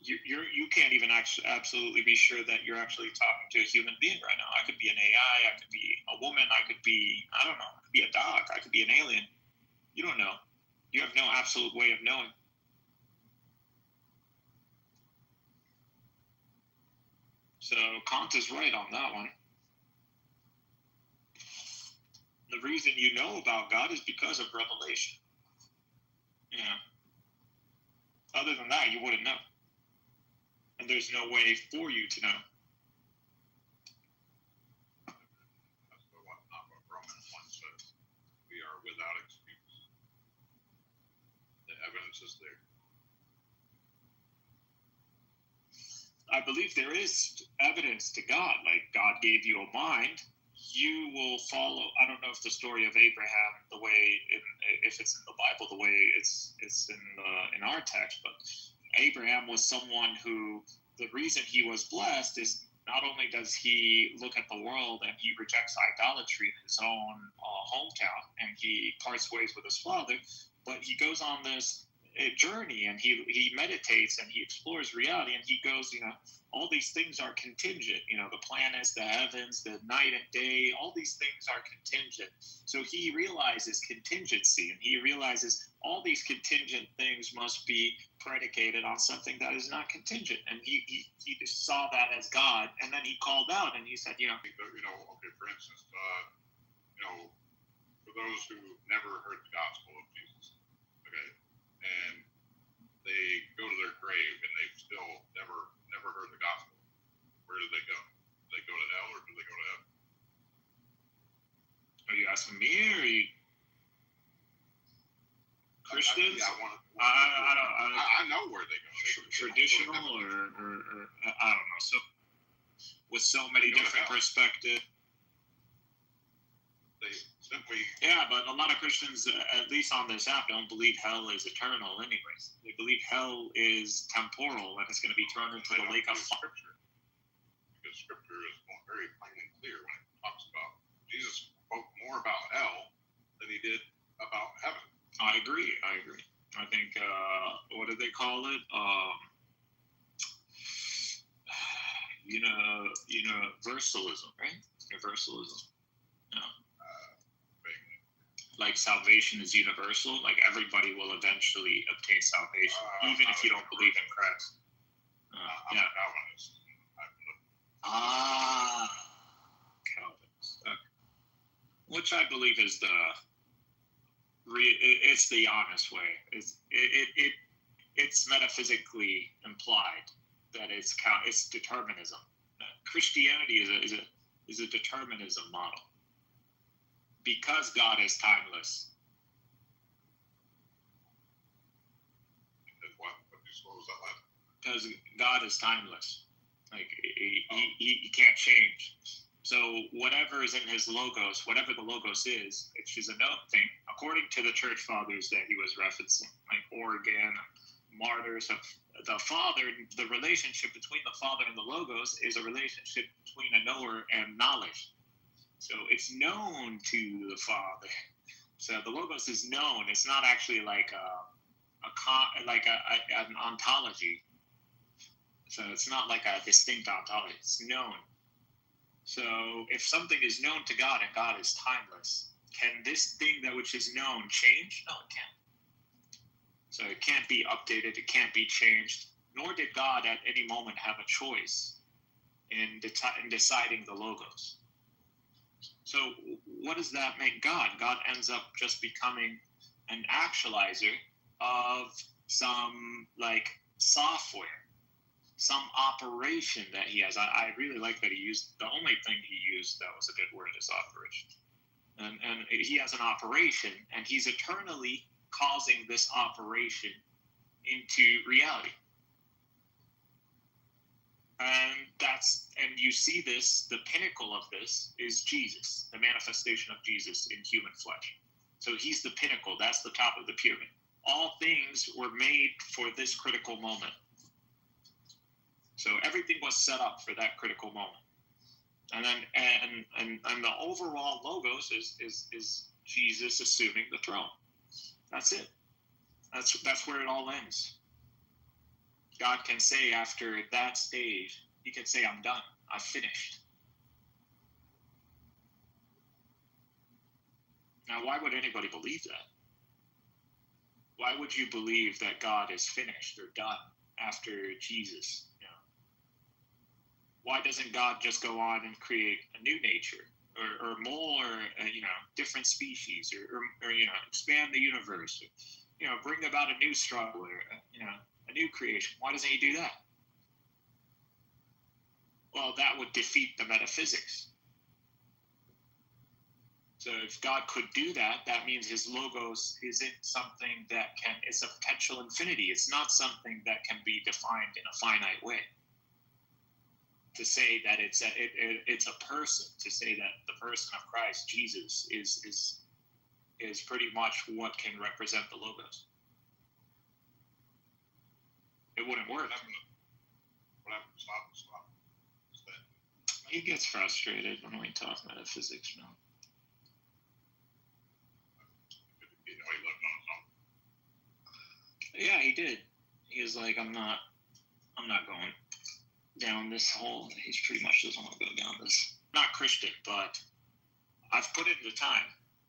You can't even actually absolutely be sure that you're actually talking to a human being right now. I could be an AI, I could be a woman, I could be, I don't know, I could be a dog, I could be an alien. You don't know. You have no absolute way of knowing. So Kant is right on that one. The reason you know about God is because of revelation. Other than that, you wouldn't know. And there's no way for you to know. That's what Romans 1 says. We are without excuse. The evidence is there. I believe there is evidence to God. Like, God gave you a mind. You will follow. I don't know if the story of Abraham, if it's in the Bible, the way it's in our text, but Abraham was someone who, the reason he was blessed is not only does he look at the world and he rejects idolatry in his own hometown and he parts ways with his father, but he goes on this journey and he meditates and he explores reality and he goes, all these things are contingent. The planets, the heavens, the night and day, all these things are contingent. So he realizes contingency and he realizes all these contingent things must be predicated on something that is not contingent. And he just saw that as God, and then he called out and he said, okay, for instance, for those who never heard the gospel of Jesus, okay, and they go to their grave and they've still never heard the gospel, where do they go? Do they go to hell or do they go to heaven? Are you asking me or are you Christians? I know where they go. Traditional or I don't know. So with so many different perspectives. They simply. Yeah, but a lot of Christians, at least on this app, don't believe hell is eternal anyways. They believe hell is temporal and it's going to be thrown into the lake of fire. Because Scripture is very plain and clear when it talks about Jesus spoke more about hell than he did about heaven. I agree. I think, what do they call it? Universalism, right? Universalism. Like salvation is universal. Like everybody will eventually obtain salvation, even if you don't believe in Christ. I'm a Calvinist. Calvinist. Which I believe is it's the honest way. It's metaphysically implied that it's determinism. Christianity is a determinism model because God is timeless. Because God is timeless. Like he can't change. So whatever is in his logos, whatever the logos is, which is a known thing, according to the church fathers that he was referencing, like Origen, martyrs of the Father, the relationship between the Father and the logos is a relationship between a knower and knowledge. So it's known to the Father. So the logos is known. It's not actually like an ontology. So it's not like a distinct ontology. It's known. So if something is known to God and God is timeless, can this thing that which is known change? No, it can't. So it can't be updated. It can't be changed. Nor did God at any moment have a choice in deciding the logos. So what does that make God? God ends up just becoming an actualizer of some like software, some operation that he has. I really like that he used, the only thing he used that was a good word is operation. And he has an operation and he's eternally causing this operation into reality. And you see this, the pinnacle of this is Jesus, the manifestation of Jesus in human flesh. So he's the pinnacle, that's the top of the pyramid. All things were made for this critical moment. So everything was set up for that critical moment. And then and the overall logos is Jesus assuming the throne. That's it. That's where it all ends. God can say after that stage, he can say, I'm done. I've finished. Now, why would anybody believe that? Why would you believe that God is finished or done after Jesus? You know? Why doesn't God just go on and create a new nature or more, different species or expand the universe, or, bring about a new struggle or, a new creation? Why doesn't he do that? Well, that would defeat the metaphysics. So if God could do that, that means his logos isn't something that it's a potential infinity. It's not something that can be defined in a finite way. To say that it's a person, to say that the person of Christ, Jesus, is pretty much what can represent the logos. It wouldn't work. He gets frustrated when we talk metaphysics now. Yeah, he did. He was like, I'm not going down this hole. He pretty much doesn't want to go down this. Not Christian, but I've put in the time.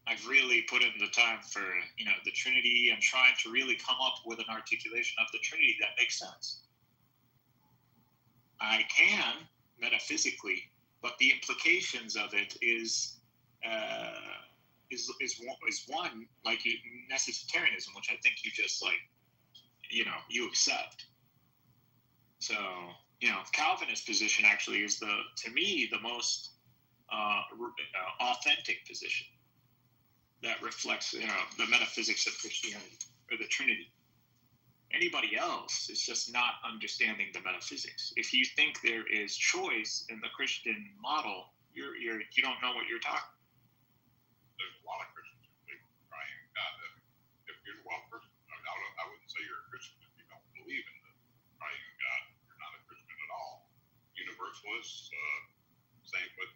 I've really put in the time for, the Trinity and trying to really come up with an articulation of the Trinity that makes sense. I can metaphysically, but the implications of it is one, like necessitarianism, which I think you just you accept. So, Calvinist position actually is to me, the most authentic position that reflects, the metaphysics of Christianity or the Trinity. Anybody else is just not understanding the metaphysics. If you think there is choice in the Christian model, you don't know what you're talking. There's a lot of Christians who believe in triune God. If you're I wouldn't say you're a Christian if you don't believe in the triune God. You're not a Christian at all. Universalists, same with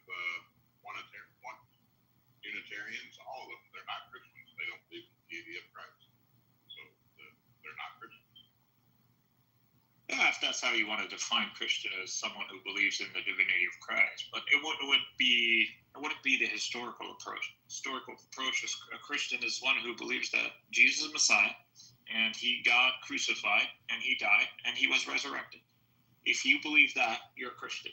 Unitarians, all of them, they're not Christians. They don't believe in the deity of Christ. So they're not Christians. Yeah, if that's how you want to define Christian, as someone who believes in the divinity of Christ, but it wouldn't be the historical approach. Historical approach is a Christian is one who believes that Jesus is Messiah, and he got crucified, and he died, and he was resurrected. If you believe that, you're a Christian,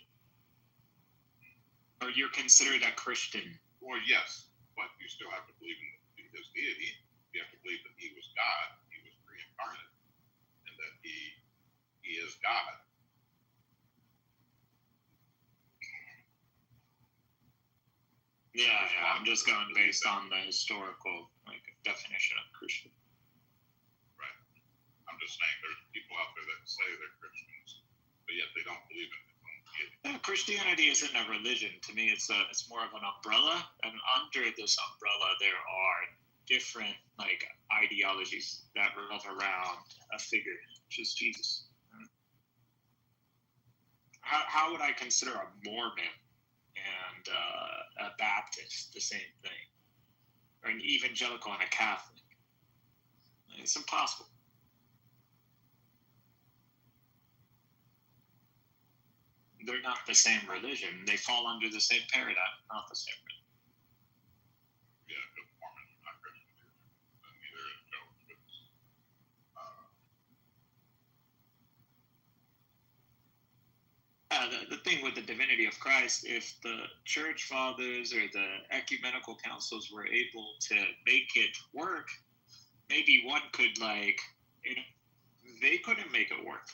or you're considered a Christian. Well, yes, but you still have to believe in his deity. You have to believe that he was God, he was pre-incarnate, and that he is God. Yeah, I'm just going based on the historical definition of Christian. Right. I'm just saying there's people out there that say they're Christians, but yet they don't believe in it. Yeah, Christianity isn't a religion. To me, it's more of an umbrella, and under this umbrella, there are different ideologies that revolve around a figure, which is Jesus. How would I consider a Mormon and a Baptist the same thing, or an evangelical and a Catholic? It's impossible. They're not the same religion. They fall under the same paradigm, not the same religion. Yeah, the Mormons are not Christians either. Neither is Jehovah's Witnesses. The thing with the divinity of Christ, if the church fathers or the ecumenical councils were able to make it work, maybe one could they couldn't make it work.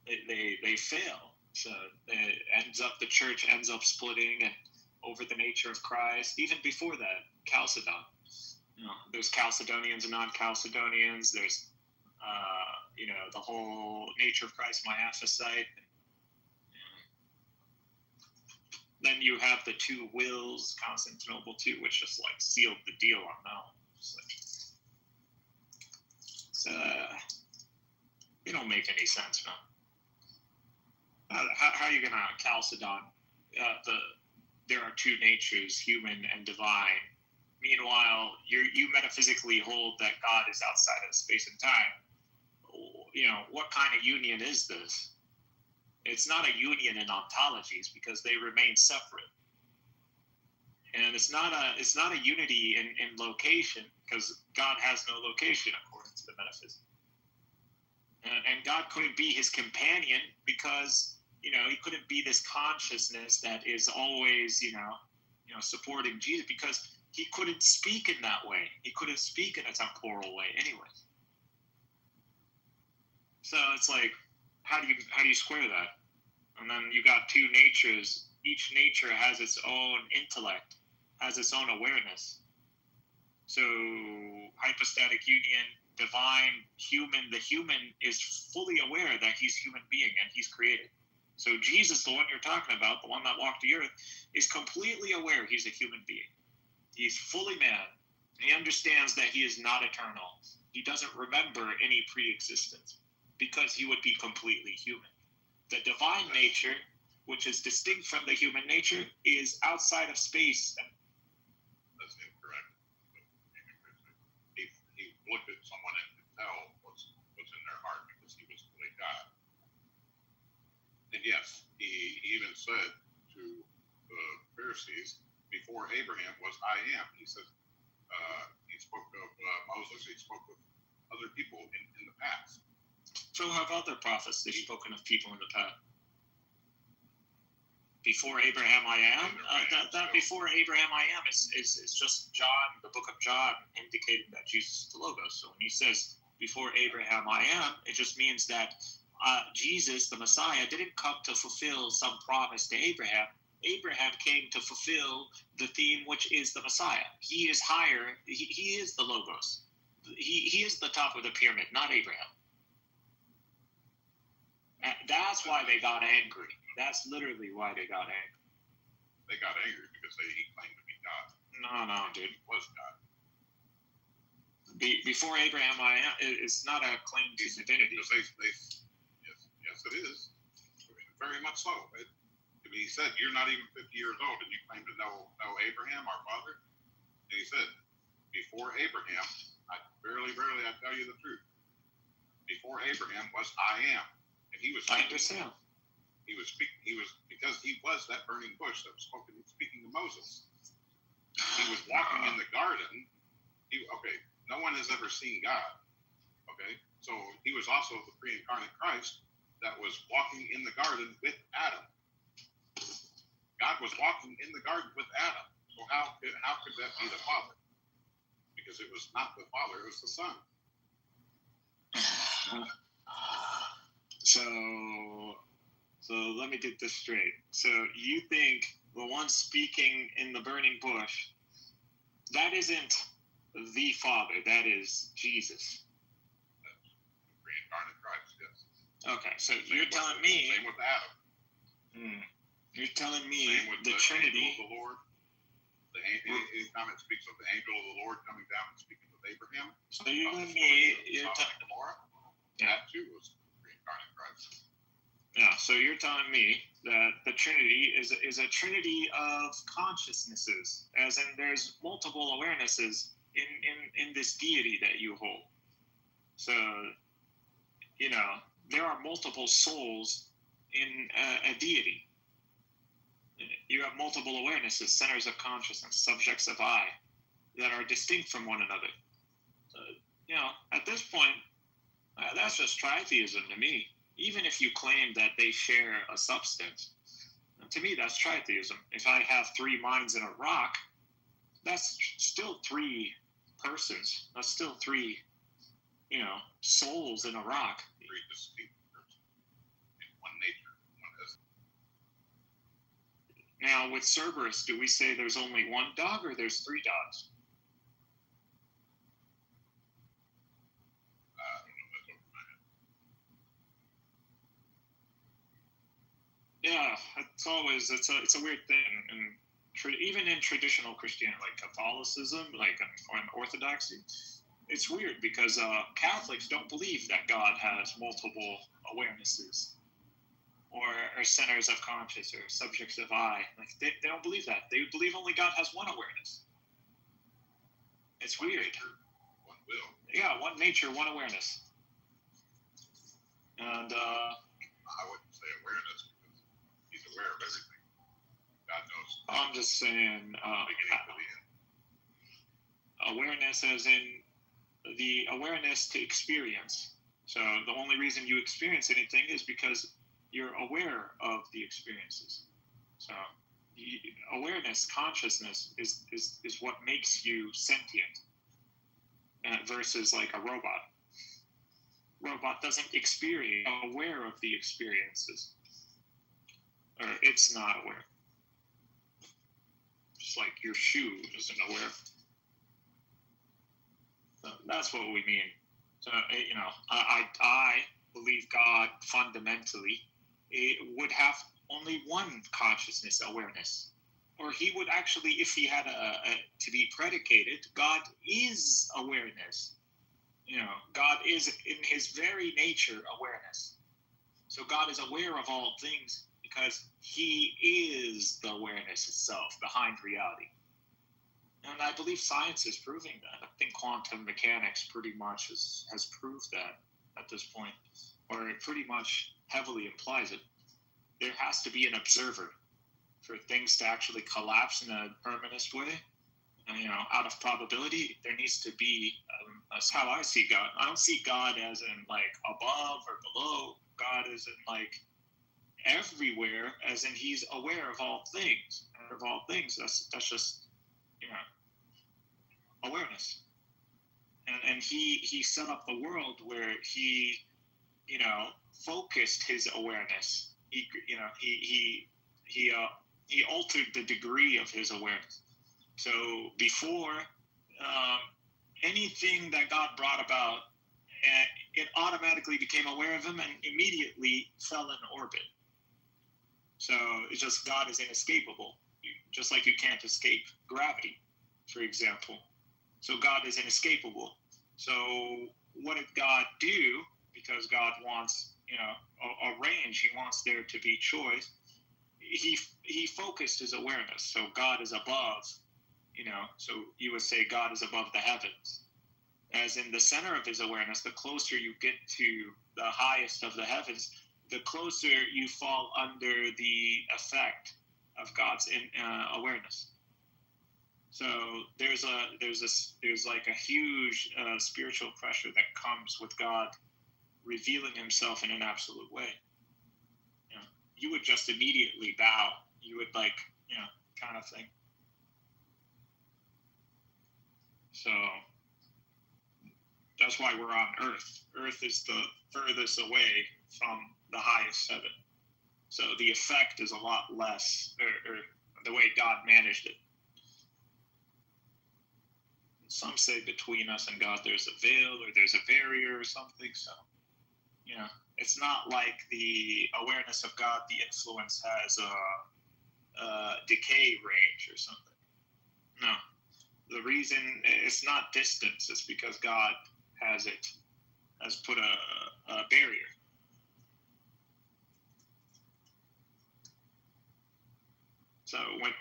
They fail. So the church ends up splitting and over the nature of Christ. Even before that, Chalcedon. There's Chalcedonians and non-Chalcedonians. There's the whole nature of Christ miaphysite. Then you have the two wills, Constantinople II, which just like sealed the deal on that one. It don't make any sense, man. How are you gonna Chalcedon? There are two natures, human and divine. Meanwhile, you metaphysically hold that God is outside of space and time. What kind of union is this? It's not a union in ontologies because they remain separate, and it's not a unity in location because God has no location according to the metaphysics. And God couldn't be his companion because he couldn't be this consciousness that is always supporting Jesus because he couldn't speak in that way. He couldn't speak in a temporal way anyway. So it's like, how do you square that? And then you got two natures. Each nature has its own intellect, has its own awareness. So hypostatic union, divine, human. The human is fully aware that he's human being and he's created. So Jesus, the one you're talking about, the one that walked the earth, is completely aware he's a human being. He's fully man. He understands that he is not eternal. He doesn't remember any pre-existence because he would be completely human. The divine nature, which is distinct from the human nature, is outside of space. That's incorrect. He looked at someone and could tell what's in their heart because he was fully God. And yes, he even said to the Pharisees, before Abraham was I am. He said, he spoke of Moses, he spoke of other people in the past. So have other prophets they've spoken of people in the past. Before Abraham I am? That before Abraham I am is just John, the book of John, indicating that Jesus is the Logos. So when he says, before Abraham I am, it just means that Jesus, the Messiah, didn't come to fulfill some promise to Abraham. Abraham came to fulfill the theme, which is the Messiah. He is higher. He is the Logos. He is the top of the pyramid, not Abraham. And that's why they got angry. That's literally why they got angry. They got angry because he claimed to be God. No, dude. He was God. Before Abraham, it's not a claim to divinity. Yes, it is. Very much so. He said, you're not even 50 years old and you claim to know Abraham, our father? And he said, before Abraham, verily, I tell you the truth. Before Abraham was I am. And he was speaking, I understand. He was because he was that burning bush that was speaking to Moses. He was walking in the garden. No one has ever seen God. Okay? So he was also the pre-incarnate Christ that was walking in the garden with Adam. God was walking in the garden with Adam. So how could that be the Father? Because it was not the Father, it was the Son. So let me get this straight. So you think the one speaking in the burning bush, that isn't the Father, that is Jesus. That's the pre-incarnate Christ, yes. Okay, so you're telling me... Same with Adam. You're telling me the Trinity... Angel of the Lord. Anytime it speaks of the angel of the Lord coming down and speaking with Abraham. So you're telling me... That too was pre-incarnate Christ. Yeah, so you're telling me that the Trinity is a trinity of consciousnesses, as in there's multiple awarenesses in this deity that you hold. So, there are multiple souls in a deity. You have multiple awarenesses, centers of consciousness, subjects of I, that are distinct from one another. At this point, that's just tritheism to me. Even if you claim that they share a substance, to me, that's tritheism. If I have three minds in a rock, that's still three persons. That's still three, souls in a rock. Three distinct persons in one nature. Now, with Cerberus, do we say there's only one dog or there's three dogs? Yeah, it's a weird thing, and even in traditional Christianity, like Catholicism, like in Orthodoxy, it's weird because Catholics don't believe that God has multiple awarenesses or centers of conscious or subjects of I. Like they don't believe that. They believe only God has one awareness. It's weird. One will. Yeah, one nature, one awareness. And I wouldn't say awareness because he's aware of everything. God knows. I'm just saying awareness as in the awareness to experience. So the only reason you experience anything is because you're aware of the experiences. So awareness, consciousness is what makes you sentient versus like a robot. Robot doesn't experience, aware of the experiences, or it's not aware. Just like your shoe isn't aware. So that's what we mean. So I believe God fundamentally would have only one consciousness awareness, or he would actually, if he had to be predicated, God is awareness. God is in his very nature awareness. So God is aware of all things because he is the awareness itself behind reality. And I believe science is proving that. I think quantum mechanics pretty much has proved that at this point, or it pretty much heavily implies it. There has to be an observer for things to actually collapse in a permanent way. Out of probability, there needs to be, that's how I see God. I don't see God as in like above or below. God is in like everywhere, as in he's aware of all things. And of all things, that's just, awareness. And he set up the world where he, focused his awareness. He altered the degree of his awareness. So before anything that God brought about, it automatically became aware of him and immediately fell in orbit. So it's just God is inescapable, just like you can't escape gravity, for example. So God is inescapable. So what did God do? Because God wants, a range. He wants there to be choice. He focused his awareness. So God is above. So you would say God is above the heavens. As in the center of his awareness, the closer you get to the highest of the heavens, the closer you fall under the effect of God's awareness. So there's like a huge spiritual pressure that comes with God revealing himself in an absolute way. You would just immediately bow. You would kind of thing. So that's why we're on Earth. Earth is the furthest away from the highest heaven. So the effect is a lot less, or the way God managed it. Some say between us and God there's a veil or there's a barrier or something. So, it's not like the awareness of God, the influence has a decay range or something. No. The reason it's not distance, it's because God has put a barrier. So when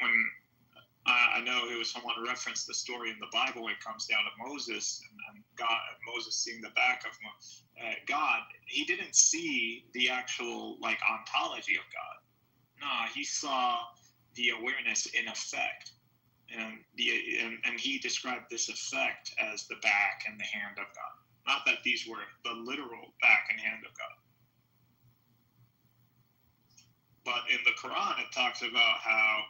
I know it was someone referenced the story in the Bible when it comes down to Moses and Moses seeing the back of God, he didn't see the actual ontology of God. No, he saw the awareness in effect. And he described this effect as the back and the hand of God. Not that these were the literal back and hand of God. But in the Quran, it talks about how,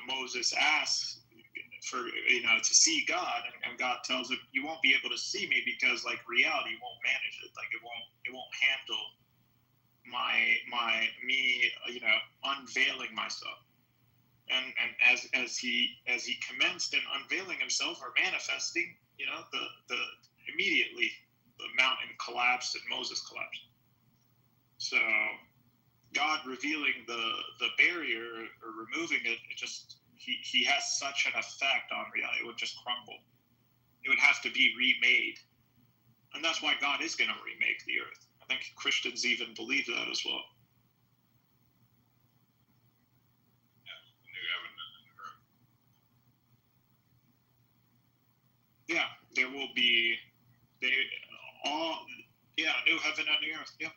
Moses asks for, to see God, and God tells him, you won't be able to see me because reality won't manage it. It won't handle me unveiling myself. And as he commenced in unveiling himself or manifesting, the immediately the mountain collapsed and Moses collapsed. So God revealing the barrier or removing it, he has such an effect on reality. It would just crumble. It would have to be remade. And that's why God is going to remake the earth. I think Christians even believe that as well. Yeah, there will be new heaven and new earth. Yeah,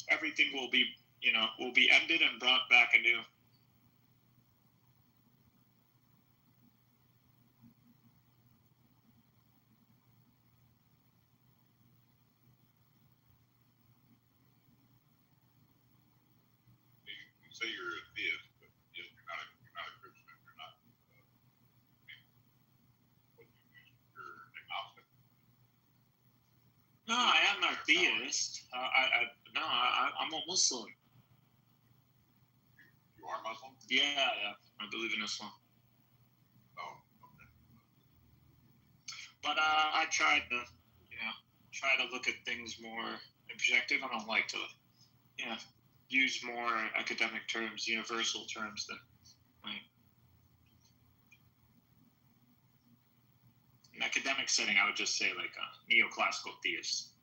everything will be ended and brought back anew. You say you're a theist, but you're not a Christian. You're not. You're agnostic. No, I am a theist. I'm a Muslim. You are Muslim? Yeah, I believe in Islam. Oh, okay. But I try to look at things more objective. I don't like to, use more academic terms, universal terms than in academic setting. I would just say like a neoclassical theist.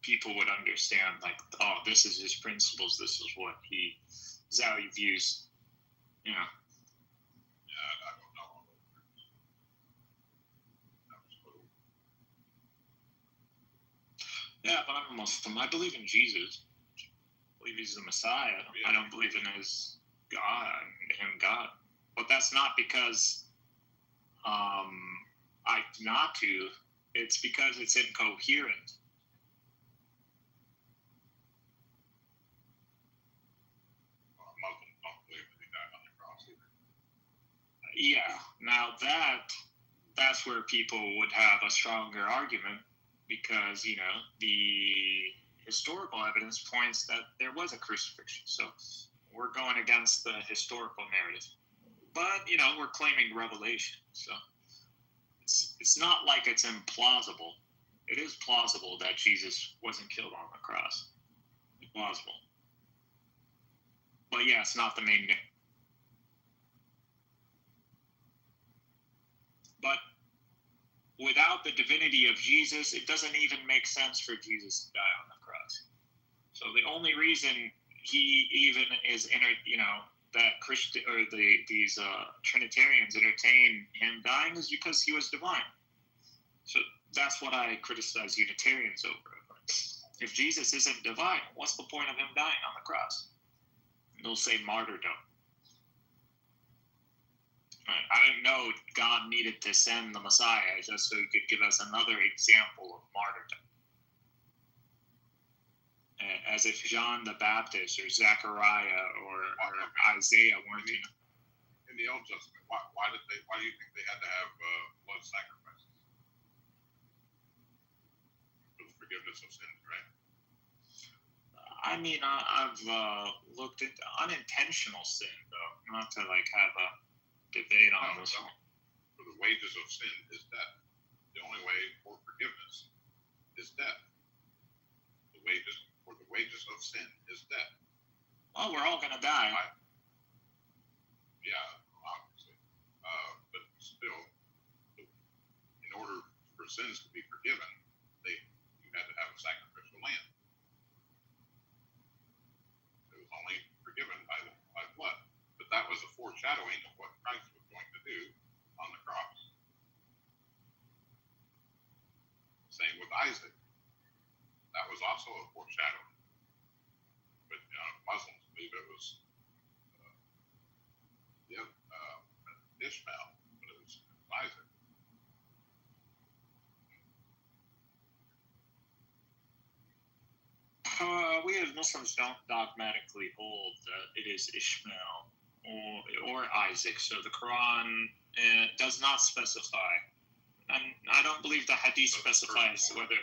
People would understand like, oh, this is his principles. This is how he views. Yeah, I don't know. Yeah, but I'm a Muslim. I believe in Jesus. I believe he's the Messiah. Yeah. I don't believe in his God. But that's not because I not to. It's because it's incoherent. Muslims don't believe that he died on the cross either. Yeah. Now that's where people would have a stronger argument because, the historical evidence points that there was a crucifixion. So we're going against the historical narrative. But, we're claiming revelation. So it's not like it's implausible. It is plausible that Jesus wasn't killed on the cross. It's plausible. But yeah, it's not the main. But without the divinity of Jesus, it doesn't even make sense for Jesus to die on the cross. So the only reason he even is that Christian or these Trinitarians entertain him dying is because he was divine. So that's what I criticize Unitarians over. If Jesus isn't divine, what's the point of him dying on the cross? They'll say martyrdom. Right. I didn't know God needed to send the Messiah just so he could give us another example of martyrdom. As if John the Baptist or Zechariah or Isaiah weren't in the Old Testament. Why do you think they had to have blood sacrifices? For the forgiveness of sins, right? I mean, I've looked at unintentional sin, though, not to have a debate on this one. For the wages of sin is death. The only way for forgiveness is death. The wages of sin is death. Well, we're all going to die. Yeah, obviously. But still, in order for sins to be forgiven, you had to have a sacrificial lamb. It was only forgiven by blood. But that was a foreshadowing of what Christ was going to do on the cross. Same with Isaac. That was also a foreshadowing. But Muslims believe it was Ishmael, but it was Isaac. We as Muslims don't dogmatically hold that it is Ishmael or Isaac. So the Quran does not specify. And I don't believe the Hadith specifies whether.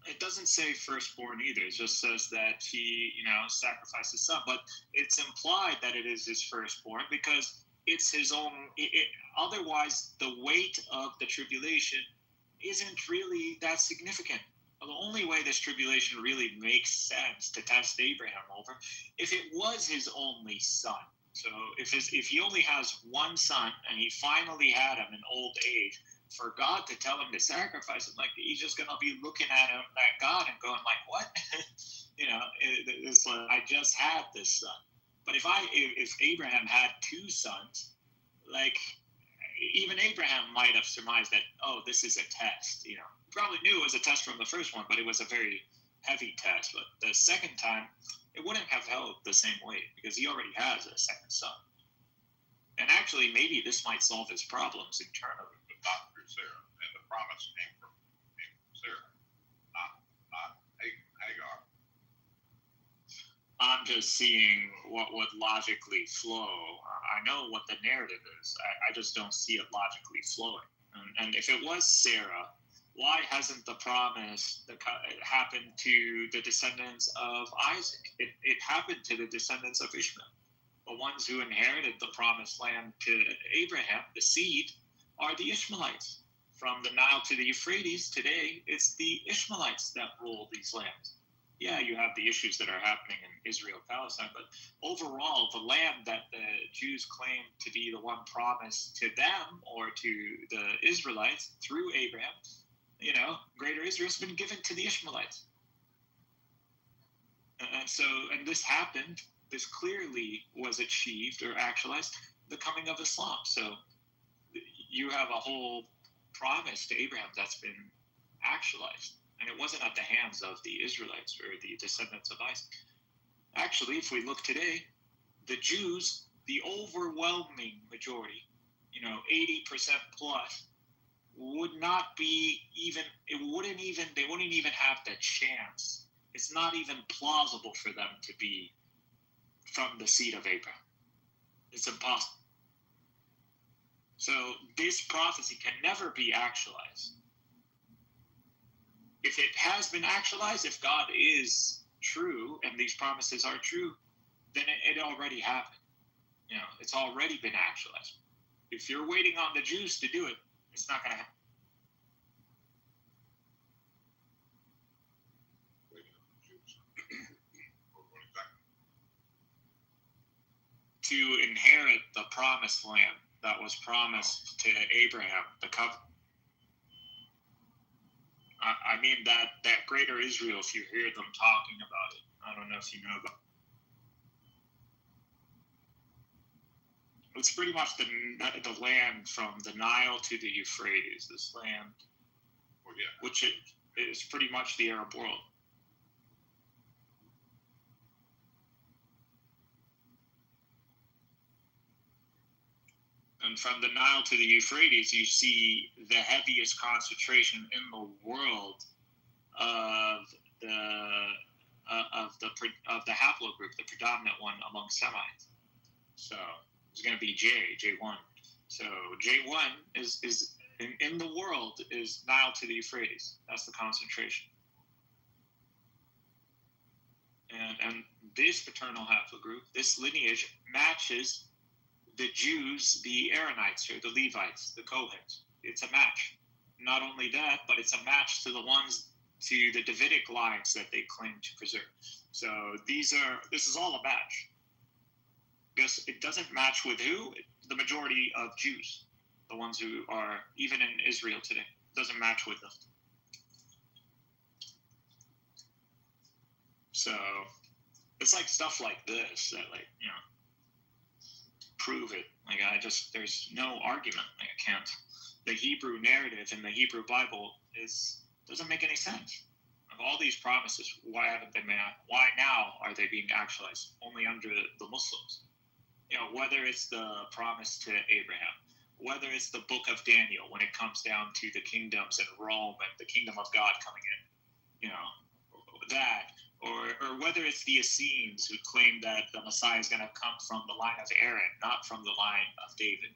It doesn't say firstborn either. It just says that he, sacrificed his son. But it's implied that it is his firstborn because it's his own. Otherwise, the weight of the tribulation isn't really that significant. The only way this tribulation really makes sense to test Abraham over, if it was his only son. So if he only has one son and he finally had him in old age, for God to tell him to sacrifice him, like he's just gonna be looking at him, at God, and going like, "What?" It's like, I just had this son. But if Abraham had two sons, like even Abraham might have surmised that, oh, this is a test. He probably knew it was a test from the first one, but it was a very heavy test. But the second time, it wouldn't have held the same weight because he already has a second son. And actually, maybe this might solve his problems internally. But not through Sarah, and the promise came from Sarah, not Hagar. I'm just seeing what would logically flow. I know what the narrative is. I just don't see it logically flowing. And if it was Sarah, why hasn't the promise happened to the descendants of Isaac? It happened to the descendants of Ishmael. The ones who inherited the promised land to Abraham, the seed, are the Ishmaelites. From the Nile to the Euphrates, today, it's the Ishmaelites that rule these lands. Yeah, you have the issues that are happening in Israel, Palestine, but overall, the land that the Jews claim to be the one promised to them or to the Israelites through Abraham, Greater Israel has been given to the Ishmaelites. And this happened, this clearly was achieved or actualized, the coming of Islam. So you have a whole promise to Abraham that's been actualized. And it wasn't at the hands of the Israelites or the descendants of Isaac. Actually, if we look today, the Jews, the overwhelming majority, 80% plus, would not be even, they wouldn't even have the chance. It's not even plausible for them to be from the seed of Abraham. It's impossible. So this prophecy can never be actualized. If it has been actualized, if God is true and these promises are true, then it already happened. It's already been actualized. If you're waiting on the Jews to do it, it's not going to happen. To inherit the promised land that was promised to Abraham, the covenant. I mean that Greater Israel, if you hear them talking about it, I don't know if you know about it. It's pretty much the land from the Nile to the Euphrates, this land, which is pretty much the Arab world. And from the Nile to the Euphrates, you see the heaviest concentration in the world of the haplogroup, the predominant one among Semites. So it's going to be J1. So J1 is in the world is Nile to the Euphrates. That's the concentration. And this paternal haplogroup, this lineage matches the Jews, the Aaronites, or the Levites, the Kohens. It's a match. Not only that, but it's a match to the ones, to the Davidic lines that they claim to preserve. So this is all a match. Because it doesn't match with who? The majority of Jews, the ones who are even in Israel today. It doesn't match with them. So it's like stuff like this that prove it. There's no argument. I can't. The Hebrew narrative in the Hebrew Bible doesn't make any sense. Of all these promises, why haven't they been? Why now are they being actualized only under the Muslims? Whether it's the promise to Abraham, whether it's the book of Daniel when it comes down to the kingdoms in Rome and the kingdom of God coming in, that. Or whether it's the Essenes who claim that the Messiah is going to come from the line of Aaron, not from the line of David.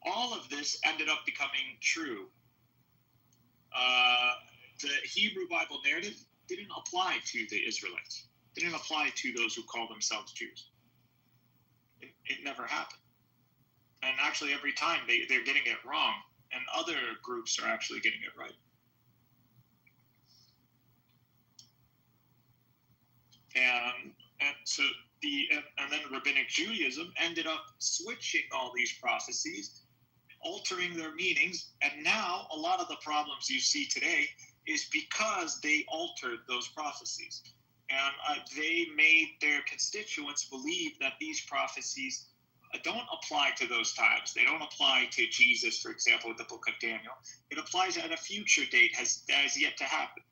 All of this ended up becoming true. The Hebrew Bible narrative didn't apply to the Israelites. Didn't apply to those who call themselves Jews. It never happened. And actually, every time they're getting it wrong, and other groups are actually getting it right. and so and then Rabbinic Judaism ended up switching all these prophecies, altering their meanings, and now a lot of the problems you see today is because they altered those prophecies, and they made their constituents believe that these prophecies don't apply to those times. They don't apply to Jesus, for example, with the book of Daniel. It applies at a future date that has yet to happen.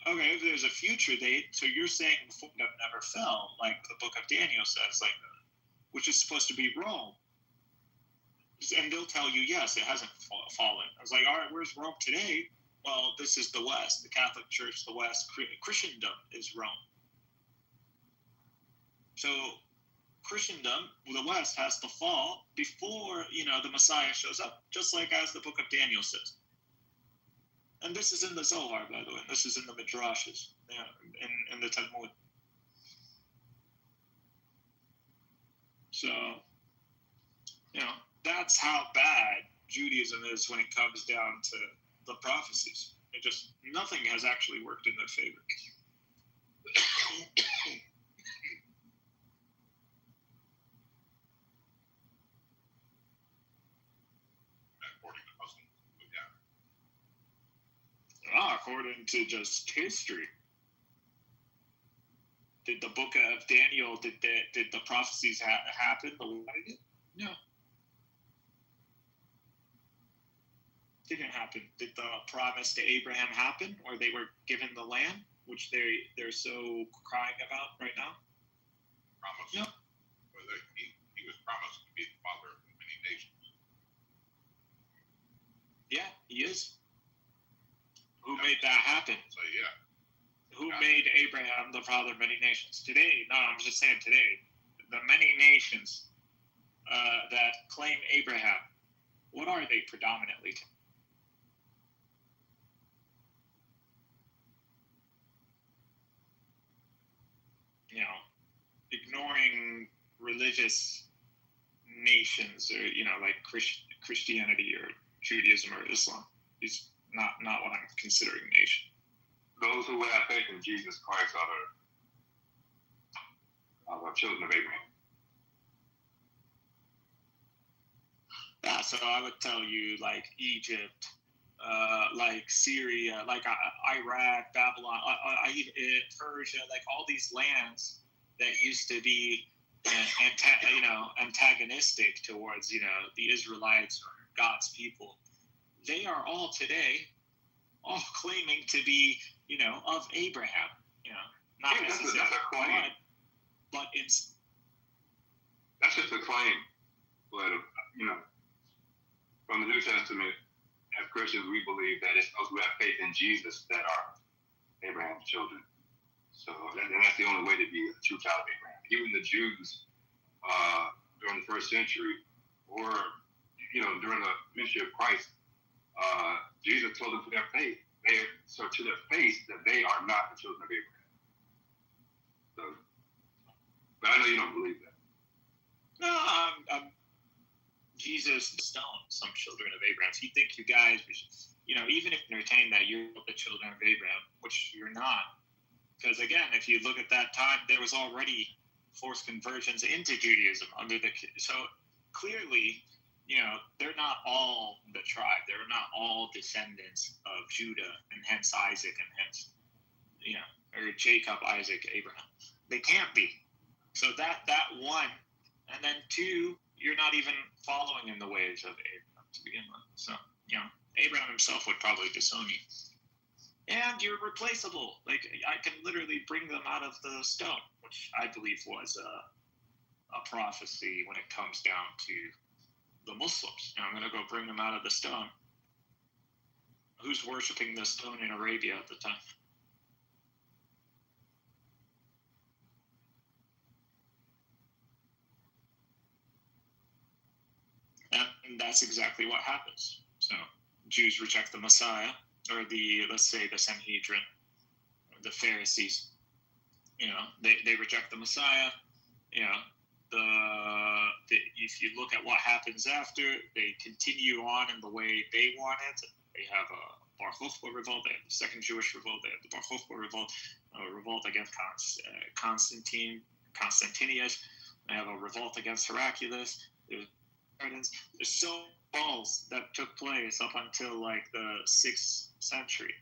Okay, if there's a future date, so you're saying the kingdom never fell, like the book of Daniel says, like, which is supposed to be Rome. And they'll tell you, yes, it hasn't fallen. I was like, all right, where's Rome today? Well, this is the West, the Catholic Church, the West. Christendom is Rome. So Christendom, the West, has to fall before, the Messiah shows up, just like as the book of Daniel says. And this is in the Zohar, by the way. This is in the Midrashes, in the Talmud. So, that's how bad Judaism is when it comes down to the prophecies. Nothing has actually worked in their favor. According to just history. Did the book of Daniel, did the prophecies happen the way it did? No. Didn't happen. Did the promise to Abraham happen, or they were given the land, which they're so crying about right now? Promise. No. Well, he was promised to be the father of many nations. Yeah, he is. Who made that happen? So yeah. Who made Abraham the father of many nations? Today, no, I'm just saying today, the many nations that claim Abraham, what are they predominantly? Ignoring religious nations, or like Christianity or Judaism or Islam is not what I'm considering nation. Those who have faith in Jesus Christ are the children of Abraham. Yeah, so I would tell you, like Egypt, like Syria, like Iraq, Babylon, Persia, like all these lands that used to be, antagonistic towards, the Israelites or God's people. They are all today, claiming to be, of Abraham, not necessarily blood, but it's. That's just a claim, but from the New Testament, as Christians, we believe that it's those who have faith in Jesus that are Abraham's children. So that's the only way to be a true child of Abraham. Even the Jews during the first century, or during the ministry of Christ, Jesus told them to their face that they are not the children of Abraham. So, but I know you don't believe that. No, Jesus stoned some children of Abraham. So you think you guys, even if you entertain that you're the children of Abraham, which you're not. Because again, if you look at that time, there was already forced conversions into Judaism so clearly, they're not all the tribe. They're not all descendants of Judah, and hence Isaac, and hence, or Jacob, Isaac, Abraham. They can't be. So that one, and then two, you're not even following in the ways of Abraham to begin with. So, Abraham himself would probably disown you. And you're replaceable. Like, I can literally bring them out of the stone, which I believe was a prophecy when it comes down to the Muslims. I'm going to go bring them out of the stone. Who's worshiping the stone in Arabia at the time? And that's exactly what happens. So Jews reject the Messiah, or let's say the Sanhedrin, or the Pharisees. They reject the Messiah. If you look at what happens after, they continue on in the way they want it. They have Bar Kokhba revolt, they have the Second Jewish Revolt, they have the Bar Kokhba revolt, revolt against Constantinius, they have a revolt against Heraclius. There's so balls that took place up until like the 6th century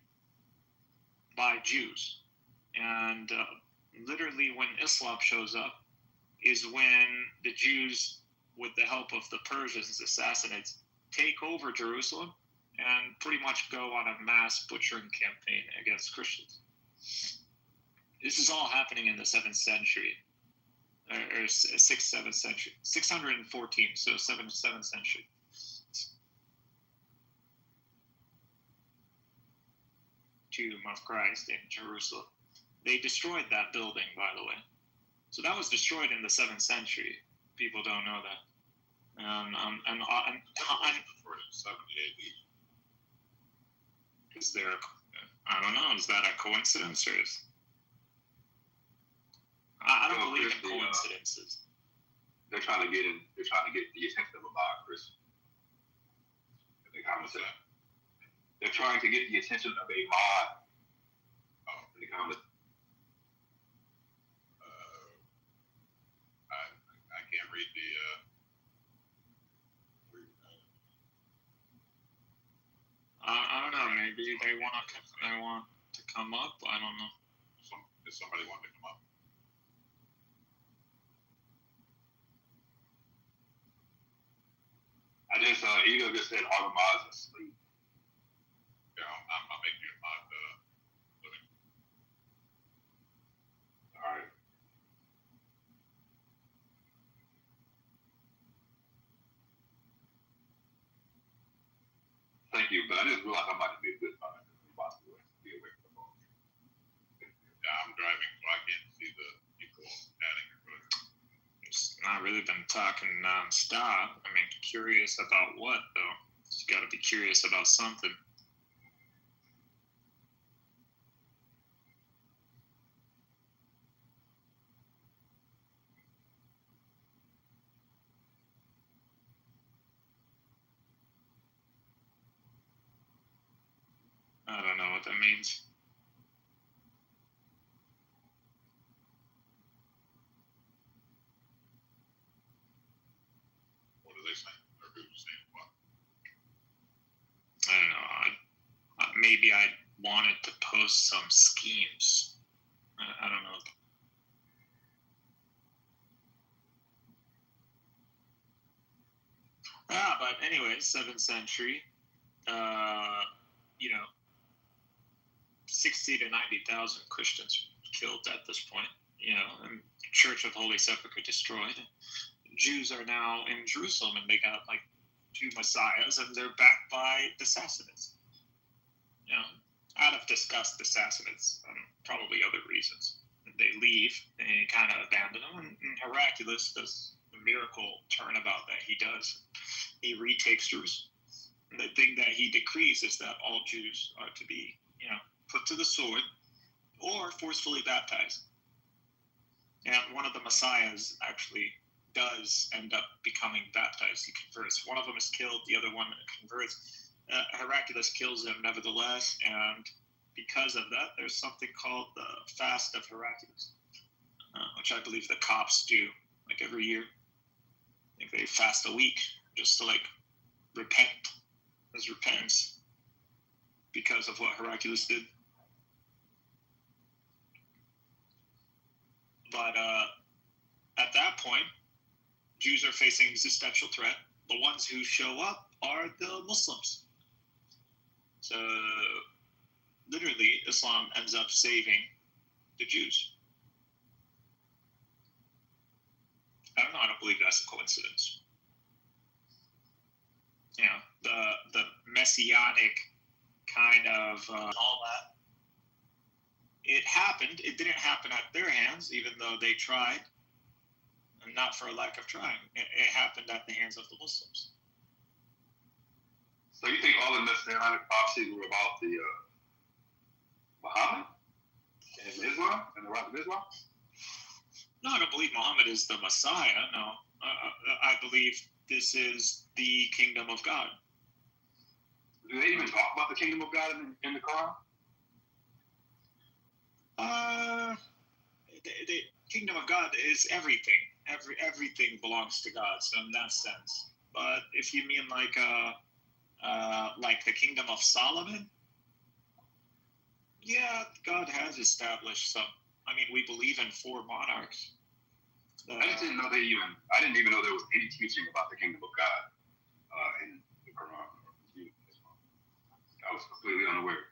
by Jews. And literally when Islam shows up is when the Jews, with the help of the Persians, the Sassanids, take over Jerusalem and pretty much go on a mass butchering campaign against Christians. This is all happening in the 7th century, or 6th, 7th century, 614, so 7th century. Tomb of Christ in Jerusalem. They destroyed that building, by the way. So that was destroyed in the 7th century. People don't know that. Is there? I don't know. Is that a coincidence, or is? I don't believe in coincidences. They're trying to get in. They're trying to get the attention of a mob, Chris. They're trying to get the attention of a mob. In the comments. I can't read the. I don't know. Maybe they want to come up. I don't know. Does somebody want to come up? Ego just said all the mods are asleep. Yeah, I'll make you a mod. Living. All right. Thank you, but I just realized I might be a good time to be away from the phone. Yeah, I'm driving, so I can't see the people chatting or whatever. It's not really been talking nonstop. I mean, curious about what, though? You got to be curious about something. I don't know what that means. What are they saying? Or who's saying what? I don't know. Maybe I wanted to post some schemes. I don't know. But anyway, 7th century, 60 to 90,000 Christians killed at this point, and Church of Holy Sepulchre destroyed. Jews are now in Jerusalem, and they got like 2 messiahs, and they're backed by the Sassanids. Out of disgust, the Sassanids, probably other reasons. They leave, and they kind of abandon them, and Heraclius does the miracle turnabout that he does. He retakes Jerusalem. And the thing that he decrees is that all Jews are to be, put to the sword or forcefully baptized. And one of the messiahs actually does end up becoming baptized. He converts. One of them is killed. The other one converts. Heraclius kills him nevertheless. And because of that, there's something called the Fast of Heraclius, which I believe the Copts do like every year. I think they fast a week just to repent as repentance because of what Heraclius did. But at that point, Jews are facing existential threat. The ones who show up are the Muslims. So literally, Islam ends up saving the Jews. I don't know. I don't believe that's a coincidence. The messianic kind of all that. It happened. It didn't happen at their hands, even though they tried, and not for a lack of trying. It happened at the hands of the Muslims. So you think all the messianic prophecies were about the Muhammad and Islam and the rise of Islam? No, I don't believe Muhammad is the Messiah. No, I believe this is the kingdom of God. Do they even talk about the kingdom of God in the Quran? The kingdom of God is everything. Everything belongs to God. So in that sense, but if you mean like the kingdom of Solomon, yeah, God has established some. I mean, we believe in 4 monarchs. I just didn't know I didn't even know there was any teaching about the kingdom of God in the Quran. I was completely unaware.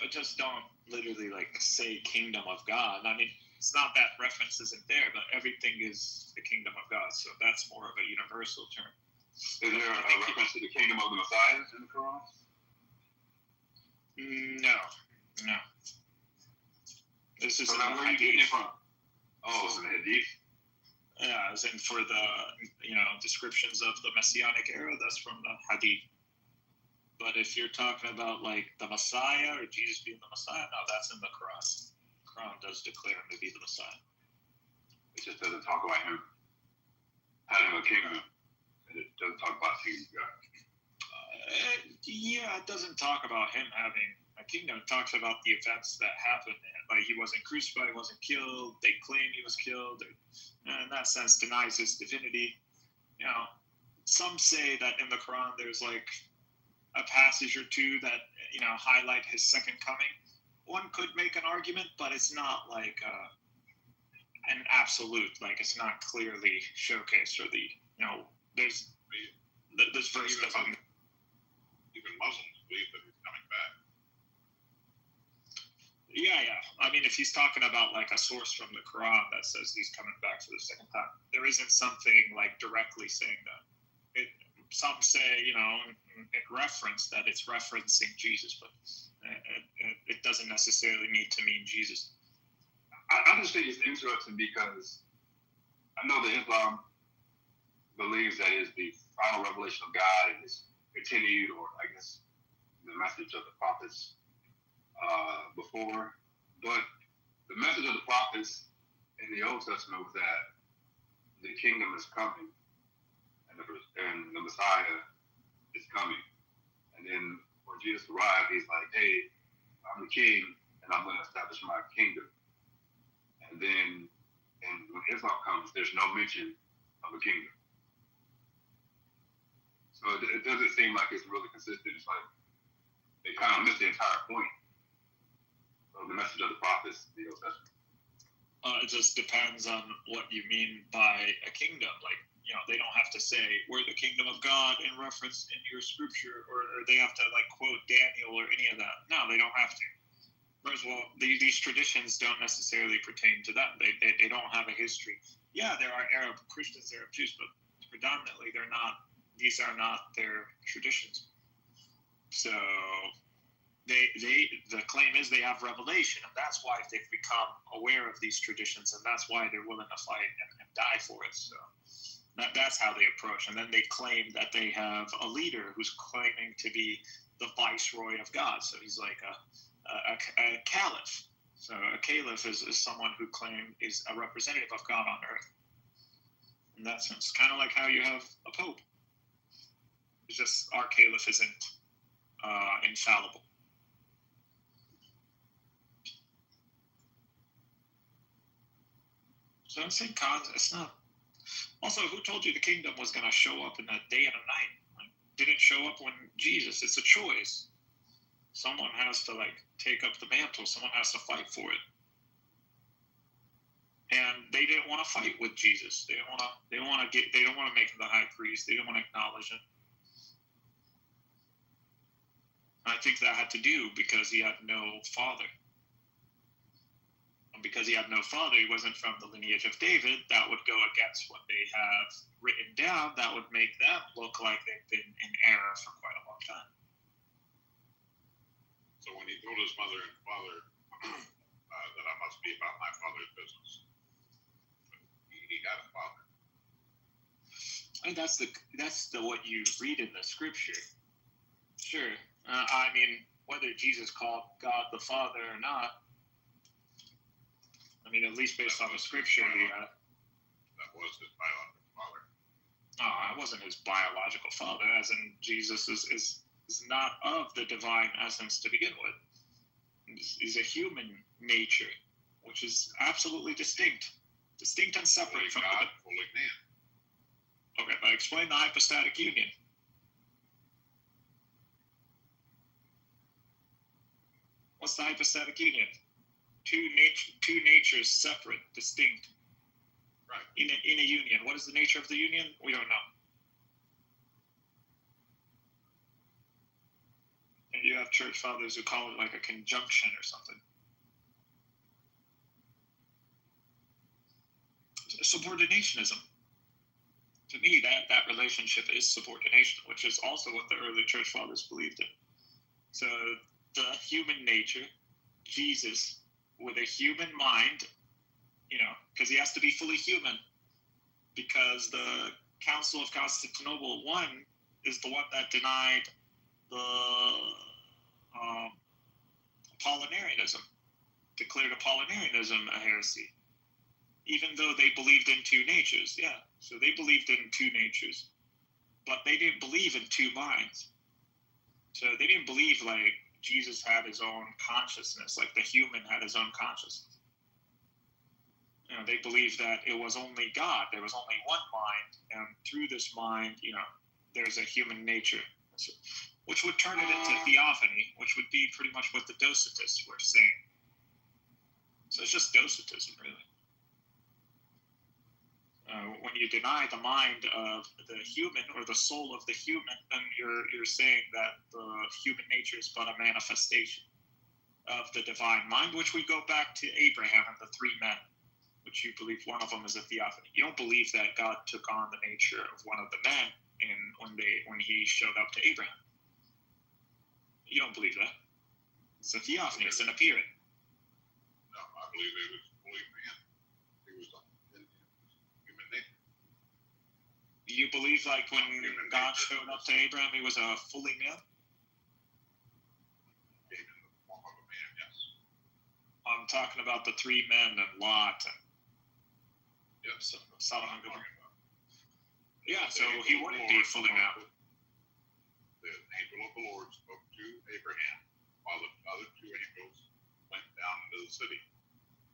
I just don't literally say kingdom of God. I mean, it's not that reference isn't there, but everything is the kingdom of God. So that's more of a universal term. Is there a reference to the kingdom of the Messiah in the Quran? No. This is so where are you getting it from? Oh, it's in the Hadith? Yeah, as in for the descriptions of the Messianic era, that's from the Hadith. But if you're talking about the Messiah or Jesus being the Messiah, no, that's in the Quran. The Quran does declare him to be the Messiah. It just doesn't talk about him having a kingdom. It doesn't talk about kingdom God. Yeah, it doesn't talk about him having a kingdom. It talks about the events that happened. He wasn't crucified, wasn't killed. They claim he was killed. In that sense, denies his divinity. Some say that in the Quran there's a passage or two that highlight his second coming. One could make an argument, but it's not an absolute. It's not clearly showcased, or there's this verse that even Muslims believe that he's coming back. Yeah. I mean, if he's talking about a source from the Quran that says he's coming back for the second time, there isn't something directly saying that. Some say, in reference that it's referencing Jesus, but it doesn't necessarily need to mean Jesus. I just think it's interesting because I know that Islam believes that it's the final revelation of God and it's continued, or I guess the message of the prophets before. But the message of the prophets in the Old Testament was that the kingdom is coming and the Messiah is coming. And then when Jesus arrived, he's like, hey, I'm the king and I'm going to establish my kingdom. And then when Islam comes, there's no mention of a kingdom. So it doesn't seem like it's really consistent. It's like they kind of missed the entire point of the message of the prophets in the Old Testament. It just depends on what you mean by a kingdom. They don't have to say, we're the kingdom of God in reference in your scripture, or they have to quote Daniel or any of that. No, they don't have to. First of all, these traditions don't necessarily pertain to them. They don't have a history. Yeah, there are Arab Christians, Arab Jews, but predominantly these are not their traditions. So the claim is they have revelation, and that's why they've become aware of these traditions, and that's why they're willing to fight and die for it. So that's how they approach. And then they claim that they have a leader who's claiming to be the viceroy of God. So he's like a caliph. So a caliph is someone who is a representative of God on earth. In that sense, kind of like how you have a pope. It's just our caliph isn't infallible. So I'm saying, it's not. Also, who told you the kingdom was going to show up in a day and a night? Didn't show up when Jesus. It's a choice. Someone has to take up the mantle. Someone has to fight for it. And they didn't want to fight with Jesus. They don't want to make him the high priest. They didn't want to acknowledge him. I think that had to do because he had no father. And because he had no father, he wasn't from the lineage of David. That would go against what they have written down. That would make them look like they've been in error for quite a long time. So when he told his mother and father that I must be about my father's business, he got a father. And that's what you read in the scripture. Sure. I mean, whether Jesus called God the Father or not, I mean, at least based on the scripture, that was his biological father. No, it wasn't his biological father, as in Jesus is is not of the divine essence to begin with. Is a human nature, which is absolutely distinct and separate from God, fully man. Okay, but explain the hypostatic union. What's the hypostatic union? Two natures, separate, distinct. Right. In a union. What is the nature of the union? We don't know. And you have church fathers who call it like a conjunction or something. Subordinationism. To me, that relationship is subordination, which is also what the early church fathers believed in. So the human nature, Jesus, with a human mind, because he has to be fully human, because the Council of Constantinople I is the one that denied the Apollinarianism, declared Apollinarianism a heresy, even though they believed in two natures. Yeah, so they believed in two natures, but they didn't believe in two minds. So they didn't believe like Jesus had his own consciousness, like the human had his own consciousness. They believed that it was only God. There was only one mind, and through this mind, there's a human nature, which would turn it into theophany, which would be pretty much what the Docetists were saying. So it's just Docetism, really. When you deny the mind of the human or the soul of the human, then you're saying that the human nature is but a manifestation of the divine mind, which we go back to Abraham and the three men, which you believe one of them is a theophany. You don't believe that God took on the nature of one of the men when he showed up to Abraham. You don't believe that. It's a theophany. It's an appearing. No, I believe it was fully man. It was human nature. You believe like when God showed up to Abraham, he was a fully man? Came in the form of a man, yes. I'm talking about the three men and Lot and Sodom and Gomorrah. Yeah, so he wouldn't be fully man. The angel of the Lord spoke to Abraham while the other two angels went down into the city.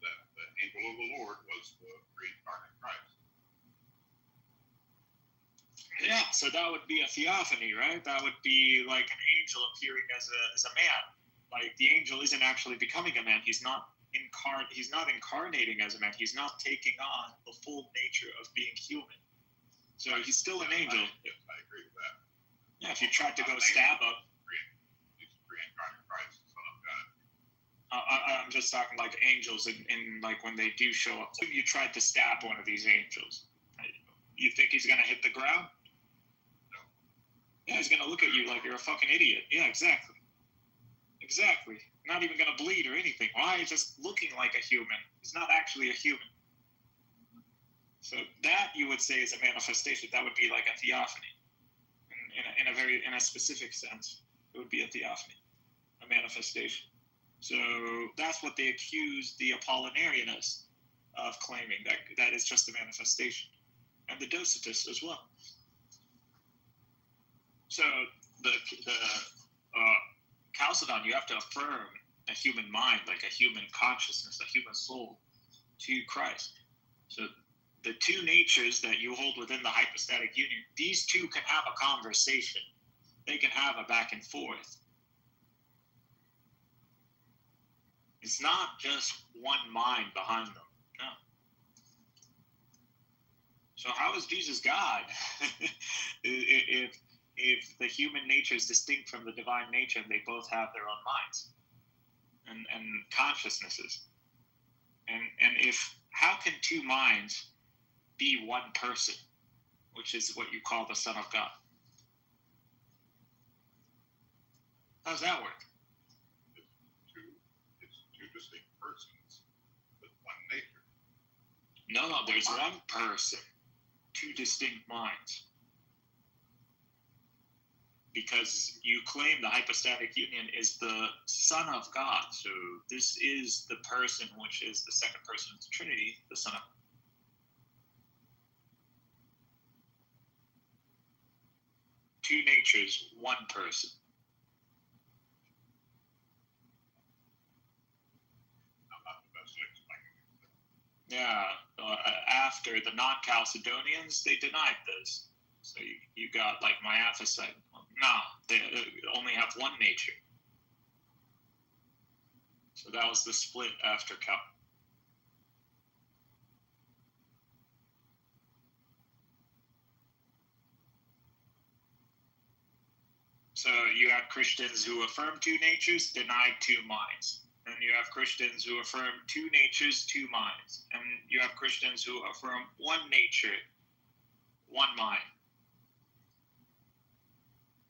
That the angel of the Lord was the pre-incarnate Christ. Yeah, so that would be a theophany, right? That would be like an angel appearing as a man. Like the angel isn't actually becoming a man. He's not incarnating as a man. He's not taking on the full nature of being human. So he's still an angel. I agree with that. Yeah, if you tried to go stab him. He's pre-incarnate Christ, the Son of God. I'm just talking like angels in like when they do show up. So if you tried to stab one of these angels, you think he's going to hit the ground? No. Yeah, he's going to look at you like you're a fucking idiot. Yeah, exactly. Exactly. Not even going to bleed or anything. Why? He's just looking like a human. He's not actually a human. So that you would say is a manifestation. That would be like a theophany. In a specific sense, it would be a theophany, a manifestation. So that's what they accuse the Apollinarianists of claiming, that is just a manifestation. And the Docetists as well. So the Chalcedon, you have to affirm a human mind, like a human consciousness, a human soul to Christ. So the two natures that you hold within the hypostatic union, these two can have a conversation. They can have a back and forth. It's not just one mind behind them. No. So how is Jesus God? if the human nature is distinct from the divine nature and they both have their own minds and consciousnesses. And how can two minds be one person, which is what you call the Son of God? How does that work? It's two distinct persons with one nature. No, there's one person, two distinct minds. Because you claim the hypostatic union is the Son of God. So this is the person which is the second person of the Trinity, the Son of God. Two natures, one person. Yeah, after the non-Chalcedonians, they denied this. So you got like Miaphysite. No, they only have one nature. So that was the split after Cal. So you have Christians who affirm two natures, denied two minds. And you have Christians who affirm two natures, two minds. And you have Christians who affirm one nature, one mind.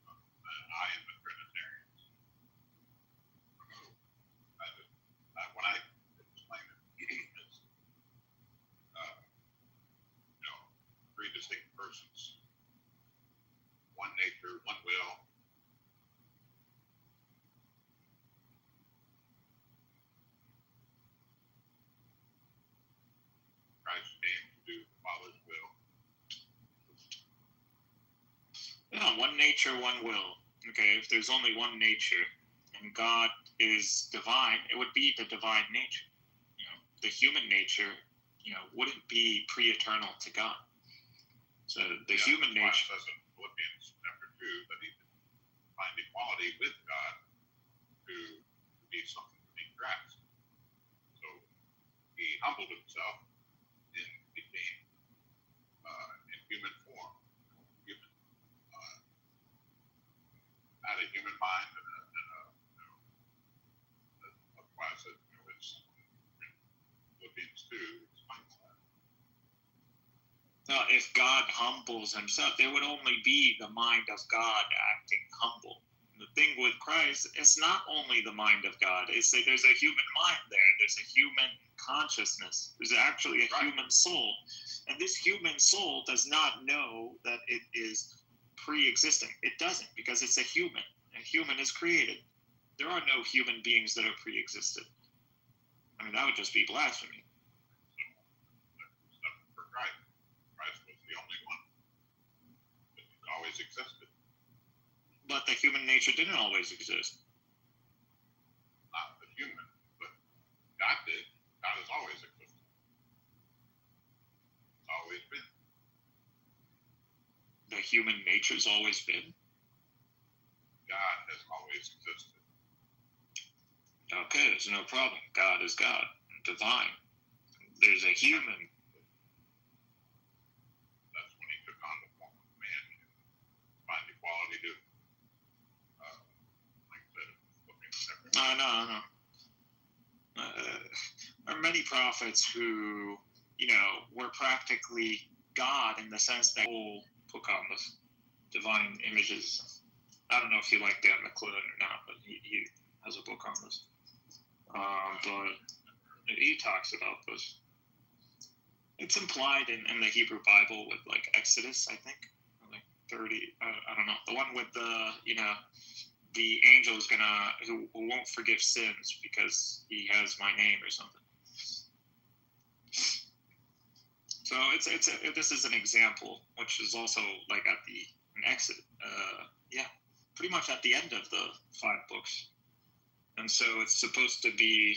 I am a Trinitarian. When I explain it, it's three distinct persons, one nature, one will. Christ came to do the Father's will. Yeah, one nature, one will. Okay, if there's only one nature and God is divine, it would be the divine nature. You know, the human nature, wouldn't be pre-eternal to God. So the human nature says in Philippians chapter 2 that he can find equality with God to be something to be grasped. So he humbled himself and became in human form, had a human mind and that's why I said it's Philippians 2 explains that. Now, if God humbles himself, there would only be the mind of God acting humble. The thing with Christ, it's not only the mind of God. It's that there's a human mind there. There's a human consciousness. There's actually a human soul. And this human soul does not know that it is pre-existing. It doesn't, because it's a human. A human is created. There are no human beings that are pre-existed. I mean, that would just be blasphemy. For Christ. Christ was the only one. But he always existed. But the human nature didn't always exist. Not the human, but God did. God has always existed. It's always been. The human nature's always been. God has always existed. Okay, there's no problem. God is God, divine. There's a human. That's when he took on the form of man to find equality to, like I said, looking separate. No. There are many prophets who, were practically God in the sense that whole book on this divine images. I don't know if you like Dan McClellan or not, but he has a book on this. But he talks about this. It's implied in the Hebrew Bible with like Exodus, I think, like 30. I don't know, the one with the angel is who won't forgive sins because he has my name or something. So this is an example, which is also like in Exodus, pretty much at the end of the 5 books. And so it's supposed to be,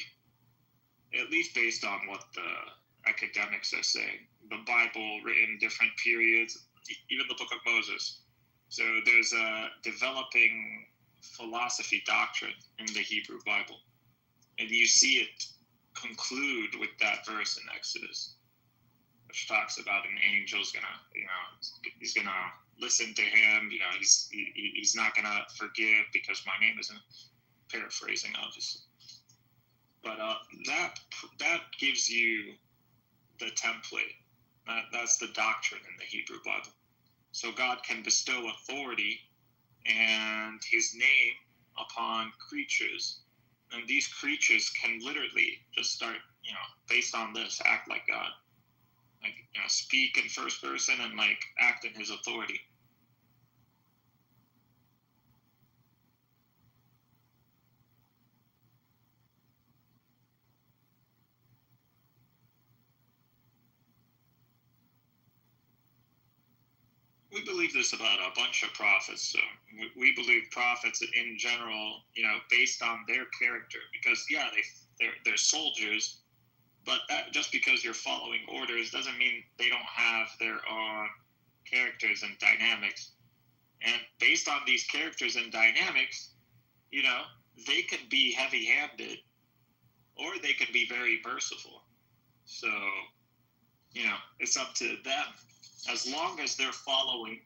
at least based on what the academics are saying, the Bible written different periods, even the Book of Moses. So there's a developing philosophy doctrine in the Hebrew Bible. And you see it conclude with that verse in Exodus, which talks about an angel's he's gonna listen to him. He's not gonna forgive because my name isn't. Paraphrasing, obviously, but that gives you the template. That's the doctrine in the Hebrew Bible. So God can bestow authority and His name upon creatures, and these creatures can literally just start, based on this, act like God, like speak in first person and like act in His authority. We believe this about a bunch of prophets. So we believe prophets in general, based on their character, because they're soldiers, But that, just because you're following orders doesn't mean they don't have their own characters and dynamics. And based on these characters and dynamics, you know, they can be heavy-handed or they can be very merciful. So, you know, it's up to them as long as they're following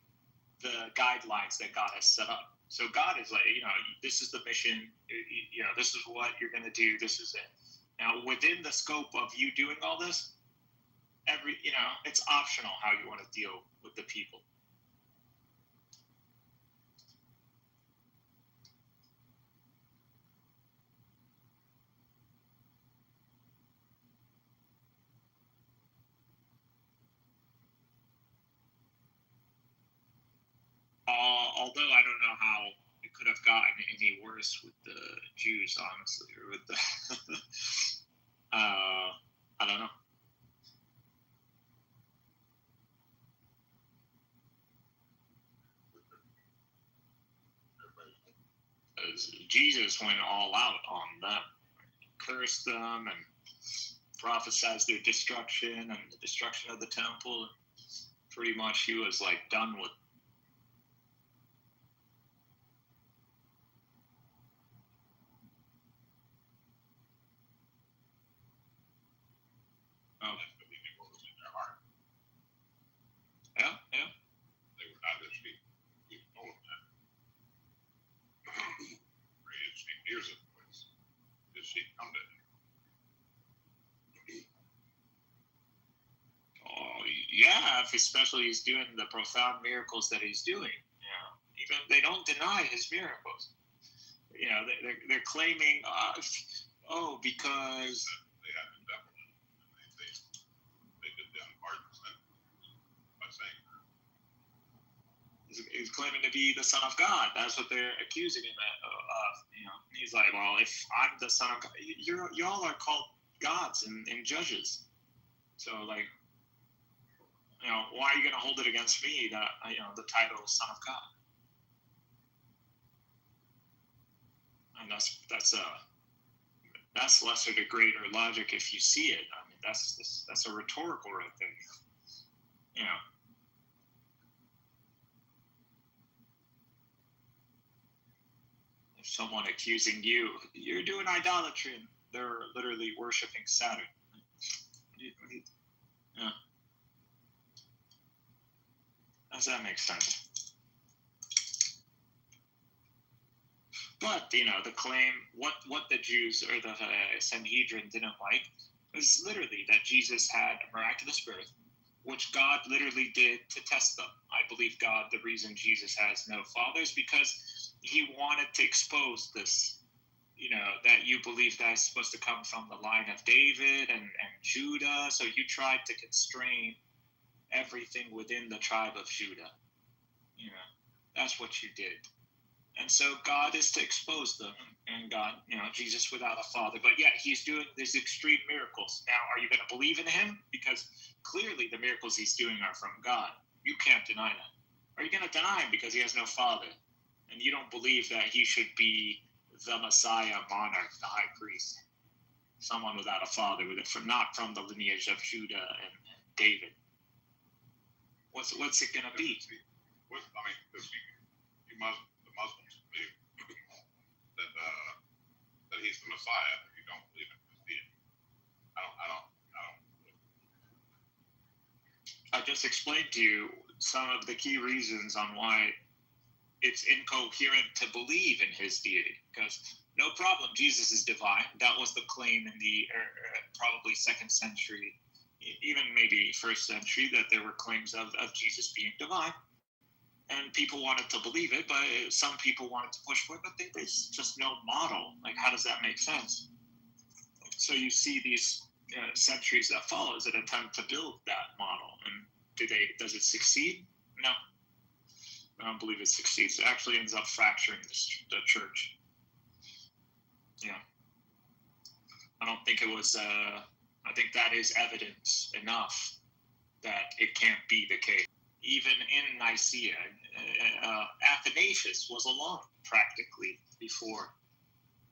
the guidelines that God has set up. So God is like, you know, this is the mission, you know, this is what you're going to do, this is it. Now, within the scope of you doing all this, you know, it's optional how you want to deal with the people. Although I don't know how it could have gotten any worse with the Jews, honestly, or with the, I don't know. Jesus went all out on them, cursed them, and prophesied their destruction and the destruction of the temple. Pretty much, he was like done with. Oh. Yeah, yeah. They were not his sheep. He told them that. His sheep hears his voice. His sheep come to him. Oh, yeah, especially he's doing the profound miracles that he's doing. You know, even they don't deny his miracles. You know, they're claiming, because they had the devil in them, and they did them pardon by saying that. He's claiming to be the Son of God. That's what they're accusing him of. You know, he's like, well, if I'm the Son of God, y'all are called gods and judges. So, like, you know, why are you going to hold it against me that, you know, the title is Son of God? And that's lesser to greater logic if you see it. I mean, that's a rhetorical right there. You know. If someone accusing you, you're doing idolatry, and they're literally worshiping Saturn. Yeah. Does that make sense? But, you know, the claim, what the Jews or the Sanhedrin didn't like was literally that Jesus had a miraculous birth, which God literally did to test them. I believe God, the reason Jesus has no father is because he wanted to expose this, you know, that you believe that is supposed to come from the line of David and Judah. So you tried to constrain everything within the tribe of Judah. You know, that's what you did. And so God is to expose them, and God, you know, Jesus without a father. But yet he's doing these extreme miracles. Now, are you going to believe in him? Because clearly the miracles he's doing are from God. You can't deny that. Are you going to deny him because he has no father? And you don't believe that he should be the Messiah, monarch, the high priest, someone without a father, not from the lineage of Judah and David. What's it going to be? I mean, the Muslims believe that he's the Messiah. If you don't believe in his deity, I just explained to you some of the key reasons on why it's incoherent to believe in his deity. Because no problem, Jesus is divine. That was the claim in the probably 2nd century, even maybe 1st century, that there were claims of Jesus being divine. And people wanted to believe it, but some people wanted to push for it, but there's just no model. Like, how does that make sense? So you see these centuries that follow as an attempt to build that model. And does it succeed? No. I don't believe it succeeds. It actually ends up fracturing the church. Yeah. I don't think it was, I think that is evidence enough that it can't be the case. Even in Nicaea, Athanasius was alone practically before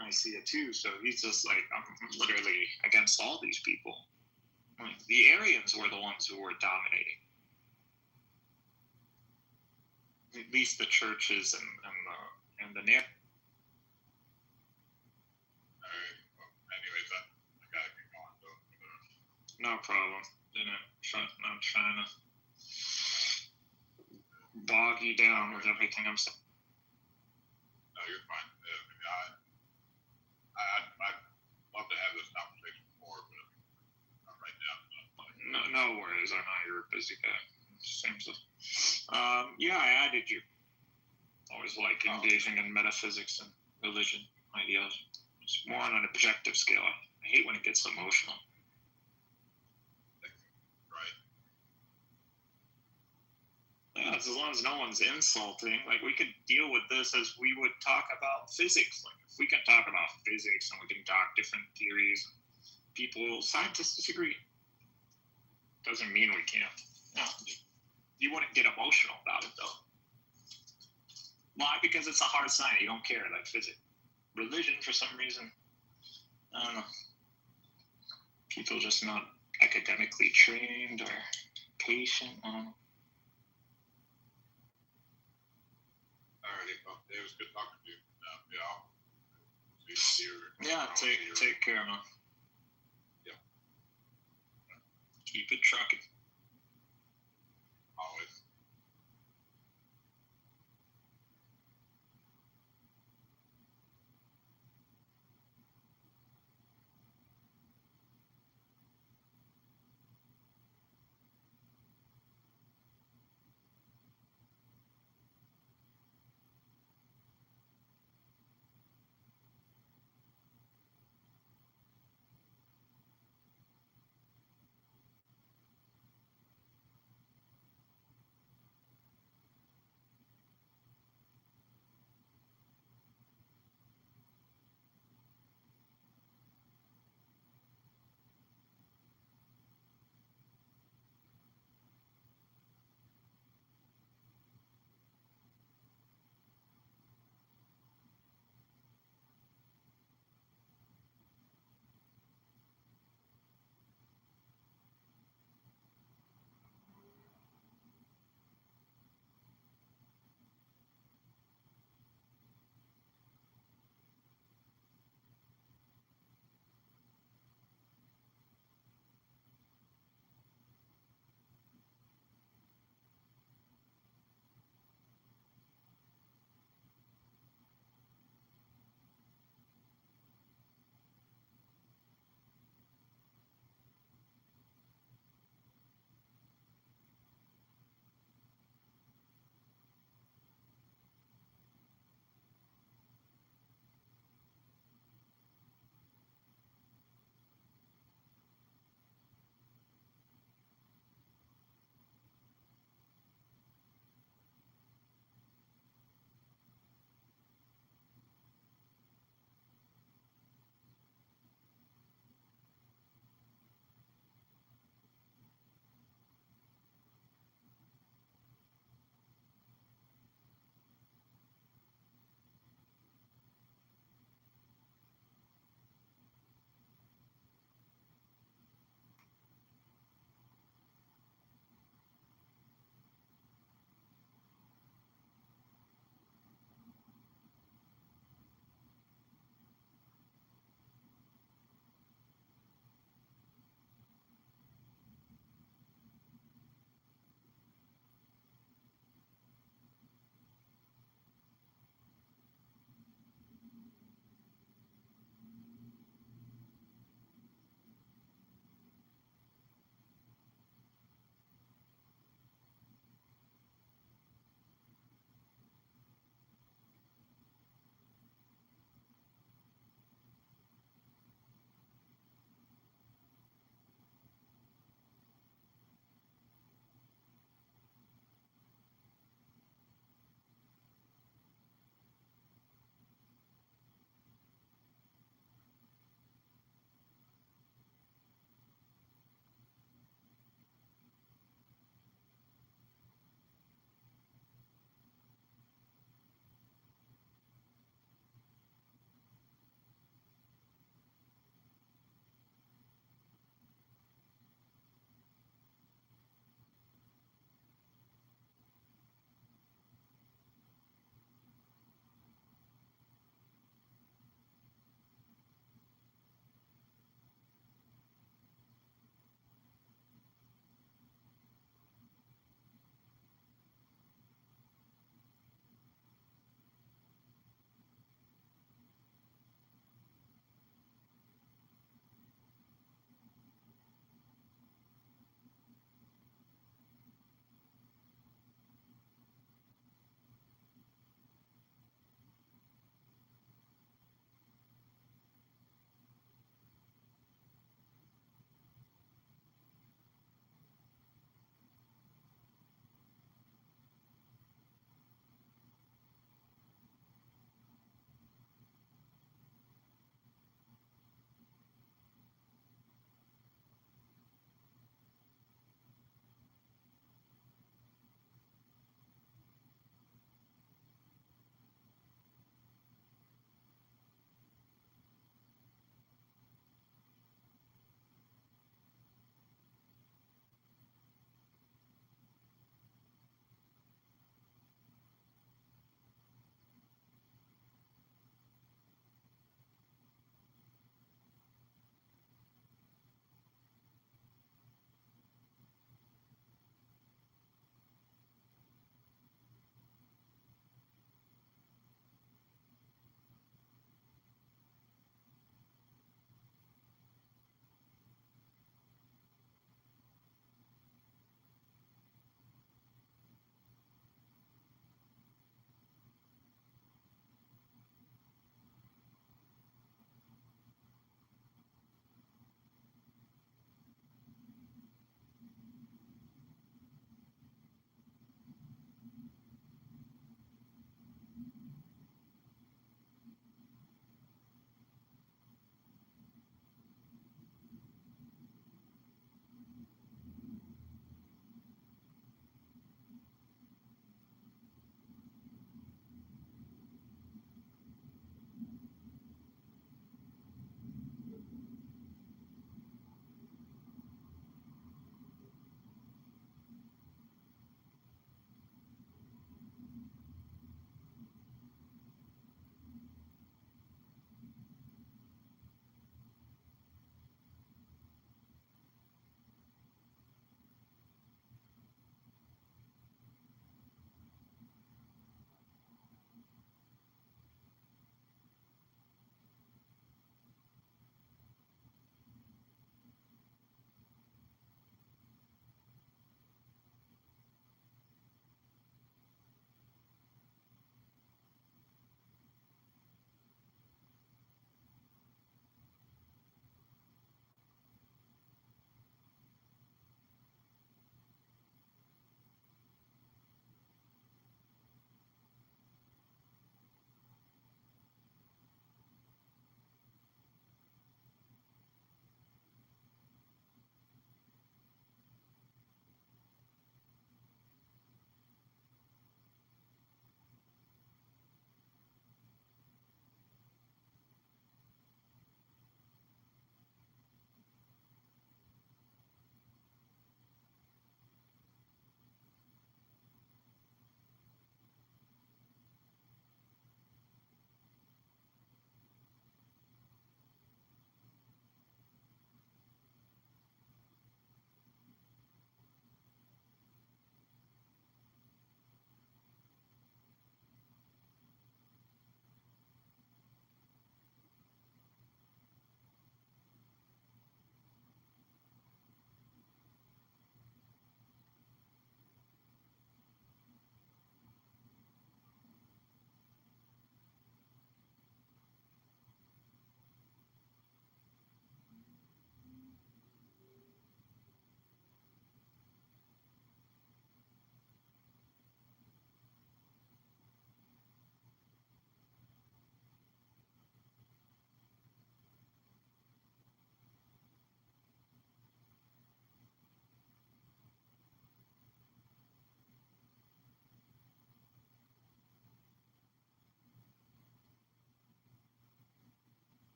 Nicaea too. So he's just like, I'm literally against all these people. Like, the Aryans were the ones who were dominating. At least the churches and the Alright, well, anyways, I gotta keep going, so. No problem. I'm trying to bog you down with everything I'm saying. No, you're fine. I'd love to have this conversation more, but not right now. No worries. I know you're a busy guy. Seems like. Yeah, I added you. Always like engaging in metaphysics and religion ideas. It's more on an objective scale. I hate when it gets emotional. Right. Yeah, as long as no one's insulting, like we could deal with this as we would talk about physics. Like if we can talk about physics and we can talk different theories, scientists disagree. Doesn't mean we can't. No. You wouldn't get emotional about it though. Why? Because it's a hard science. You don't care like physics. Religion, for some reason, I don't know. People just not academically trained or patient. I don't know. Alrighty, well, it was good talking to you. See you. Yeah, take care, man. Yep. Keep it trucking. Always.